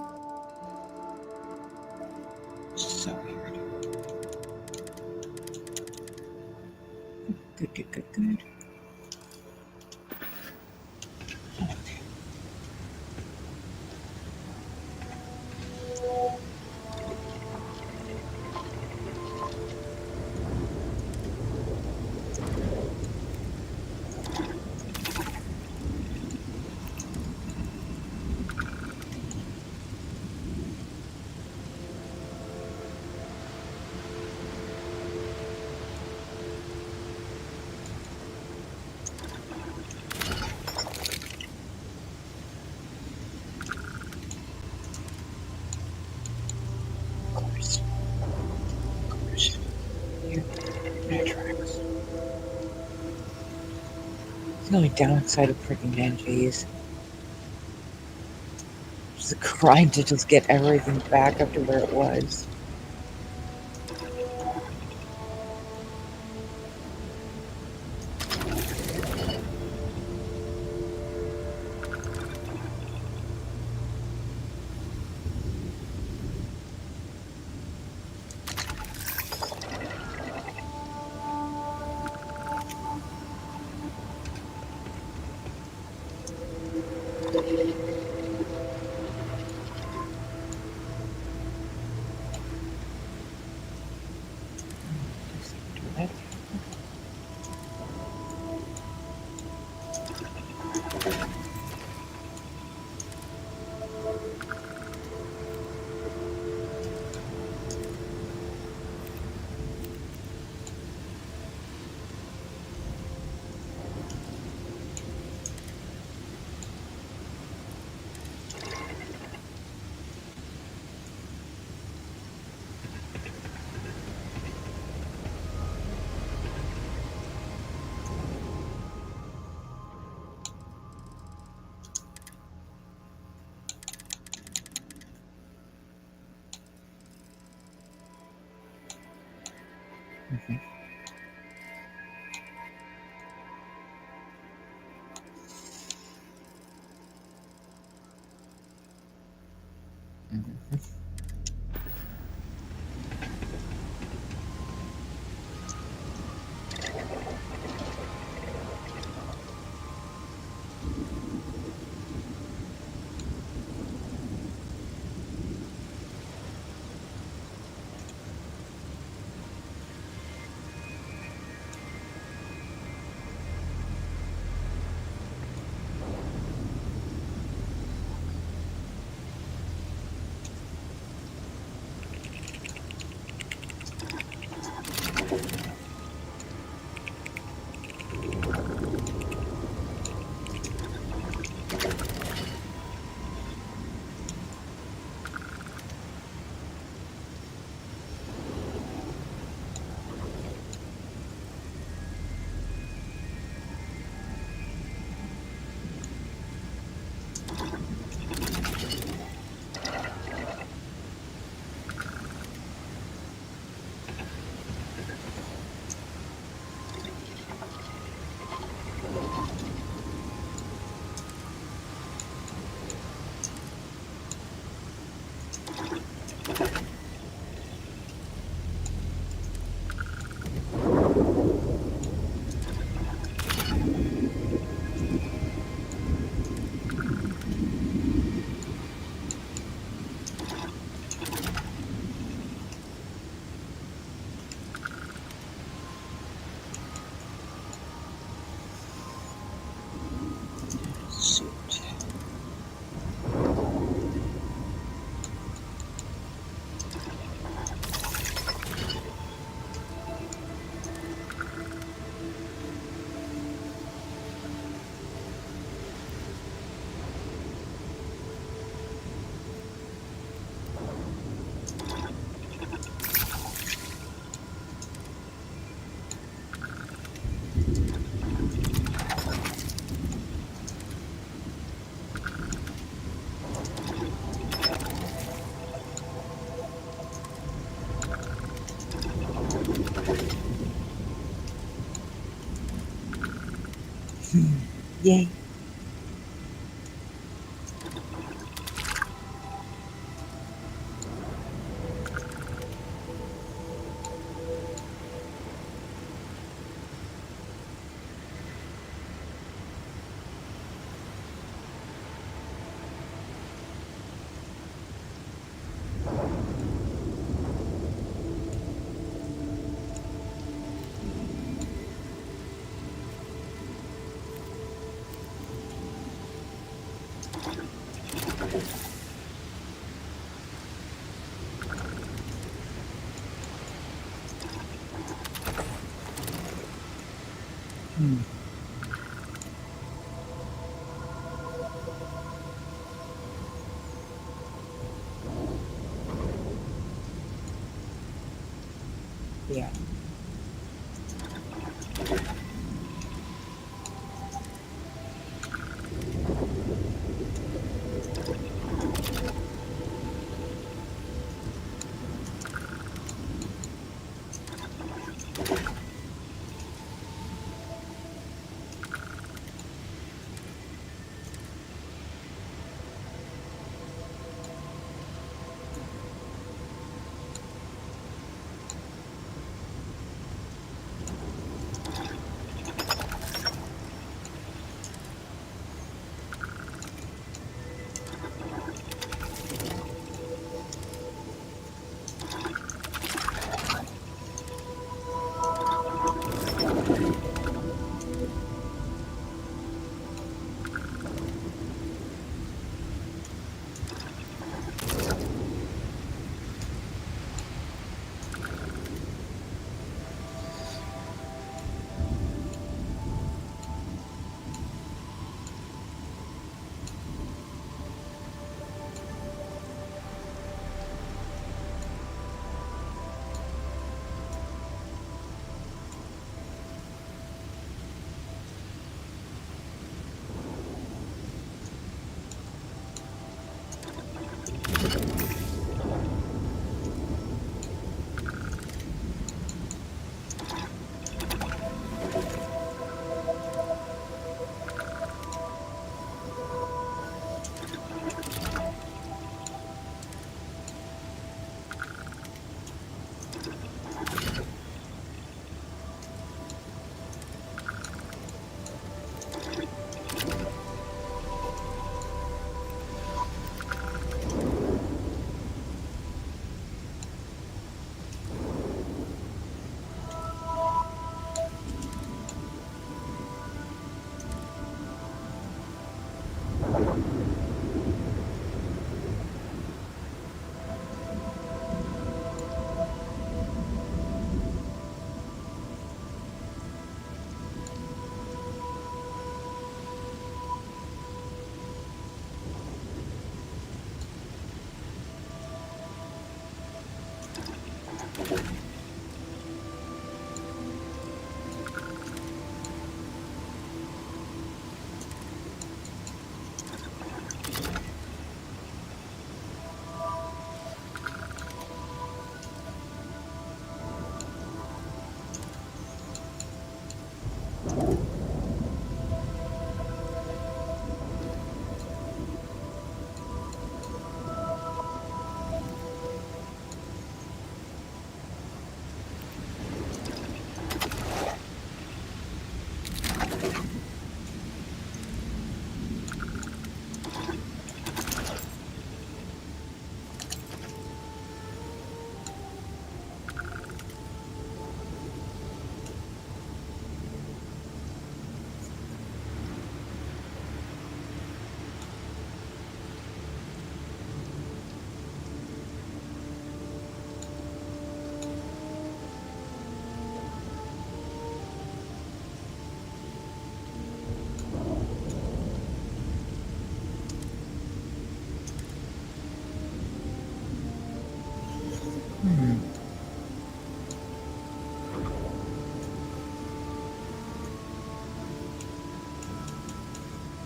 So weird. Good, good, good, good. Okay. The only downside of freaking NGs is the grind to just get everything back up to where it was. Mhm. Mhm. Shoot. Yay. Hmm. Yeah.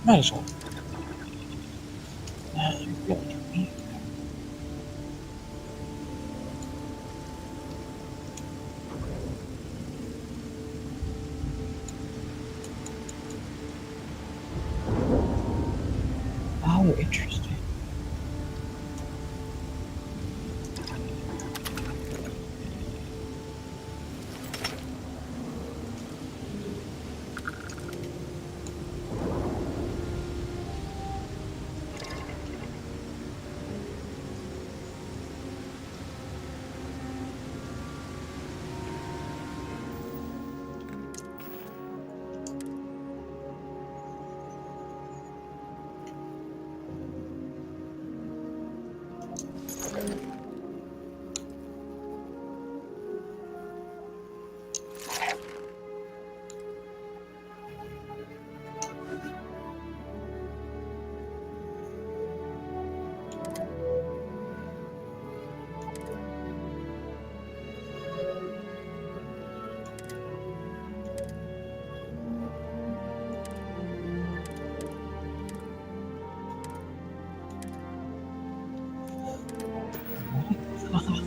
Might as well. Really. Oh, interesting.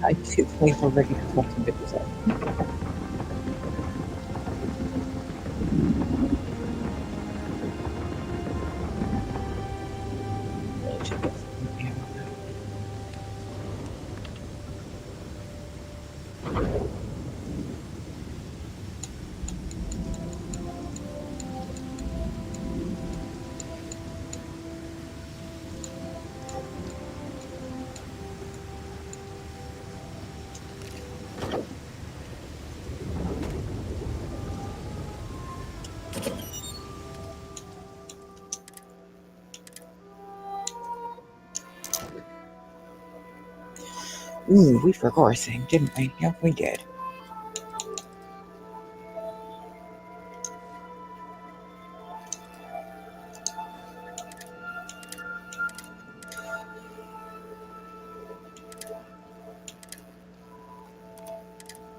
I do think we're ready to fucking get this up. Ooh, we forgot a thing, didn't we? Yeah, we did.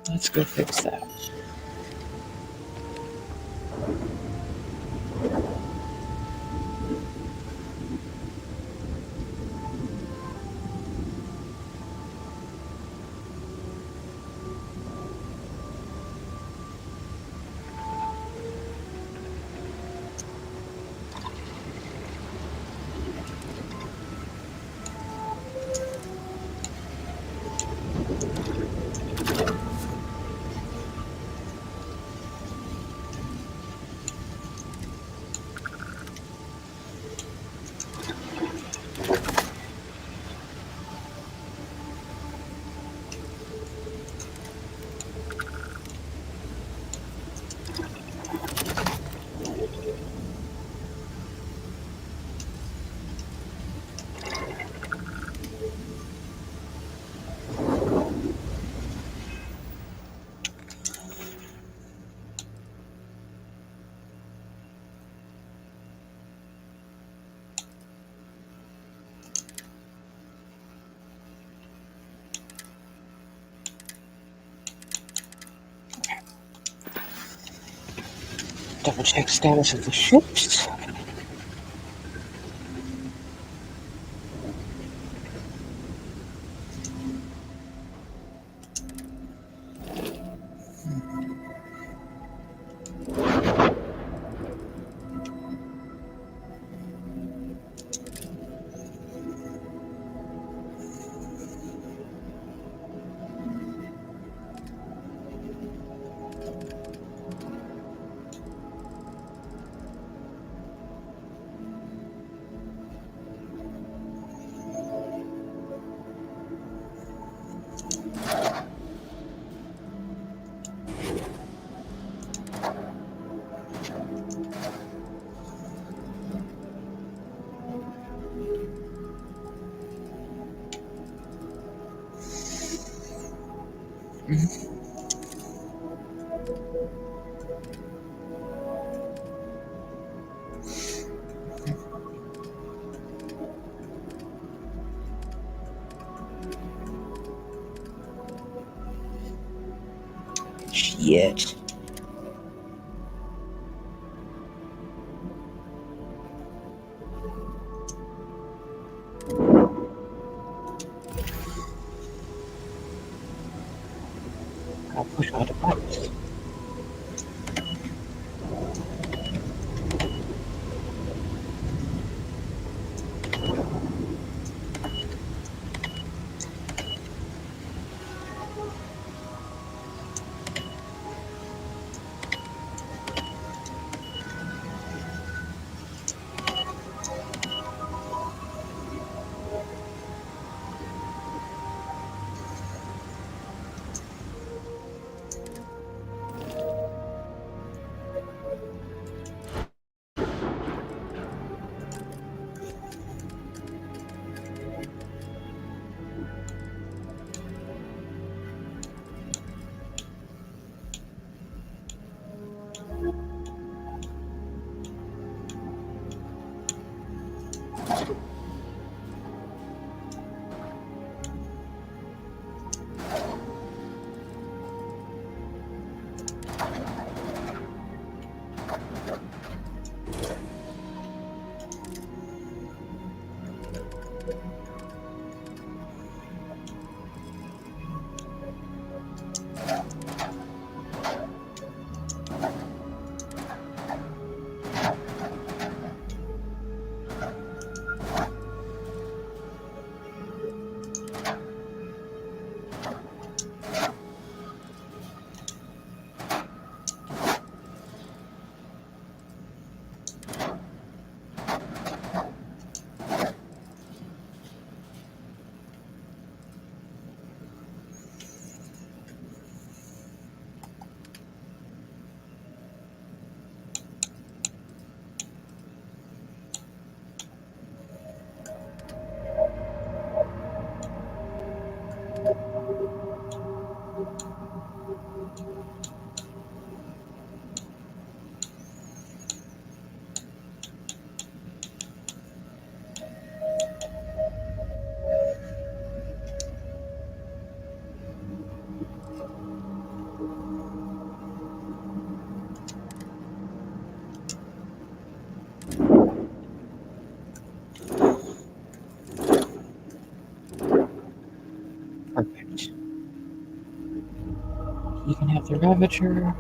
Let's go fix that. Double check status of the ships. Shit. Perfect. You can have the Ravager.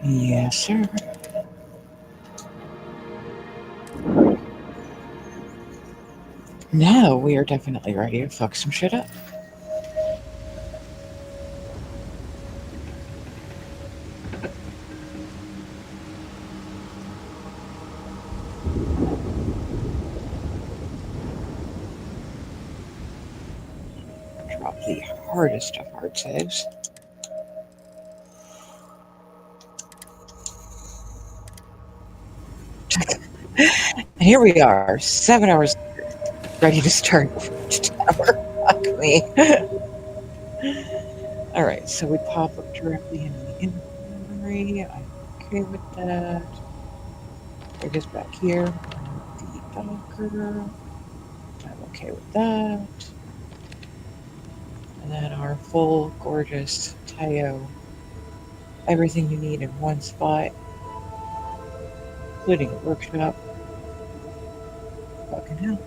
Yes, sir. Now we are definitely ready to fuck some shit up. Drop the hardest of hard saves. And here we are, 7 hours ready to start Tower. Fuck me. Alright, so we pop up directly into the inventory. I'm okay with that. It is back here. The Docker. I'm okay with that. And then our full, gorgeous Tayo. Everything you need in one spot, including a workshop. Fucking hell.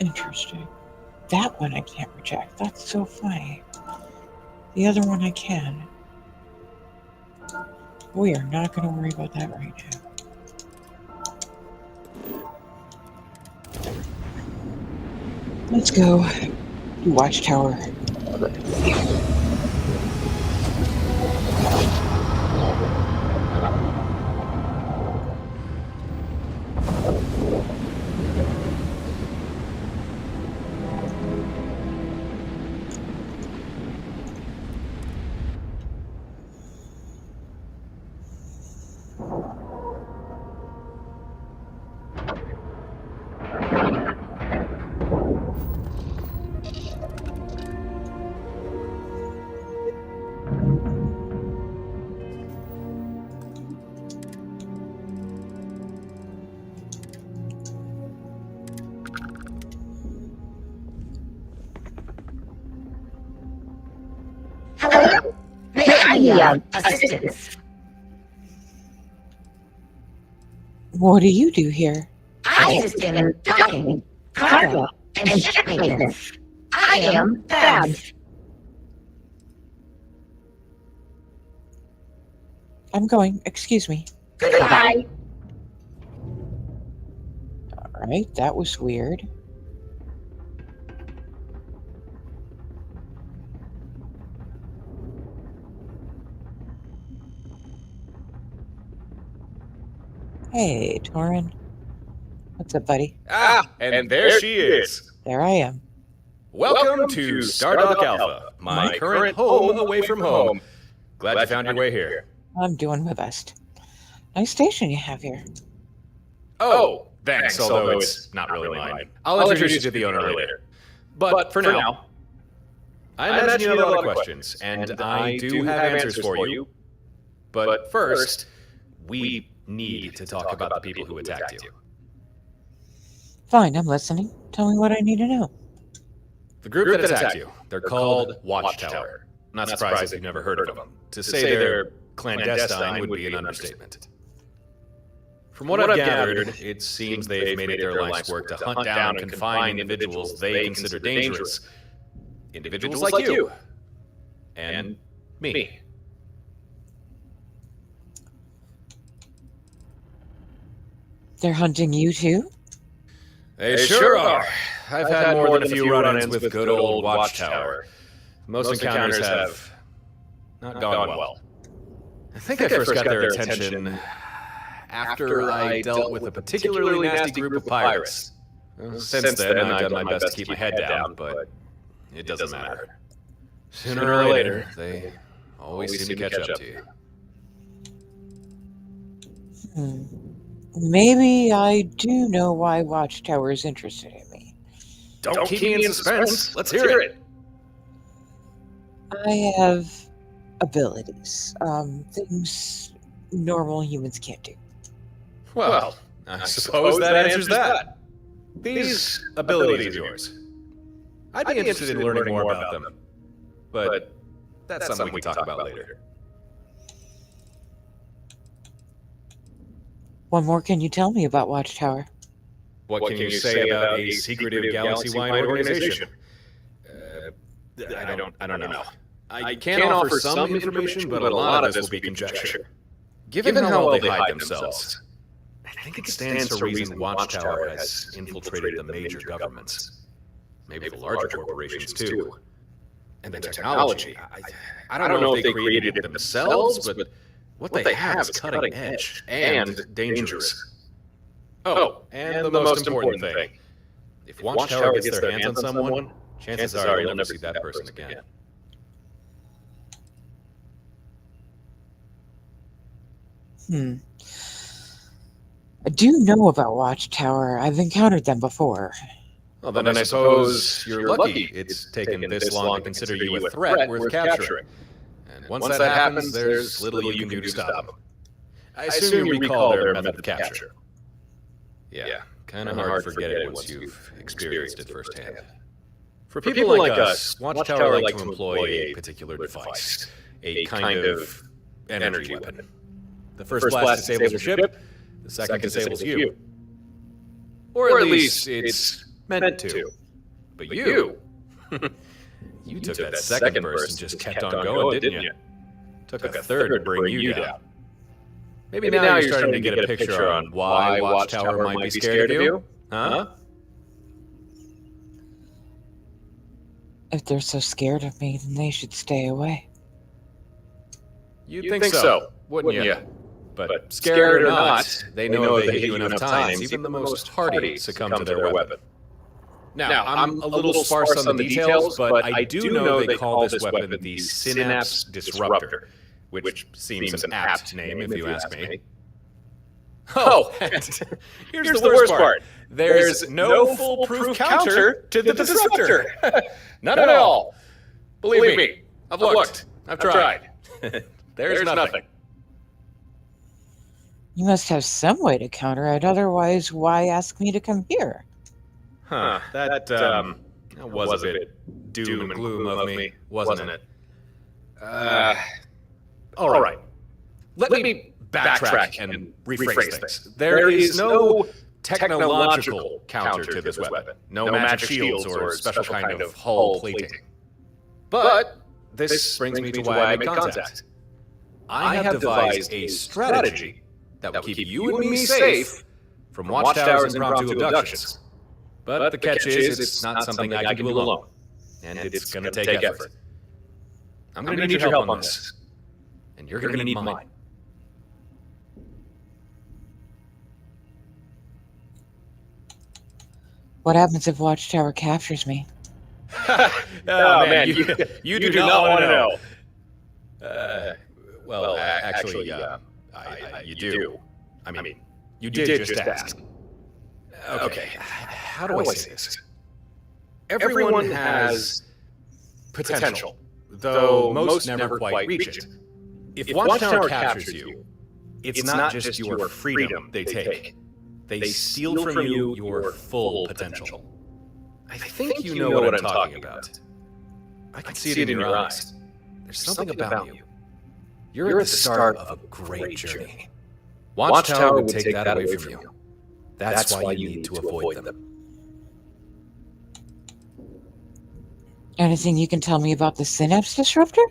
Interesting. That one I can't reject. That's so funny. The other one I can. We are not going to worry about that right now. Let's go to Watchtower. Hello? May I need assistance? What do you do here? I assist in docking, cargo, and ship maintenance. I am Babs. I'm going. Excuse me. Goodbye. Alright, that was weird. Hey, Torin. What's up, buddy? Ah, and there she is. There I am. Welcome to Stardock Alpha, my current home away from home. Glad you found your way here. I'm doing my best. Nice station you have here. Oh, thanks, although it's not really mine. I'll introduce you to the owner later. But for now, I imagine you have a lot of questions, and I do have answers for you. But first, we need to talk about the people who attacked you. Fine, I'm listening. Tell me what I need to know. The group that attacked you, they're called Watchtower. Not surprised if you've never heard of them. To say they're clandestine would be an understatement. From what I've gathered, it seems they've made it their life's work to hunt down and confine individuals they consider dangerous. Individuals like you. And me. They're hunting you too? They sure are. I've had more than a few run-ins with good old Watchtower. Most encounters have not gone well. I think I first got their attention after I dealt with a particularly nasty group of pirates. Since then, I've done my best to keep my head down, but it doesn't matter. Sooner or later, they always seem to catch up to you. Maybe I do know why Watchtower is interested in me. Don't keep me in suspense. Let's hear it. I have abilities. Things normal humans can't do. Well, I suppose that answers that. These abilities of yours. I'd be interested in learning more about them. But that's something we can talk about later. What more can you tell me about Watchtower? What can you say about a secretive galaxy-wide organization? I don't know. I can offer some information, but a lot of this will be conjecture. Given how well they hide themselves, I think it stands to reason Watchtower has infiltrated the major governments. Maybe the larger corporations, too. And the technology. I don't know if they created it themselves, but what they have is cutting edge and dangerous. Oh, and the most important thing. If Watchtower gets their hands on someone, chances are you'll never see that person again. I do know about Watchtower. I've encountered them before. Well, then I suppose you're lucky it's taken this long to consider you a threat worth capturing. And once that happens, there's little you can do to stop them. I assume you recall their method of capture. Yeah, kind of hard to forget it once you've experienced it firsthand. For people like us, Watchtower like to employ a particular device, a kind of energy weapon. The first blast disables your ship, the second disables you. Or at least it's meant to. But you... you took that second burst and just kept on going, didn't you? Took a third to bring you down. Maybe now you're starting to get a picture on why Watchtower might be scared of you? Huh? If they're so scared of me, then they should stay away. You'd think so, wouldn't you? But scared or not, they know if they hit you enough times, even the most hardy succumb to their weapon. Now, I'm a little sparse on the details, but I do know they call this weapon the Synapse Disruptor, which seems an apt name if you ask me. Oh, here's the worst part. There's no foolproof counter to the Disruptor. None at all. Believe me, I've looked. I've tried. There's nothing. You must have some way to counter it, otherwise why ask me to come here? Huh, that was a bit doom and gloom of me, wasn't it? All right. Let me backtrack and rephrase things. There is no technological counter to this weapon. No magic shields or special kind of hull plating. But this brings me to why I made contact. I have devised a strategy that will keep you and me safe from Watchtower's impromptu abductions. But the catch is, it's not something I can do alone. And it's going to take effort. I'm going to need your help on this. And you're going to need mine. What happens if Watchtower captures me? Oh man, you do not want to know. Well, actually, you do. I mean, you did just ask. Okay, how do I say this? Everyone has potential, though most never quite reach it. If Watchtower captures you, it's not just your freedom they take. They steal from you your full potential. I think you know what I'm talking about. I can see it in your eyes. There's something about you. You're at the start of a great journey. Watchtower would take that away from you. That's why you need to avoid them. Anything you can tell me about the Synapse Disruptor?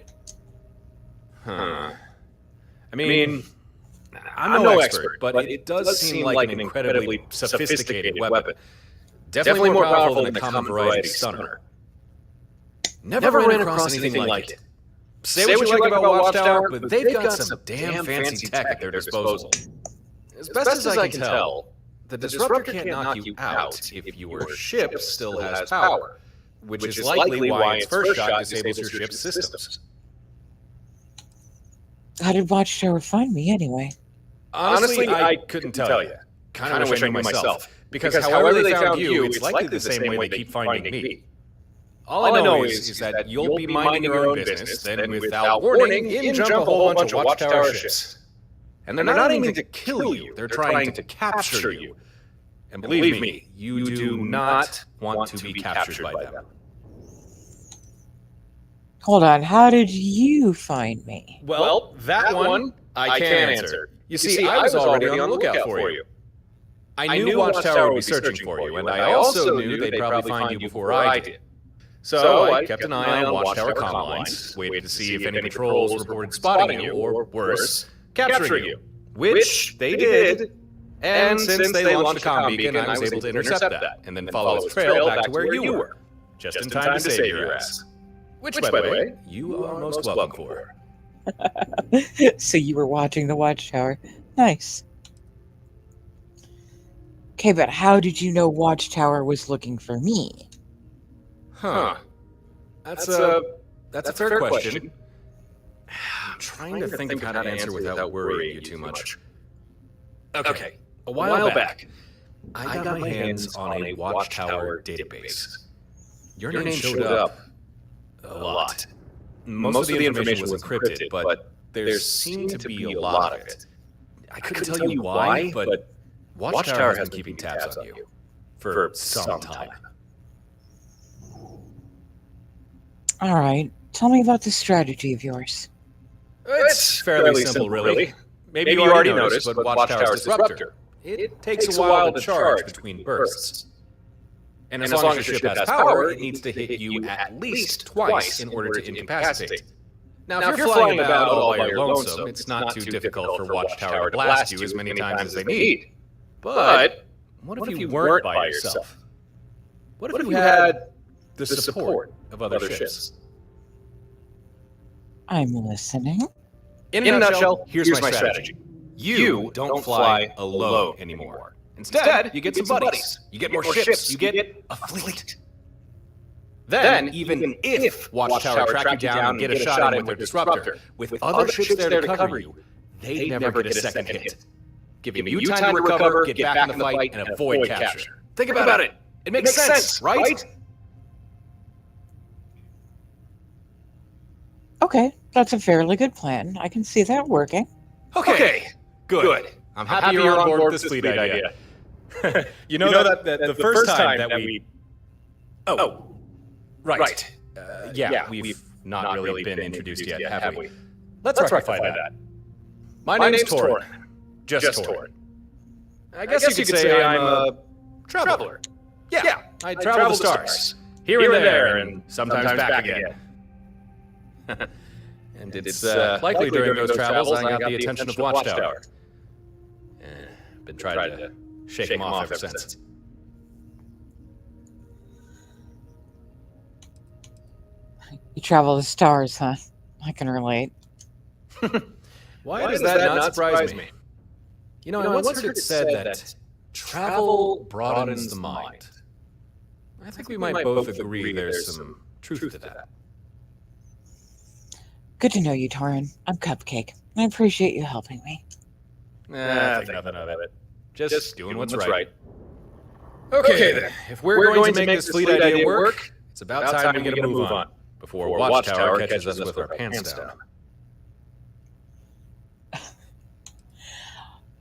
I mean, I'm no expert, but it does seem like an incredibly sophisticated weapon. Definitely more powerful than the common variety stunner. Never ran across anything like it. Say what you like about Watchtower, but they've got some damn fancy tech at their disposal. As best as I can tell, the Disruptor can't knock you out if your ship still has power, which is likely why its first shot disables your ship's systems. How did Watchtower find me anyway? Honestly, I couldn't tell you. Kind of wish I knew myself. Because however they found you, it's likely the same way they keep finding me. All I know is that you'll be minding your own business, then without warning, in jump a whole bunch of Watchtower ships. And they're not aiming to kill you, they're trying to capture you. And believe me, you do not want to be captured by them. Hold on, how did you find me? Well, that one I can answer. You see, I was already on the lookout for you. I knew Watchtower would be searching for you, and I also knew they'd probably find you before I did. So I kept an eye on Watchtower comm lines, waited to see if any patrols reported spotting you, or worse, capturing you. Which they did, and since they launched a comm beacon, I was able to intercept that, and then follow its trail back to where you were, just in time to save your ass. Which, by the way, you are most welcome for. So you were watching the Watchtower. Nice. Okay, but how did you know Watchtower was looking for me? Huh. That's a fair question. I'm trying to think of how to answer without worrying you too much. Okay, a while back, I got my hands on a Watchtower database. Your name showed up a lot. Most of the information was encrypted, but there seemed to be a lot of it. I couldn't tell you why, but Watchtower has been keeping tabs on you for some time. All right, tell me about this strategy of yours. It's fairly simple, really. Maybe you already noticed, but Watchtower's Disruptor. It takes a while to charge between bursts. And as long as your ship has power, it needs to hit you at least twice in order to incapacitate. Now, if you're flying about all by your lonesome, it's not too difficult for Watchtower to blast you as many times as they need. But what if you weren't by yourself? What if you had the support of other ships? I'm listening. In a nutshell, here's my strategy. You don't fly alone anymore. Instead, you get some buddies. You get more ships. You get a fleet. Then, even if Watchtower track you down and get a shot in with their disruptor, with other ships there to cover you, they never get a second hit, giving you time to recover, get back in the fight, and avoid capture. Think about it. It makes sense, right? Okay, that's a fairly good plan. I can see that working. Okay, good. I'm happy you're on board with this fleet idea. you know that the first time that we... Oh, right. Yeah, we've not really been introduced yet, have we? Let's rectify that. My name's Torin. Just Torin. I guess you could say I'm a traveler. Yeah, I travel the stars. Here and there, and sometimes back again. And it's likely during those travels I got the attention of Watchtower. Been trying to shake him off ever since. You travel the stars, huh? I can relate. Why does that not surprise me? You know, I once heard it said that travel broadens the mind. I think we might both agree there's some truth to that. Good to know you, Torin. I'm Cupcake. I appreciate you helping me. I think nothing of it. Just doing what's right. Okay then. If we're going to make this fleet idea work, it's about time we get a move on before Watchtower catches us with our pants down.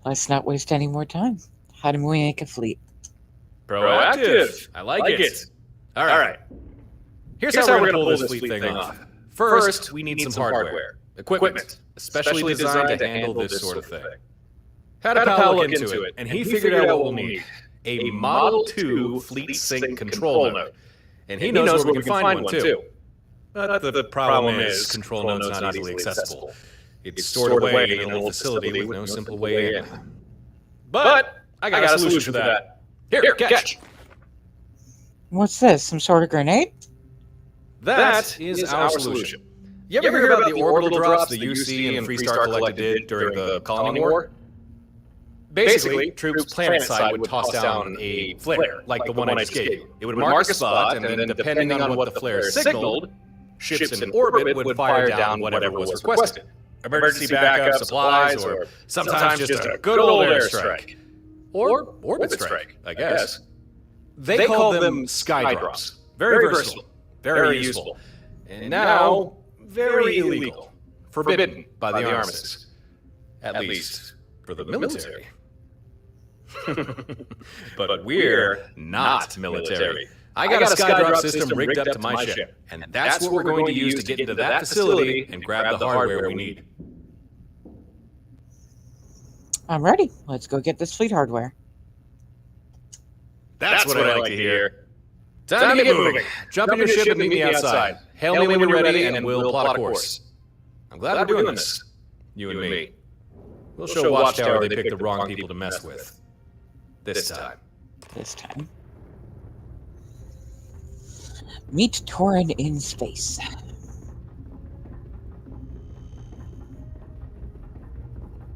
Let's not waste any more time. How do we make a fleet? Proactive. I like it. All right. Here's how we're going to pull this fleet thing off. First, we need some hardware, equipment, especially designed to handle this sort of thing. Had a pal look into it, and he figured out what we'll need. A Model 2 Fleet Sync control node. And he knows where we can find one, too. But the problem is, control node's not easily accessible. It's stored away in an old facility with no simple way in. But I got a solution for that. Here, catch! What's this? Some sort of grenade? That is our solution. You ever hear about the orbital drops the UC and Freestar Collective did during the Colony War? Basically, troops planetside would toss down a flare, like the one I just gave you. It would mark a spot, and then depending on what the flare signaled, ships in orbit would fire down whatever was requested. Emergency backup, supplies, or sometimes just a good old airstrike. Or orbit strike, I guess. They call them skydrops. Very versatile. Very useful. And now, very illegal. Forbidden by the armistice. At least, for the military. But we're not military. I got a skydrop system rigged up to my ship, and that's what we're going to use to get into that facility and grab the hardware we need. I'm ready. Let's go get this fleet hardware. That's what I like to hear. Time to get moving. Jump in your ship and meet me outside. Hail me when you're ready, and we'll plot a course. I'm glad we're doing this. You and me. We'll show Watchtower they picked the wrong people to mess with. This time. This time. Meet Torin in space.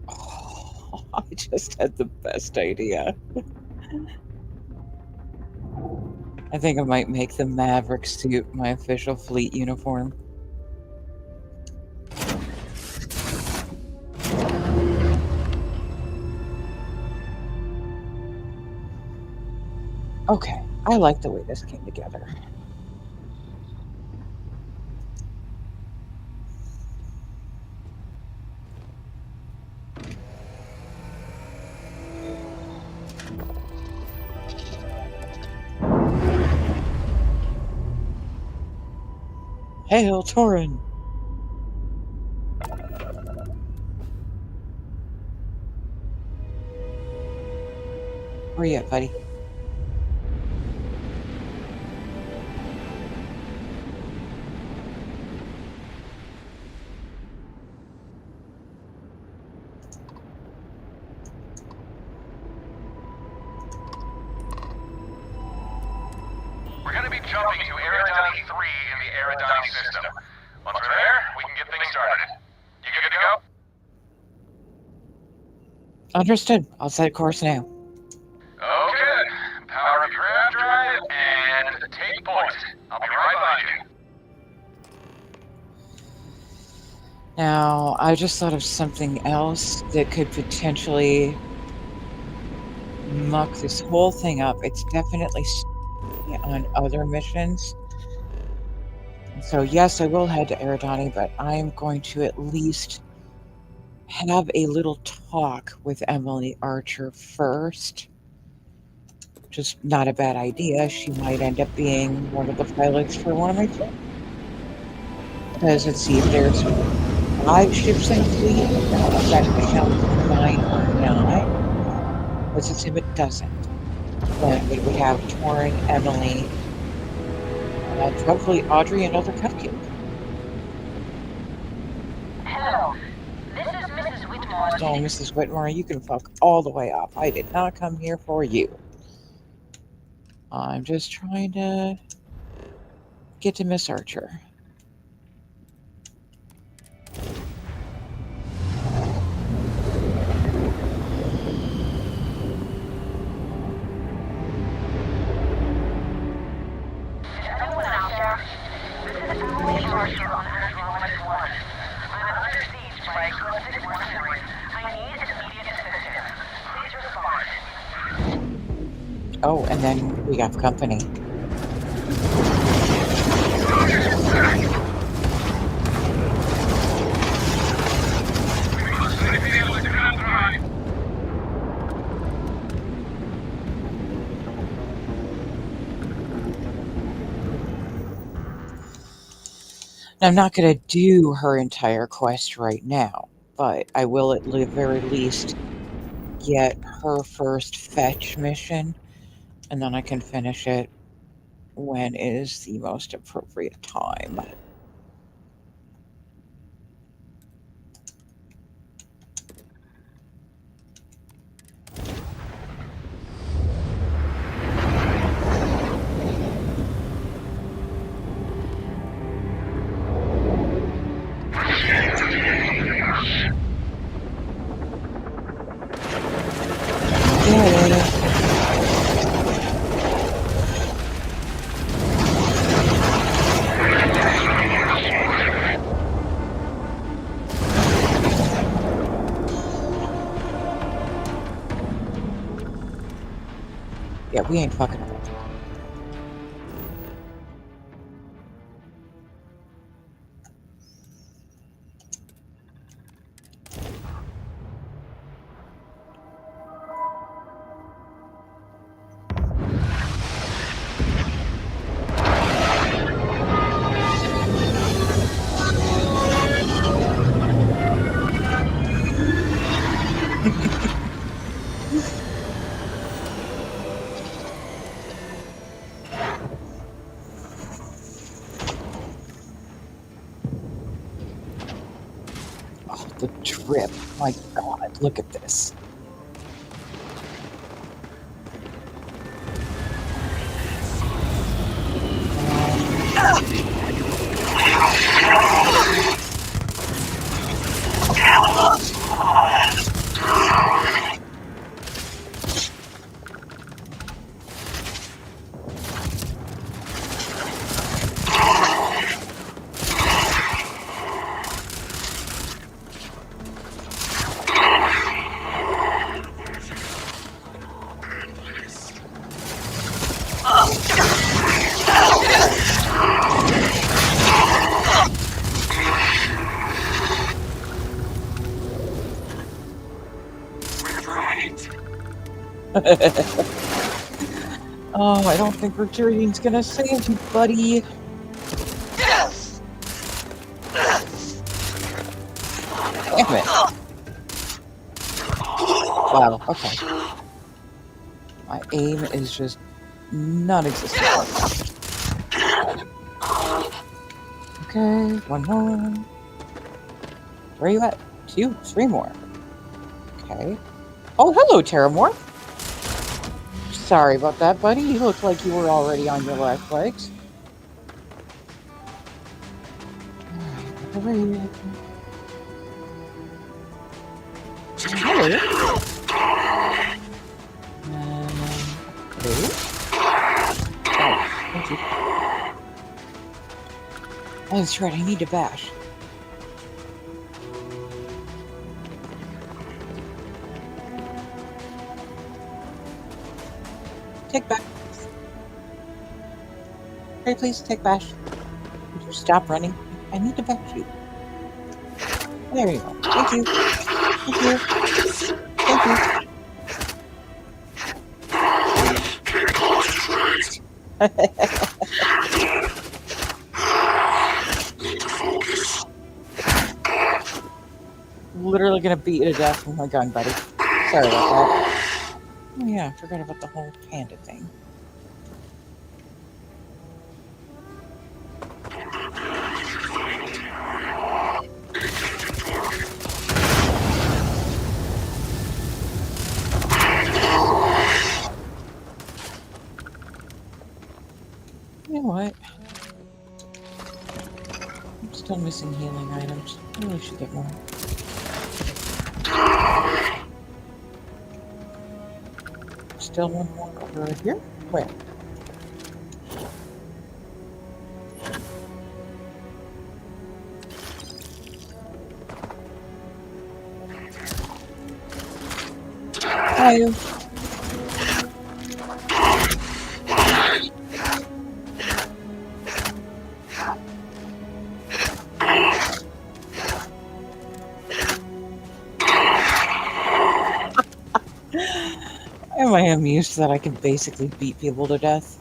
Oh, I just had the best idea. I think I might make the Maverick suit my official fleet uniform. Okay, I like the way this came together. Hail, Torin! Where you at, buddy? jumping to Eridani 3 in the Eridani system. Once we're there, we can get things started. You good to go? Understood. I'll set course now. Oh, good. Power up your app drive and take point. I'll be right behind you. Now, I just thought of something else that could potentially muck this whole thing up. It's definitely on other missions. So yes, I will head to Eridani, but I'm going to at least have a little talk with Emily Archer first. Just not a bad idea. She might end up being one of the pilots for one of my ships. Because let's see if there's 5 ships in a fleet. I don't know if that counts 9 or not. Let's assume it doesn't. Then we would have Torin, Emily, probably Audrey, and other Cupcake. Hello. This is Mrs. Whitmore. So, Mrs. Whitmore, you can fuck all the way off. I did not come here for you. I'm just trying to get to Miss Archer. Anyone out there? This is Emily Archer on Andromeda 1. I'm under siege by aggressive mercenaries. I need immediate assistance. Please respond. Oh, and then we got company. I'm not going to do her entire quest right now, but I will at the very least get her first fetch mission, and then I can finish it when is the most appropriate time. Yeah, we ain't fucking around. Oh, the drip. My God, look at this. Oh, I don't think retreating's gonna save you, buddy. Damn it. Wow, okay. My aim is just non-existent. Okay, one more. Where are you at? 2, 3 more. Okay. Oh, hello, Terramorph. Sorry about that, buddy. You look like you were already on your last legs. Hello. Hello. Oh, thank you. Oh, that's right. I need to bash. Take bash. Hey, please take bash. Would you stop running? I need to bash you. There you go. Thank you. Thank you. Thank you. Literally gonna beat you to death with my gun, buddy. Sorry about that. Oh yeah, I forgot about the whole panda thing. You know what? I'm still missing healing items. I really should get more. Still one more over here? Where? Hi. I am used that I can basically beat people to death.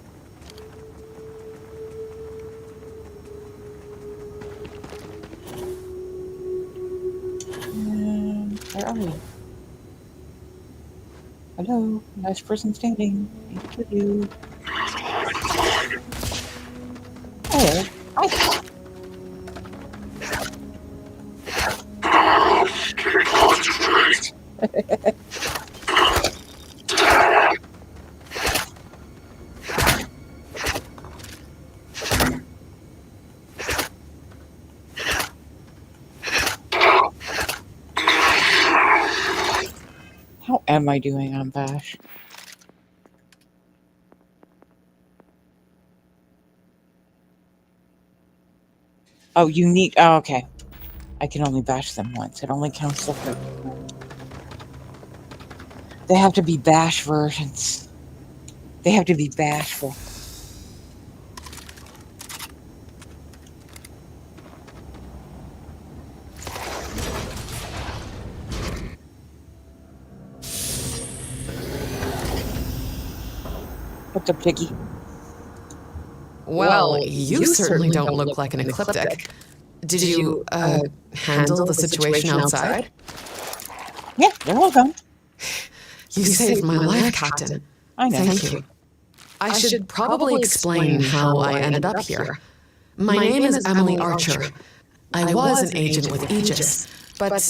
Where are we? Hello, nice person standing. Thank you. Hello. Hi. How am I doing on Bash? Oh, unique. Oh, okay. I can only bash them once. It only counts the first. They have to be bash versions. They have to be bashful. What's up, Piggy? Well, you certainly don't look like an ecliptic. Did you, handle the situation outside? Yeah, they're all gone. You saved my life, Captain. I know. Thank you. I should probably explain how I ended up here. My name is Emily Archer. I was an agent with Aegis, but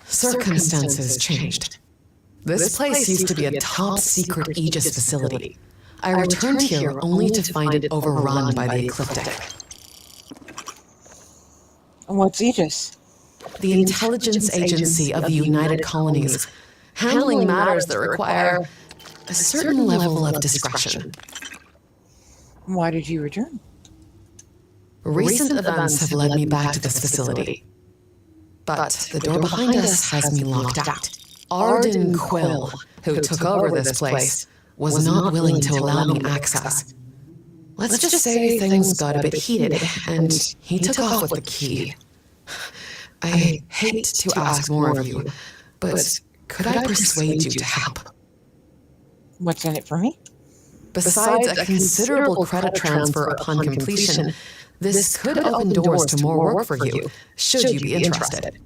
circumstances changed. This place used to be a top-secret Aegis facility. I returned here only to find it overrun by the Ecliptic. What's Aegis? The intelligence agency of the United Colonies, handling matters that require a certain level of discretion. Why did you return? Recent events have led me back to this facility. But the door behind us has me locked out. Arden Quill, who took over this place, was not willing to allow me access. Let's just say things got a bit heated, and he took off with the key. I hate to ask more of you, but could I persuade you to help? What's in it for me? Besides a considerable credit transfer upon completion, this could open doors to more work for you, should you be interested.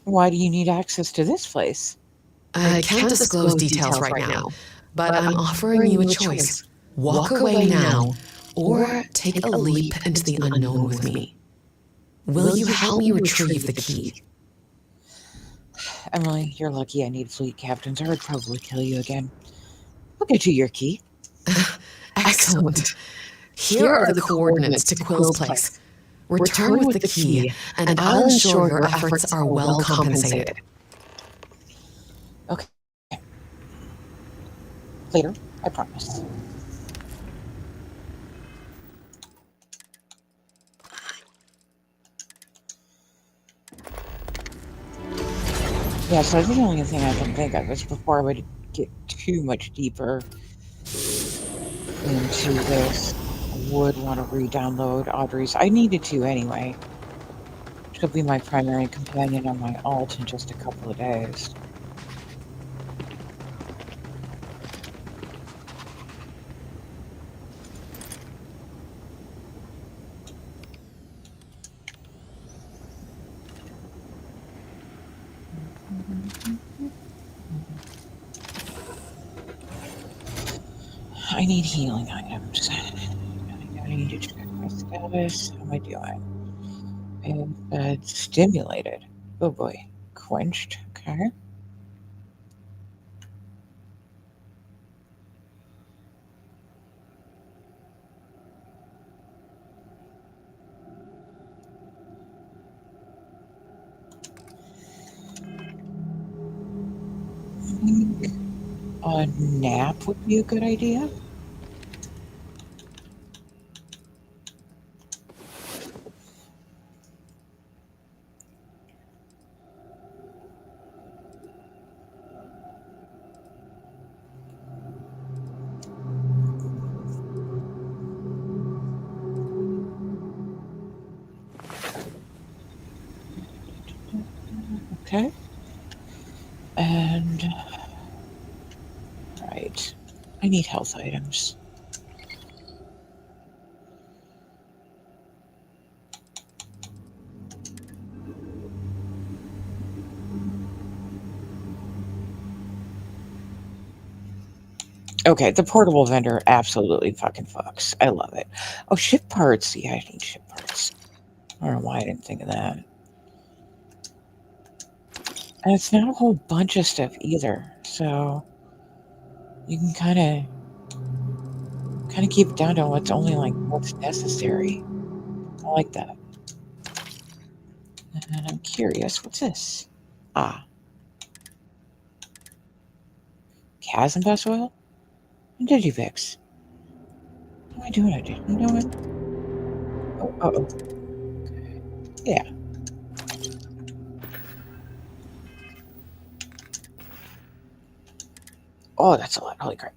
Why do you need access to this place? I can't disclose details right now, but I'm offering you a choice. Walk away now, or take a leap into the unknown with me. Will you help me retrieve the key? Emily, you're lucky I need fleet captains, or I'd probably kill you again. I'll get you your key. Excellent. Here are the coordinates to Quill's place. Return with the key, and I'll ensure your efforts are well compensated. Okay. Later, I promise. Yeah, so the only thing I can think of is before I would get too much deeper into this, I would want to re-download Audrey's. I needed to anyway. She'll be my primary companion on my alt in just a couple of days. I need healing items. I need to check my status. How am I doing? And stimulated. Oh boy. Quenched. Okay. A nap would be a good idea. Okay. And right. I need health items. Okay, the portable vendor absolutely fucking fucks. I love it. Oh, ship parts. Yeah, I need ship parts. I don't know why I didn't think of that. And it's not a whole bunch of stuff either, so you can kind of keep it down to what's only like what's necessary. I like that. And I'm curious, what's this? Ah, Chasm Bus oil and Digifix. What am I doing? I didn't know it. Oh. Okay. Yeah. Oh, that's a lot. Holy crap.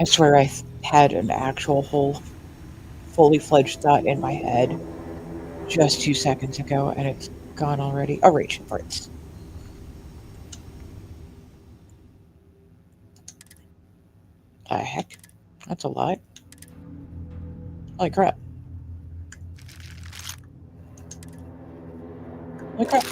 I swear I had an actual whole fully fledged thought in my head just 2 seconds ago, and it's gone already. Oh, right, parts. The heck? That's a lot. Holy crap. Holy crap.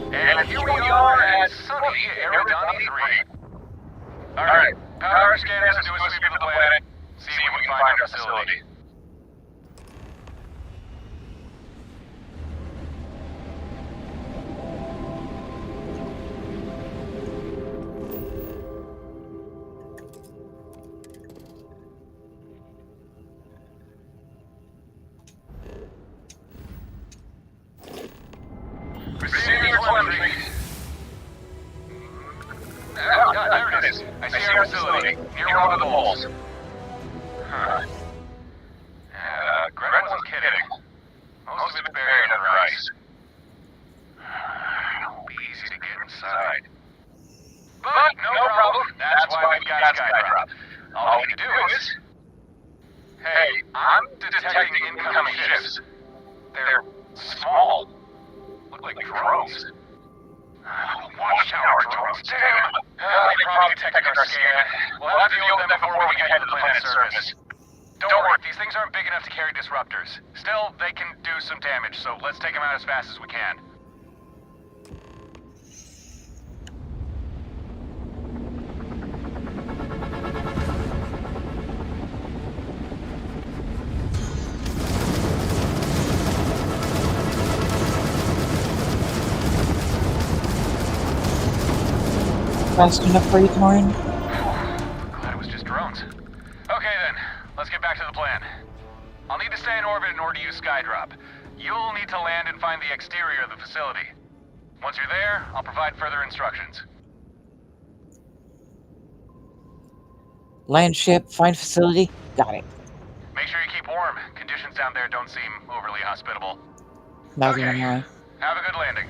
And here we are at sunny Eridani 3. Alright, power scanners do a sweep of the planet, see if we can find our facility. telemetry. Oh, God, there it is. I see our facility, near one of the moles. Huh. Greg wasn't kidding. Most of it's buried under ice. It'll be easy to get inside. But no problem. That's why we've got Skydrop. All we need to do is... Hey, I'm detecting incoming ships. They're small. Look like drones. Watchtower drones, damn! They probably detected our scan. We'll have to deal with them before we get to the planet's surface. Don't worry, these things aren't big enough to carry disruptors. Still, they can do some damage, so let's take them out as fast as we can. Fast enough for you, Torin? Glad it was just drones. Okay then, let's get back to the plan. I'll need to stay in orbit in order to use Skydrop. You'll need to land and find the exterior of the facility. Once you're there, I'll provide further instructions. Land ship, find facility. Got it. Make sure you keep warm. Conditions down there don't seem overly hospitable. Not gonna lie. Have a good landing.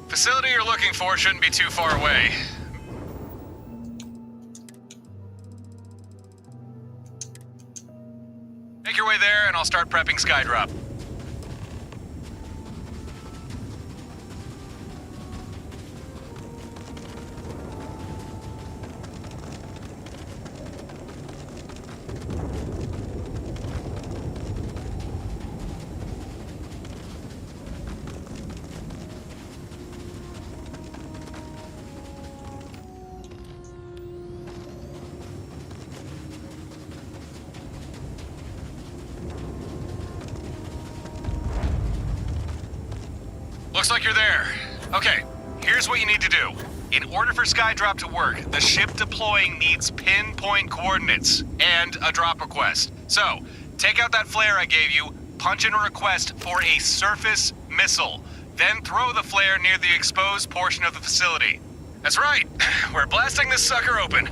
Facility you're looking for shouldn't be too far away. Make your way there and I'll start prepping Skydrop. Looks like you're there. Okay, here's what you need to do. In order for Skydrop to work, the ship deploying needs pinpoint coordinates and a drop request. So, take out that flare I gave you, punch in a request for a surface missile, then throw the flare near the exposed portion of the facility. That's right, we're blasting this sucker open.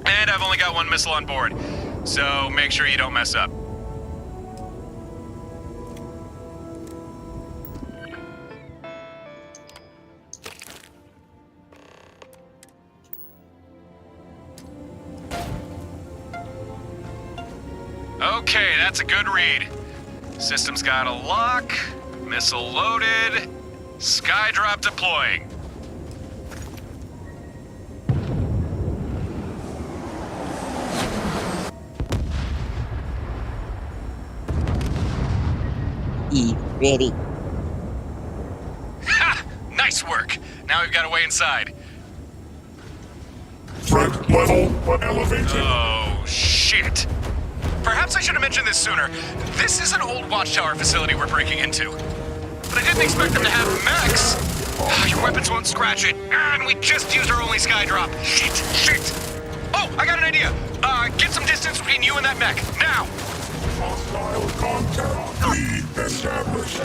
And I've only got one missile on board, so make sure you don't mess up. Okay, that's a good read. System's got a lock, missile loaded, Skydrop deploying. Ready. Ha! Nice work. Now we've got a way inside. Threat level elevated. Oh, shit. Perhaps I should have mentioned this sooner. This is an old watchtower facility we're breaking into. But I didn't expect them to have mechs. Your weapons won't scratch it. And we just used our only Skydrop. Shit. Oh, I got an idea. Get some distance between you and that mech. Now. Hostile contact. Lead established.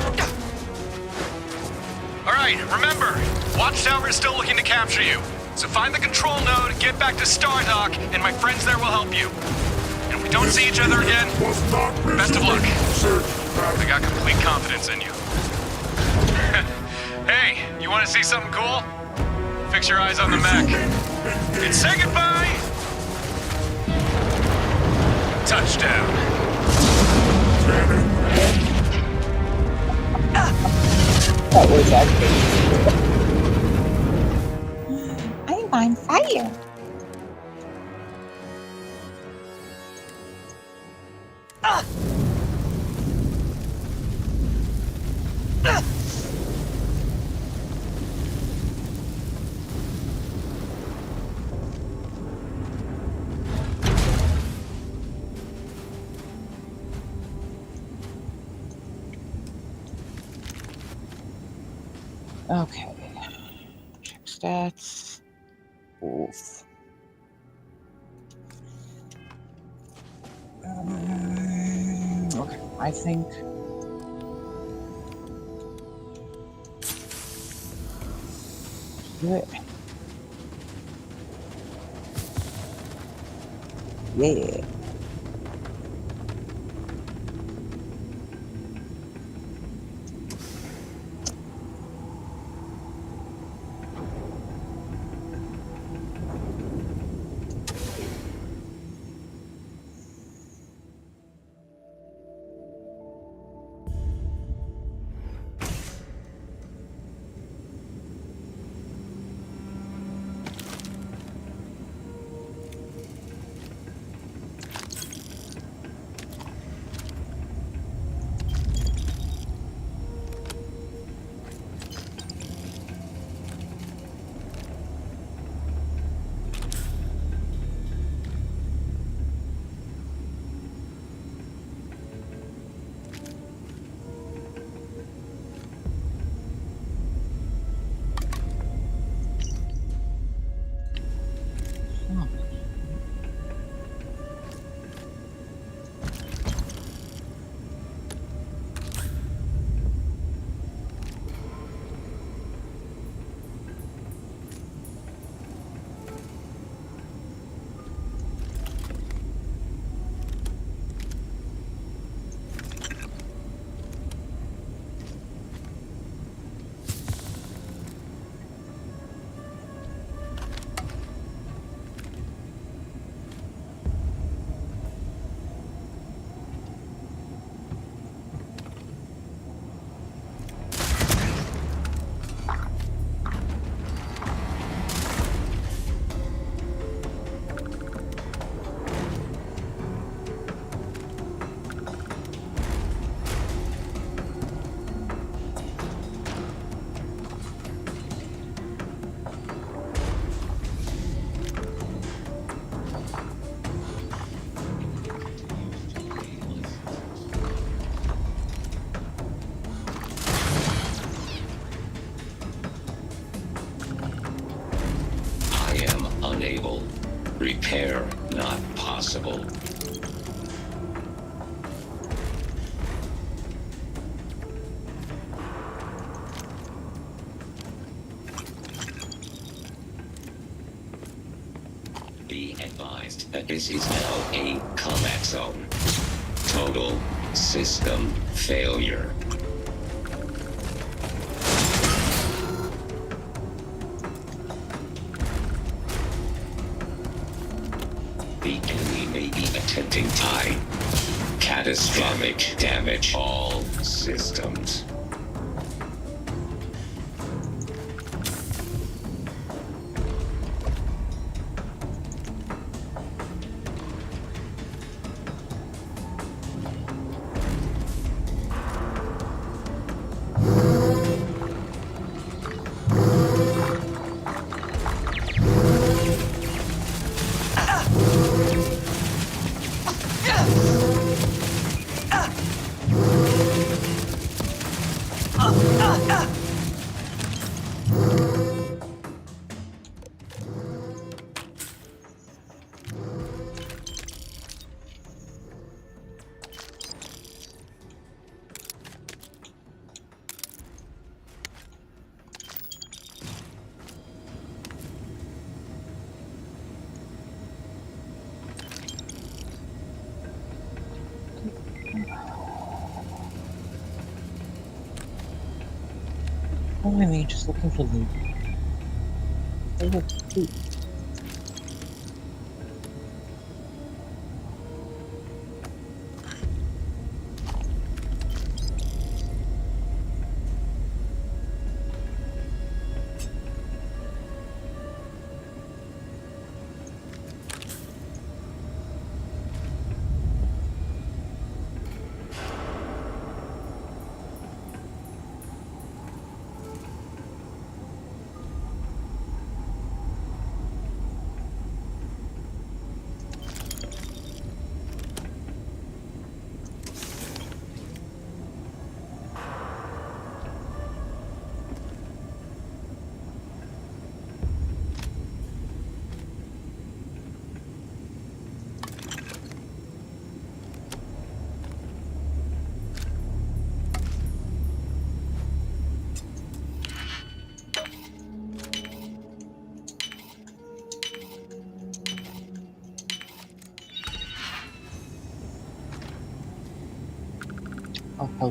All right, remember, Watchtower is still looking to capture you. So find the control node, get back to Stardock, and my friends there will help you. And if we don't see each other again, best of luck. I got complete confidence in you. Hey, you want to see something cool? Fix your eyes on the mech. And say goodbye! Touchdown. That was actually on fire. Okay. Check stats. Oof. Okay, I think. Do it. Yeah. Unable. Repair not possible. Be advised that this is now a combat zone. Total system failure. The enemy may be attempting to catastrophic damage all systems. Why am I just looking for loot? They have loot. Oh,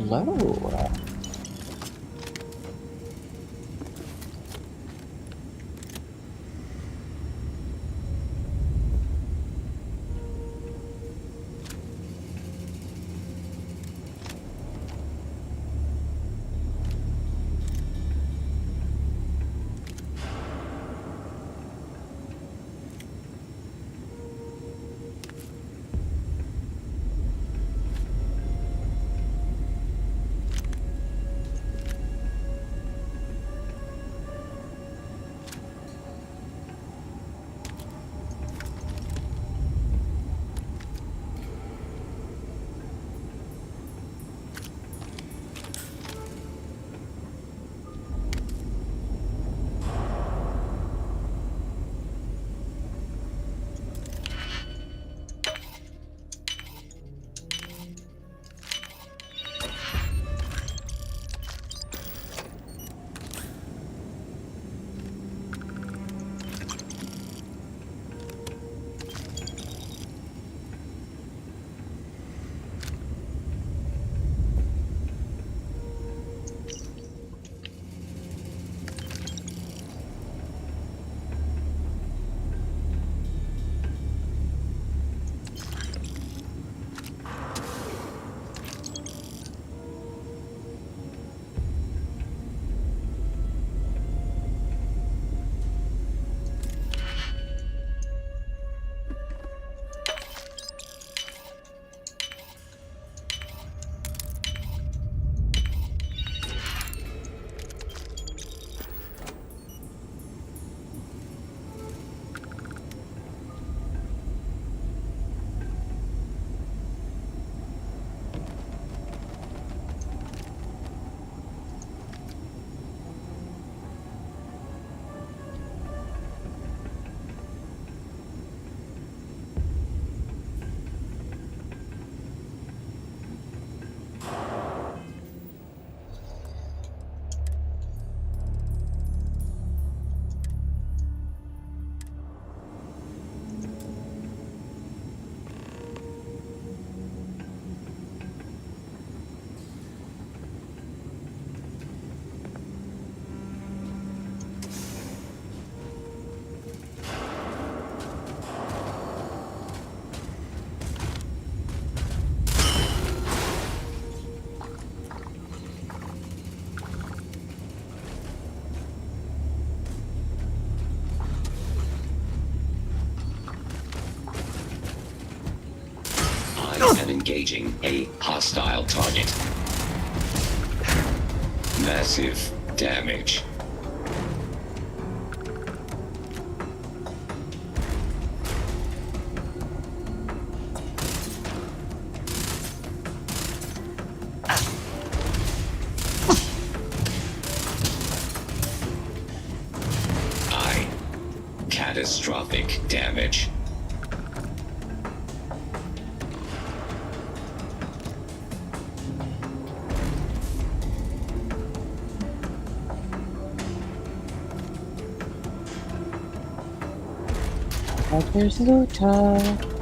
hello. And engaging a hostile target. Massive damage. Catastrophic damage. Oh, there's Luta.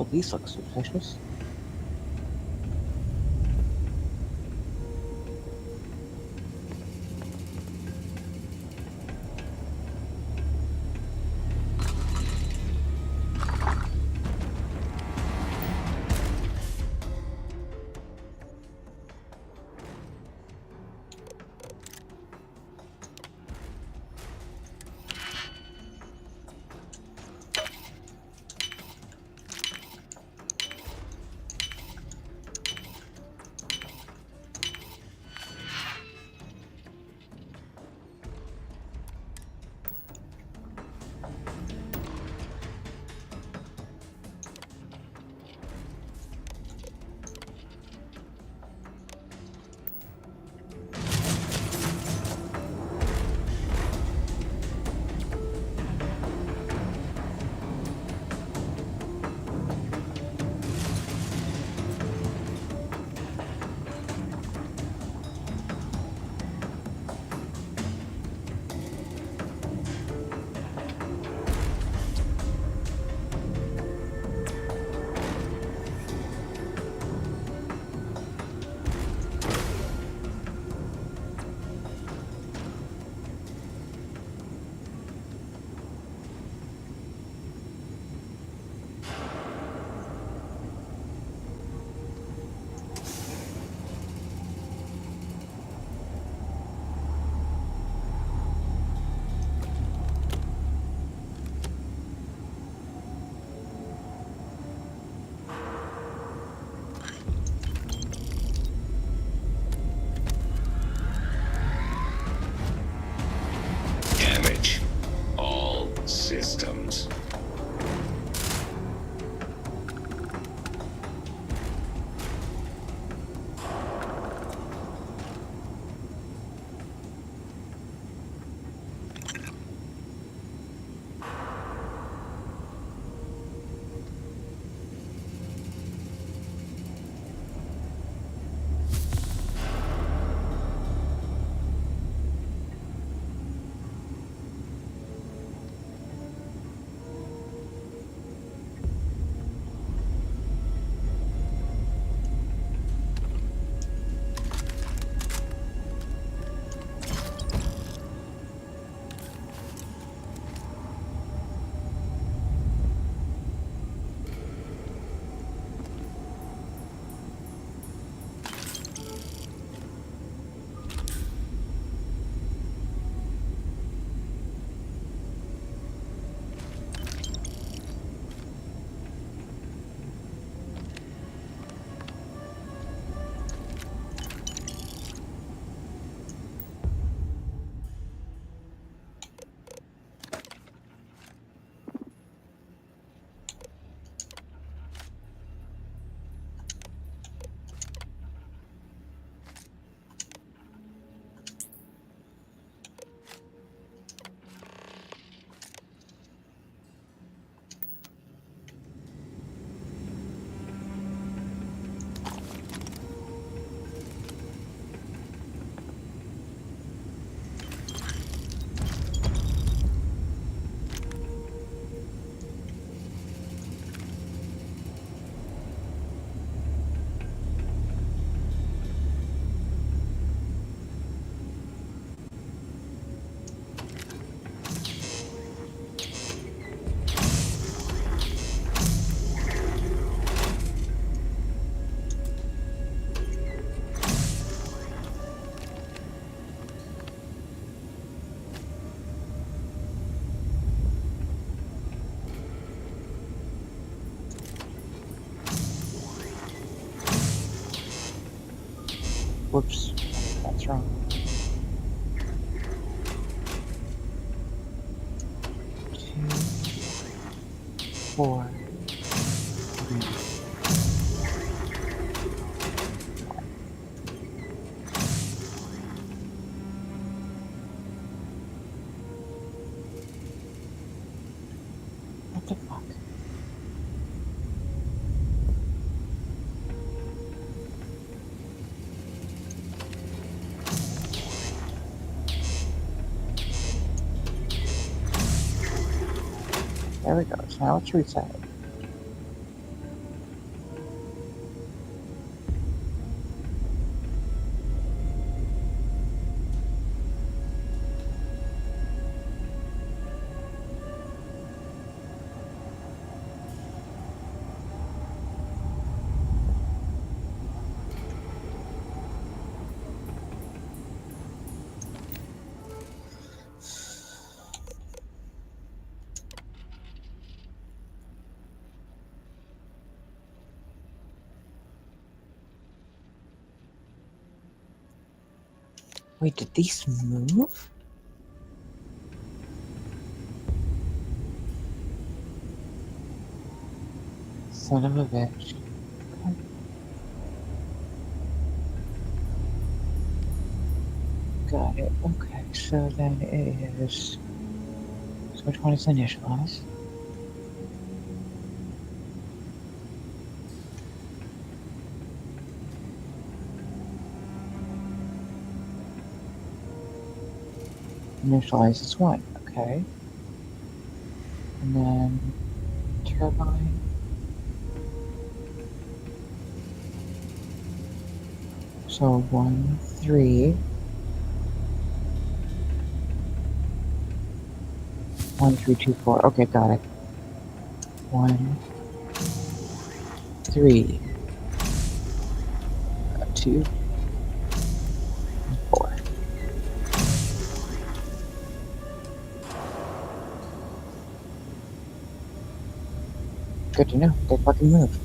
Well, these look suspicious. Damage. All systems. Whoops, that's wrong. Two, 4, 3. What the fuck? There we go. So now it's reset. Wait, did these move? Son of a bitch. Got it. Okay, so then it is. So which one is initialized? Initialize is 1. Okay. And then turbine. So 1, 3. 1, 3, 2, 4. Okay, got it. 1, 3, 2, 4. Good to know. They fucking move.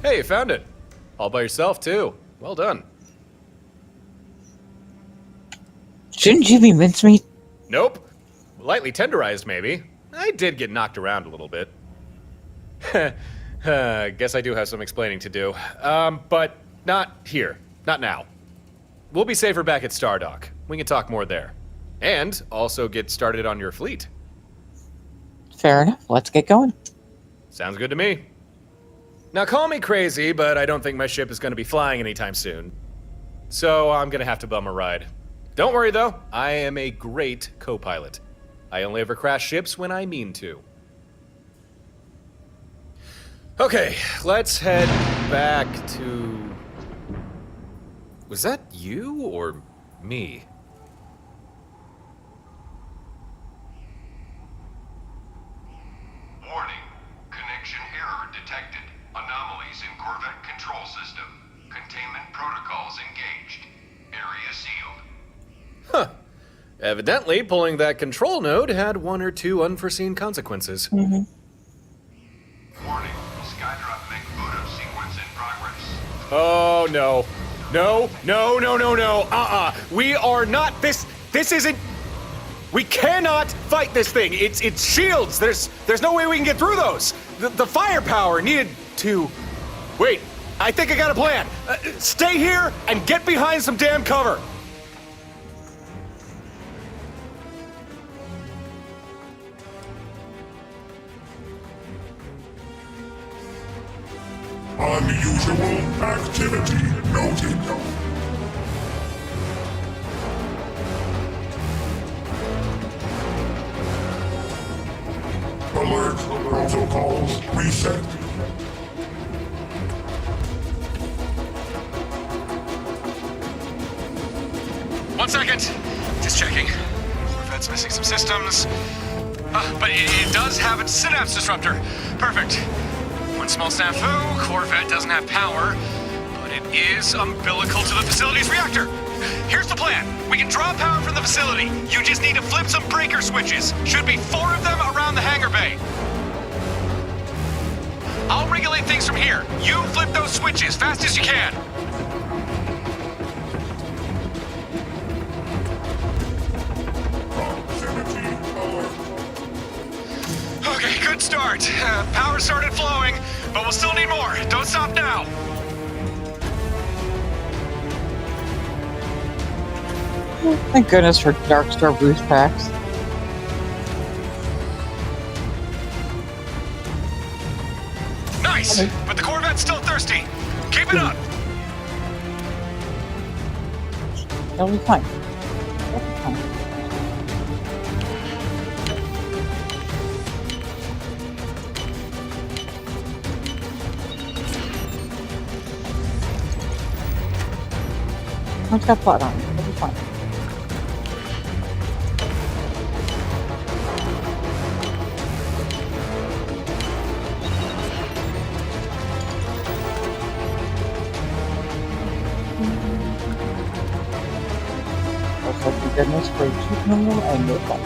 Hey, you found it. All by yourself, too. Well done. Shouldn't you be mincemeat? Nope. Lightly tenderized, maybe. I did get knocked around a little bit. Guess I do have some explaining to do. But not here. Not now. We'll be safer back at Stardock. We can talk more there. And also get started on your fleet. Fair enough. Let's get going. Sounds good to me. Now, call me crazy, but I don't think my ship is going to be flying anytime soon. So I'm going to have to bum a ride. Don't worry, though. I am a great co-pilot. I only ever crash ships when I mean to. Okay, let's head back to... Was that you or me? Warning. Evidently, pulling that control node had one or two unforeseen consequences. Warning. Skydrop make photo sequence in progress. Oh, no. No. We are not... This isn't... We cannot fight this thing. It's shields. There's no way we can get through those. The firepower needed to... Wait, I think I got a plan. Stay here and get behind some damn cover. Unusual activity noted. Alert protocols reset. 1 second. Just checking. Corvette's missing some systems. But it does have a synapse disruptor. Perfect. One small snafu, Corvette doesn't have power, but it is umbilical to the facility's reactor. Here's the plan. We can draw power from the facility. You just need to flip some breaker switches. Should be 4 of them around the hangar bay. I'll regulate things from here. You flip those switches fast as you can. Okay, good start. Power started flowing, but we'll still need more. Don't stop now. Thank goodness for Darkstar boost packs. Nice, but the Corvette's still thirsty. Keep it up. That'll be fine. I've got plot on it. It'll be fine. Thank goodness for keep normal and no fun.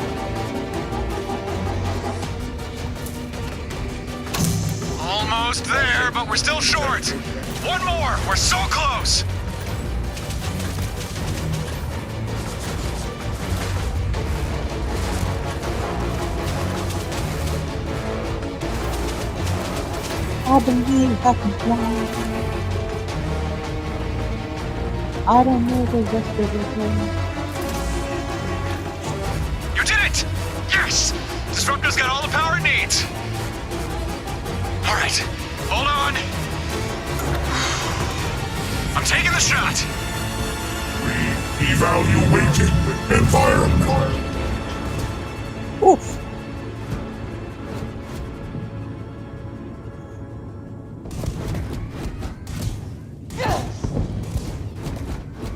Almost there, but we're still short. One more. We're so close. I believe I can fly. I don't know the rest of the thing. You did it! Yes! Disruptor's got all the power it needs. All right, hold on. I'm taking the shot. Evaluating environment. Oof.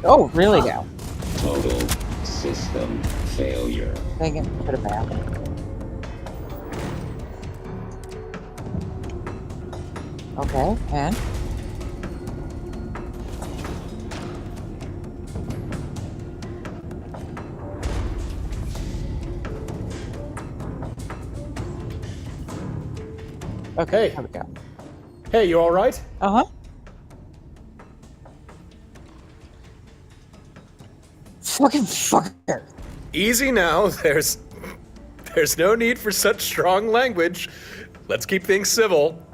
Oh, really now? Total system failure. Dang it, put it back. Okay, and? Okay, here we go. Hey, you all right? Uh-huh. Fucking fucker. Easy now. There's no need for such strong language. Let's keep things civil.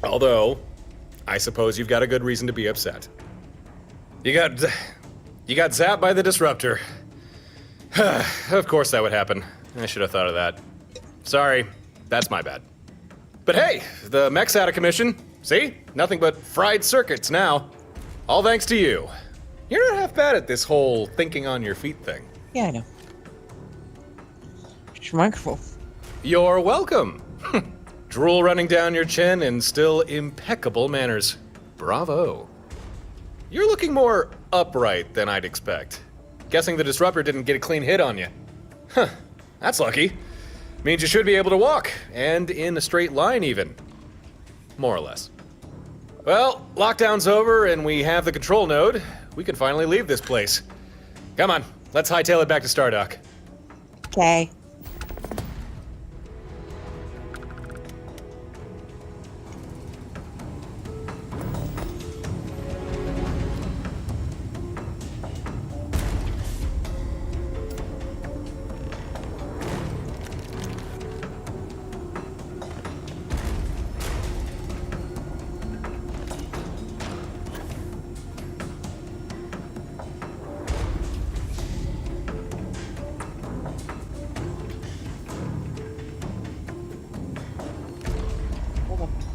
Although, I suppose you've got a good reason to be upset. You got zapped by the disruptor. Of course that would happen. I should have thought of that. Sorry, that's my bad. But hey, the mech's out of commission. See? Nothing but fried circuits now. All thanks to you. You're not half bad at this whole thinking on your feet thing. Yeah, I know. Schmuckful. You're welcome. Drool running down your chin and still impeccable manners. Bravo. You're looking more upright than I'd expect. Guessing the disruptor didn't get a clean hit on you. Huh, that's lucky. Means you should be able to walk, and in a straight line even. More or less. Well, lockdown's over and we have the control node. We can finally leave this place. Come on, Let's hightail it back to Stardock. Okay.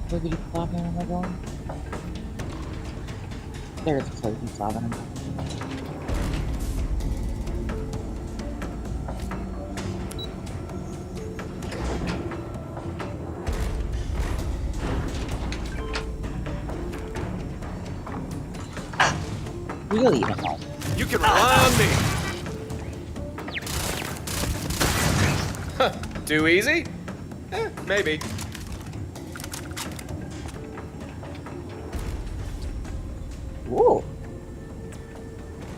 Clippity clopping am I going? There's the clippity clopping. Really don't. You can rely on me. Huh, too easy? Maybe. Whoa.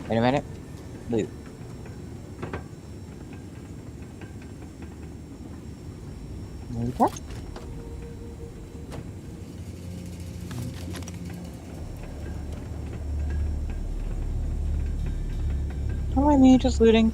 Wait a minute. Loot. Okay. How am I me just looting?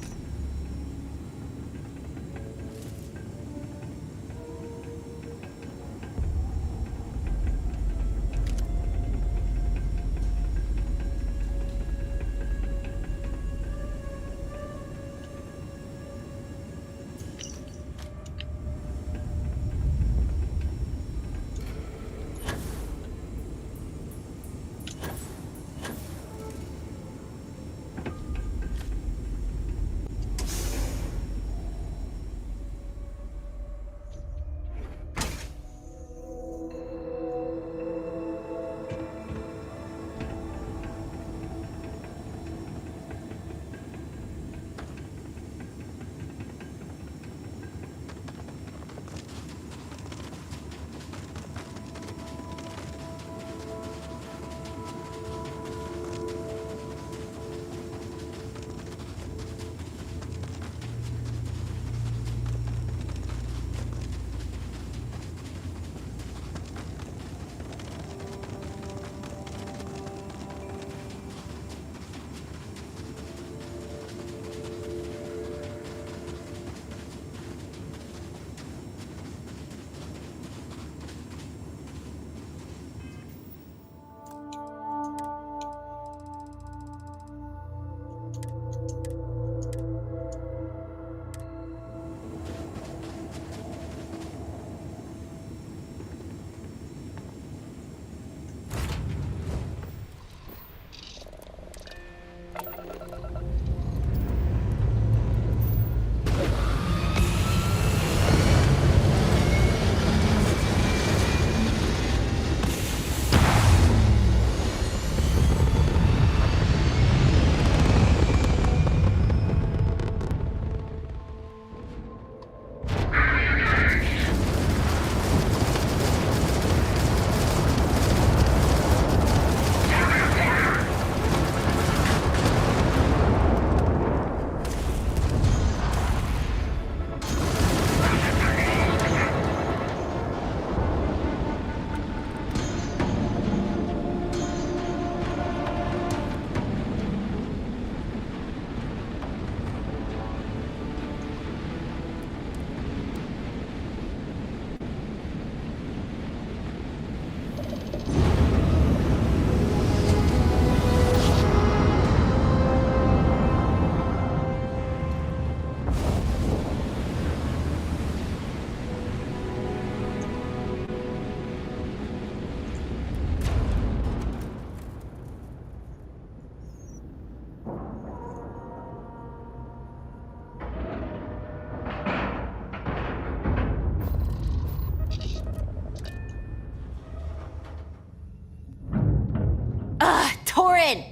Torin!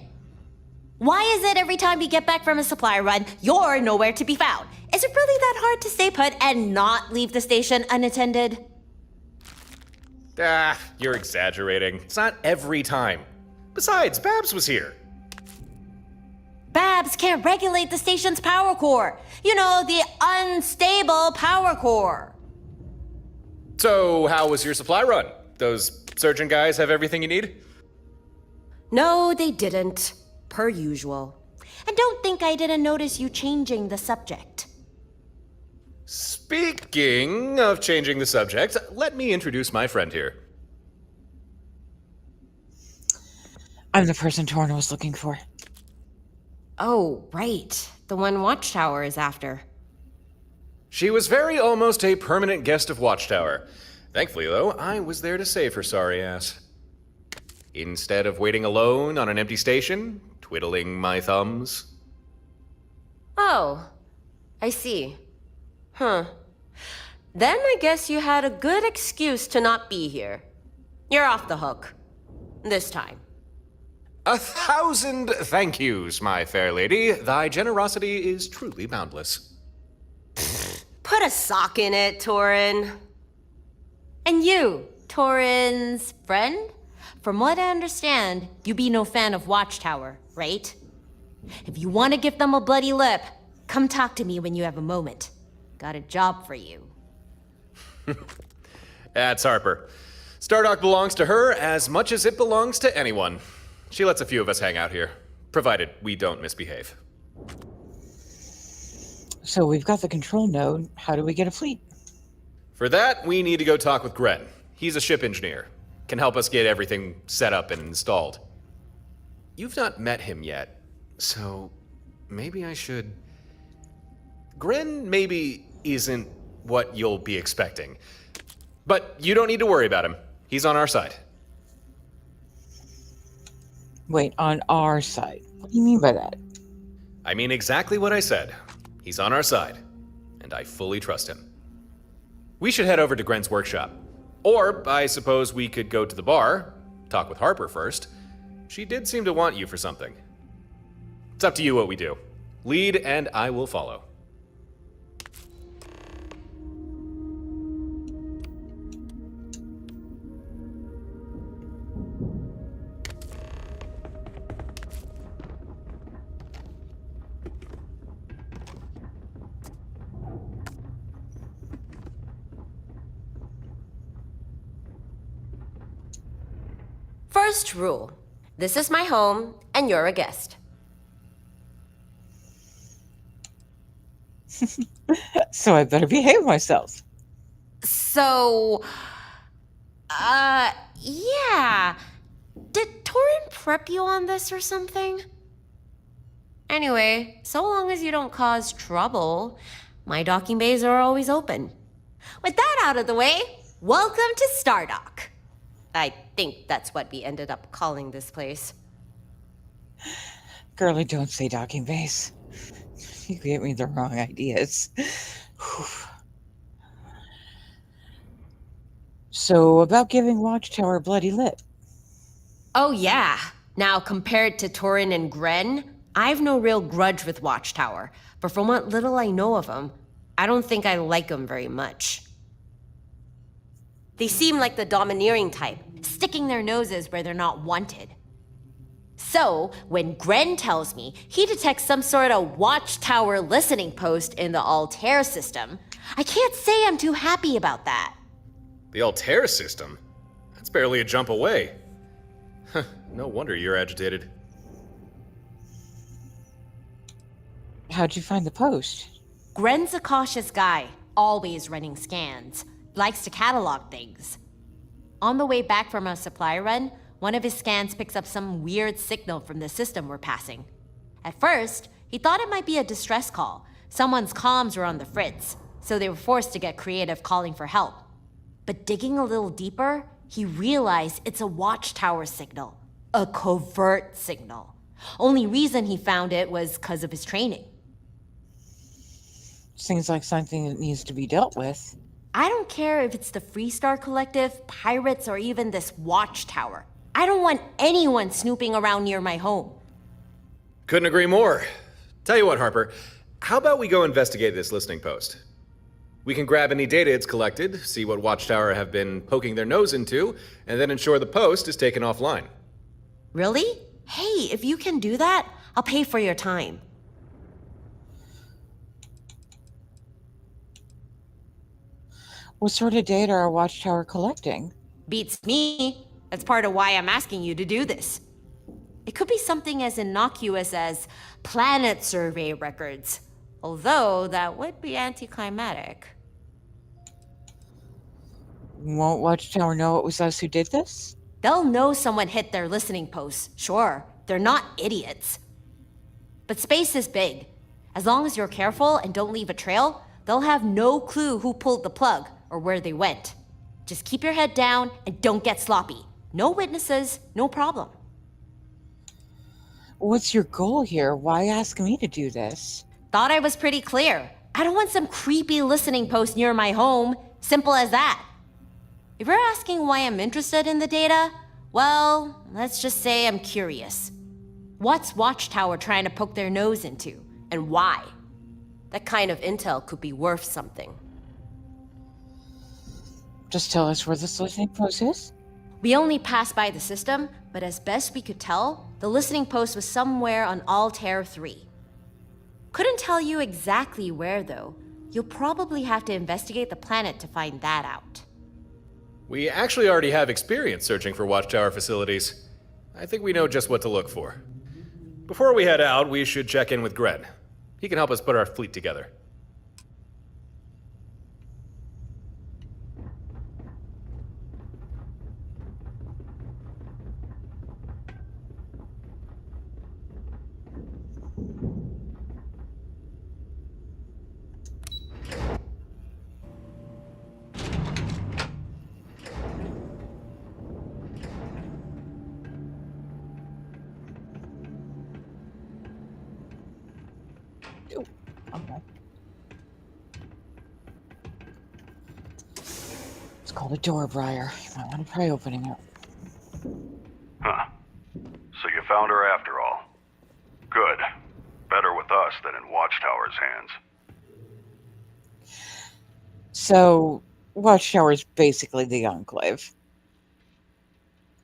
Why is it every time we get back from a supply run, you're nowhere to be found? Is it really that hard to stay put and not leave the station unattended? Ah, you're exaggerating. It's not every time. Besides, Babs was here. Babs can't regulate the station's power core. You know, the unstable power core. So, how was your supply run? Those surgeon guys have everything you need? No, they didn't. Per usual. And don't think I didn't notice you changing the subject. Speaking of changing the subject, let me introduce my friend here. I'm the person Torrin was looking for. Oh, right. The one Watchtower is after. She was very almost a permanent guest of Watchtower. Thankfully, though, I was there to save her sorry ass. Instead of waiting alone on an empty station, twiddling my thumbs. Oh, I see. Huh. Then I guess you had a good excuse to not be here. You're off the hook. This time. 1,000 thank yous, my fair lady. Thy generosity is truly boundless. Put a sock in it, Torrin. And you, Torrin's friend? From what I understand, you be no fan of Watchtower, right? If you want to give them a bloody lip, come talk to me when you have a moment. Got a job for you. That's Harper. Stardock belongs to her as much as it belongs to anyone. She lets a few of us hang out here, provided we don't misbehave. So we've got the control node. How do we get a fleet? For that, we need to go talk with Gren. He's a ship engineer. Can help us get everything set up and installed. You've not met him yet, so maybe I should... Gren maybe isn't what you'll be expecting. But you don't need to worry about him. He's on our side. Wait, on our side? What do you mean by that? I mean exactly what I said. He's on our side, and I fully trust him. We should head over to Gren's workshop. Or, I suppose we could go to the bar, talk with Harper first. She did seem to want you for something. It's up to you what we do. Lead, and I will follow. First rule. This is my home, and you're a guest. So I better behave myself. So... yeah. Did Torrin prep you on this or something? Anyway, so long as you don't cause trouble, my docking bays are always open. With that out of the way, welcome to Stardock. I think that's what we ended up calling this place. Girlie, don't say docking base. You gave me the wrong ideas. So, about giving Watchtower bloody lip. Oh yeah. Now, compared to Torrin and Gren, I've no real grudge with Watchtower. But from what little I know of them, I don't think I like them very much. They seem like the domineering type, sticking their noses where they're not wanted. So, when Gren tells me he detects some sort of Watchtower listening post in the Altair system, I can't say I'm too happy about that. The Altair system? That's barely a jump away. No wonder you're agitated. How'd you find the post? Gren's a cautious guy, always running scans. Likes to catalog things. On the way back from a supply run, one of his scans picks up some weird signal from the system we're passing. At first, he thought it might be a distress call. Someone's comms were on the fritz, so they were forced to get creative calling for help. But digging a little deeper, he realized it's a Watchtower signal. A covert signal. Only reason he found it was because of his training. Seems like something that needs to be dealt with. I don't care if it's the Freestar Collective, pirates, or even this Watchtower. I don't want anyone snooping around near my home. Couldn't agree more. Tell you what, Harper, how about we go investigate this listening post? We can grab any data it's collected, see what Watchtower have been poking their nose into, and then ensure the post is taken offline. Really? Hey, if you can do that, I'll pay for your time. What sort of data are Watchtower collecting? Beats me. That's part of why I'm asking you to do this. It could be something as innocuous as planet survey records, although that would be anticlimactic. Won't Watchtower know it was us who did this? They'll know someone hit their listening posts, sure. They're not idiots. But space is big. As long as you're careful and don't leave a trail, they'll have no clue who pulled the plug or where they went. Just keep your head down and don't get sloppy. No witnesses, no problem. What's your goal here? Why ask me to do this? Thought I was pretty clear. I don't want some creepy listening post near my home. Simple as that. If you're asking why I'm interested in the data, well, let's just say I'm curious. What's Watchtower trying to poke their nose into, and why? That kind of intel could be worth something. Just tell us where this listening post is? We only passed by the system, but as best we could tell, the listening post was somewhere on Altair 3. Couldn't tell you exactly where, though. You'll probably have to investigate the planet to find that out. We actually already have experience searching for Watchtower facilities. I think we know just what to look for. Before we head out, we should check in with Gren. He can help us put our fleet together. It's called a door, Briar. You might want to try opening it. Huh. So you found her after all. Good. Better with us than in Watchtower's hands. So, Watchtower is basically the Enclave.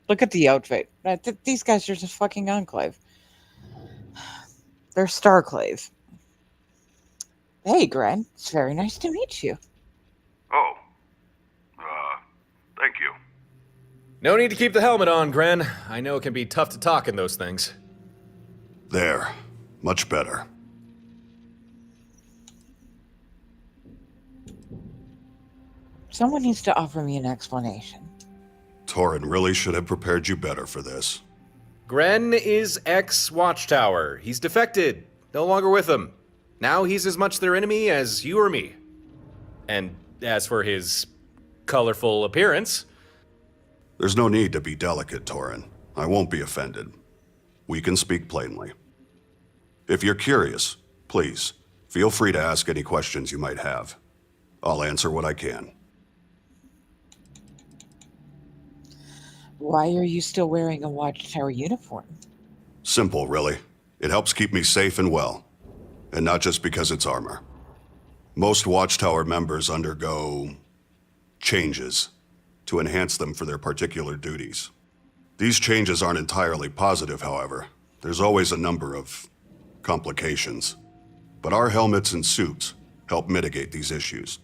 Look at the outfit. These guys are just fucking Enclave. They're Starclave. Hey, Gren. It's very nice to meet you. Oh. Thank you. No need to keep the helmet on, Gren. I know it can be tough to talk in those things. There. Much better. Someone needs to offer me an explanation. Torin really should have prepared you better for this. Gren is ex-Watchtower. He's defected. No longer with them. Now he's as much their enemy as you or me. And as for his colorful appearance... There's no need to be delicate, Torin. I won't be offended. We can speak plainly. If you're curious, please, feel free to ask any questions you might have. I'll answer what I can. Why are you still wearing a Watchtower uniform? Simple, really. It helps keep me safe and well. And not just because it's armor. Most Watchtower members undergo changes to enhance them for their particular duties. These changes aren't entirely positive, however. There's always a number of complications. But our helmets and suits help mitigate these issues.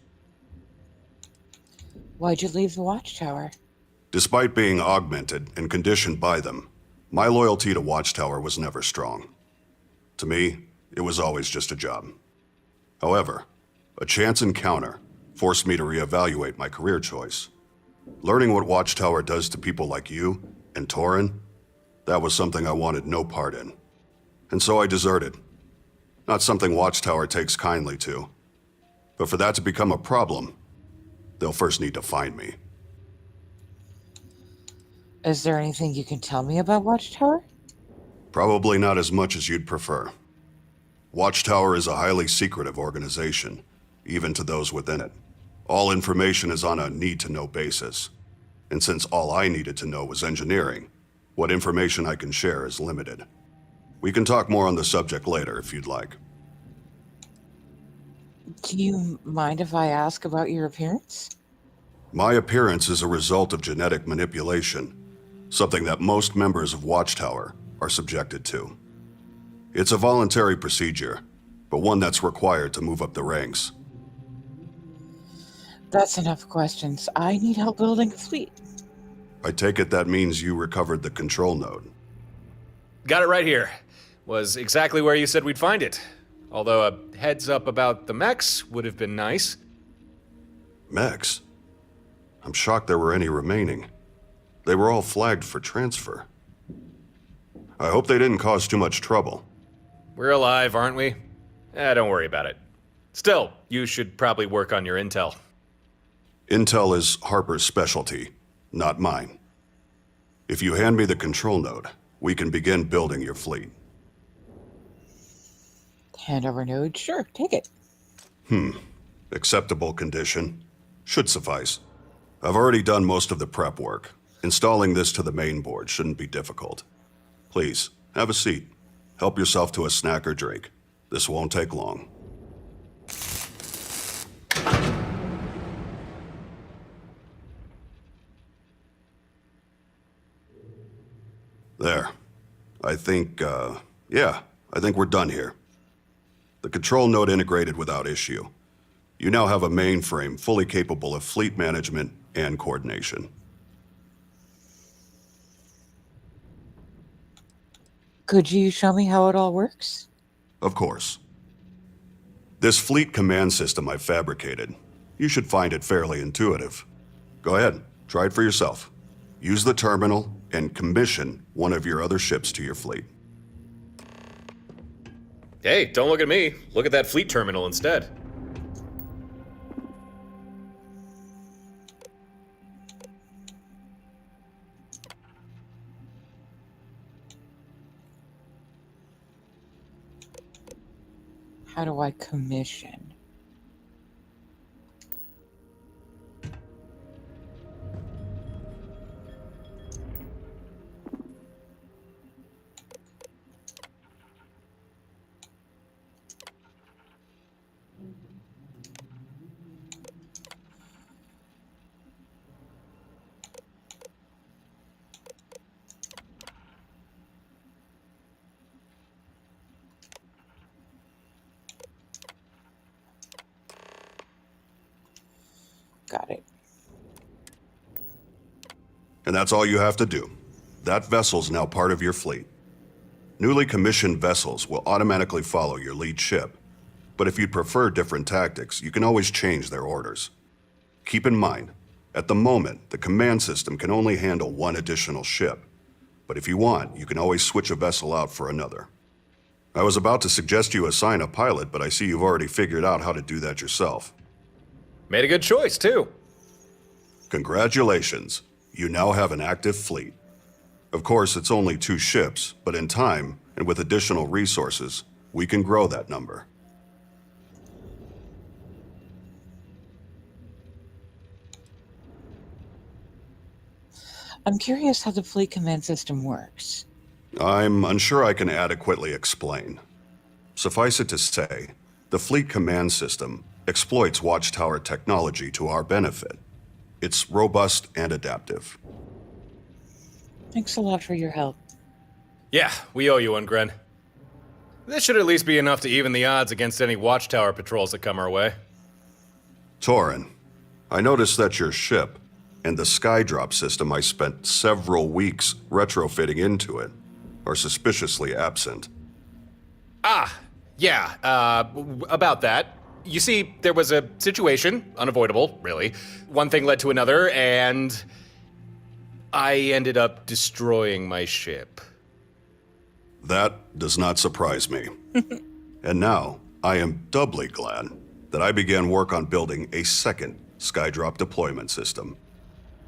Why'd you leave the Watchtower? Despite being augmented and conditioned by them, my loyalty to Watchtower was never strong. To me, it was always just a job. However, a chance encounter forced me to reevaluate my career choice. Learning what Watchtower does to people like you and Torin, that was something I wanted no part in. And so I deserted. Not something Watchtower takes kindly to. But for that to become a problem, they'll first need to find me. Is there anything you can tell me about Watchtower? Probably not as much as you'd prefer. Watchtower is a highly secretive organization, even to those within it. All information is on a need-to-know basis. And since all I needed to know was engineering, what information I can share is limited. We can talk more on the subject later if you'd like. Do you mind if I ask about your appearance? My appearance is a result of genetic manipulation, something that most members of Watchtower are subjected to. It's a voluntary procedure, but one that's required to move up the ranks. That's enough questions. I need help building a fleet. I take it that means you recovered the control node. Got it right here. Was exactly where you said we'd find it. Although a heads up about the mechs would have been nice. Mechs? I'm shocked there were any remaining. They were all flagged for transfer. I hope they didn't cause too much trouble. We're alive, aren't we? Don't worry about it. Still, you should probably work on your intel. Intel is Harper's specialty, not mine. If you hand me the control node, we can begin building your fleet. Handover node? Sure, take it. Acceptable condition. Should suffice. I've already done most of the prep work. Installing this to the main board shouldn't be difficult. Please, have a seat. Help yourself to a snack or drink. This won't take long. There. I think we're done here. The control node integrated without issue. You now have a mainframe fully capable of fleet management and coordination. Could you show me how it all works? Of course. This fleet command system I fabricated. You should find it fairly intuitive. Go ahead, try it for yourself. Use the terminal and commission one of your other ships to your fleet. Hey, don't look at me. Look at that fleet terminal instead. How do I commission? Got it. And that's all you have to do. That vessel's now part of your fleet. Newly commissioned vessels will automatically follow your lead ship. But if you'd prefer different tactics, you can always change their orders. Keep in mind, at the moment, the command system can only handle one additional ship. But if you want, you can always switch a vessel out for another. I was about to suggest you assign a pilot, but I see you've already figured out how to do that yourself. Made a good choice, too. Congratulations. You now have an active fleet. Of course, it's only 2 ships, but in time, and with additional resources, we can grow that number. I'm curious how the fleet command system works. I'm unsure I can adequately explain. Suffice it to say, the fleet command system exploits Watchtower technology to our benefit. It's robust and adaptive. Thanks a lot for your help. Yeah, we owe you one, Gren. This should at least be enough to even the odds against any Watchtower patrols that come our way. Torin, I noticed that your ship and the Skydrop system I spent several weeks retrofitting into it are suspiciously absent. About that. You see, there was a situation, unavoidable, really. One thing led to another, and I ended up destroying my ship. That does not surprise me. And now, I am doubly glad that I began work on building a second Skydrop deployment system.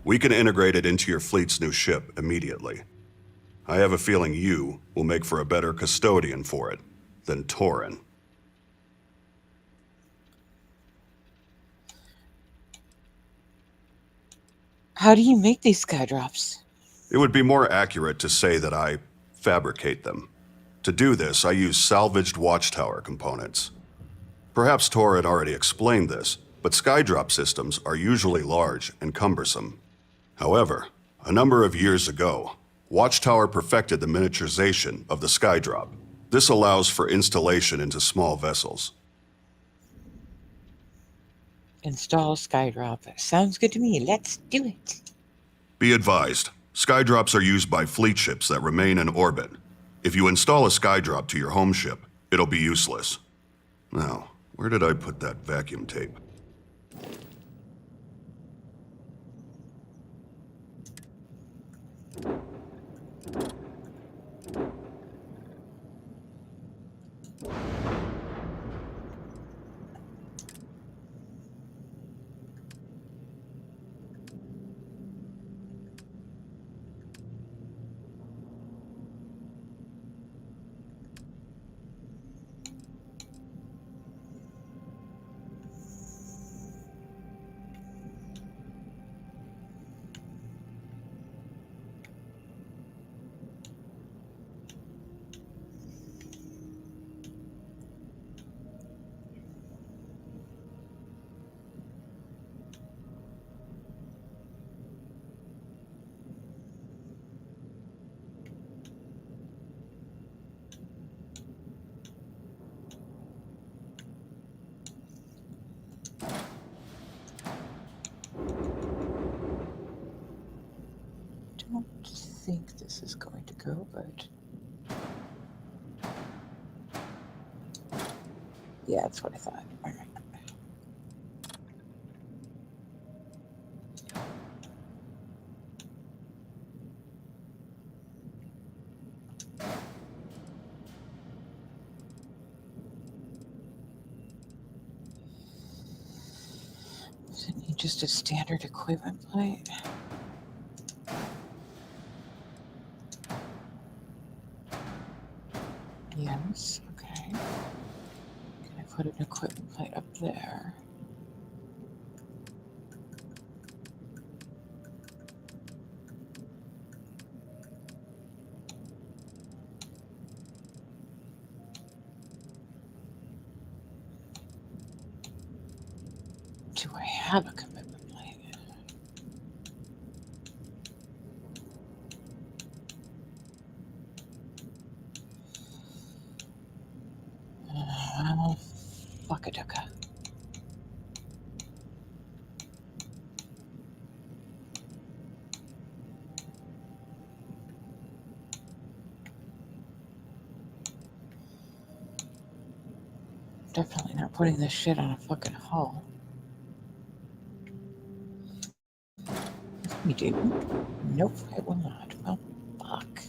We can integrate it into your fleet's new ship immediately. I have a feeling you will make for a better custodian for it than Torin. How do you make these skydrops? It would be more accurate to say that I fabricate them. To do this, I use salvaged Watchtower components. Perhaps Torin already explained this, but Skydrop systems are usually large and cumbersome. However, a number of years ago, Watchtower perfected the miniaturization of the Skydrop. This allows for installation into small vessels. Install Skydrop. Sounds good to me. Let's do it. Be advised, skydrops are used by fleet ships that remain in orbit. If you install a skydrop to your home ship, it'll be useless. Now, where did I put that vacuum tape? Don't think this is going to go, but yeah, that's what I thought. All right. Does it need just a standard equipment plate? Yes, okay. Can I put an equipment plate up there? Do I have a commitment plate? Fuck-a-ducka. Definitely not putting this shit on a fucking hull. We do. Nope, it will not. Well, fuck.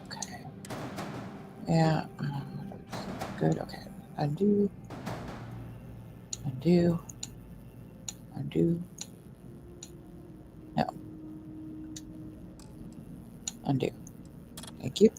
Okay. Yeah. Good. Okay. Undo. Undo. Undo. No. Undo. Thank you.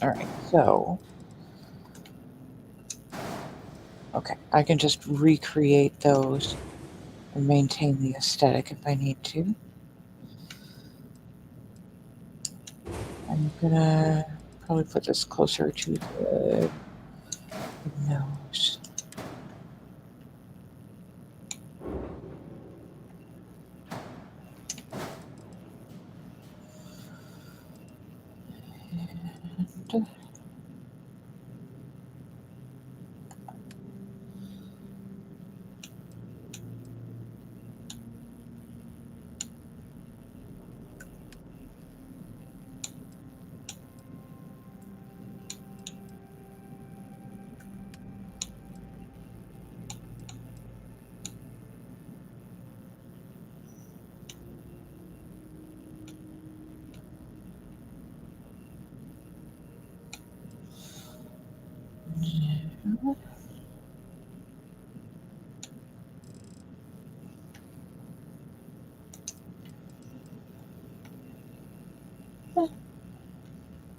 All right, so okay, I can just recreate those and maintain the aesthetic if I need to. I'm gonna probably put this closer to the nose. And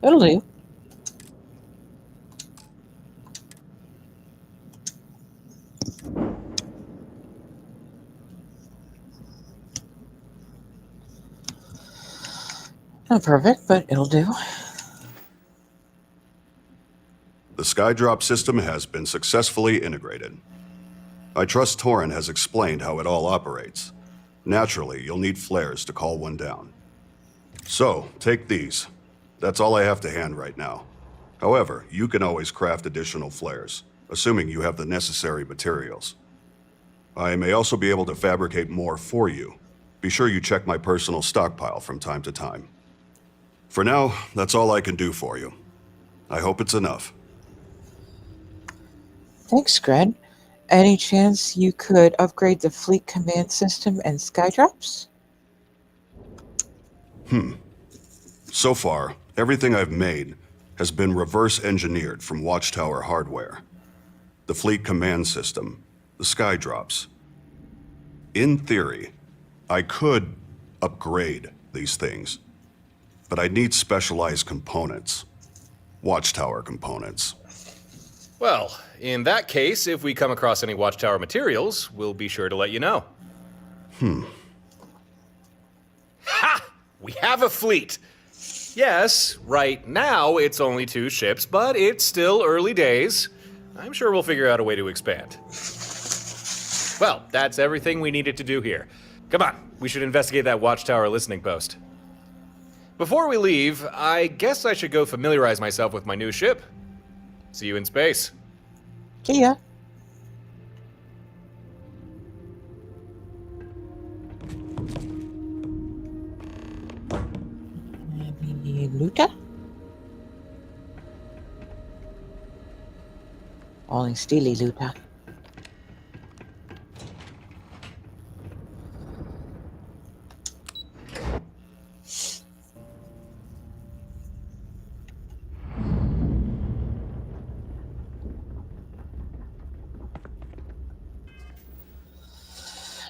That'll do. Not perfect, but it'll do. The Skydrop system has been successfully integrated. I trust Torin has explained how it all operates. Naturally, you'll need flares to call one down. So, take these. That's all I have to hand right now. However, you can always craft additional flares, assuming you have the necessary materials. I may also be able to fabricate more for you. Be sure you check my personal stockpile from time to time. For now, that's all I can do for you. I hope it's enough. Thanks, Gren. Any chance you could upgrade the fleet command system and skydrops? So far, everything I've made has been reverse engineered from Watchtower hardware. The fleet command system, the skydrops. In theory, I could upgrade these things, but I'd need specialized components. Watchtower components. Well, in that case, if we come across any Watchtower materials, we'll be sure to let you know. Ha! We have a fleet! Yes, right now it's only 2 ships, but it's still early days. I'm sure we'll figure out a way to expand. Well, that's everything we needed to do here. Come on, we should investigate that Watchtower listening post. Before we leave, I guess I should go familiarize myself with my new ship. See you in space. See ya. Maybe Luta? Only Steely Luta.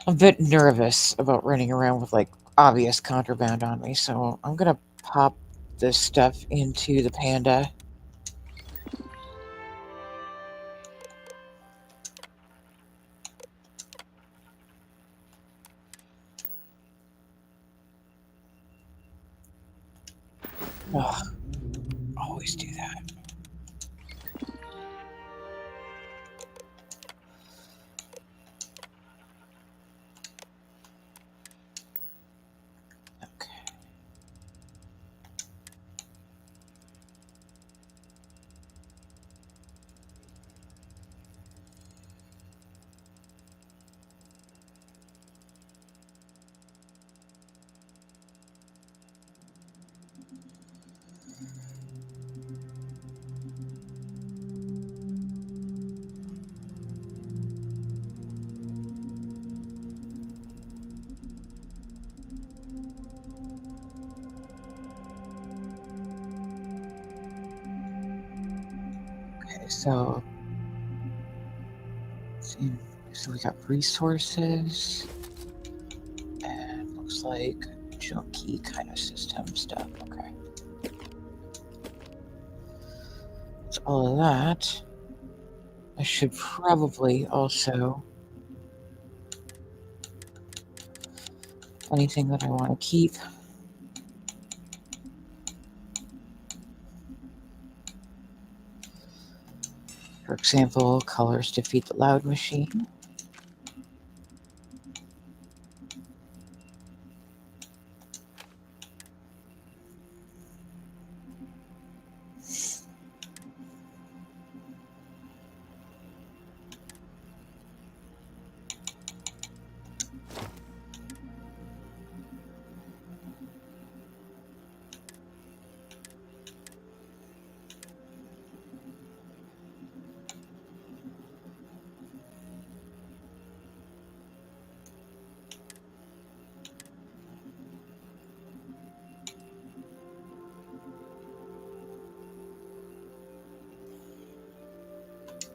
I'm a bit nervous about running around with like obvious contraband on me, so I'm gonna pop this stuff into the Panda. Ugh, always do that. So we got resources and looks like junky kind of system stuff. Okay. So all of that. I should probably also anything that I want to keep. For example, colors defeat the loud machine.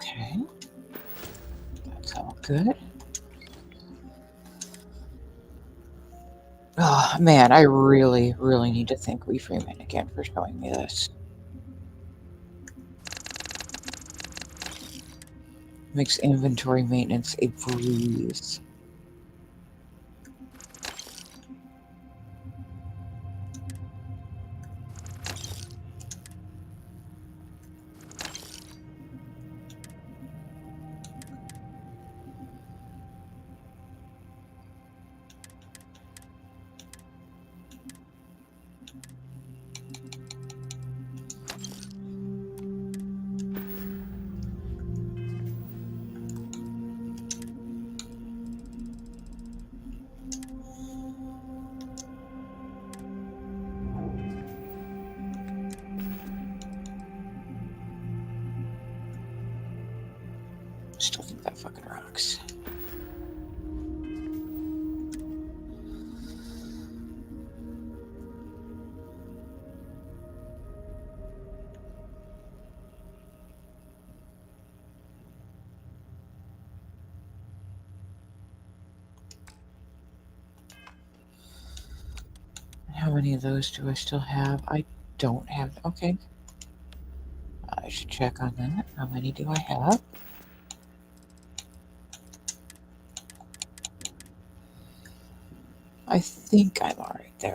Okay, that's all good. Oh man, I really need to thank Lee Freeman again for showing me this. makes inventory maintenance a breeze. Still think that fucking rocks. How many of those do I still have? I don't have. Okay. I should check on that. How many do I have? I think I'm all right there.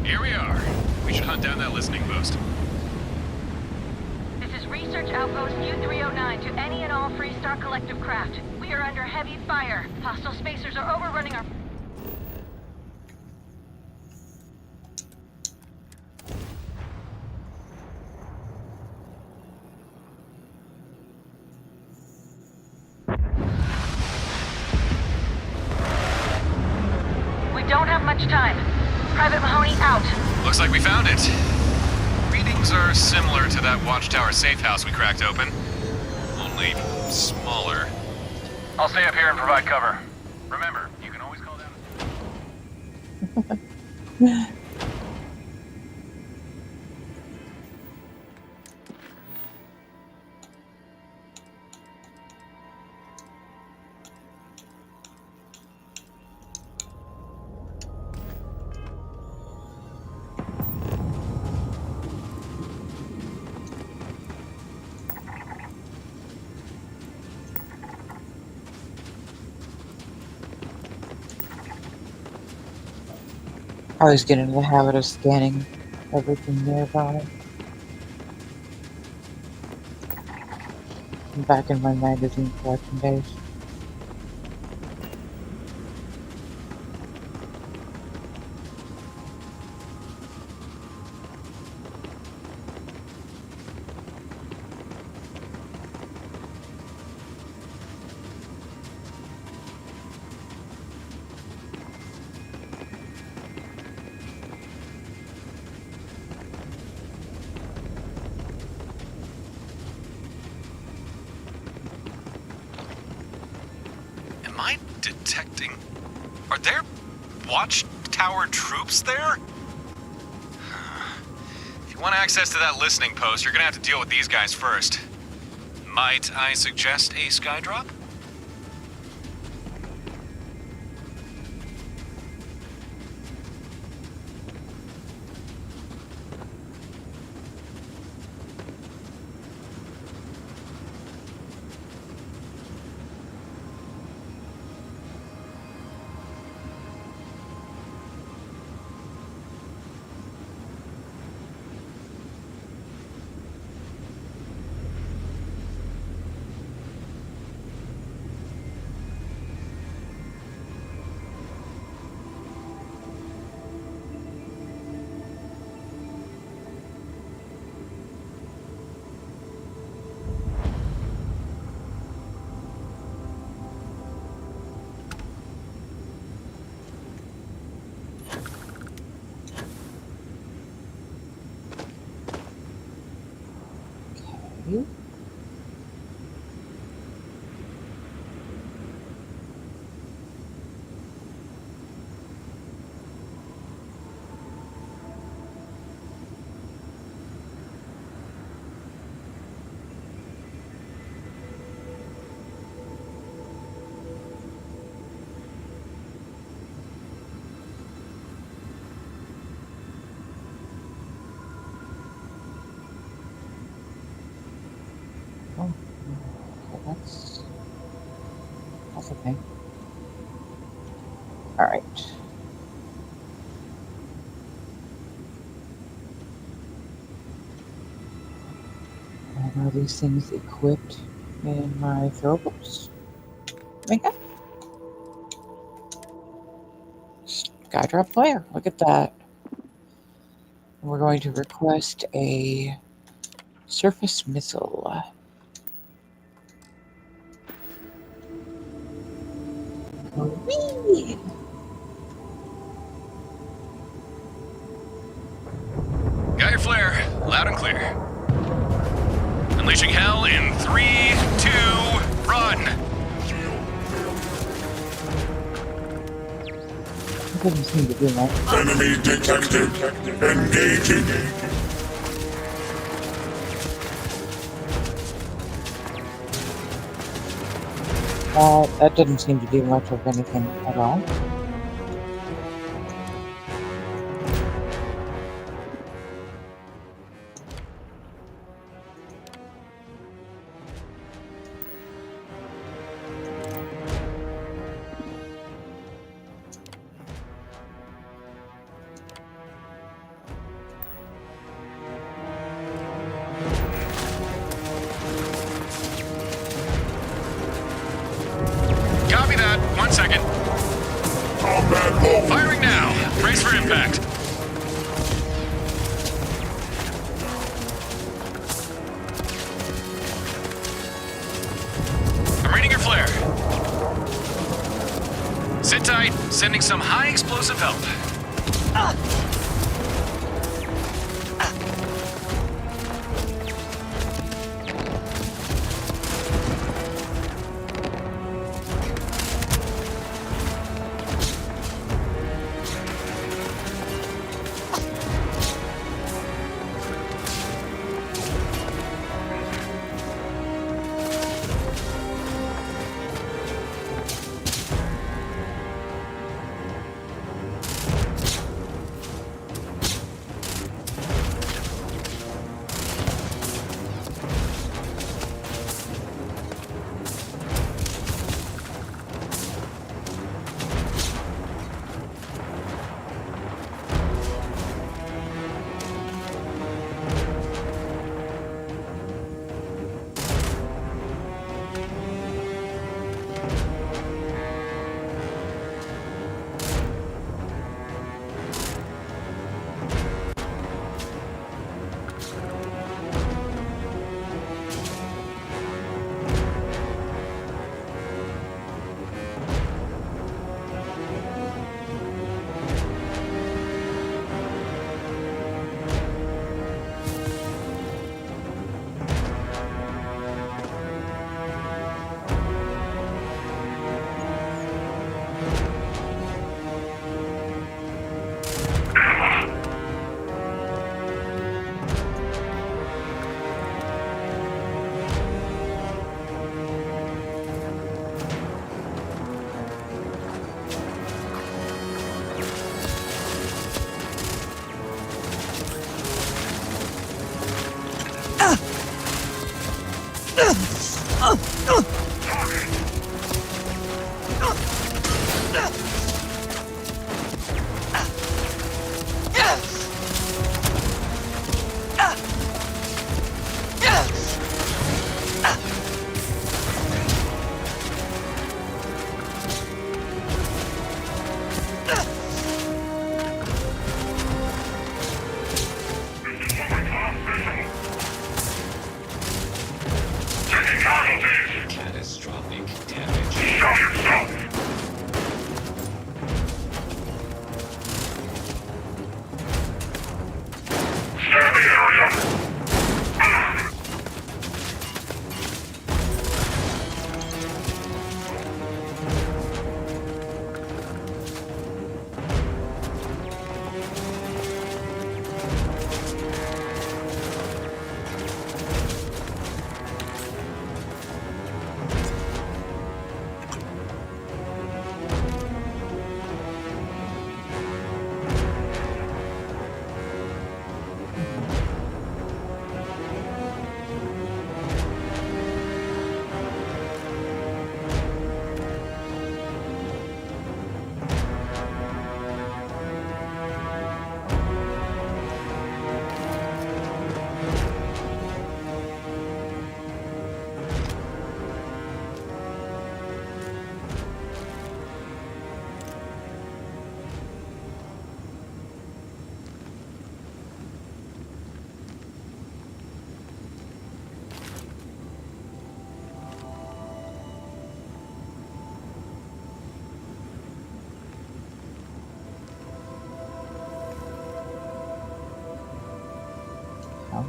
Here we are. We should hunt down that listening post. This is Research Outpost U-309 to any and all Freestar Collective craft. We are under heavy fire. Hostile spacers are overrunning our... We don't have much time. Private Mahoney out. Looks like we found it. Readings are similar to that Watchtower safe house we cracked open. Only smaller. I'll stay up here and provide cover. Remember, you can always call down. I always get into the habit of scanning everything nearby. I'm back in my magazine collection days. Am I detecting... Are there Watchtower troops there? If you want access to that listening post, you're gonna have to deal with these guys first. Might I suggest a skydrop? That's the thing. All right. And are these things equipped in my throwables? Okay. Skydrop player. Look at that. And we're going to request a surface missile. Whee! Got your flare, loud and clear. Unleashing hell in 3, 2, run! Doesn't seem to do that. Enemy detected. Engaging. That didn't seem to do much of anything at all. Copy that. 1 second. Combat mode. Firing now. Brace for impact. I'm reading your flare. Sit tight. Sending some high explosive help. Catastrophic damage. Show yourself. Clear the area.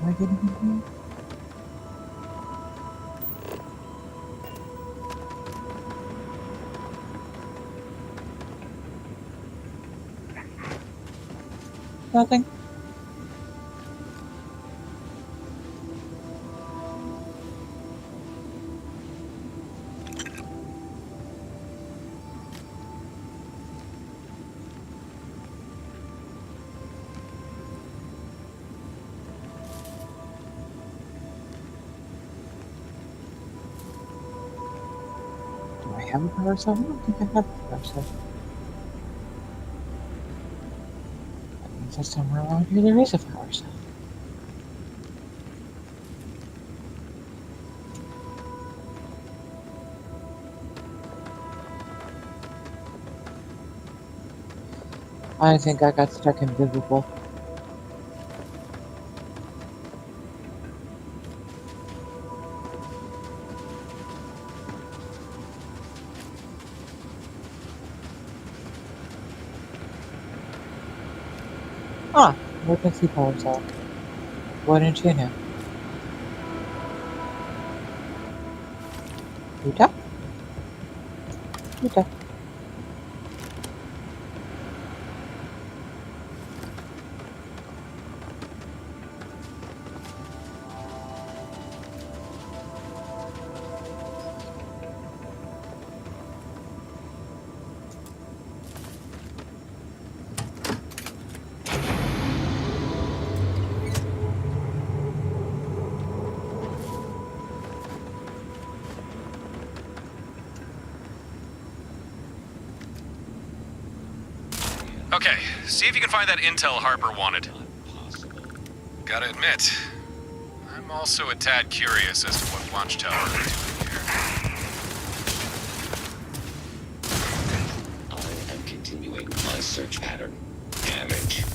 am I getting into? Nothing. Do I have a power cell? I don't think I have a power cell. That means that somewhere around here there is a power cell. I think I got stuck invisible. Ah, emergency power cell. Why didn't you know? Rita? Rita. Okay, see if you can find that intel Harper wanted. Gotta admit, I'm also a tad curious as to what Watchtower are doing here. I am continuing my search pattern. Damage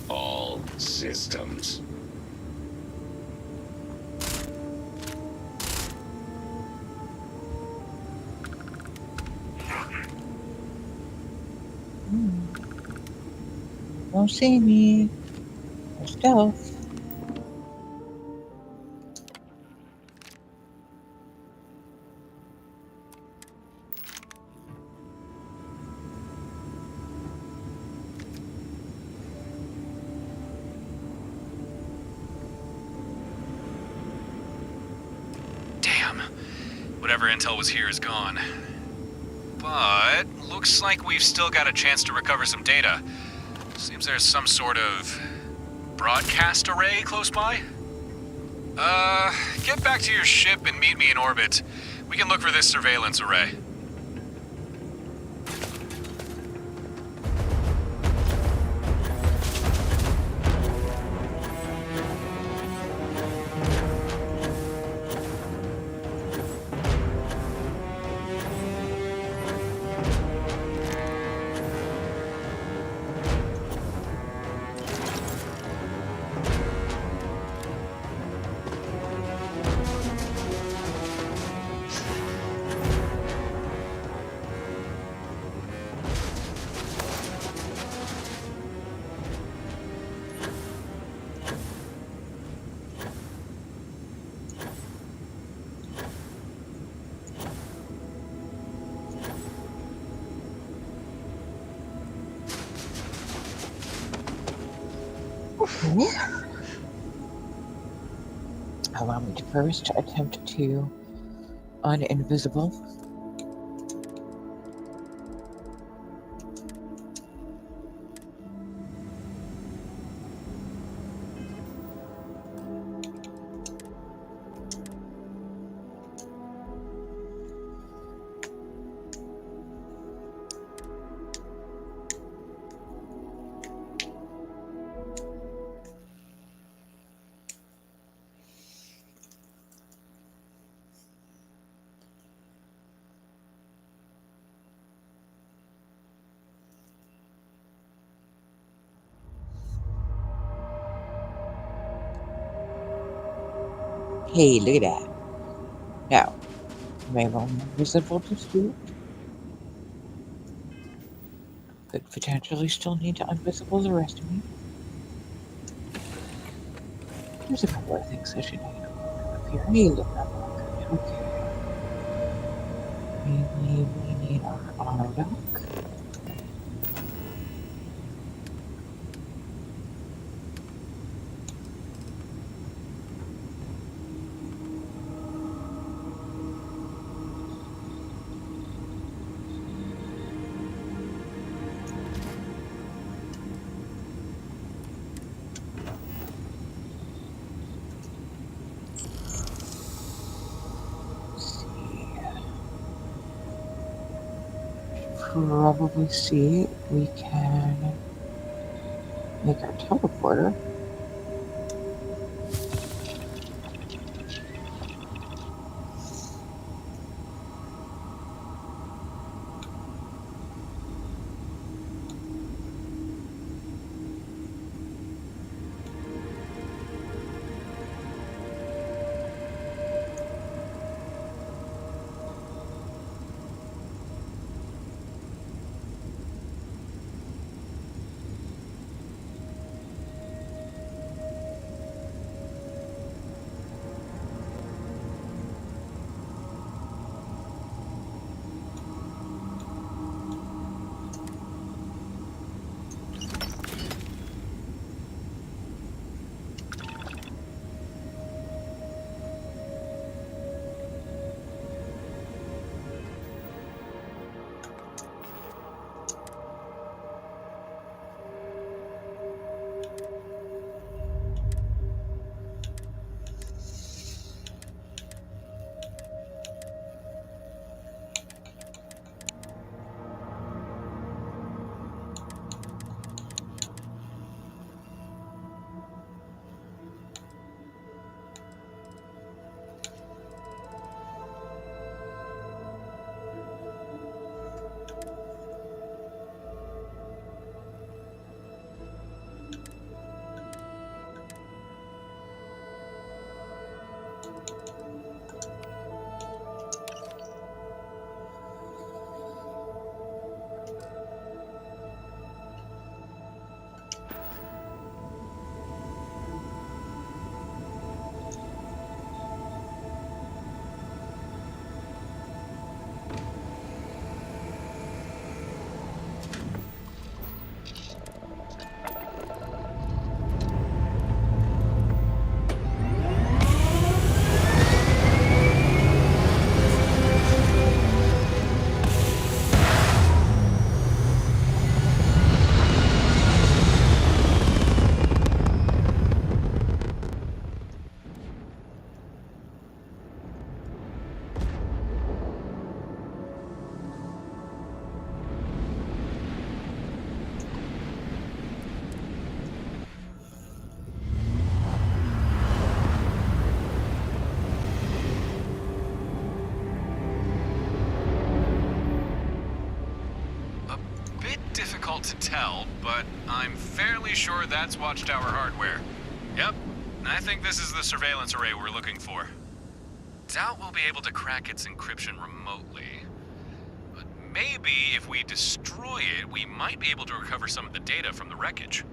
all systems. Don't see me. No stealth. Damn. Whatever intel was here is gone. But looks like we've still got a chance to recover some data. Seems there's some sort of broadcast array close by. Get back to your ship and meet me in orbit. We can look for this surveillance array. Okay. Allow me to first attempt to uninvisible. Hey, look at that. Now, am I invisible to shoot? Could potentially still need to invisible the rest of me. There's a couple of things I should need up here. I need to look that one. Okay. We need our auto dock. Probably see we can make our teleporter. To tell, but I'm fairly sure that's Watchtower hardware. Yep, I think this is the surveillance array we're looking for. Doubt we'll be able to crack its encryption remotely. But maybe if we destroy it, we might be able to recover some of the data from the wreckage.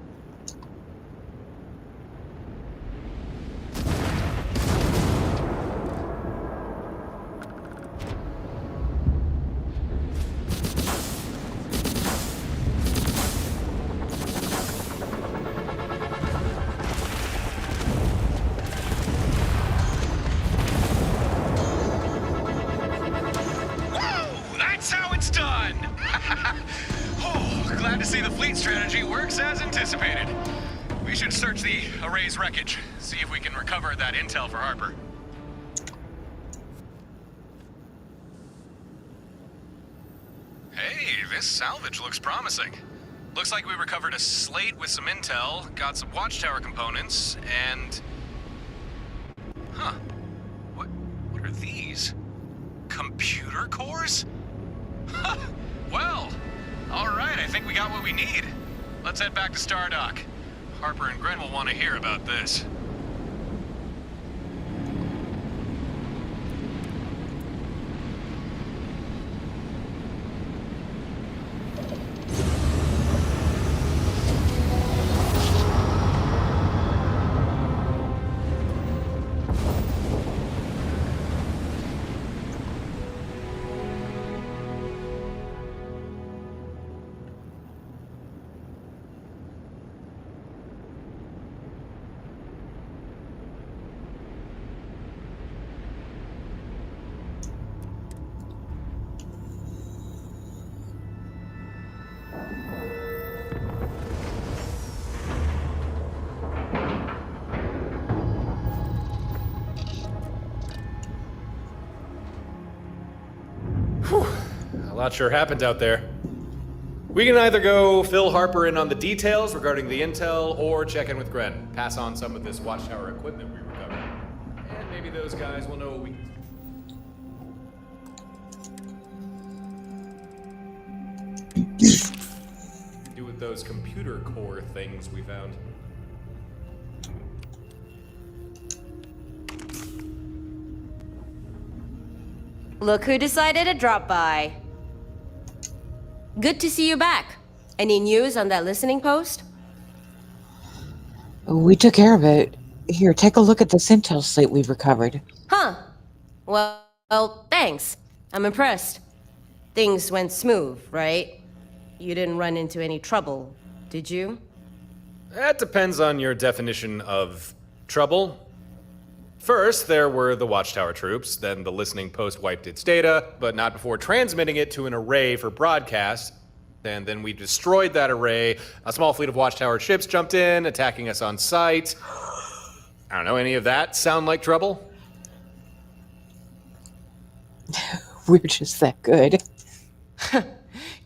Wreckage. See if we can recover that intel for Harper. Hey, this salvage looks promising. Looks like we recovered a slate with some intel, got some Watchtower components, and... Huh. What are these? Computer cores? Well, alright, I think we got what we need. Let's head back to Stardock. Harper and Gren will want to hear about this. lot sure happened out there. We can either go fill Harper in on the details regarding the intel, or check in with Gren, pass on some of this Watchtower equipment we recovered. And maybe those guys will know what we... do with those computer core things we found. Look who decided to drop by. Good to see you back. Any news on that listening post? We took care of it. Here, take a look at this intel slate we've recovered. Huh. Well, thanks. I'm impressed. Things went smooth, right? You didn't run into any trouble, did you? That depends on your definition of trouble. First, there were the Watchtower troops, then the listening post wiped its data, but not before transmitting it to an array for broadcast. And then we destroyed that array. A small fleet of Watchtower ships jumped in, attacking us on sight. I don't know, any of that sound like trouble? We're just that good.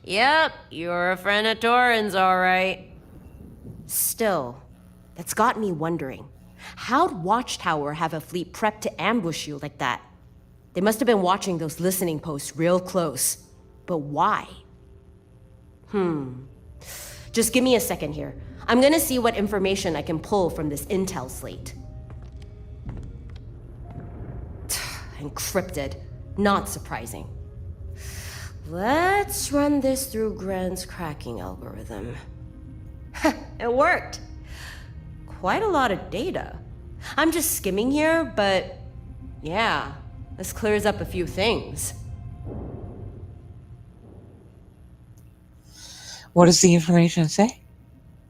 Yep, you're a friend of Doran's, all right. Still, that's got me wondering. How'd Watchtower have a fleet prepped to ambush you like that? They must have been watching those listening posts real close. But why? Just give me a second here. I'm gonna see what information I can pull from this intel slate. Encrypted. Not surprising. Let's run this through Gren's cracking algorithm. It worked. Quite a lot of data. I'm just skimming here, but yeah, this clears up a few things. What does the information say?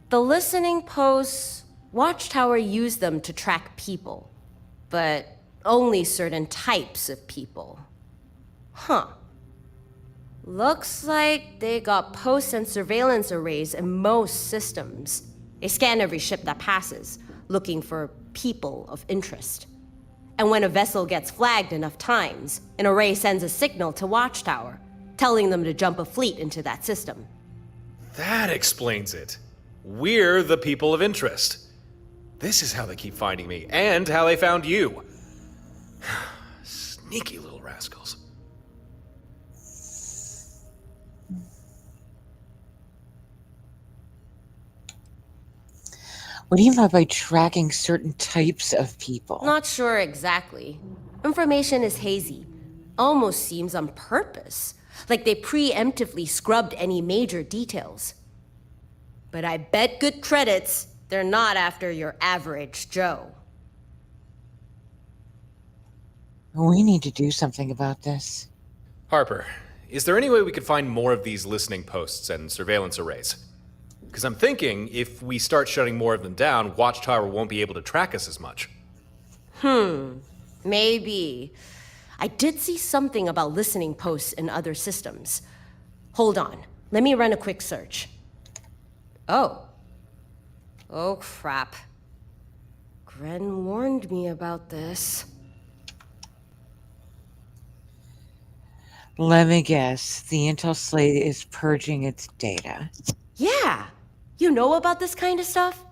The listening posts, Watchtower used them to track people, but only certain types of people. Huh. Looks like they got posts and surveillance arrays in most systems. They scan every ship that passes, looking for people of interest. And when a vessel gets flagged enough times, an array sends a signal to Watchtower, telling them to jump a fleet into that system. That explains it. We're the people of interest. This is how they keep finding me, and how they found you. Sneaky little rascals. What do you mean by tracking certain types of people? Not sure exactly. Information is hazy. Almost seems on purpose. Like they preemptively scrubbed any major details. But I bet good credits they're not after your average Joe. We need to do something about this. Harper, is there any way we could find more of these listening posts and surveillance arrays? Because I'm thinking if we start shutting more of them down, Watchtower won't be able to track us as much. Maybe. I did see something about listening posts in other systems. Hold on, let me run a quick search. Oh, crap. Gren warned me about this. Let me guess. The intel slate is purging its data. Yeah, you know about this kind of stuff?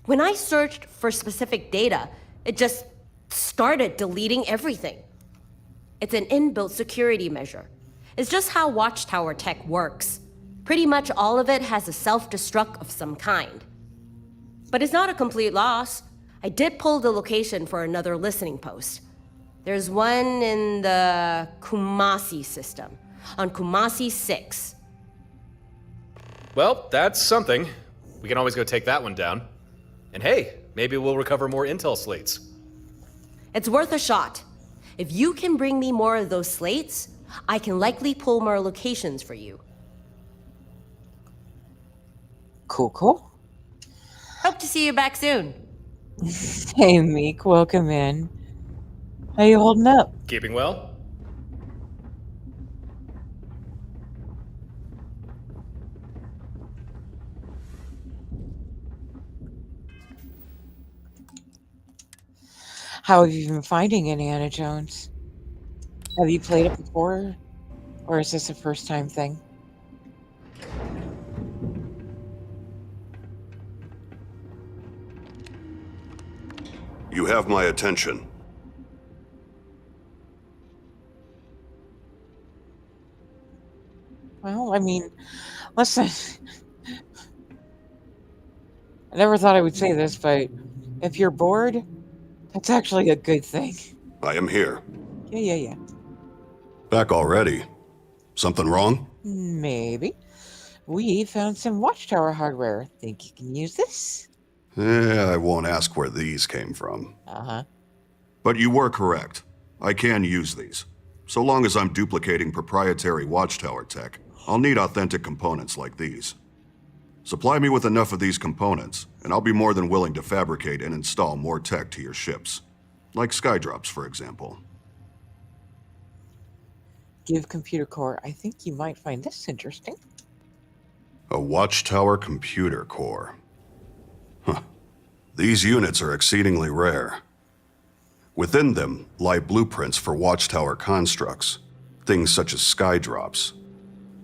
When I searched for specific data, it just started deleting everything. It's an inbuilt security measure. It's just how Watchtower tech works. Pretty much all of it has a self-destruct of some kind. But it's not a complete loss. I did pull the location for another listening post. There's one in the Kumasi system, on Kumasi 6. Well, that's something. We can always go take that one down. And hey, maybe we'll recover more intel slates. It's worth a shot. If you can bring me more of those slates, I can likely pull more locations for you. Cool. Hope to see you back soon. Hey, Meek, welcome in. How you holding up? Keeping well? How have you been finding Indiana Jones? Have you played it before? Or is this a first time thing? You have my attention. Well, I mean, listen. I never thought I would say this, but if you're bored, that's actually a good thing. I am here. Yeah. Back already. Something wrong? Maybe. We found some watchtower hardware. Think you can use this? I won't ask where these came from. Uh-huh. But you were correct. I can use these. So long as I'm duplicating proprietary watchtower tech, I'll need authentic components like these. Supply me with enough of these components, and I'll be more than willing to fabricate and install more tech to your ships. Like Skydrops, for example. Give computer core. I think you might find this interesting. A watchtower computer core. Huh. These units are exceedingly rare. Within them lie blueprints for watchtower constructs, things such as Skydrops.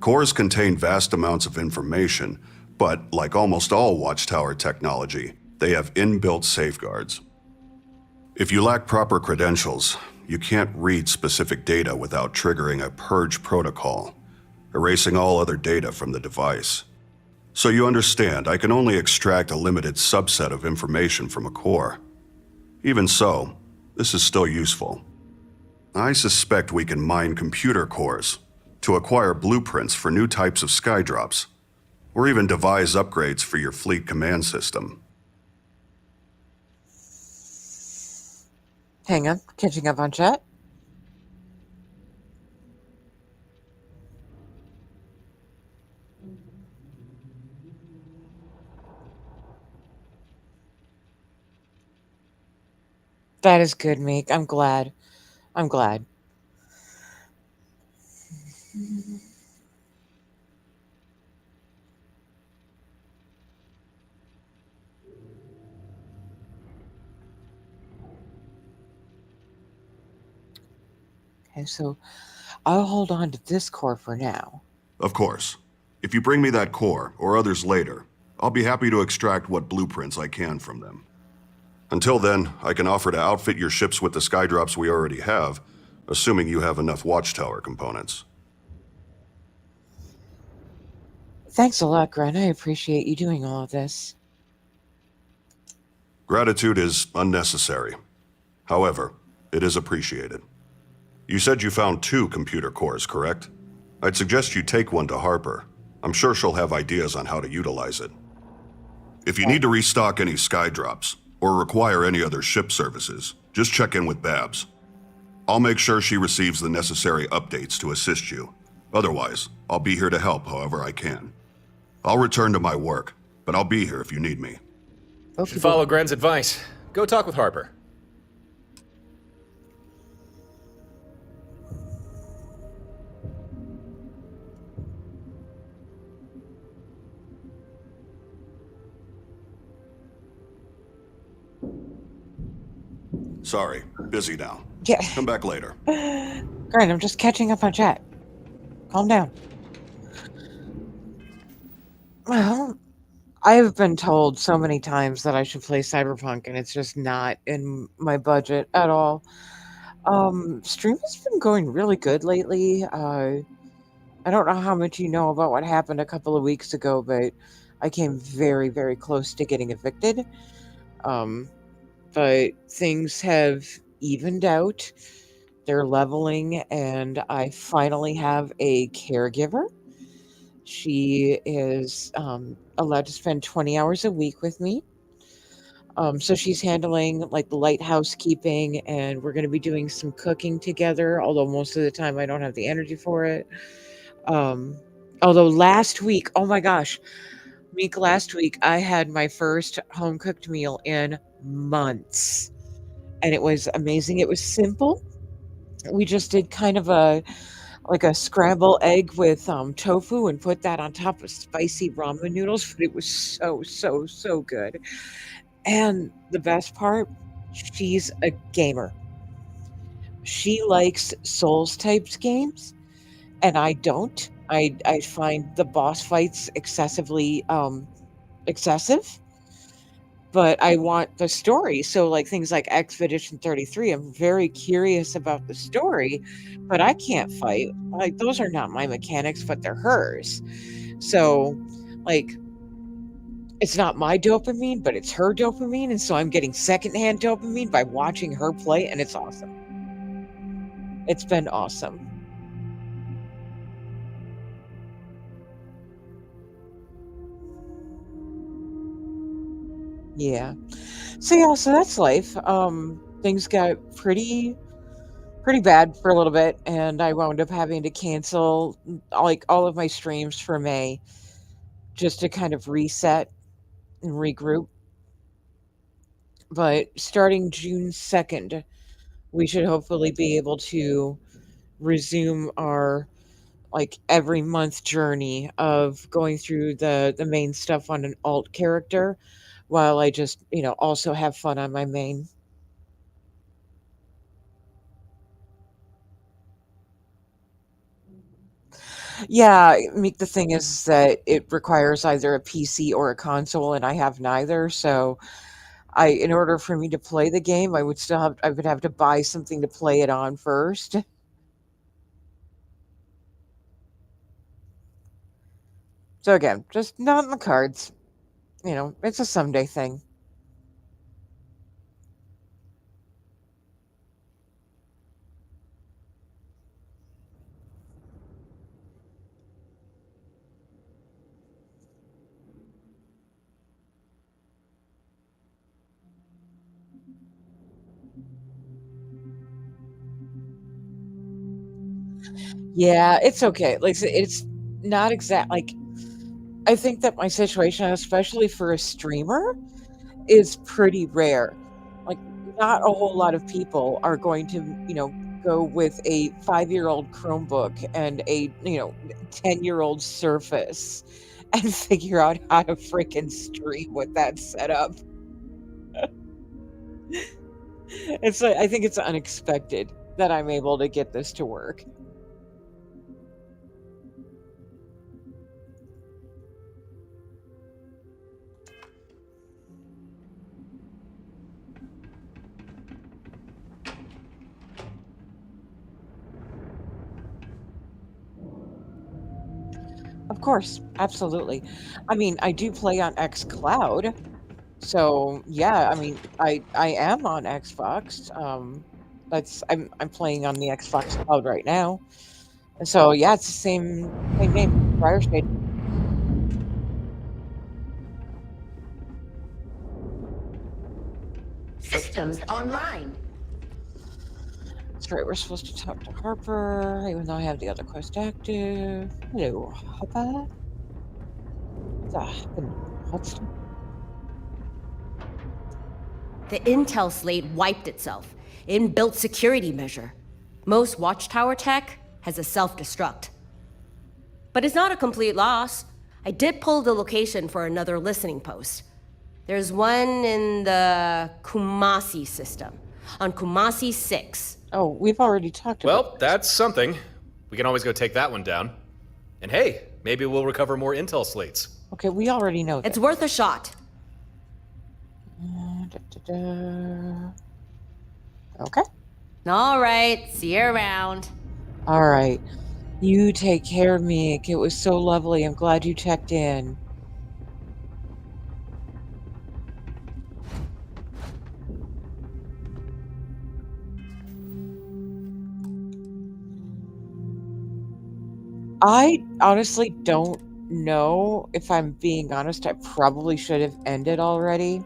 Cores contain vast amounts of information, but like almost all watchtower technology, they have inbuilt safeguards. If you lack proper credentials, you can't read specific data without triggering a purge protocol, erasing all other data from the device. So you understand, I can only extract a limited subset of information from a core. Even so, this is still useful. I suspect we can mine computer cores to acquire blueprints for new types of Skydrops, or even devise upgrades for your fleet command system. Hang on, catching up on chat. That is good, Meek. I'm glad. Okay, so I'll hold on to this core for now. Of course. If you bring me that core, or others later, I'll be happy to extract what blueprints I can from them. Until then, I can offer to outfit your ships with the Skydrops we already have, assuming you have enough watchtower components. Thanks a lot, Gren. I appreciate you doing all of this. Gratitude is unnecessary. However, it is appreciated. You said you found 2 computer cores, correct? I'd suggest you take one to Harper. I'm sure she'll have ideas on how to utilize it. If you need to restock any Skydrops, or require any other ship services, just check in with Babs. I'll make sure she receives the necessary updates to assist you. Otherwise, I'll be here to help however I can. I'll return to my work, but I'll be here if you need me. You should follow Gren's advice. Go talk with Harper. Sorry, busy now. Yeah. Come back later. Gren, I'm just catching up on chat. Calm down. Well, I've been told so many times that I should play Cyberpunk, and it's just not in my budget at all. Stream has been going really good lately. I don't know how much you know about what happened a couple of weeks ago, but I came very, very close to getting evicted. But things have evened out. They're leveling, and I finally have a caregiver. She is allowed to spend 20 hours a week with me. So she's handling like the light housekeeping, and we're going to be doing some cooking together, although most of the time I don't have the energy for it. Although last week, oh my gosh, last week I had my first home cooked meal in months, and it was amazing. It was simple. We just did kind of a scrambled egg with tofu and put that on top of spicy ramen noodles, but it was so good. And the best part, she's a gamer. She likes Souls types games, and I don't. I find the boss fights excessively excessive, but I want the story. So like things like Expedition 33, I'm very curious about the story, but I can't fight. Like those are not my mechanics, but they're hers. So like it's not my dopamine, but it's her dopamine, and so I'm getting secondhand dopamine by watching her play, and it's awesome. It's been awesome. Yeah. So that's life. Things got pretty bad for a little bit, and I wound up having to cancel like all of my streams for May just to kind of reset and regroup. But starting June 2nd, we should hopefully be able to resume our like every month journey of going through the main stuff on an alt character while I just, also have fun on my main. Yeah, I mean, the thing is that it requires either a PC or a console, and I have neither. So, in order for me to play the game, I would have to buy something to play it on first. So again, just not in the cards. It's a someday thing. Yeah, it's okay. Like, it's not exact. Like, I think that my situation, especially for a streamer, is pretty rare. Like, not a whole lot of people are going to, go with a 5-year-old Chromebook and a, 10-year-old Surface and figure out how to freaking stream with that setup. I think it's unexpected that I'm able to get this to work. Of course, absolutely. I mean, I do play on xCloud, so yeah. I mean, I am on Xbox. I'm playing on the Xbox Cloud right now, and so yeah, it's the same game, Briar Shade. Systems online. That's right. We're supposed to talk to Harper, even though I have the other quest active. Hello, Harper. What's The intel slate wiped itself. Inbuilt security measure. Most Watchtower tech has a self-destruct. But it's not a complete loss. I did pull the location for another listening post. There's one in the Kumasi system, on Kumasi 6. Oh, we've already talked about Well, that's something. We can always go take that one down. And hey, maybe we'll recover more intel slates. Okay, we already know that. It's worth a shot. Okay. All right, see you around. All right. You take care, Meek. It was so lovely. I'm glad you checked in. I honestly don't know. If I'm being honest, I probably should have ended already.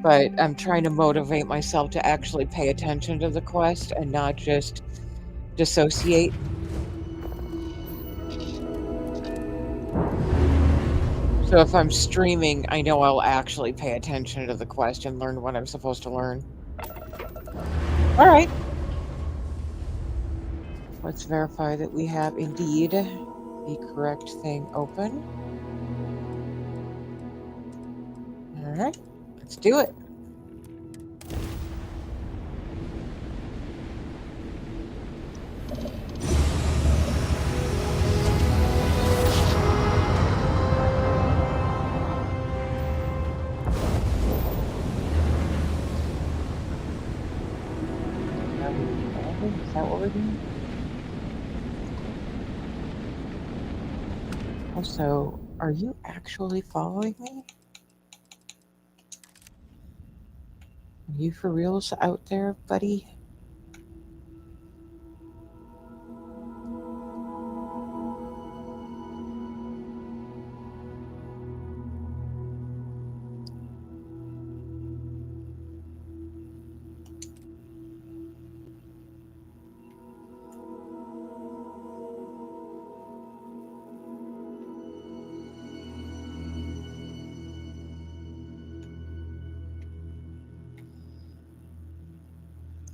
But I'm trying to motivate myself to actually pay attention to the quest and not just dissociate. So if I'm streaming, I know I'll actually pay attention to the quest and learn what I'm supposed to learn. All right. Let's verify that we have indeed the correct thing open. All right, let's do it. that what we're doing? Also, are you actually following me? Are you for reals out there, buddy?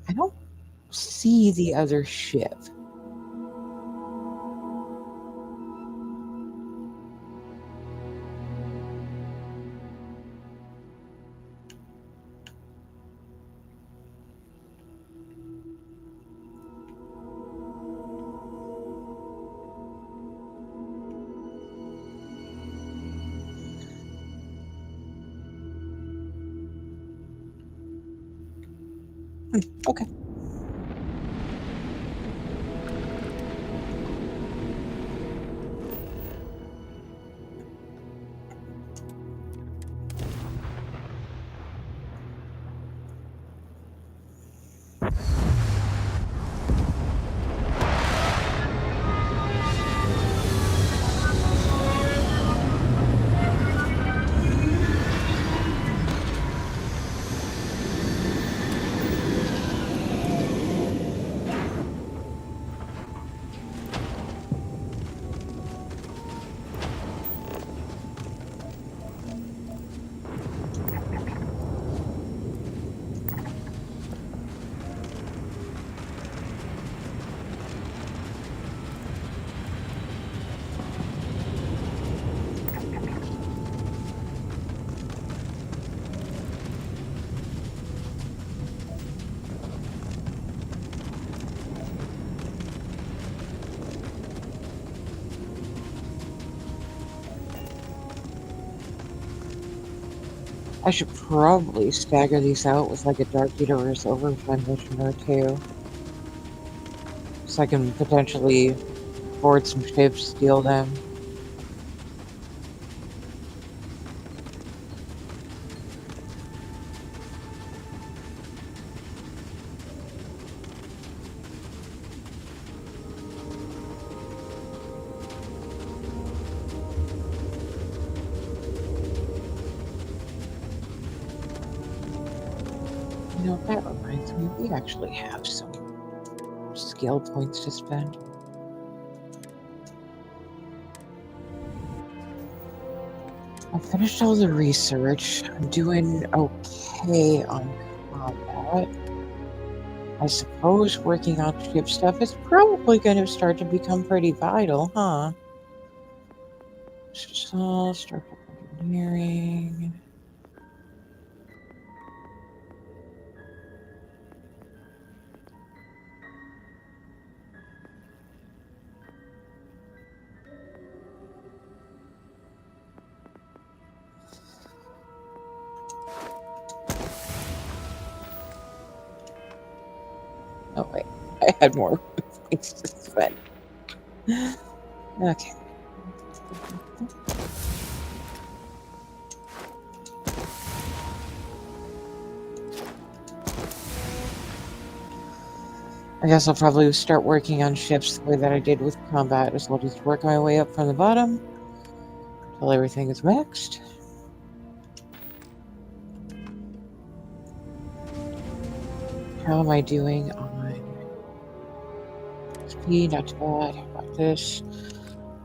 I don't see the other ship. Okay. I should probably stagger these out with like a Dark Universe Overflow mission or two. So I can potentially board some ships, steal them. You know, that reminds me, we actually have some skill points to spend. I finished all the research. I'm doing okay on combat. I suppose working on ship stuff is probably going to start to become pretty vital, huh? So, startup engineering. Oh wait, I had more things to spend. Okay. I guess I'll probably start working on ships the way that I did with combat, as well as work my way up from the bottom until everything is maxed. How am I doing on speed? Not too bad. How about this?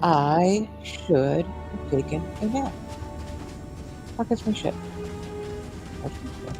I should have taken a nap. Fuck is my ship? That's my ship.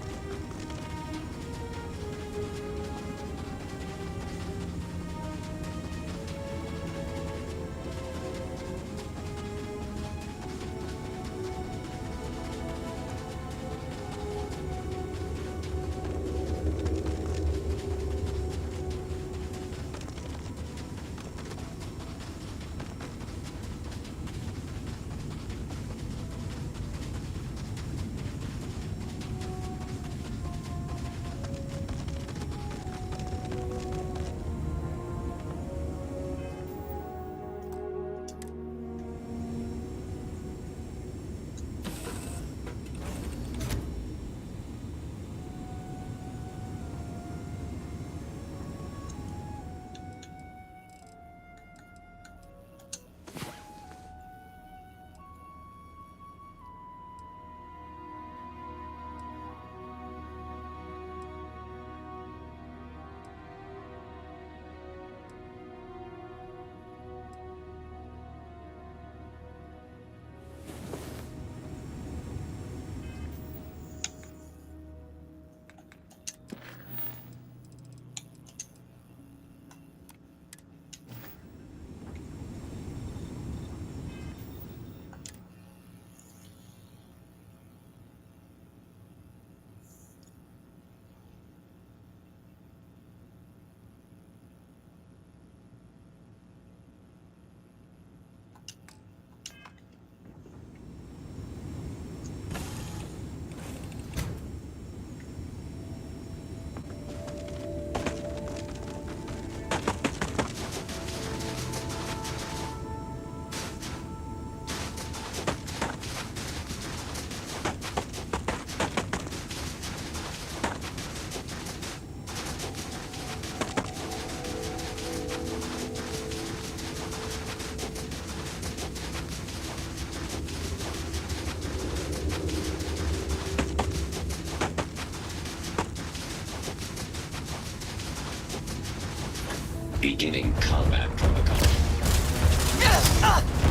Beginning combat protocol.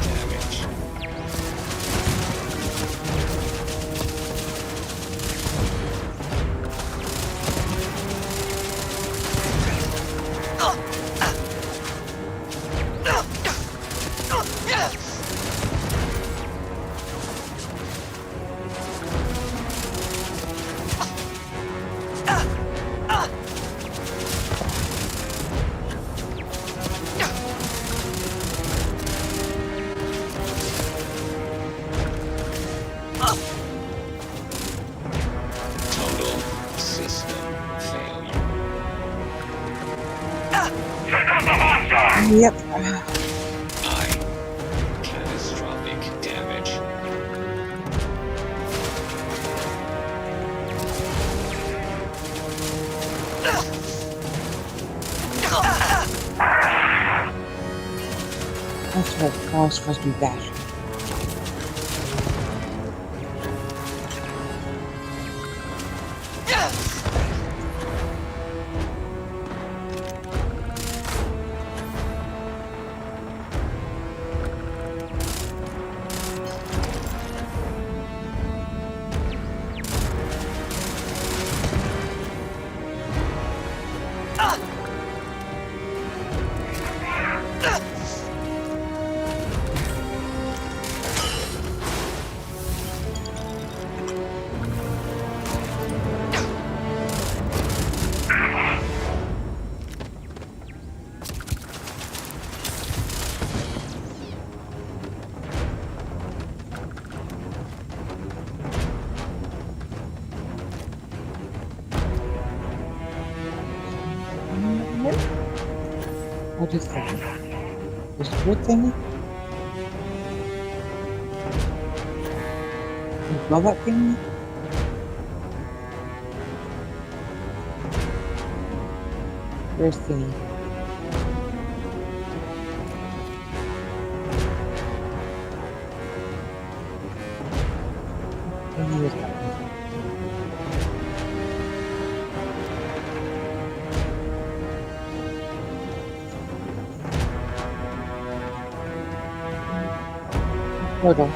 Damage. Total system failure. Yep. Catastrophic damage. That's what Carl's supposed to be bashing. What is that? This wood thingy? You blow that thingy? Where's thingy? Thingy is that. Hold on.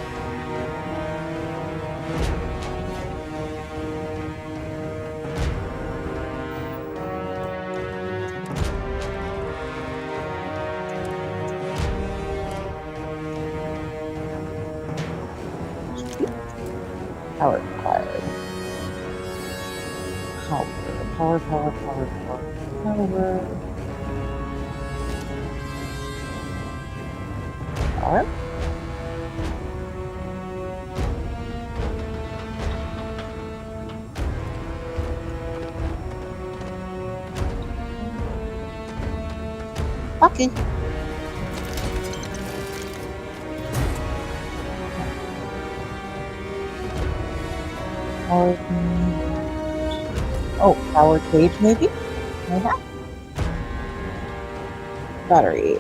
Power required. Power. Power. Okay. Oh, power cage maybe? Like that? Battery.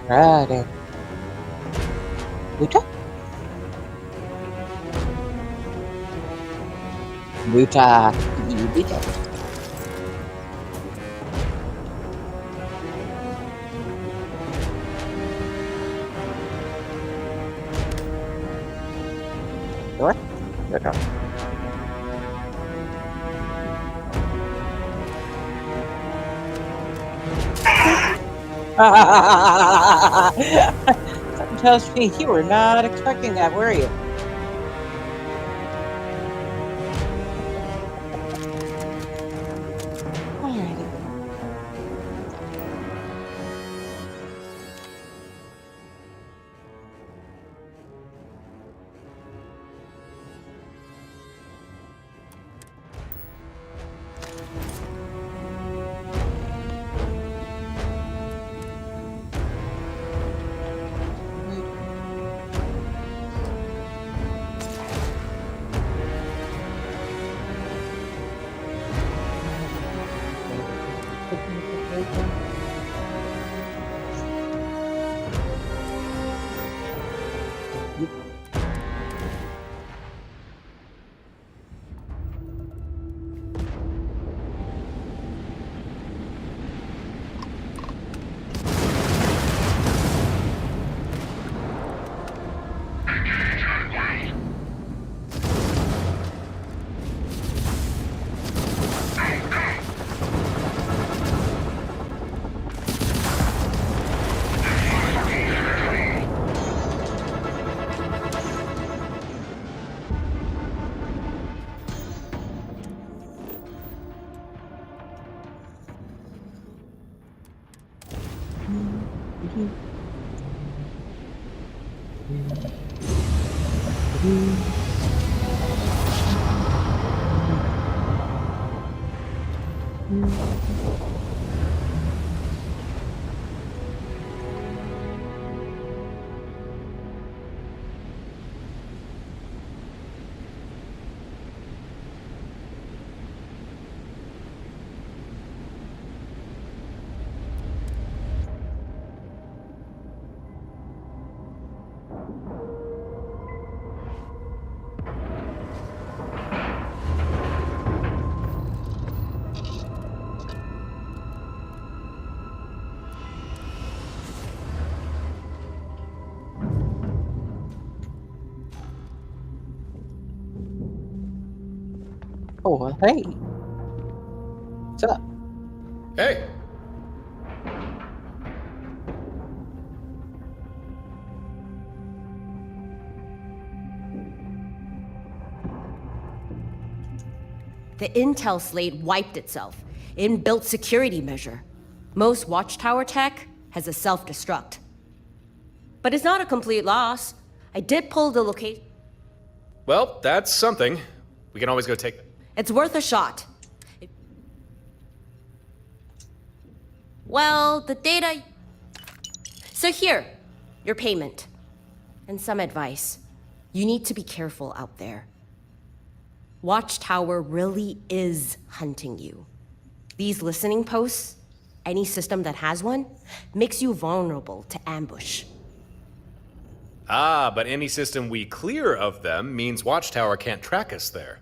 Friday. Buta? Buta. Door? Door. Something tells me you were not expecting that, were you? Alrighty. Oh, well, hey. What's up? Hey. The intel slate wiped itself. Inbuilt security measure. Most Watchtower tech has a self-destruct. But it's not a complete loss. I did pull the location. Well, that's something. We can always go take... It's worth a shot. Well, the data... So here, your payment. And some advice. You need to be careful out there. Watchtower really is hunting you. These listening posts, any system that has one, makes you vulnerable to ambush. Ah, but any system we clear of them means Watchtower can't track us there.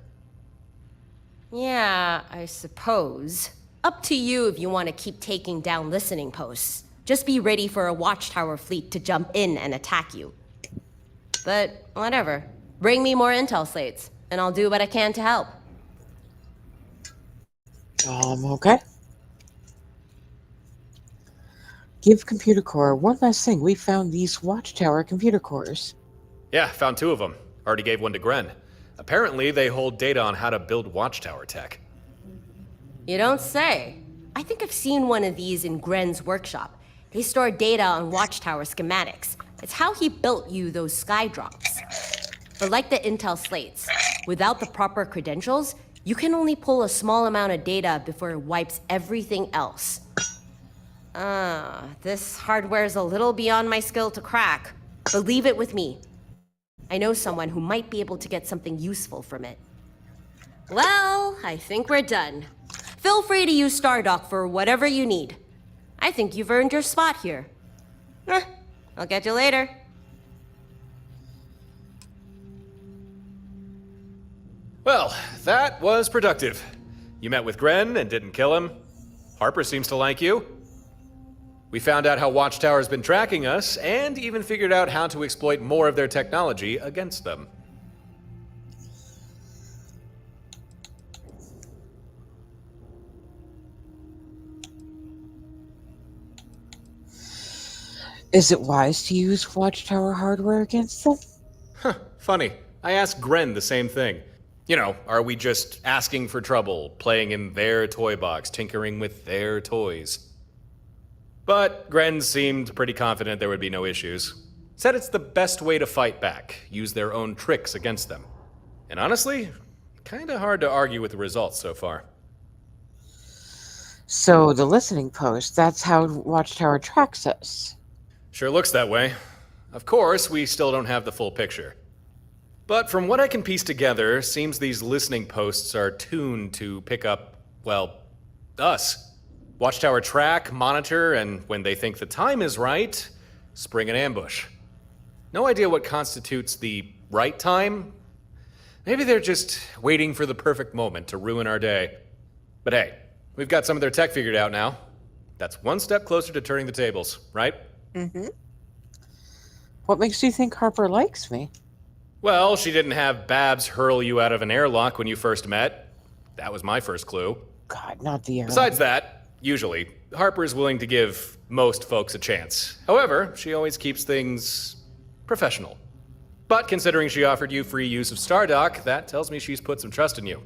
Yeah, I suppose. Up to you if you want to keep taking down listening posts. Just be ready for a Watchtower fleet to jump in and attack you. But whatever. Bring me more intel slates, and I'll do what I can to help. Okay. Give Computer Core one last thing. We found these Watchtower computer cores. Yeah, found 2 of them. Already gave one to Gren. Apparently, they hold data on how to build Watchtower tech. You don't say. I think I've seen one of these in Gren's workshop. They store data on Watchtower schematics. It's how he built you those sky drops. But like the intel slates, without the proper credentials, you can only pull a small amount of data before it wipes everything else. This hardware's a little beyond my skill to crack, but leave it with me. I know someone who might be able to get something useful from it. Well, I think we're done. Feel free to use Stardock for whatever you need. I think you've earned your spot here. I'll catch you later. Well, that was productive. You met with Gren and didn't kill him. Harper seems to like you. We found out how Watchtower's been tracking us, and even figured out how to exploit more of their technology against them. Is it wise to use Watchtower hardware against them? Huh, funny. I asked Gren the same thing. You know, are we just asking for trouble, playing in their toy box, tinkering with their toys? But Gren seemed pretty confident there would be no issues. Said it's the best way to fight back, use their own tricks against them. And honestly, kinda hard to argue with the results so far. So the listening post, that's how Watchtower tracks us. Sure looks that way. Of course, we still don't have the full picture. But from what I can piece together, seems these listening posts are tuned to pick up, well, us. Watchtower track, monitor, and when they think the time is right, spring an ambush. No idea what constitutes the right time. Maybe they're just waiting for the perfect moment to ruin our day. But hey, we've got some of their tech figured out now. That's one step closer to turning the tables, right? Mm-hmm. What makes you think Harper likes me? Well, she didn't have Babs hurl you out of an airlock when you first met. That was my first clue. God, not the airlock. Besides that, usually, Harper's willing to give most folks a chance. However, she always keeps things professional. But considering she offered you free use of Stardock, that tells me she's put some trust in you.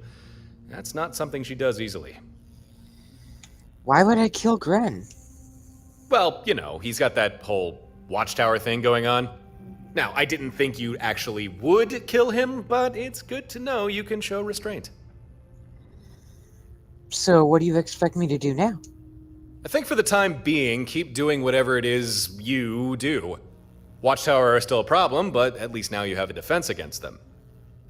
That's not something she does easily. Why would I kill Gren? Well, you know, he's got that whole watchtower thing going on. Now, I didn't think you actually would kill him, but it's good to know you can show restraint. So what do you expect me to do now? I think for the time being, keep doing whatever it is you do. Watchtower are still a problem, but at least now you have a defense against them.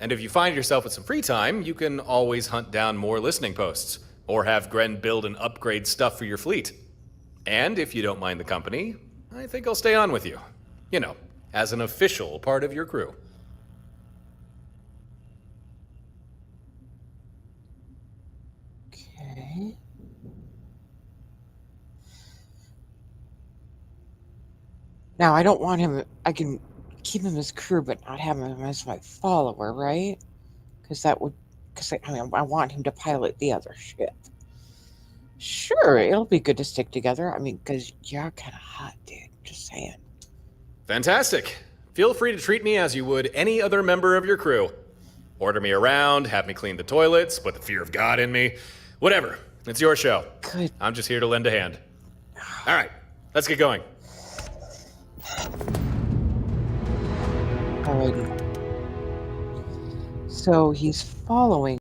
And if you find yourself with some free time, you can always hunt down more listening posts, or have Gren build and upgrade stuff for your fleet. And if you don't mind the company, I think I'll stay on with you. You know, as an official part of your crew. Okay. Now, I don't want him, I can keep him as crew, but not have him as my follower, right? Because that would, because I want him to pilot the other ship. Sure, it'll be good to stick together. I mean, because you're kind of hot, dude. Just saying. Fantastic. Feel free to treat me as you would any other member of your crew. Order me around, have me clean the toilets, put the fear of God in me. Whatever. It's your show. Good. I'm just here to lend a hand. All right, let's get going. Alrighty. So he's following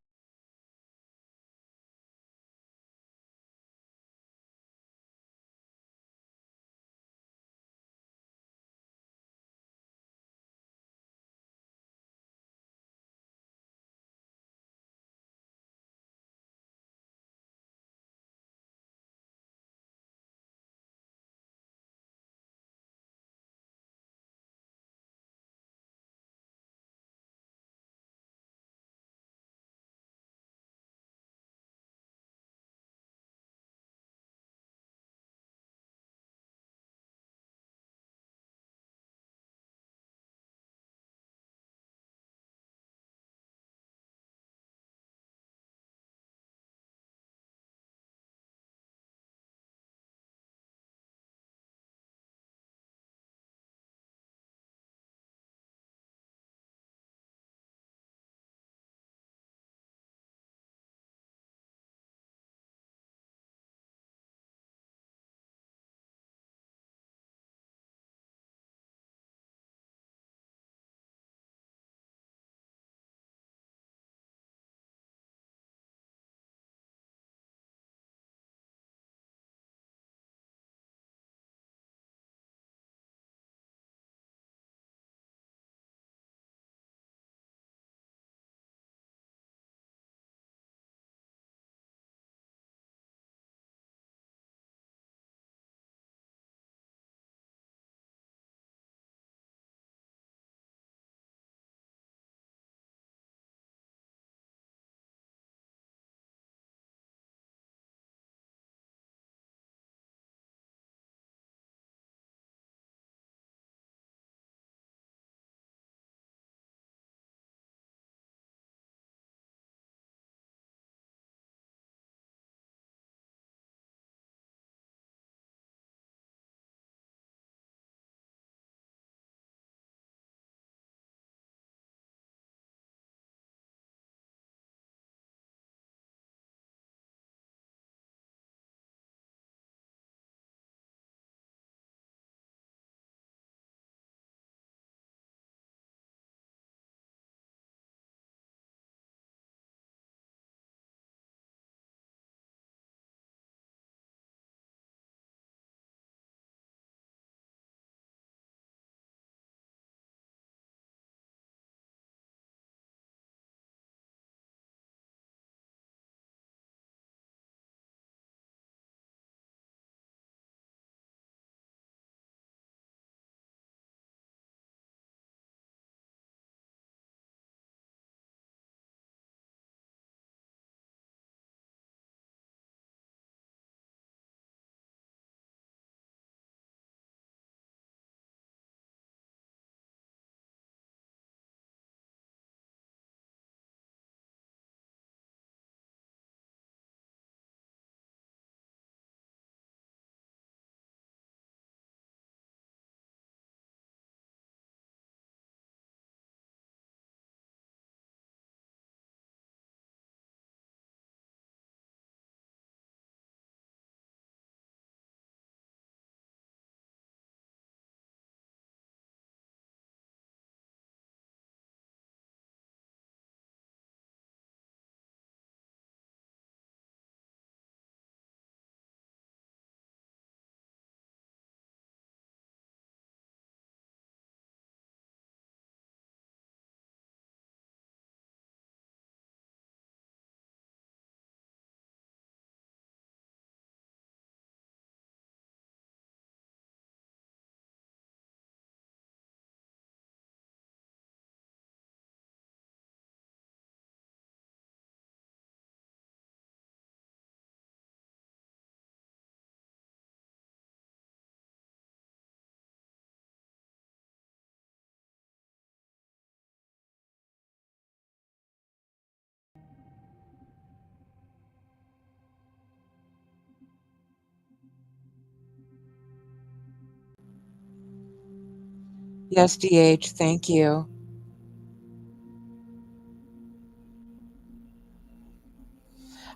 Yes, DH, thank you.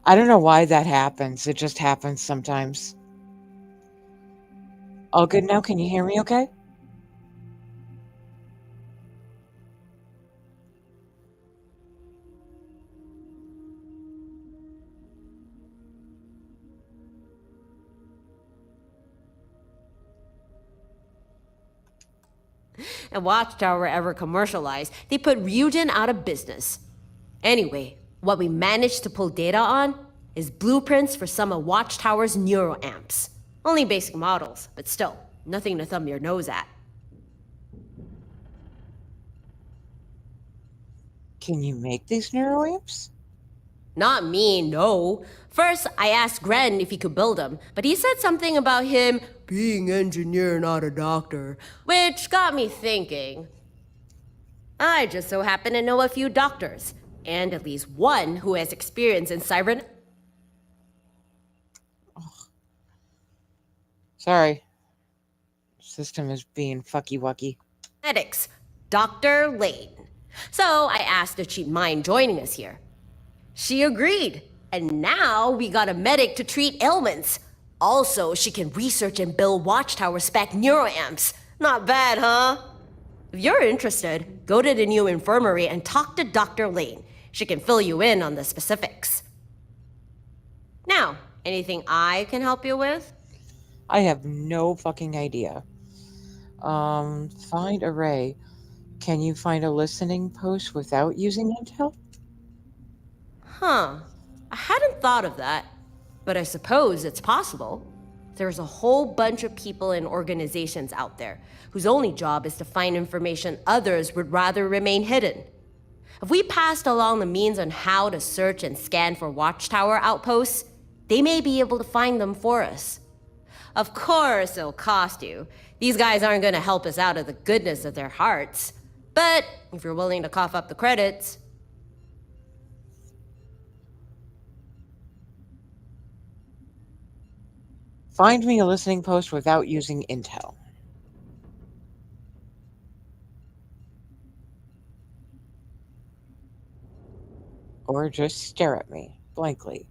I don't know why that happens. It just happens sometimes. All good now? Can you hear me okay? And Watchtower ever commercialized, they put Ryujin out of business. Anyway, what we managed to pull data on is blueprints for some of Watchtower's neuroamps. Only basic models, but still, nothing to thumb your nose at. Can you make these neuroamps? Not me, no. First, I asked Gren if he could build them, but he said something about him being engineer, not a doctor, which got me thinking. I just so happen to know a few doctors, and at least one who has experience in cyber... Sorry. System is being fucky-wucky. ...medics, Dr. Lane. So I asked if she'd mind joining us here. She agreed, and now we got a medic to treat ailments. Also, she can research and build Watchtower spec neuroamps. Not bad, huh? If you're interested, go to the new infirmary and talk to Dr. Lane. She can fill you in on the specifics. Now, anything I can help you with? I have no fucking idea. Find array. Can you find a listening post without using intel? Huh. I hadn't thought of that, but I suppose it's possible. There's a whole bunch of people and organizations out there whose only job is to find information others would rather remain hidden. If we passed along the means on how to search and scan for Watchtower outposts, they may be able to find them for us. Of course, it'll cost you. These guys aren't going to help us out of the goodness of their hearts. But if you're willing to cough up the credits... Find me a listening post without using intel. Or just stare at me blankly.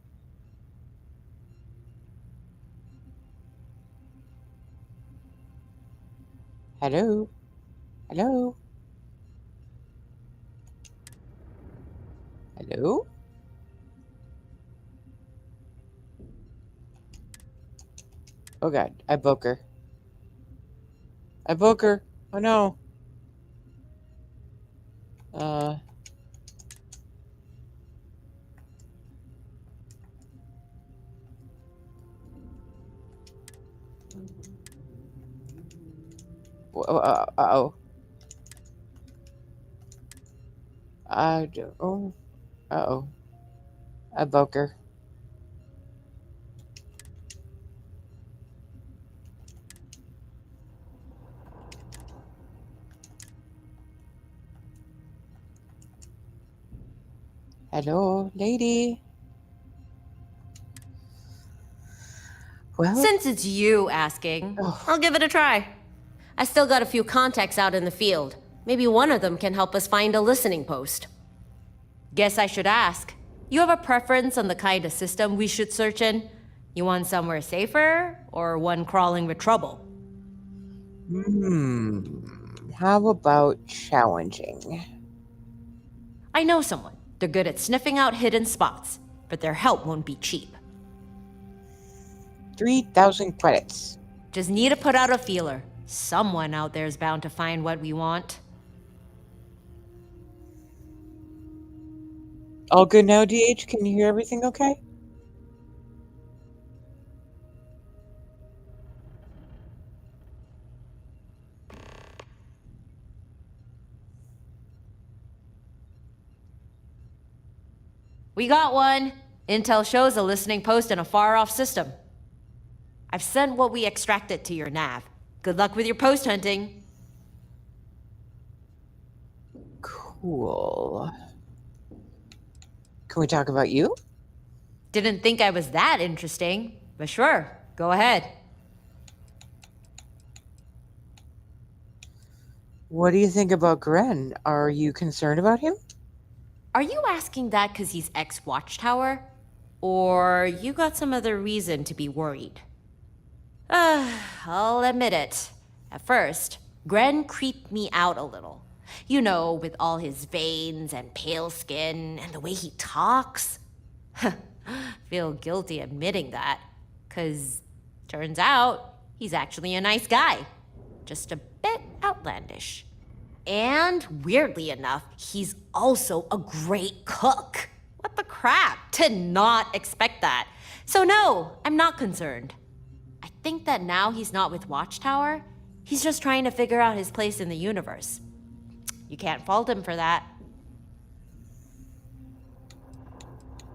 Hello? Hello? Hello? Oh god, I broke her. I broke her. Oh no. Uh-oh. Uh-oh. I broke her. Hello, lady. Well, since it's you asking, I'll give it a try. I still got a few contacts out in the field. Maybe one of them can help us find a listening post. Guess I should ask. You have a preference on the kind of system we should search in? You want somewhere safer, or one crawling with trouble? How about challenging? I know someone. They're good at sniffing out hidden spots, but their help won't be cheap. 3,000 credits. Just need to put out a feeler. Someone out there is bound to find what we want. All good now, DH? Can you hear everything okay? We got one. Intel shows a listening post in a far-off system. I've sent what we extracted to your nav. Good luck with your post hunting. Cool. Can we talk about you? Didn't think I was that interesting, but sure, go ahead. What do you think about Gren? Are you concerned about him? Are you asking that because he's ex-Watchtower? Or you got some other reason to be worried? I'll admit it. At first, Gren creeped me out a little. You know, with all his veins and pale skin and the way he talks. Feel guilty admitting that, 'cause turns out he's actually a nice guy. Just a bit outlandish. And weirdly enough, he's also a great cook. What the crap? Did not expect that. So no, I'm not concerned. I think that now he's not with Watchtower, he's just trying to figure out his place in the universe. You can't fault him for that.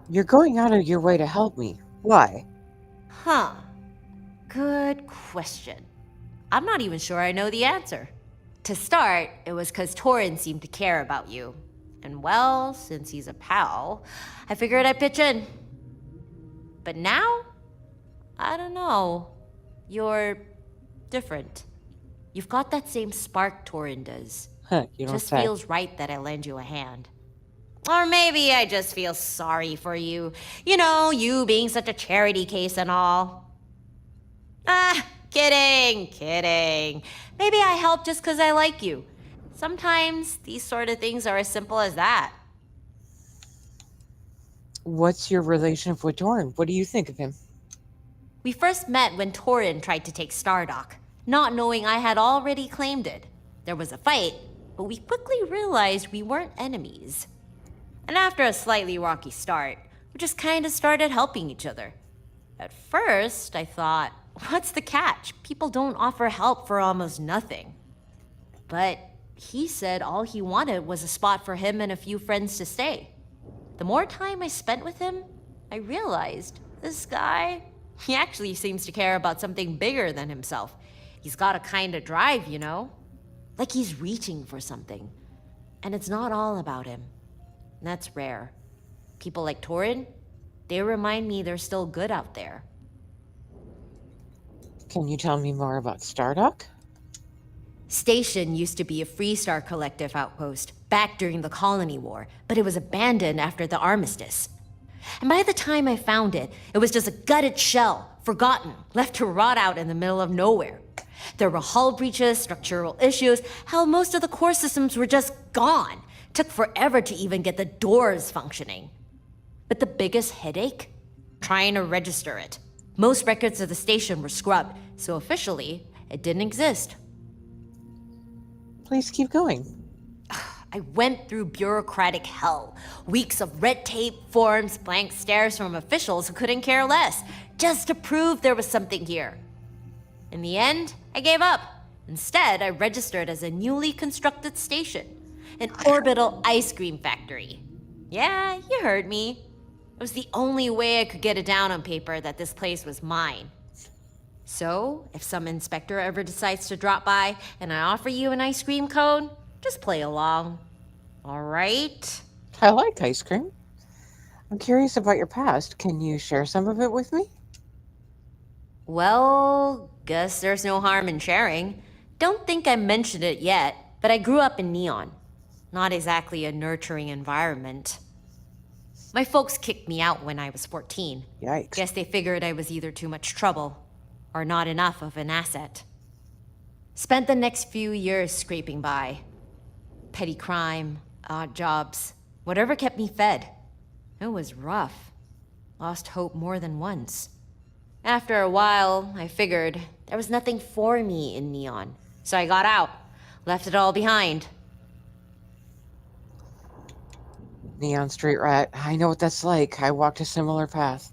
You're going out of your way to help me. Why? Huh. Good question. I'm not even sure I know the answer. To start, it was because Torin seemed to care about you. And well, since he's a pal, I figured I'd pitch in. But now, I don't know. You're different. You've got that same spark Torin does. You don't Just say. feels right that I lend you a hand. Or maybe I just feel sorry for you. You know, you being such a charity case and all. Kidding. Maybe I help just because I like you. Sometimes these sort of things are as simple as that. What's your relationship with Torin? What do you think of him? We first met when Torin tried to take Stardock, not knowing I had already claimed it. There was a fight, but we quickly realized we weren't enemies. And after a slightly rocky start, we just kind of started helping each other. At first, I thought, what's the catch? People don't offer help for almost nothing. But he said all he wanted was a spot for him and a few friends to stay. The more time I spent with him, I realized this guy, he actually seems to care about something bigger than himself. He's got a kind of drive, you know? Like he's reaching for something. And it's not all about him. And that's rare. People like Torin, they remind me there's still good out there. Can you tell me more about Stardock? Station used to be a Freestar Collective outpost back during the Colony War, but it was abandoned after the Armistice. And by the time I found it, it was just a gutted shell, forgotten, left to rot out in the middle of nowhere. There were hull breaches, structural issues, hell, most of the core systems were just gone. Took forever to even get the doors functioning. But the biggest headache? Trying to register it. Most records of the station were scrubbed, so officially, it didn't exist. Please keep going. I went through bureaucratic hell. Weeks of red tape, forms, blank stares from officials who couldn't care less, just to prove there was something here. In the end, I gave up. Instead, I registered as a newly constructed station, an orbital ice cream factory. Yeah, you heard me. It was the only way I could get it down on paper that this place was mine. So, if some inspector ever decides to drop by and I offer you an ice cream cone, just play along. All right? I like ice cream. I'm curious about your past. Can you share some of it with me? Well, guess there's no harm in sharing. Don't think I mentioned it yet, but I grew up in Neon. Not exactly a nurturing environment. My folks kicked me out when I was 14. Yikes. Guess they figured I was either too much trouble or not enough of an asset. Spent the next few years scraping by. Petty crime, odd jobs, whatever kept me fed. It was rough. Lost hope more than once. After a while, I figured there was nothing for me in Neon. So I got out, left it all behind. Neon Street Rat. I know what that's like. I walked a similar path.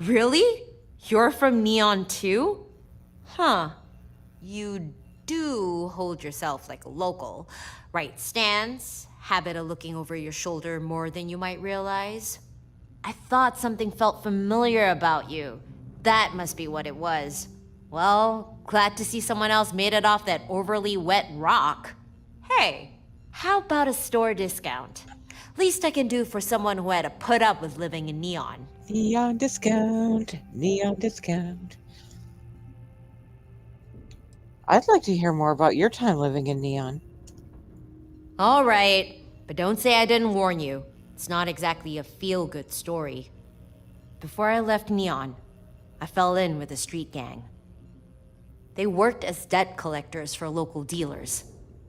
Really? You're from Neon too? Huh. You do hold yourself like a local. Right stance, habit of looking over your shoulder more than you might realize. I thought something felt familiar about you. That must be what it was. Well, glad to see someone else made it off that overly wet rock. Hey, how about a store discount? Least I can do for someone who had to put up with living in Neon. Neon discount. Neon discount. I'd like to hear more about your time living in Neon. All right, but don't say I didn't warn you. It's not exactly a feel-good story. Before I left Neon, I fell in with a street gang. They worked as debt collectors for local dealers.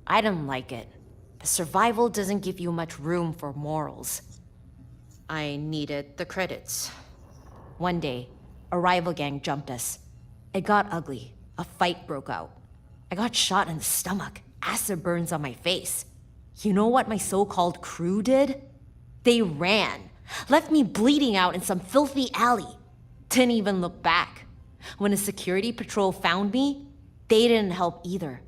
I didn't like it. The survival doesn't give you much room for morals. I needed the credits. One day, a rival gang jumped us. It got ugly. A fight broke out. I got shot in the stomach, acid burns on my face. You know what my so-called crew did? They ran, left me bleeding out in some filthy alley. Didn't even look back. When a security patrol found me, they didn't help either.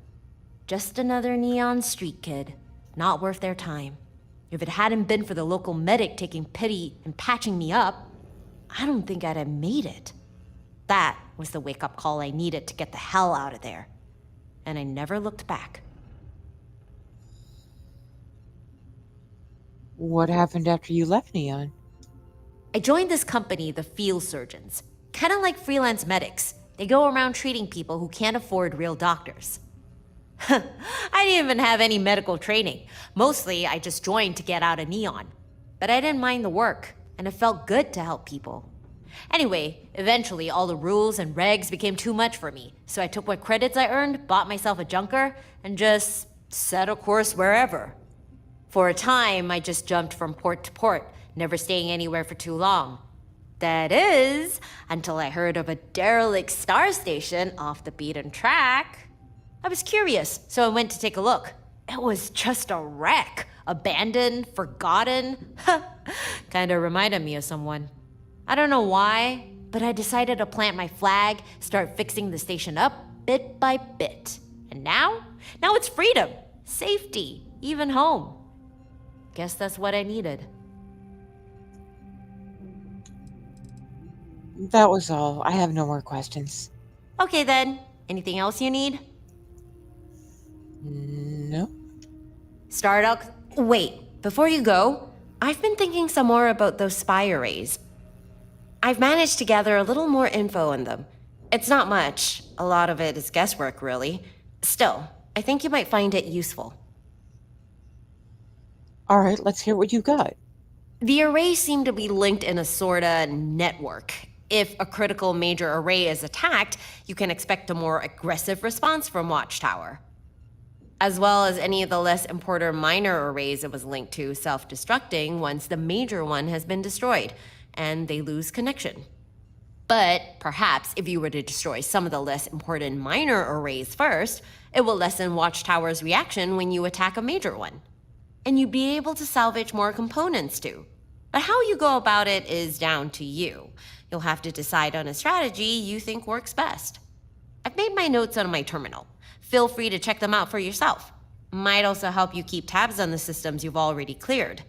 Just another Neon street kid, not worth their time. If it hadn't been for the local medic taking pity and patching me up, I don't think I'd have made it. That was the wake-up call I needed to get the hell out of there. And I never looked back. What happened after you left Neon? I joined this company, the Field Surgeons. Kind of like freelance medics. They go around treating people who can't afford real doctors. I didn't even have any medical training. Mostly, I just joined to get out of Neon. But I didn't mind the work, and it felt good to help people. Anyway, eventually all the rules and regs became too much for me, so I took what credits I earned, bought myself a junker, and just set a course wherever. For a time, I just jumped from port to port, never staying anywhere for too long. That is, until I heard of a derelict star station off the beaten track. I was curious, so I went to take a look. It was just a wreck. Abandoned, forgotten. Kinda reminded me of someone. I don't know why, but I decided to plant my flag, start fixing the station up bit by bit. And now it's freedom, safety, even home. Guess that's what I needed. That was all. I have no more questions. Okay then, anything else you need? No. Start out. Wait, before you go, I've been thinking some more about those spy arrays. I've managed to gather a little more info on them. It's not much. A lot of it is guesswork, really. Still, I think you might find it useful. All right, let's hear what you got. The arrays seem to be linked in a sorta network. If a critical major array is attacked, you can expect a more aggressive response from Watchtower. As well as any of the less important minor arrays it was linked to self-destructing once the major one has been destroyed, and they lose connection. But perhaps if you were to destroy some of the less important minor arrays first, it will lessen Watchtower's reaction when you attack a major one. And you'd be able to salvage more components too. But how you go about it is down to you. You'll have to decide on a strategy you think works best. I've made my notes on my terminal. Feel free to check them out for yourself. Might also help you keep tabs on the systems you've already cleared.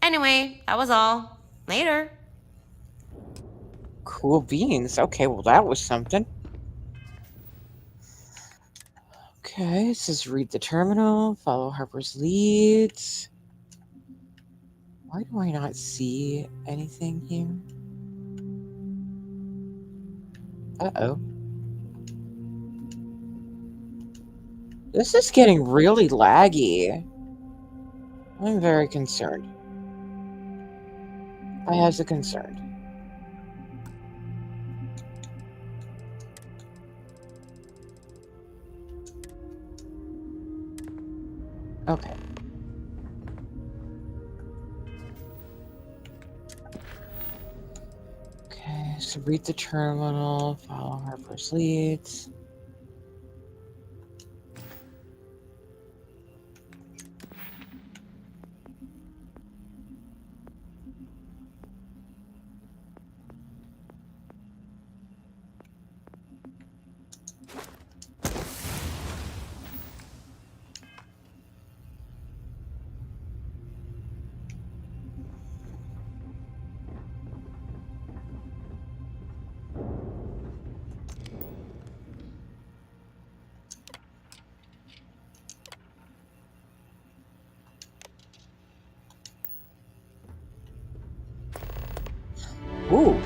Anyway, that was all. Later. Cool beans. Okay, well, that was something. Okay, it says read the terminal, follow Harper's leads. Why do I not see anything here? Uh-oh. This is getting really laggy. I'm very concerned. I have a concern. Okay. Okay, so read the terminal, follow Harper's leads. Ooh.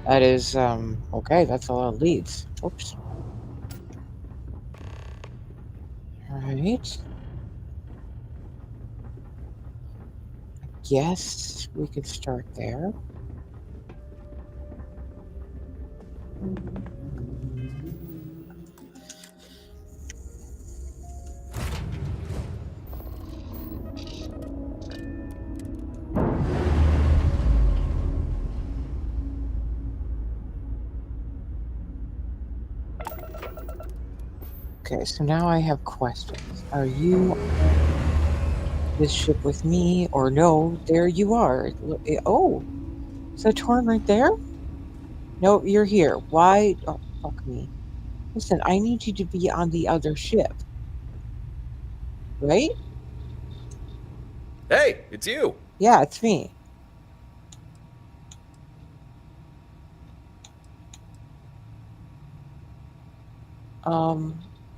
That is, okay, that's a lot of leads. Oops. Alright. guess we could start there. Okay, so now I have questions. Are you on this ship with me, or no? There you are. Oh, is that Torn right there? No, you're here. Why? Oh, fuck me. Listen, I need you to be on the other ship. Right? Hey, it's you. Yeah, it's me.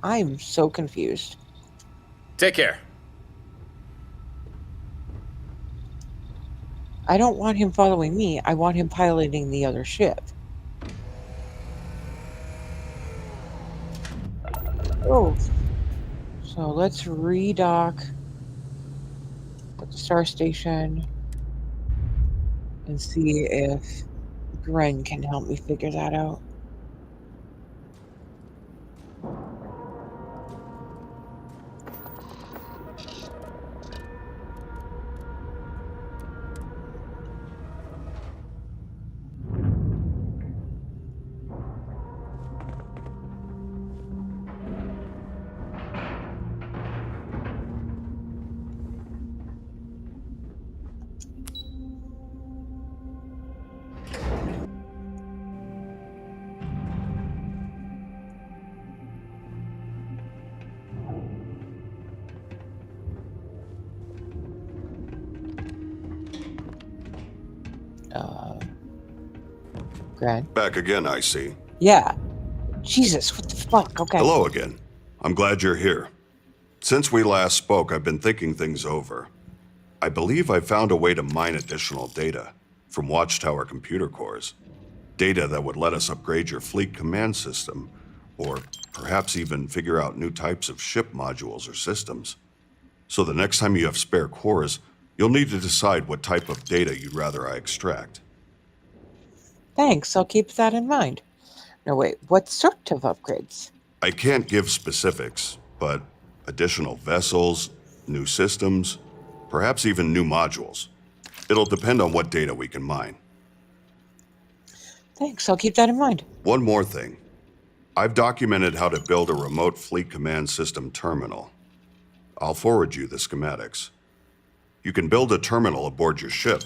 I'm so confused. Take care. I don't want him following me. I want him piloting the other ship. Oh. So let's redock at the Star Station and see if Gren can help me figure that out. Gren? Back again, I see. Yeah. Jesus, what the fuck? Okay. Hello again. I'm glad you're here. Since we last spoke, I've been thinking things over. I believe I found a way to mine additional data from Watchtower computer cores. Data that would let us upgrade your fleet command system, or perhaps even figure out new types of ship modules or systems. So the next time you have spare cores, you'll need to decide what type of data you'd rather I extract. Thanks, I'll keep that in mind. No, wait, what sort of upgrades? I can't give specifics, but additional vessels, new systems, perhaps even new modules. It'll depend on what data we can mine. Thanks, I'll keep that in mind. One more thing. I've documented how to build a remote fleet command system terminal. I'll forward you the schematics. You can build a terminal aboard your ship,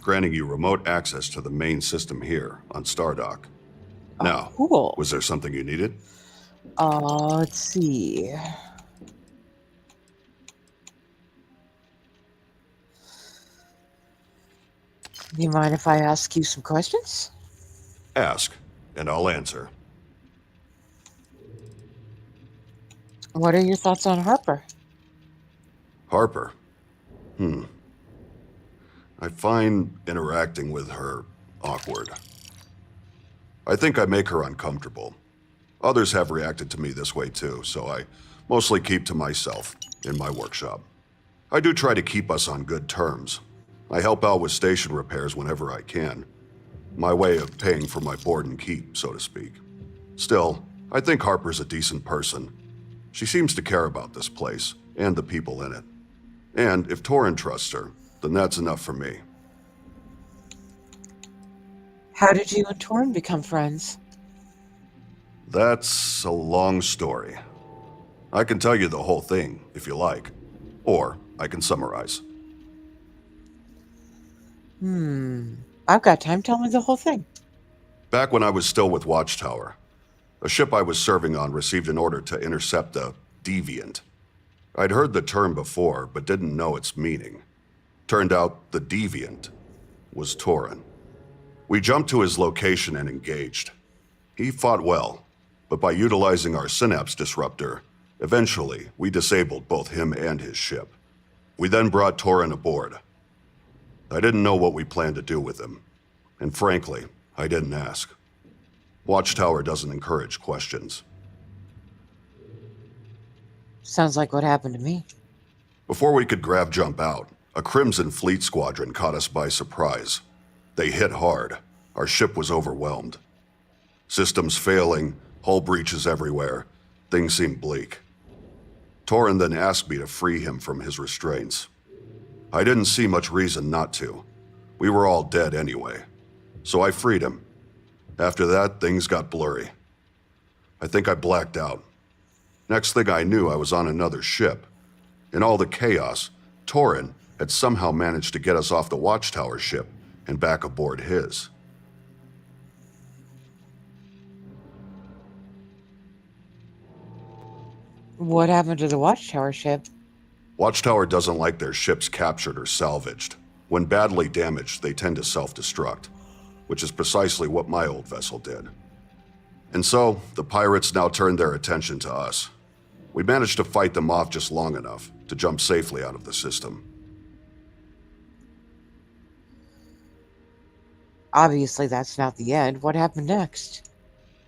granting you remote access to the main system here on Stardock. Now, cool. Was there something you needed? Let's see. Do you mind if I ask you some questions? Ask, and I'll answer. What are your thoughts on Harper? Harper? I find interacting with her awkward. I think I make her uncomfortable. Others have reacted to me this way too, so I mostly keep to myself in my workshop. I do try to keep us on good terms. I help out with station repairs whenever I can. My way of paying for my board and keep, so to speak. Still, I think Harper's a decent person. She seems to care about this place and the people in it. And if Torrin trusts her, then that's enough for me. How did you and Torrin become friends? That's a long story. I can tell you the whole thing, if you like. Or I can summarize. I've got time. Tell me the whole thing. Back when I was still with Watchtower, a ship I was serving on received an order to intercept a deviant. I'd heard the term before, but didn't know its meaning. Turned out the deviant was Torrin. We jumped to his location and engaged. He fought well, but by utilizing our synapse disruptor, eventually we disabled both him and his ship. We then brought Torrin aboard. I didn't know what we planned to do with him, and frankly, I didn't ask. Watchtower doesn't encourage questions. Sounds like what happened to me. Before we could grab jump out, A Crimson Fleet squadron caught us by surprise. They hit hard. Our ship was overwhelmed. Systems failing, hull breaches everywhere. Things seemed bleak. Torin then asked me to free him from his restraints. I didn't see much reason not to. We were all dead anyway. So I freed him. After that, things got blurry. I think I blacked out. Next thing I knew, I was on another ship. In all the chaos, Torin had somehow managed to get us off the Watchtower ship and back aboard his. What happened to the Watchtower ship? Watchtower doesn't like their ships captured or salvaged. When badly damaged, they tend to self-destruct, which is precisely what my old vessel did. And so, the pirates now turned their attention to us. We managed to fight them off just long enough to jump safely out of the system. Obviously, that's not the end. What happened next?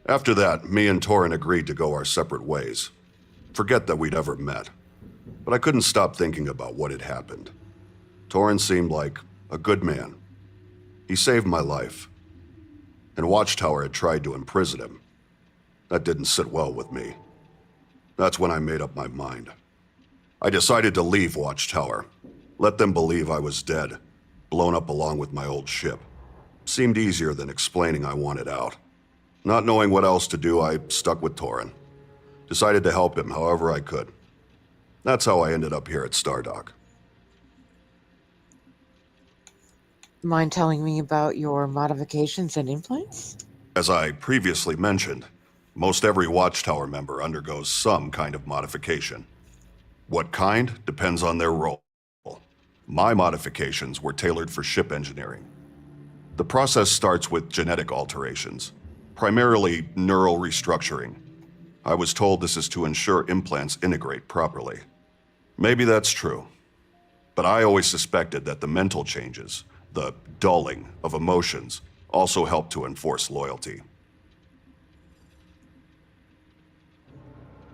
After that, me and Torin agreed to go our separate ways. Forget that we'd ever met. But I couldn't stop thinking about what had happened. Torin seemed like a good man. He saved my life. And Watchtower had tried to imprison him. That didn't sit well with me. That's when I made up my mind. I decided to leave Watchtower. Let them believe I was dead, blown up along with my old ship. Seemed easier than explaining I wanted out. Not knowing what else to do, I stuck with Torin. Decided to help him however I could. That's how I ended up here at Stardock. Mind telling me about your modifications and implants? As I previously mentioned, most every Watchtower member undergoes some kind of modification. What kind depends on their role. My modifications were tailored for ship engineering. The process starts with genetic alterations, primarily neural restructuring. I was told this is to ensure implants integrate properly. Maybe that's true, but I always suspected that the mental changes, the dulling of emotions, also help to enforce loyalty.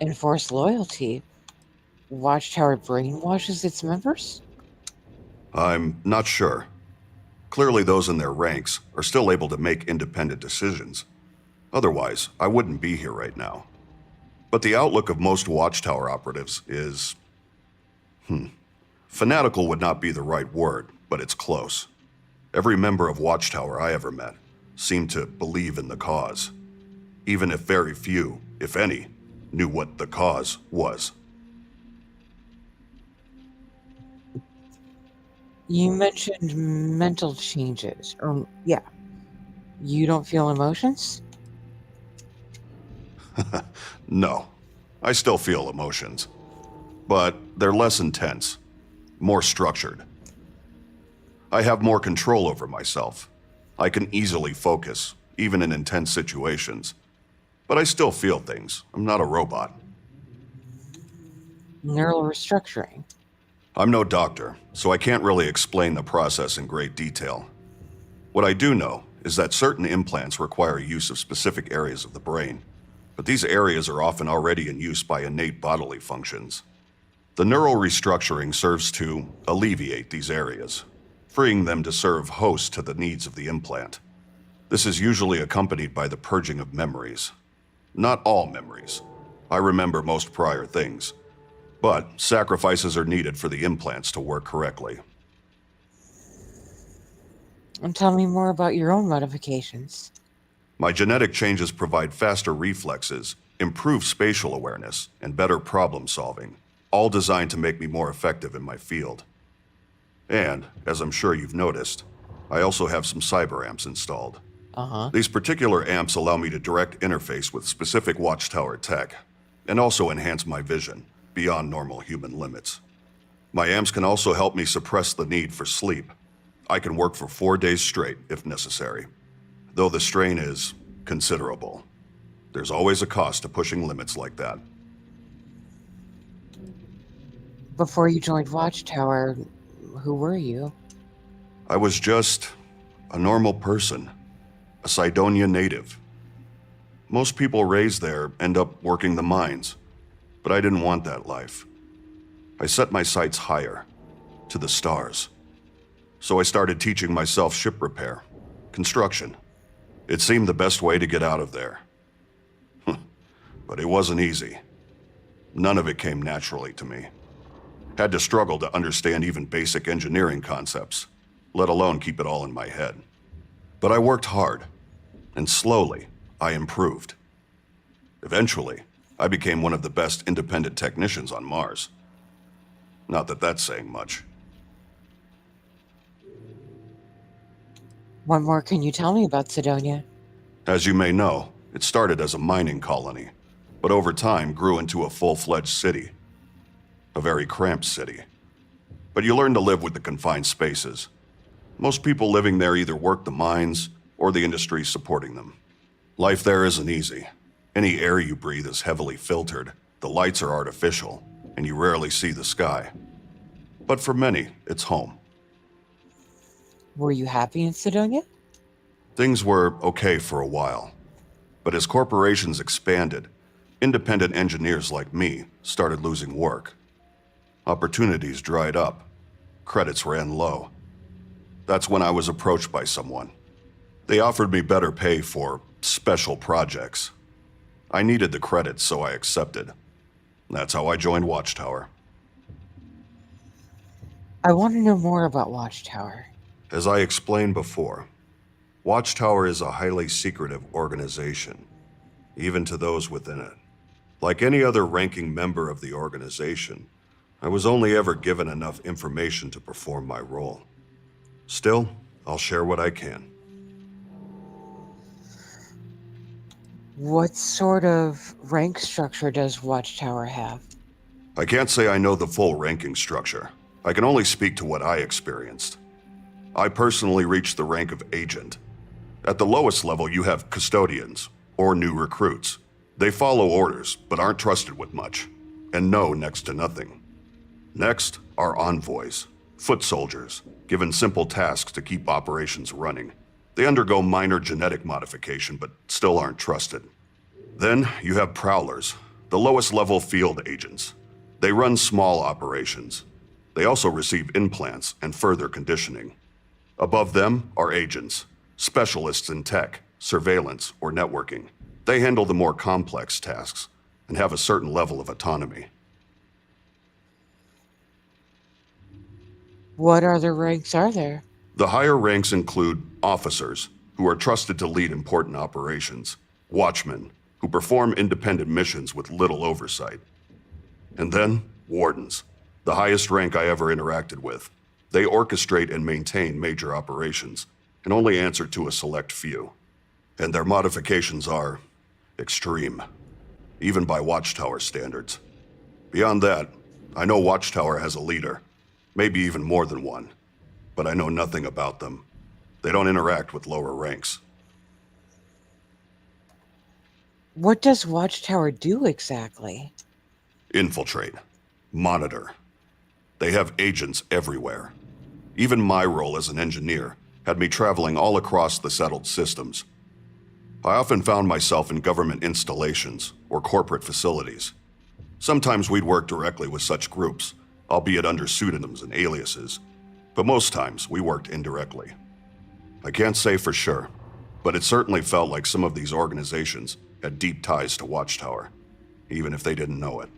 Enforce loyalty? Watchtower brainwashes its members? I'm not sure. Clearly those in their ranks are still able to make independent decisions. Otherwise, I wouldn't be here right now. But the outlook of most Watchtower operatives is... fanatical would not be the right word, but it's close. Every member of Watchtower I ever met seemed to believe in the cause, even if very few, if any, knew what the cause was. You mentioned mental changes. Yeah. You don't feel emotions? No, I still feel emotions, but they're less intense, more structured. I have more control over myself. I can easily focus, even in intense situations. But I still feel things. I'm not a robot. Neural restructuring. I'm no doctor, so I can't really explain the process in great detail. What I do know is that certain implants require use of specific areas of the brain, but these areas are often already in use by innate bodily functions. The neural restructuring serves to alleviate these areas, freeing them to serve host to the needs of the implant. This is usually accompanied by the purging of memories. Not all memories. I remember most prior things, but sacrifices are needed for the implants to work correctly. And tell me more about your own modifications. My genetic changes provide faster reflexes, improved spatial awareness, and better problem solving, all designed to make me more effective in my field. And, as I'm sure you've noticed, I also have some cyber amps installed. These particular amps allow me to direct interface with specific Watchtower tech, and also enhance my vision beyond normal human limits. My amps can also help me suppress the need for sleep. I can work for 4 days straight if necessary, though the strain is considerable. There's always a cost to pushing limits like that. Before you joined Watchtower, who were you? I was just a normal person, a Cydonia native. Most people raised there end up working the mines, but I didn't want that life. I set my sights higher. to the stars. So I started teaching myself ship repair, construction. It seemed the best way to get out of there. But it wasn't easy. None of it came naturally to me. Had to struggle to understand even basic engineering concepts, let alone keep it all in my head. But I worked hard, and slowly, I improved. Eventually, I became one of the best independent technicians on Mars. Not that that's saying much. What more can you tell me about Cydonia? As you may know, it started as a mining colony, but over time grew into a full-fledged city. A very cramped city. But you learn to live with the confined spaces. Most people living there either work the mines or the industry supporting them. Life there isn't easy. Any air you breathe is heavily filtered, the lights are artificial, and you rarely see the sky. But for many, it's home. Were you happy in Cydonia? Things were okay for a while. But as corporations expanded, independent engineers like me started losing work. Opportunities dried up. Credits ran low. That's when I was approached by someone. They offered me better pay for special projects. I needed the credits, so I accepted. That's how I joined Watchtower. I want to know more about Watchtower. As I explained before, Watchtower is a highly secretive organization, even to those within it. Like any other ranking member of the organization, I was only ever given enough information to perform my role. Still, I'll share what I can. What sort of rank structure does Watchtower have? I can't say I know the full ranking structure. I can only speak to what I experienced. I personally reached the rank of agent. At the lowest level, you have custodians, or new recruits. They follow orders, but aren't trusted with much, and know next to nothing. Next are envoys, foot soldiers, given simple tasks to keep operations running. They undergo minor genetic modification, but still aren't trusted. Then you have prowlers, the lowest level field agents. They run small operations. They also receive implants and further conditioning. Above them are agents, specialists in tech, surveillance, or networking. They handle the more complex tasks and have a certain level of autonomy. What other ranks are there? The higher ranks include officers, who are trusted to lead important operations, watchmen, who perform independent missions with little oversight, and then wardens, the highest rank I ever interacted with. They orchestrate and maintain major operations, and only answer to a select few. And their modifications are extreme, even by Watchtower standards. Beyond that, I know Watchtower has a leader, maybe even more than one, but I know nothing about them. They don't interact with lower ranks. What does Watchtower do exactly? Infiltrate. Monitor. They have agents everywhere. Even my role as an engineer had me traveling all across the settled systems. I often found myself in government installations or corporate facilities. Sometimes we'd work directly with such groups, albeit under pseudonyms and aliases, but most times we worked indirectly. I can't say for sure, but it certainly felt like some of these organizations had deep ties to Watchtower, even if they didn't know it.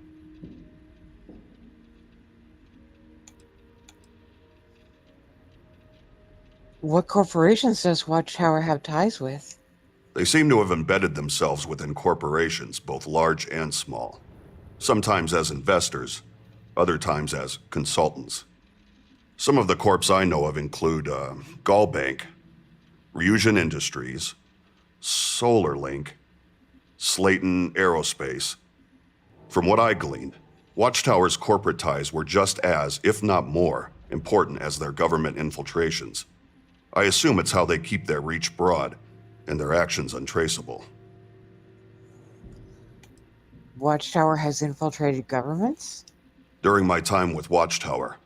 What corporations does Watchtower have ties with? They seem to have embedded themselves within corporations, both large and small. Sometimes as investors, other times as consultants. Some of the corps I know of include Gallbank, Ryujin Industries, SolarLink, Slayton Aerospace. From what I gleaned, Watchtower's corporate ties were just as, if not more, important as their government infiltrations. I assume it's how they keep their reach broad and their actions untraceable. Watchtower has infiltrated governments? During my time with Watchtower,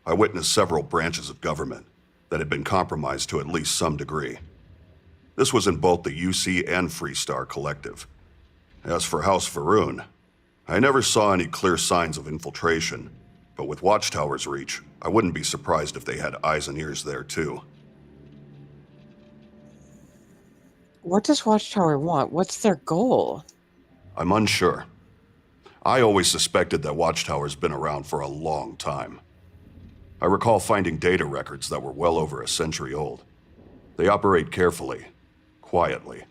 I witnessed several branches of government that had been compromised to at least some degree. This was in both the UC and Freestar Collective. As for House Va'ruun, I never saw any clear signs of infiltration, But with Watchtower's reach, I wouldn't be surprised if they had eyes and ears there too. What does Watchtower want? What's their goal? I'm unsure. I always suspected that Watchtower's been around for a long time. I recall finding data records that were well over a century old. They operate carefully, quietly,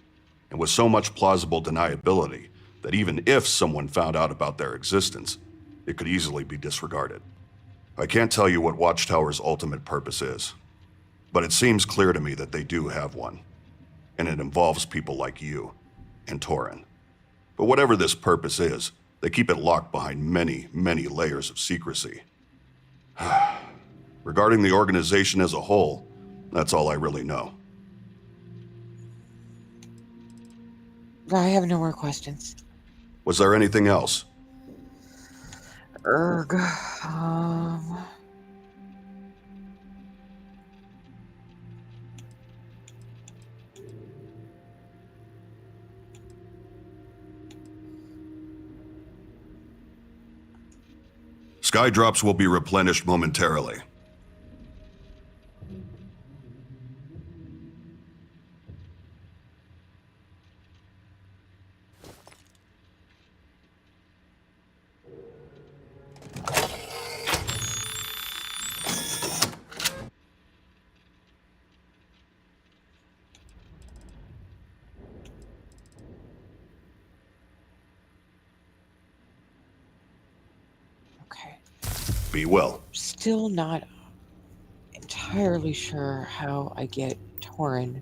and with so much plausible deniability that even if someone found out about their existence, it could easily be disregarded. I can't tell you what Watchtower's ultimate purpose is, but it seems clear to me that they do have one, and it involves people like you and Torin. But whatever this purpose is, they keep it locked behind many, many layers of secrecy. Regarding the organization as a whole, that's all I really know. I have no more questions. Was there anything else? Erg. Skydrops will be replenished momentarily. Be well. Still not entirely sure how I get Torin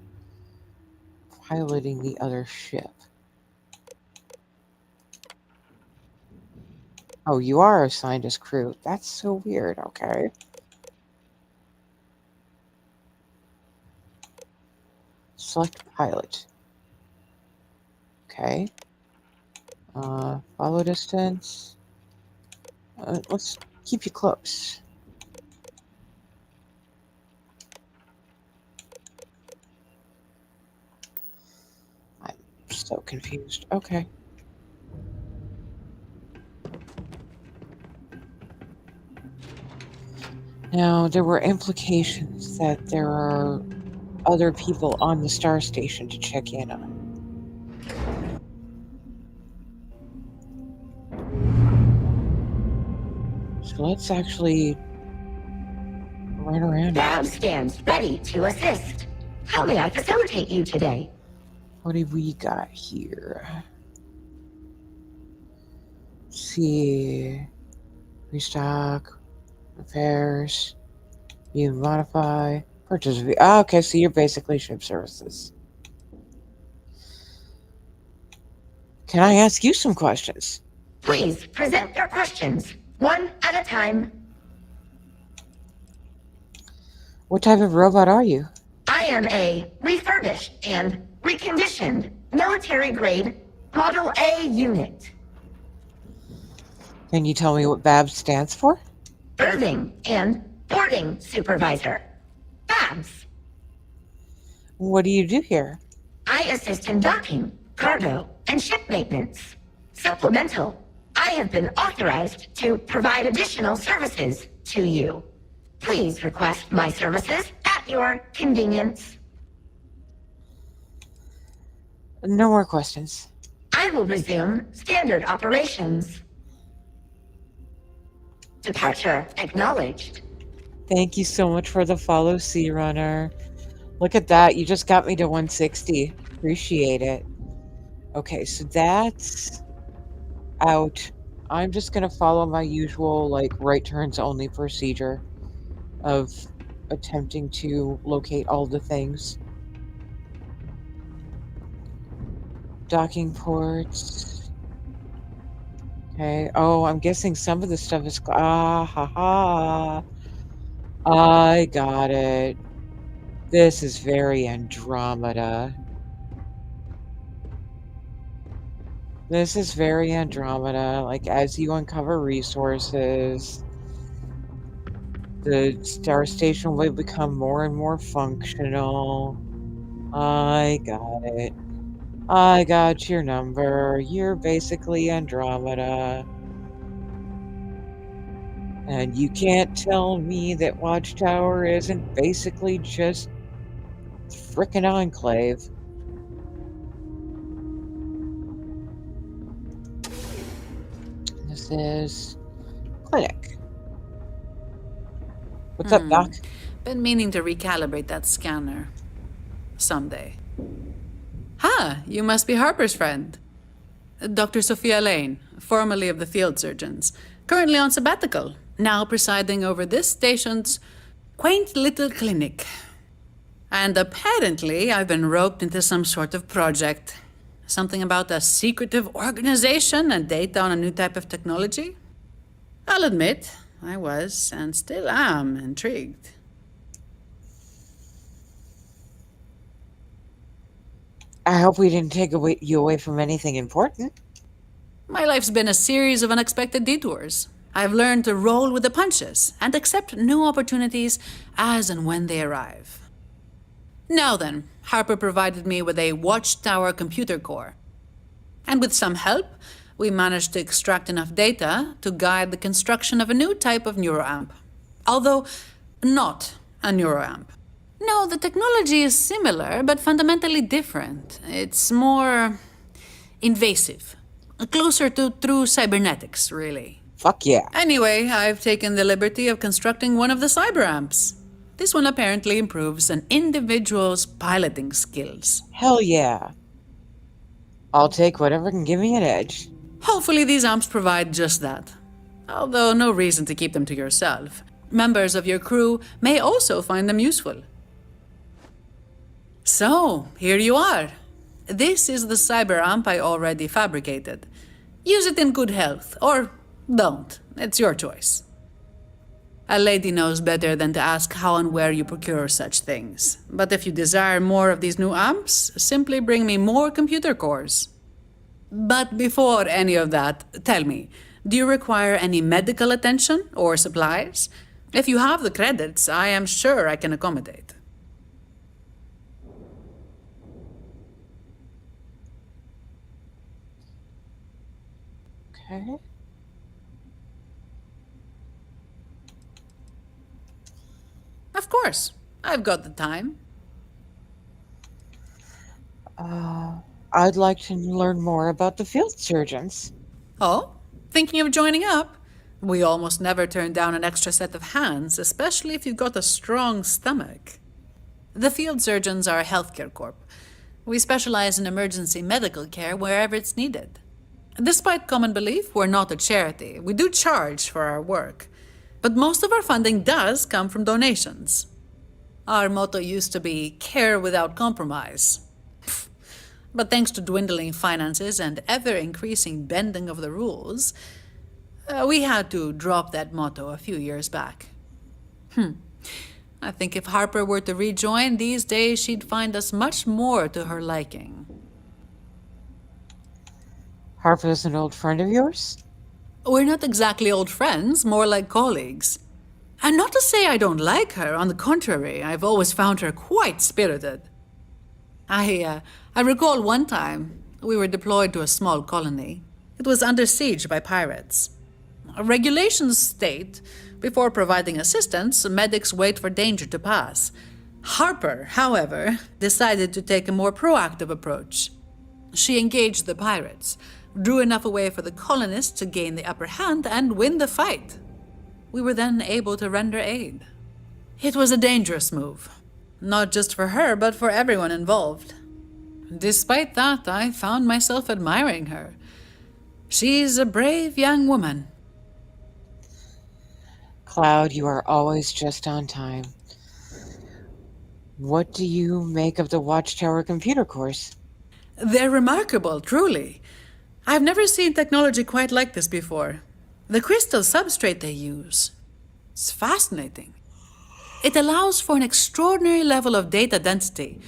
piloting the other ship. Oh, you are assigned as crew. That's so weird. Okay. Select pilot. Okay. Follow distance. Let's keep you close. I'm so confused. Okay. Now, there were implications that there are other people on the star station to check in on. So let's actually run around. Lab stands ready to assist. How may I facilitate you today? What have we got here? Let's see. Restock. Repairs. You modify. Purchase. Okay, so you're basically ship services. Can I ask you some questions? Please present your questions, one at a time. What type of robot are you? I am a refurbished and reconditioned military-grade Model A unit. Can you tell me what BABS stands for? Berthing and boarding supervisor. BABS. What do you do here? I assist in docking, cargo, and ship maintenance. Supplemental. I have been authorized to provide additional services to you. Please request my services at your convenience. No more questions. I will resume standard operations. Departure acknowledged. Thank you so much for the follow, Sea Runner. Look at that. You just got me to 160. Appreciate it. Okay, so that's out. I'm just going to follow my usual, right turns only procedure of attempting to locate all the things. Docking ports. Okay. Oh, I'm guessing some of the stuff is... Ah, ha, ha. I got it. This is very Andromeda. This is very Andromeda. As you uncover resources, the star station will become more and more functional. I got it. I got your number. You're basically Andromeda. And you can't tell me that Watchtower isn't basically just frickin' Enclave. This is clinic. What's up, Doc? Been meaning to recalibrate that scanner. Someday. You must be Harper's friend. Dr. Sophia Lane, formerly of the Field Surgeons, currently on sabbatical, now presiding over this station's quaint little clinic. And apparently I've been roped into some sort of project. Something about a secretive organization and data on a new type of technology. I'll admit, I was, and still am, intrigued. I hope we didn't take you away from anything important. My life's been a series of unexpected detours. I've learned to roll with the punches and accept new opportunities as and when they arrive. Now then, Harper provided me with a Watchtower computer core. And with some help, we managed to extract enough data to guide the construction of a new type of neuroamp. Although, not a neuroamp. No, the technology is similar, but fundamentally different. It's more invasive. Closer to true cybernetics, really. Fuck yeah. Anyway, I've taken the liberty of constructing one of the cyberamps. This one apparently improves an individual's piloting skills. Hell yeah. I'll take whatever can give me an edge. Hopefully these amps provide just that. Although no reason to keep them to yourself. Members of your crew may also find them useful. So, here you are. This is the cyberamp I already fabricated. Use it in good health, or don't. It's your choice. A lady knows better than to ask how and where you procure such things. But if you desire more of these new amps, simply bring me more computer cores. But before any of that, tell me, do you require any medical attention or supplies? If you have the credits, I am sure I can accommodate. Okay. Of course. I've got the time. I'd like to learn more about the Field Surgeons. Oh? Thinking of joining up? We almost never turn down an extra set of hands, especially if you've got a strong stomach. The Field Surgeons are a healthcare corp. We specialize in emergency medical care wherever it's needed. Despite common belief, we're not a charity. We do charge for our work. But most of our funding does come from donations. Our motto used to be care without compromise. But thanks to dwindling finances and ever-increasing bending of the rules, we had to drop that motto a few years back. I think if Harper were to rejoin these days, she'd find us much more to her liking. Harper's an old friend of yours? We're not exactly old friends, more like colleagues. And not to say I don't like her, on the contrary, I've always found her quite spirited. I recall one time we were deployed to a small colony. It was under siege by pirates. Regulations state, before providing assistance, medics wait for danger to pass. Harper, however, decided to take a more proactive approach. She engaged the pirates, drew enough away for the colonists to gain the upper hand and win the fight. We were then able to render aid. It was a dangerous move, not just for her, but for everyone involved. Despite that, I found myself admiring her. She's a brave young woman. Cloud, you are always just on time. What do you make of the Watchtower computer cores? They're remarkable, truly. I've never seen technology quite like this before. The crystal substrate they use, it's fascinating. It allows for an extraordinary level of data density.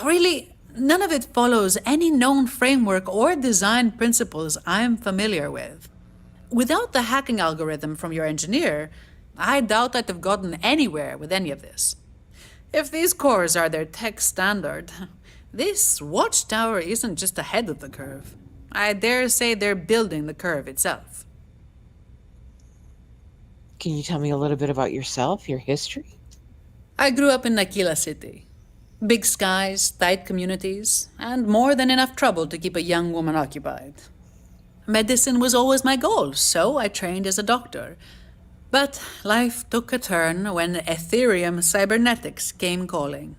Really, none of it follows any known framework or design principles I'm familiar with. Without the hacking algorithm from your engineer, I doubt I'd have gotten anywhere with any of this. If these cores are their tech standard, this Watchtower isn't just ahead of the curve. I dare say they're building the curve itself. Can you tell me a little bit about yourself, your history? I grew up in Aquila City. Big skies, tight communities, and more than enough trouble to keep a young woman occupied. Medicine was always my goal, so I trained as a doctor. But life took a turn when Ethereum Cybernetics came calling.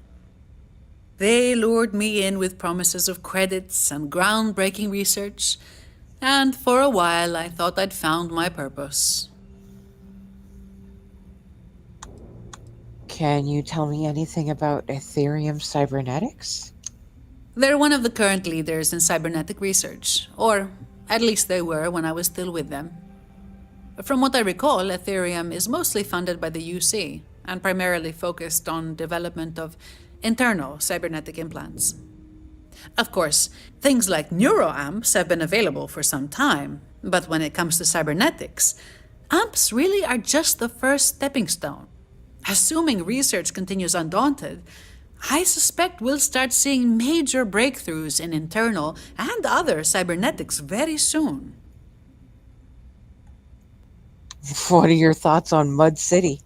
They lured me in with promises of credits and groundbreaking research, and for a while I thought I'd found my purpose. Can you tell me anything about Ethereum Cybernetics? They're one of the current leaders in cybernetic research, or at least they were when I was still with them. From what I recall, Ethereum is mostly funded by the UC and primarily focused on development of internal cybernetic implants. Of course, things like neuroamps have been available for some time, but when it comes to cybernetics, amps really are just the first stepping stone. Assuming research continues undaunted, I suspect we'll start seeing major breakthroughs in internal and other cybernetics very soon. What are your thoughts on Mud City?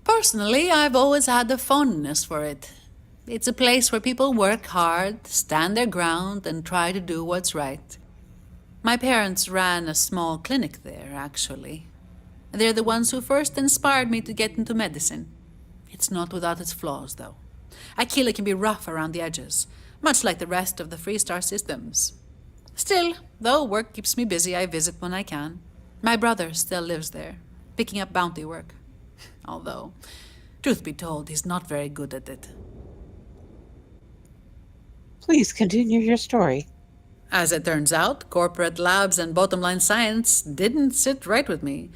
Personally, I've always had a fondness for it. It's a place where people work hard, stand their ground, and try to do what's right. My parents ran a small clinic there, actually. They're the ones who first inspired me to get into medicine. It's not without its flaws, though. Aquila can be rough around the edges, much like the rest of the Freestar systems. Still, though work keeps me busy, I visit when I can. My brother still lives there, picking up bounty work. Although, truth be told, he's not very good at it. Please continue your story. As it turns out, corporate labs and bottom-line science didn't sit right with me,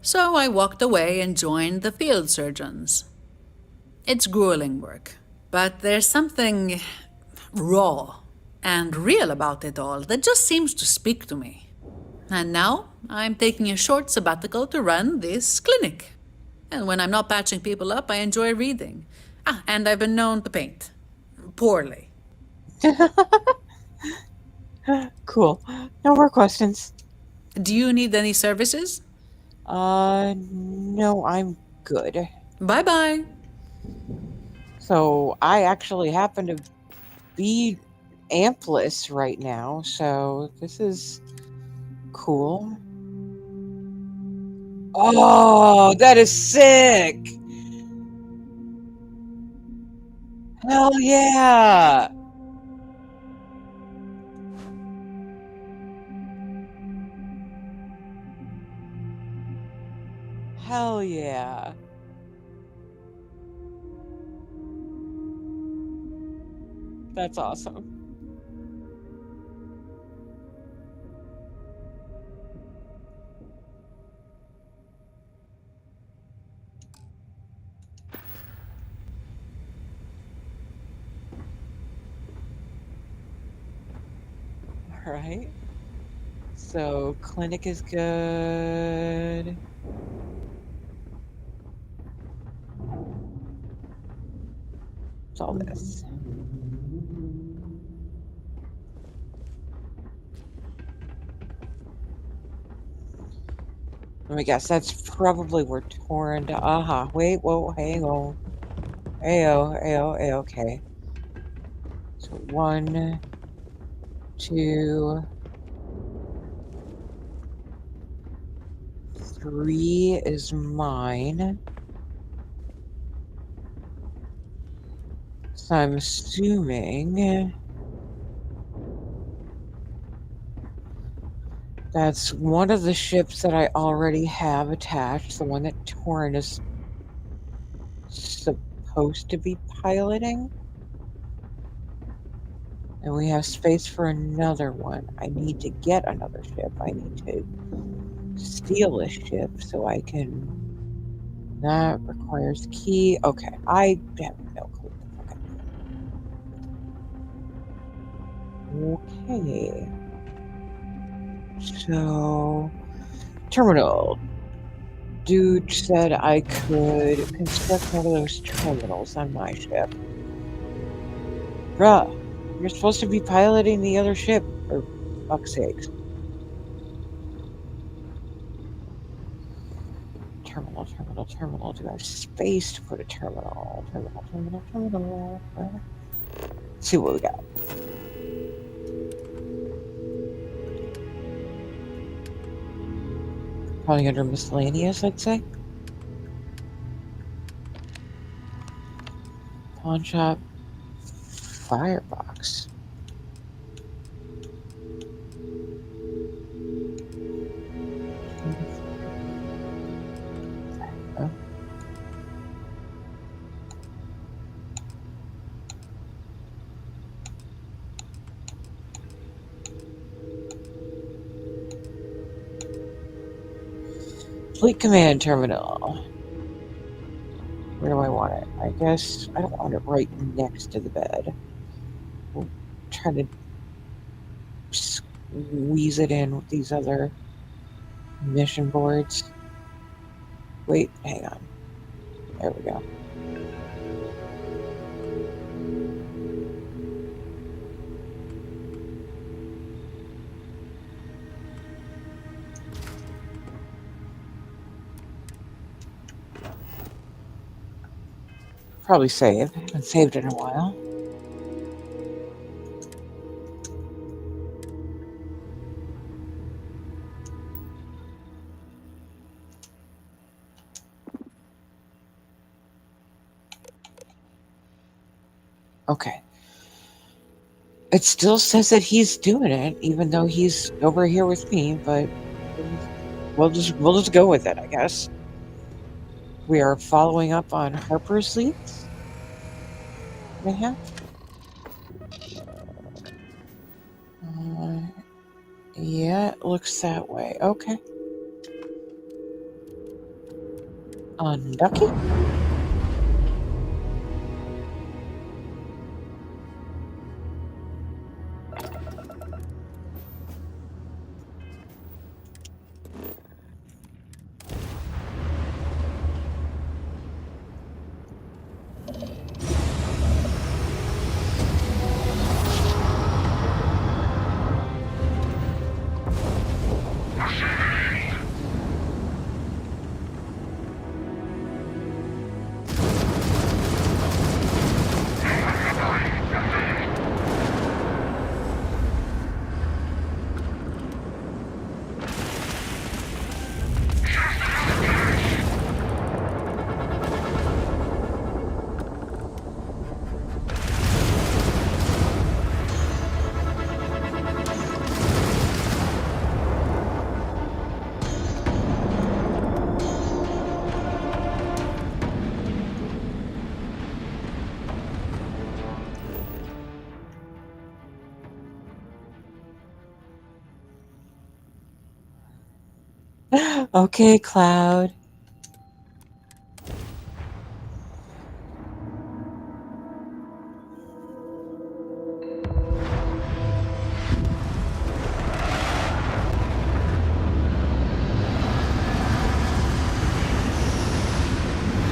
so I walked away and joined the field surgeons. It's grueling work, but there's something raw and real about it all that just seems to speak to me. And now I'm taking a short sabbatical to run this clinic. And when I'm not patching people up, I enjoy reading. And I've been known to paint. Poorly. Cool. No more questions. Do you need any services? No, I'm good. Bye-bye. So I actually happen to be ampless right now, so this is cool. Oh, that is sick! Hell yeah! Hell yeah. That's awesome. All right. So, clinic is good. What's all this? Let me guess, that's probably where Torrent. Wait, whoa, hang on. Okay. So 1, 2, 3 is mine. So I'm assuming that's one of the ships that I already have attached, the one that Torrent is supposed to be piloting. And we have space for another one. I need to get another ship. I need to steal a ship so I can... That requires key. Okay, I have no clue. Okay. So, terminal. Dude said I could construct one of those terminals on my ship. Bruh, you're supposed to be piloting the other ship, for fuck's sakes. terminal. Do I have space to put a terminal? Terminal. Let's see what we got. Probably under miscellaneous, I'd say. Pawn shop. Firebox. Oh. Fleet command terminal. Where do I want it? I guess I don't want it right next to the bed. We'll try to squeeze it in with these other mission boards. Wait, hang on. There we go. Probably save. I haven't saved in a while. Okay. It still says that he's doing it, even though he's over here with me, but we'll just go with it, I guess. We are following up on Harper's leads. Yeah. Yeah, it looks that way. Okay. Unlucky. Okay, Cloud.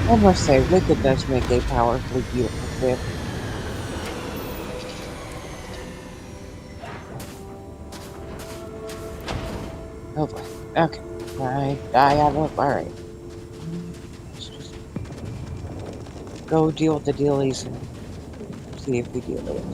I must say, Wicked does make a powerfully beautiful whip. Oh boy. Okay. I have one. Alright. Let's just go deal with the dealies and see if we deal with it.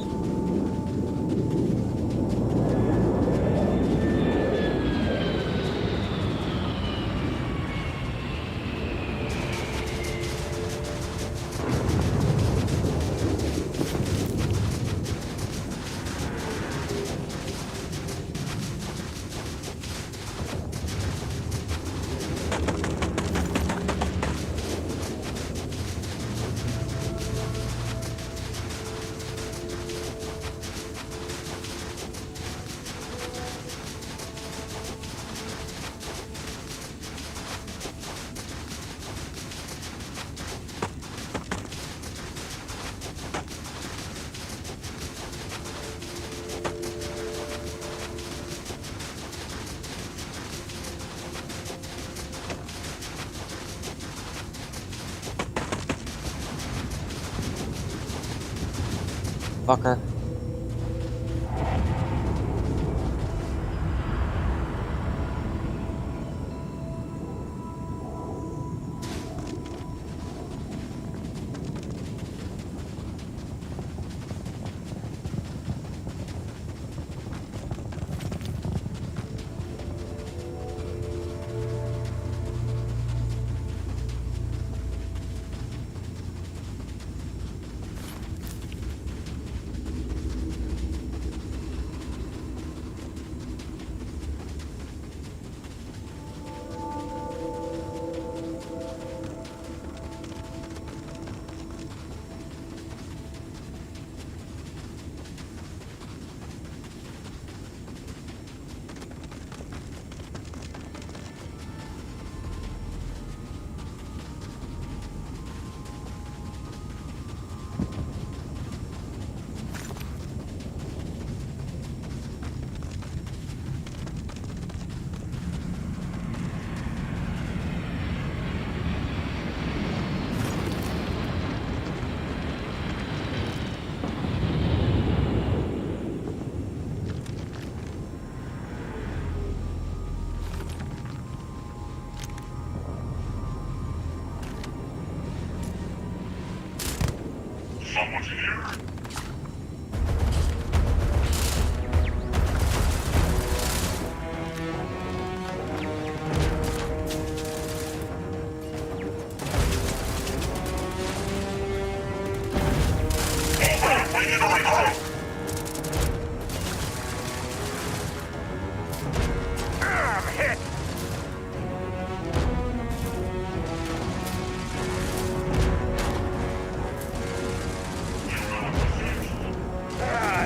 Fucker.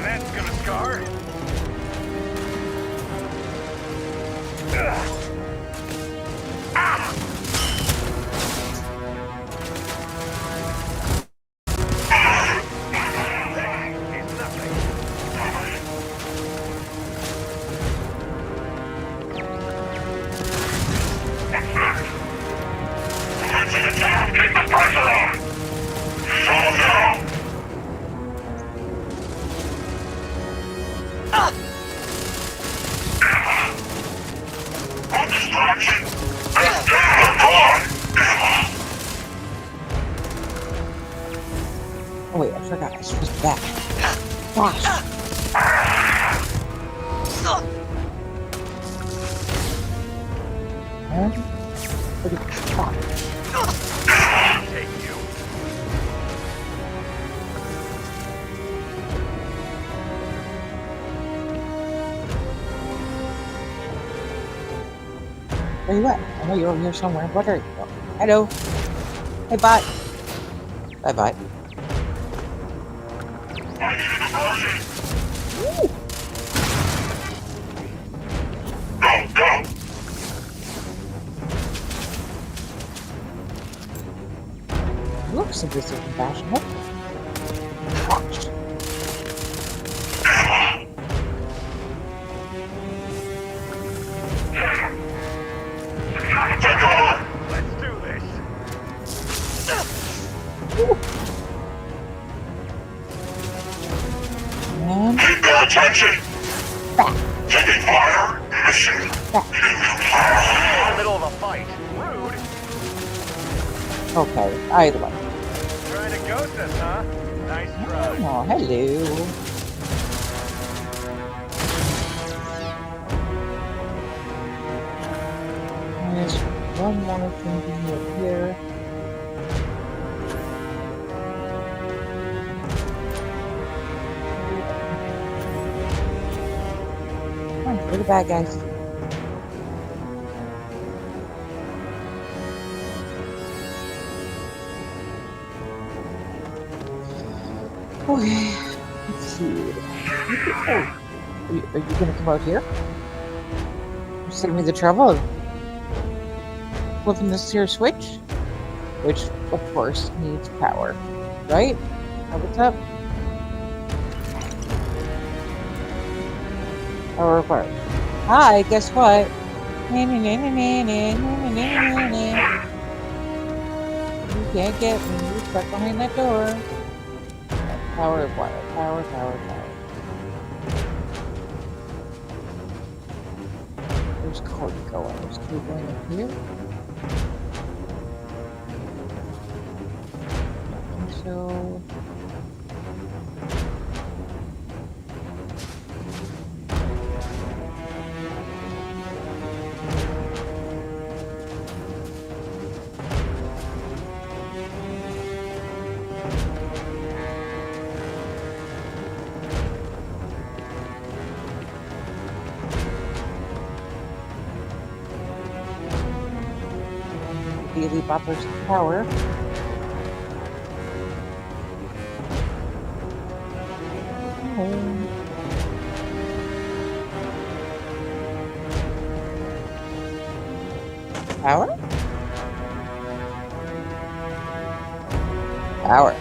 That's gonna scar. Oh wait, I forgot. I supposed to back. Gosh. Where you at? I know you're over here somewhere. What are you? Hello. Hey, bot. Bye, bye. Looks a bit compassionate. Let's do this. And keep your attention. Taking fire. Mission. In the middle of a fight. Rude. Okay, either way. Trying to ghost us, huh? Nice try. Oh, hello. There's one more thing to do here. Come on, we're the bad guys. Okay, let's see. Oh, are you gonna come out here? Save me the trouble of flipping this here switch, which of course needs power, right? What's up? Power apart. Hi, guess what? You can't get me. You're stuck behind that door. Power acquired. Power. Where's Cody going? Is Cody going up here? So... Daily Bopper's power. Power? Power.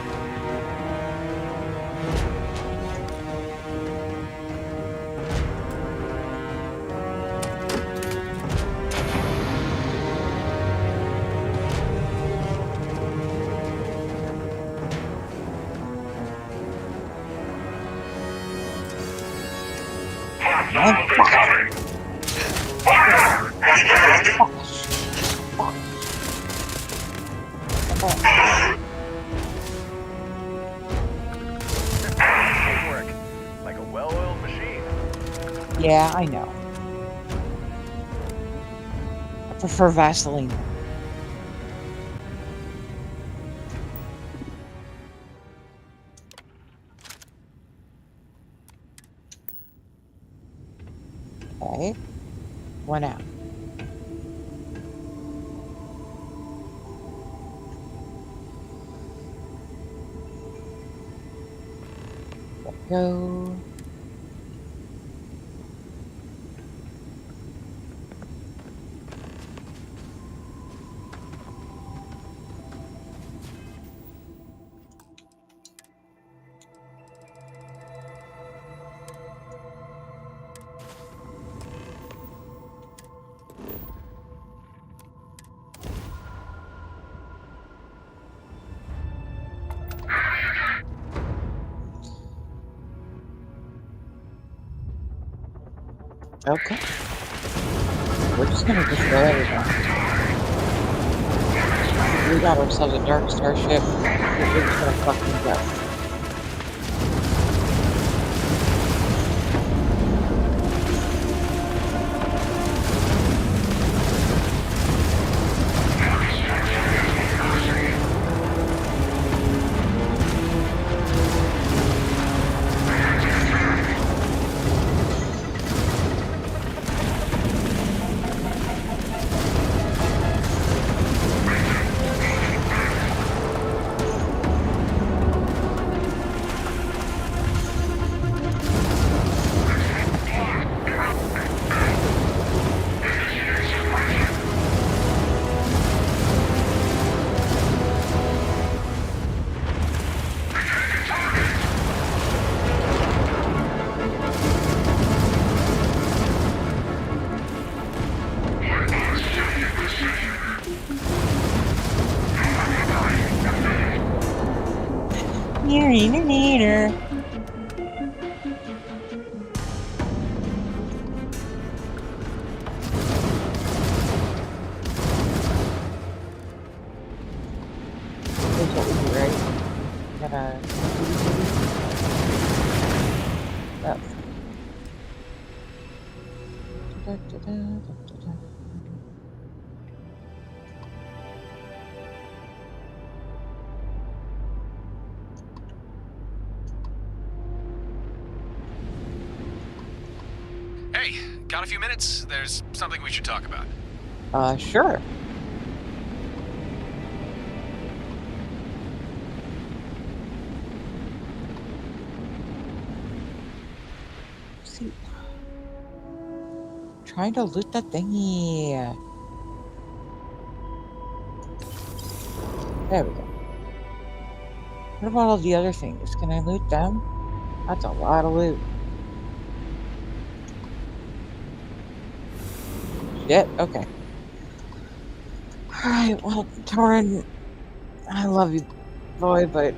Yeah, I know. I prefer Vaseline. Okay. One out. Go. Okay. We're just gonna destroy everything. We got ourselves a dark starship. We're just gonna fucking go. Neener. Here's what we do, right? Gotta... Oh. Hey, got a few minutes? There's something we should talk about. Sure. See. Trying to loot that thingy. There we go. What about all the other things? Can I loot them? That's a lot of loot. Shit, okay. Alright, well, Torin, I love you, boy, but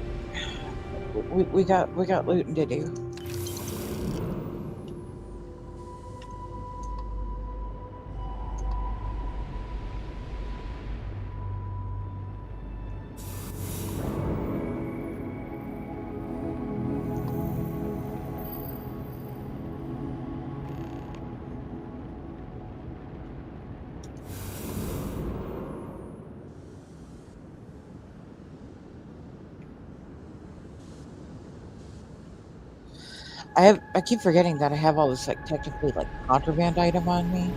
we got looting to do. I keep forgetting that I have all this, like, technically, like, contraband item on me.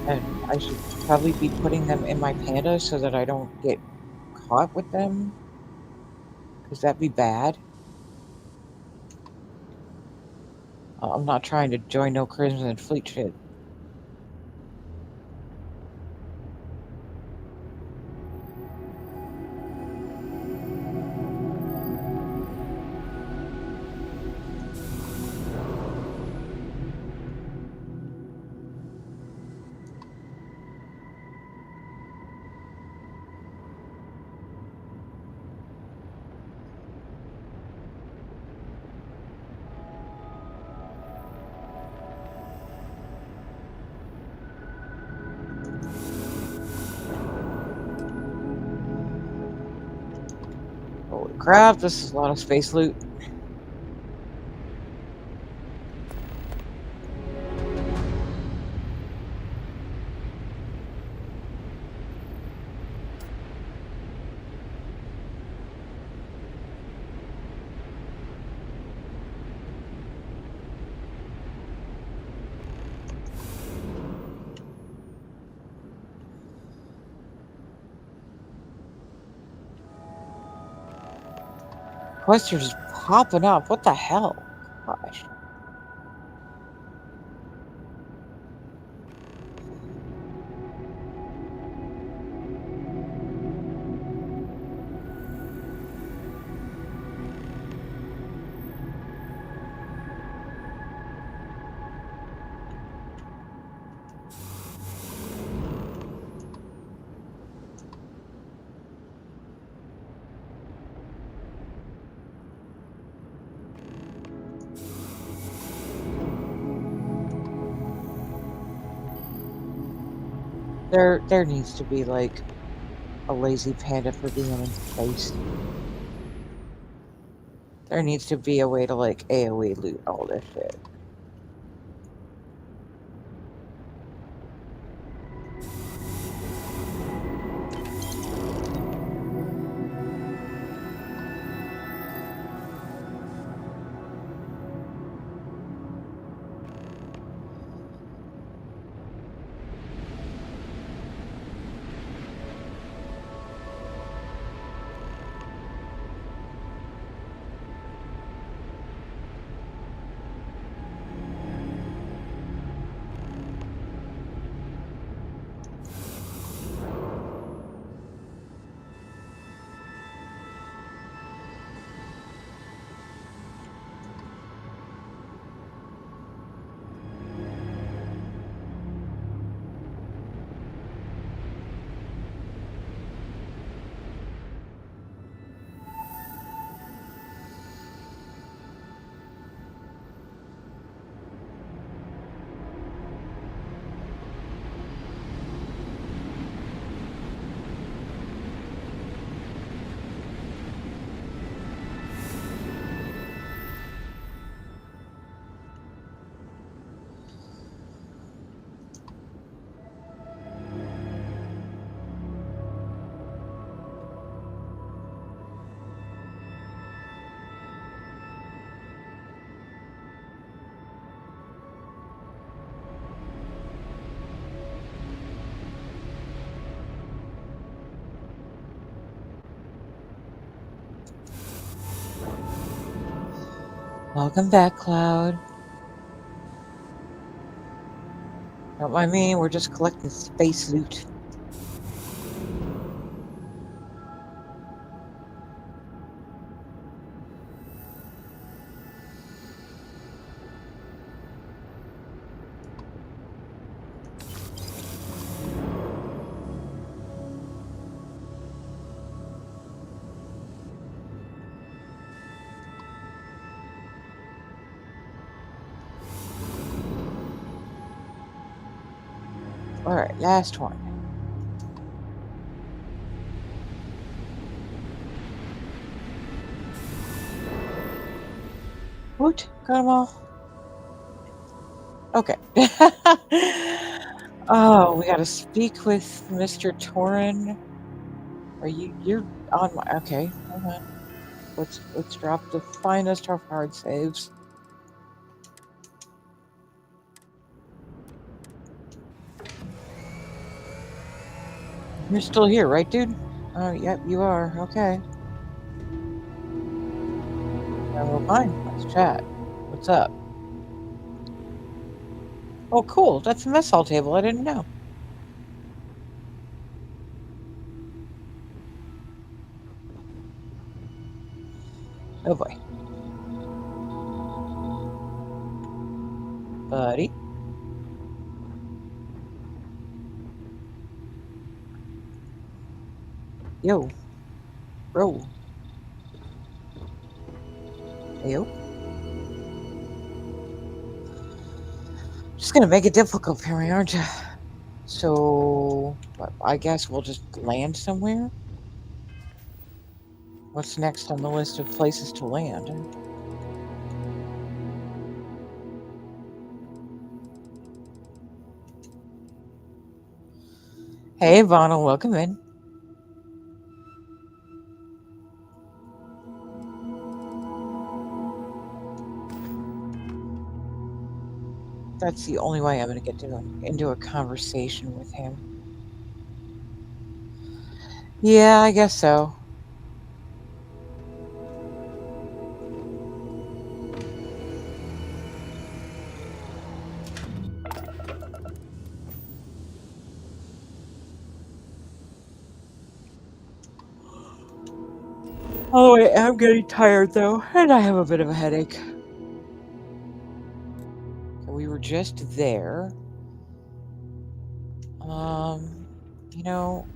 And I should probably be putting them in my Panda so that I don't get caught with them. Because that'd be bad. I'm not trying to join no Crimson Fleet shit. Holy crap, this is a lot of space loot. Quests are just popping up. What the hell? Gosh. There needs to be like a lazy panda for being in space. There needs to be a way to like AoE loot all this shit. Welcome back, Cloud. Don't mind me, we're just collecting space loot. Alright, last one. Woot, got them all. Okay. Oh, we gotta speak with Mr. Torin. You're on my, okay, hold on. Let's drop the finest of hard saves. You're still here, right, dude? Oh, yep, you are. Okay. Yeah, well, fine. Let's chat. What's up? Oh, cool. That's a mess hall table. I didn't know. Oh, boy. Buddy. Yo. Roll. Yo. Just gonna make it difficult, Perry, aren't you? So, I guess we'll just land somewhere? What's next on the list of places to land? Hey, Vonal, welcome in. That's the only way I'm going to get into a conversation with him. Yeah, I guess so. Oh, wait, I'm getting tired though, and I have a bit of a headache. We were just there. You know,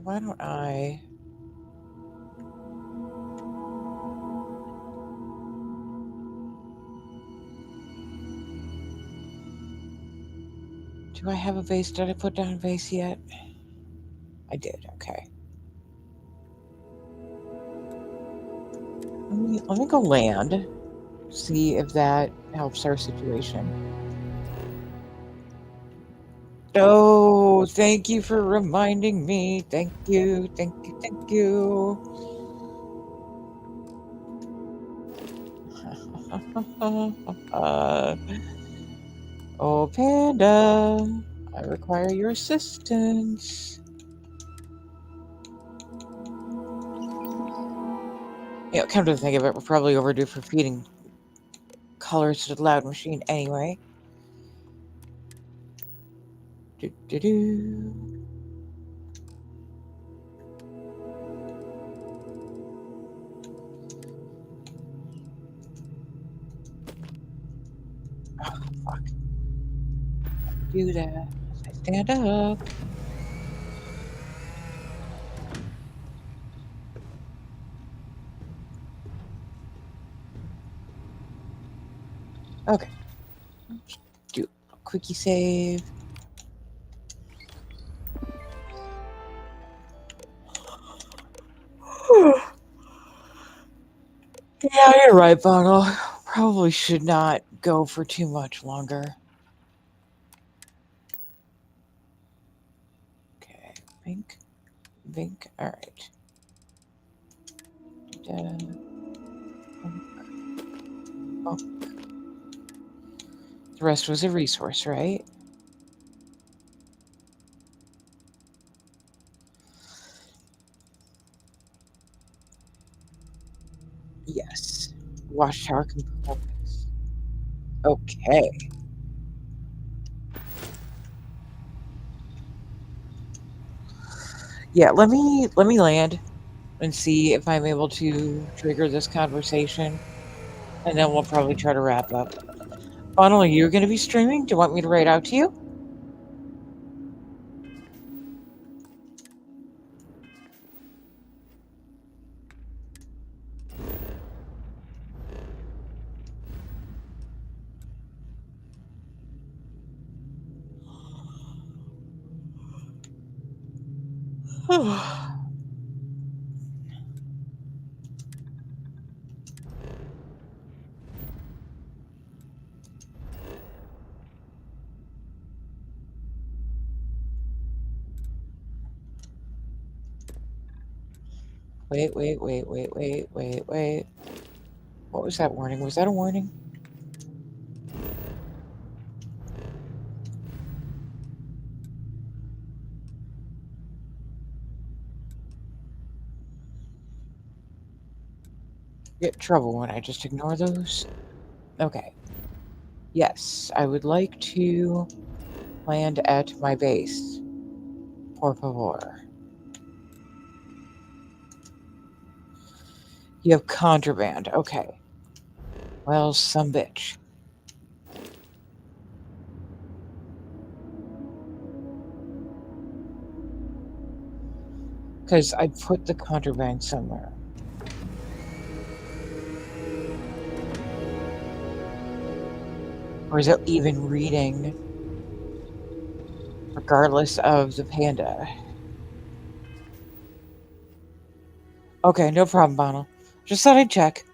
why don't I... Do I have a base? Did I put down a base yet? I did, okay. Let me go land. See if that helps our situation. Oh, thank you for reminding me. Thank you, thank you, thank you. Oh, Panda, I require your assistance. Yeah, come to think of it, we're probably overdue for feeding colors to the loud machine anyway. Do-do-do. Oh, fuck. Do that. I stand up. Okay. Do a quickie save. Yeah, you're right, Bottle. Probably should not go for too much longer. Okay, Vink. Vink. Alright. The rest was a resource, right? Yes. Watchtower components. Okay. Yeah, let me land and see if I'm able to trigger this conversation, and then we'll probably try to wrap up. Funnel, are you going to be streaming? Do you want me to write out to you? Wait. What was that warning? Was that a warning? Get trouble when I just ignore those. Okay. Yes, I would like to land at my base. Por favor. You have contraband. Okay. Well, some bitch. Because I put the contraband somewhere. Or is it even reading? Regardless of the panda. Okay, no problem, Bono. Just thought I'd check.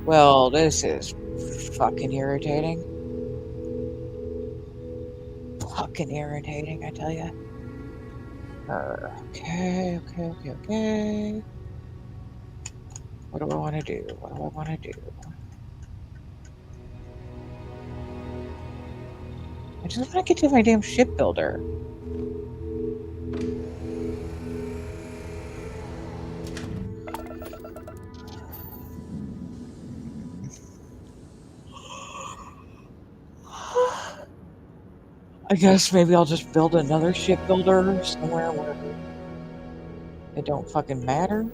Well, this is fucking irritating. Fucking irritating, I tell ya. Okay. What do I want to do? I just want to get to my damn shipbuilder. I guess maybe I'll just build another shipbuilder somewhere where it don't fucking matter.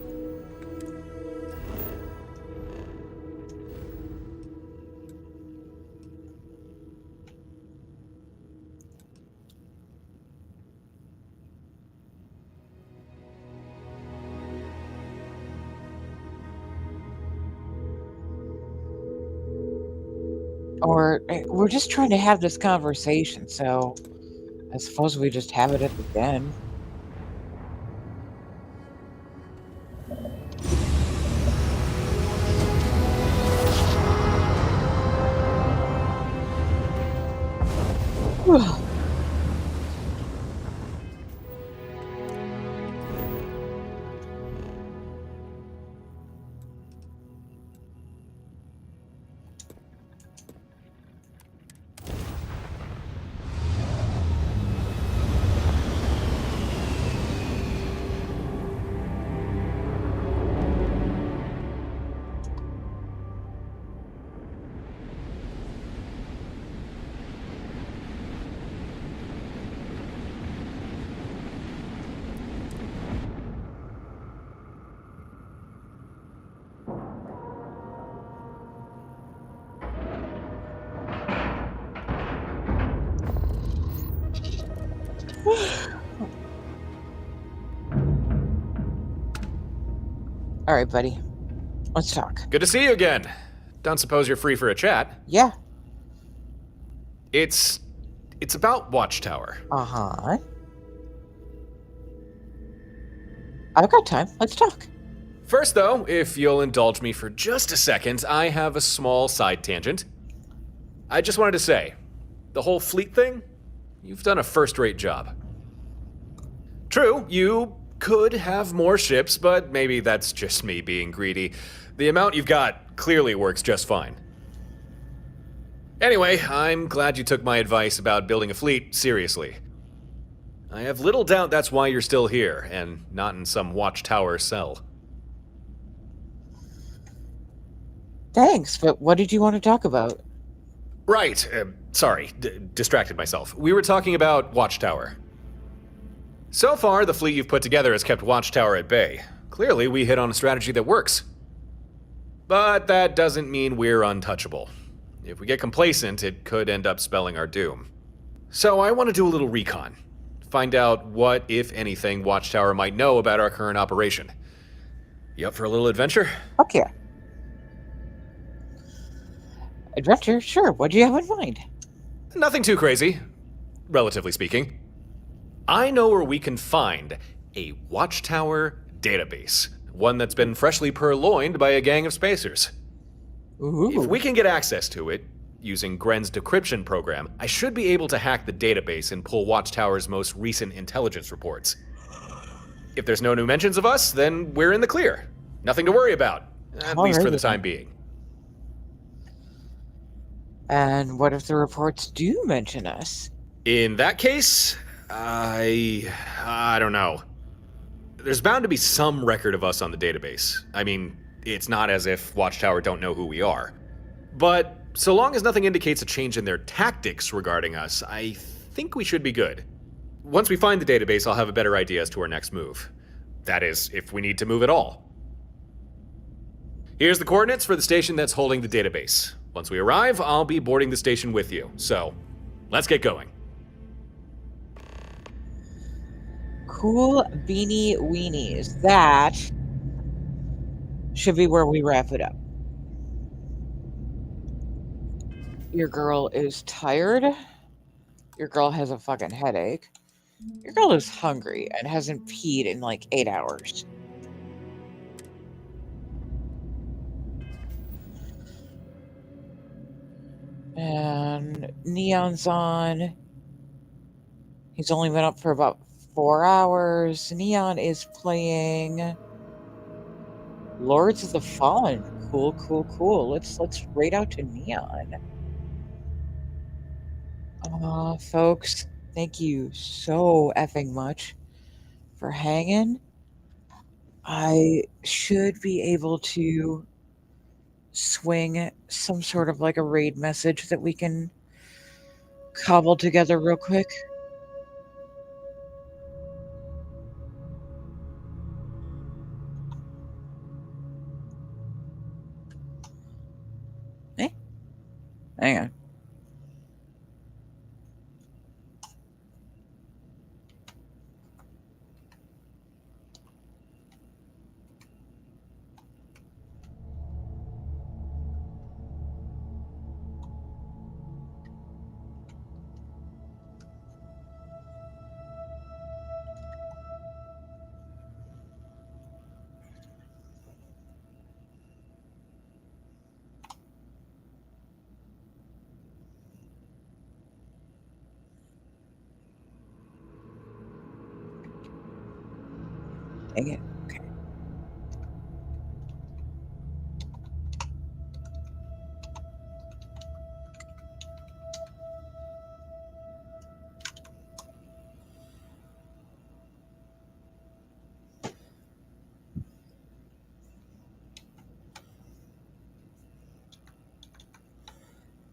Or we're just trying to have this conversation, so I suppose we just have it at the den. All right, buddy. Let's talk. Good to see you again. Don't suppose you're free for a chat? Yeah. It's about Watchtower. Uh-huh. I've got time. Let's talk. First, though, if you'll indulge me for just a second, I have a small side tangent. I just wanted to say, the whole fleet thing, you've done a first-rate job. True, you could have more ships, but maybe that's just me being greedy. The amount you've got clearly works just fine. Anyway, I'm glad you took my advice about building a fleet seriously. I have little doubt that's why you're still here, and not in some Watchtower cell. Thanks, but what did you want to talk about? Right, sorry, distracted myself. We were talking about Watchtower. So far, the fleet you've put together has kept Watchtower at bay. Clearly, we hit on a strategy that works. But that doesn't mean we're untouchable. If we get complacent, it could end up spelling our doom. So I want to do a little recon. Find out what, if anything, Watchtower might know about our current operation. You up for a little adventure? Fuck yeah. Adventure? Sure. What do you have in mind? Nothing too crazy, relatively speaking. I know where we can find a Watchtower database. One that's been freshly purloined by a gang of spacers. Ooh. If we can get access to it, using Gren's decryption program, I should be able to hack the database and pull Watchtower's most recent intelligence reports. If there's no new mentions of us, then we're in the clear. Nothing to worry about, at least for the time being. And what if the reports do mention us? In that case, I don't know. There's bound to be some record of us on the database. I mean, it's not as if Watchtower don't know who we are. But so long as nothing indicates a change in their tactics regarding us, I think we should be good. Once we find the database, I'll have a better idea as to our next move. That is, if we need to move at all. Here's the coordinates for the station that's holding the database. Once we arrive, I'll be boarding the station with you. So, let's get going. Cool beanie weenies. That should be where we wrap it up. Your girl is tired. Your girl has a fucking headache. Your girl is hungry and hasn't peed in like 8 hours. And Neon's on. He's only been up for about 4 hours. Neon is playing Lords of the Fallen. Cool, cool, cool. Let's raid out to Neon. Folks, thank you so effing much for hanging. I should be able to swing some sort of like a raid message that we can cobble together real quick. Hang on. Dang it. Okay.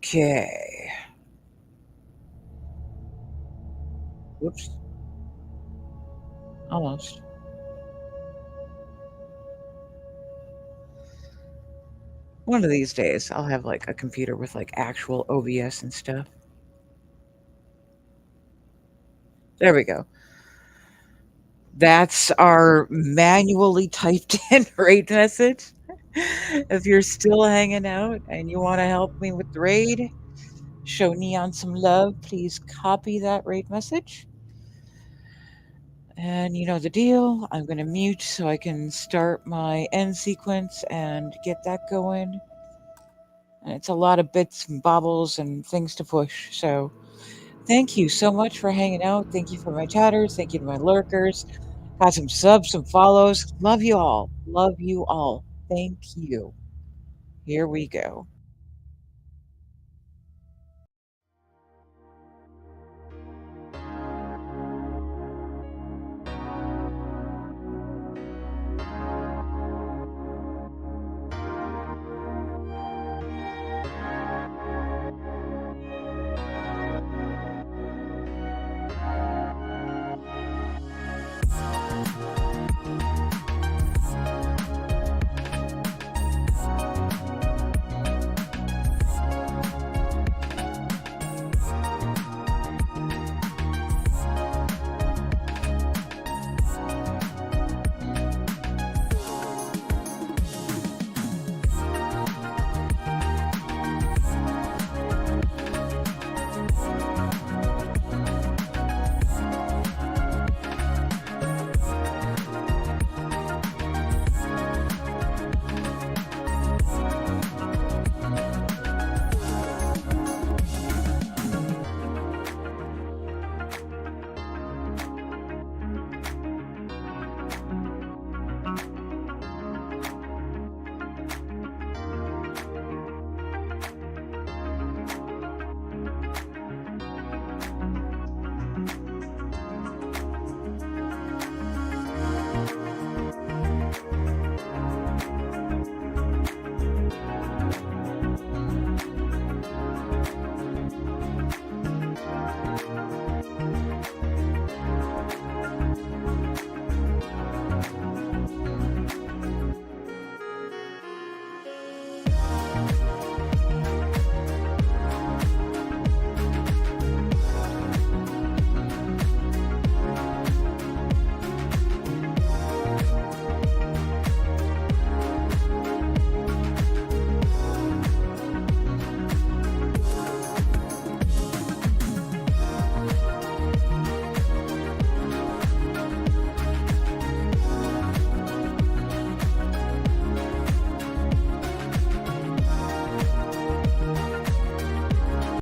Okay. Whoops. Almost. One of these days, I'll have like a computer with like actual OBS and stuff. There we go. That's our manually typed in raid message. If you're still hanging out and you want to help me with the raid, show Neon some love, please copy that raid message. And you know the deal. I'm going to mute so I can start my end sequence and get that going. And it's a lot of bits and bobbles and things to push. So thank you so much for hanging out. Thank you for my chatters. Thank you to my lurkers. Got some subs, some follows. Love you all. Love you all. Thank you. Here we go.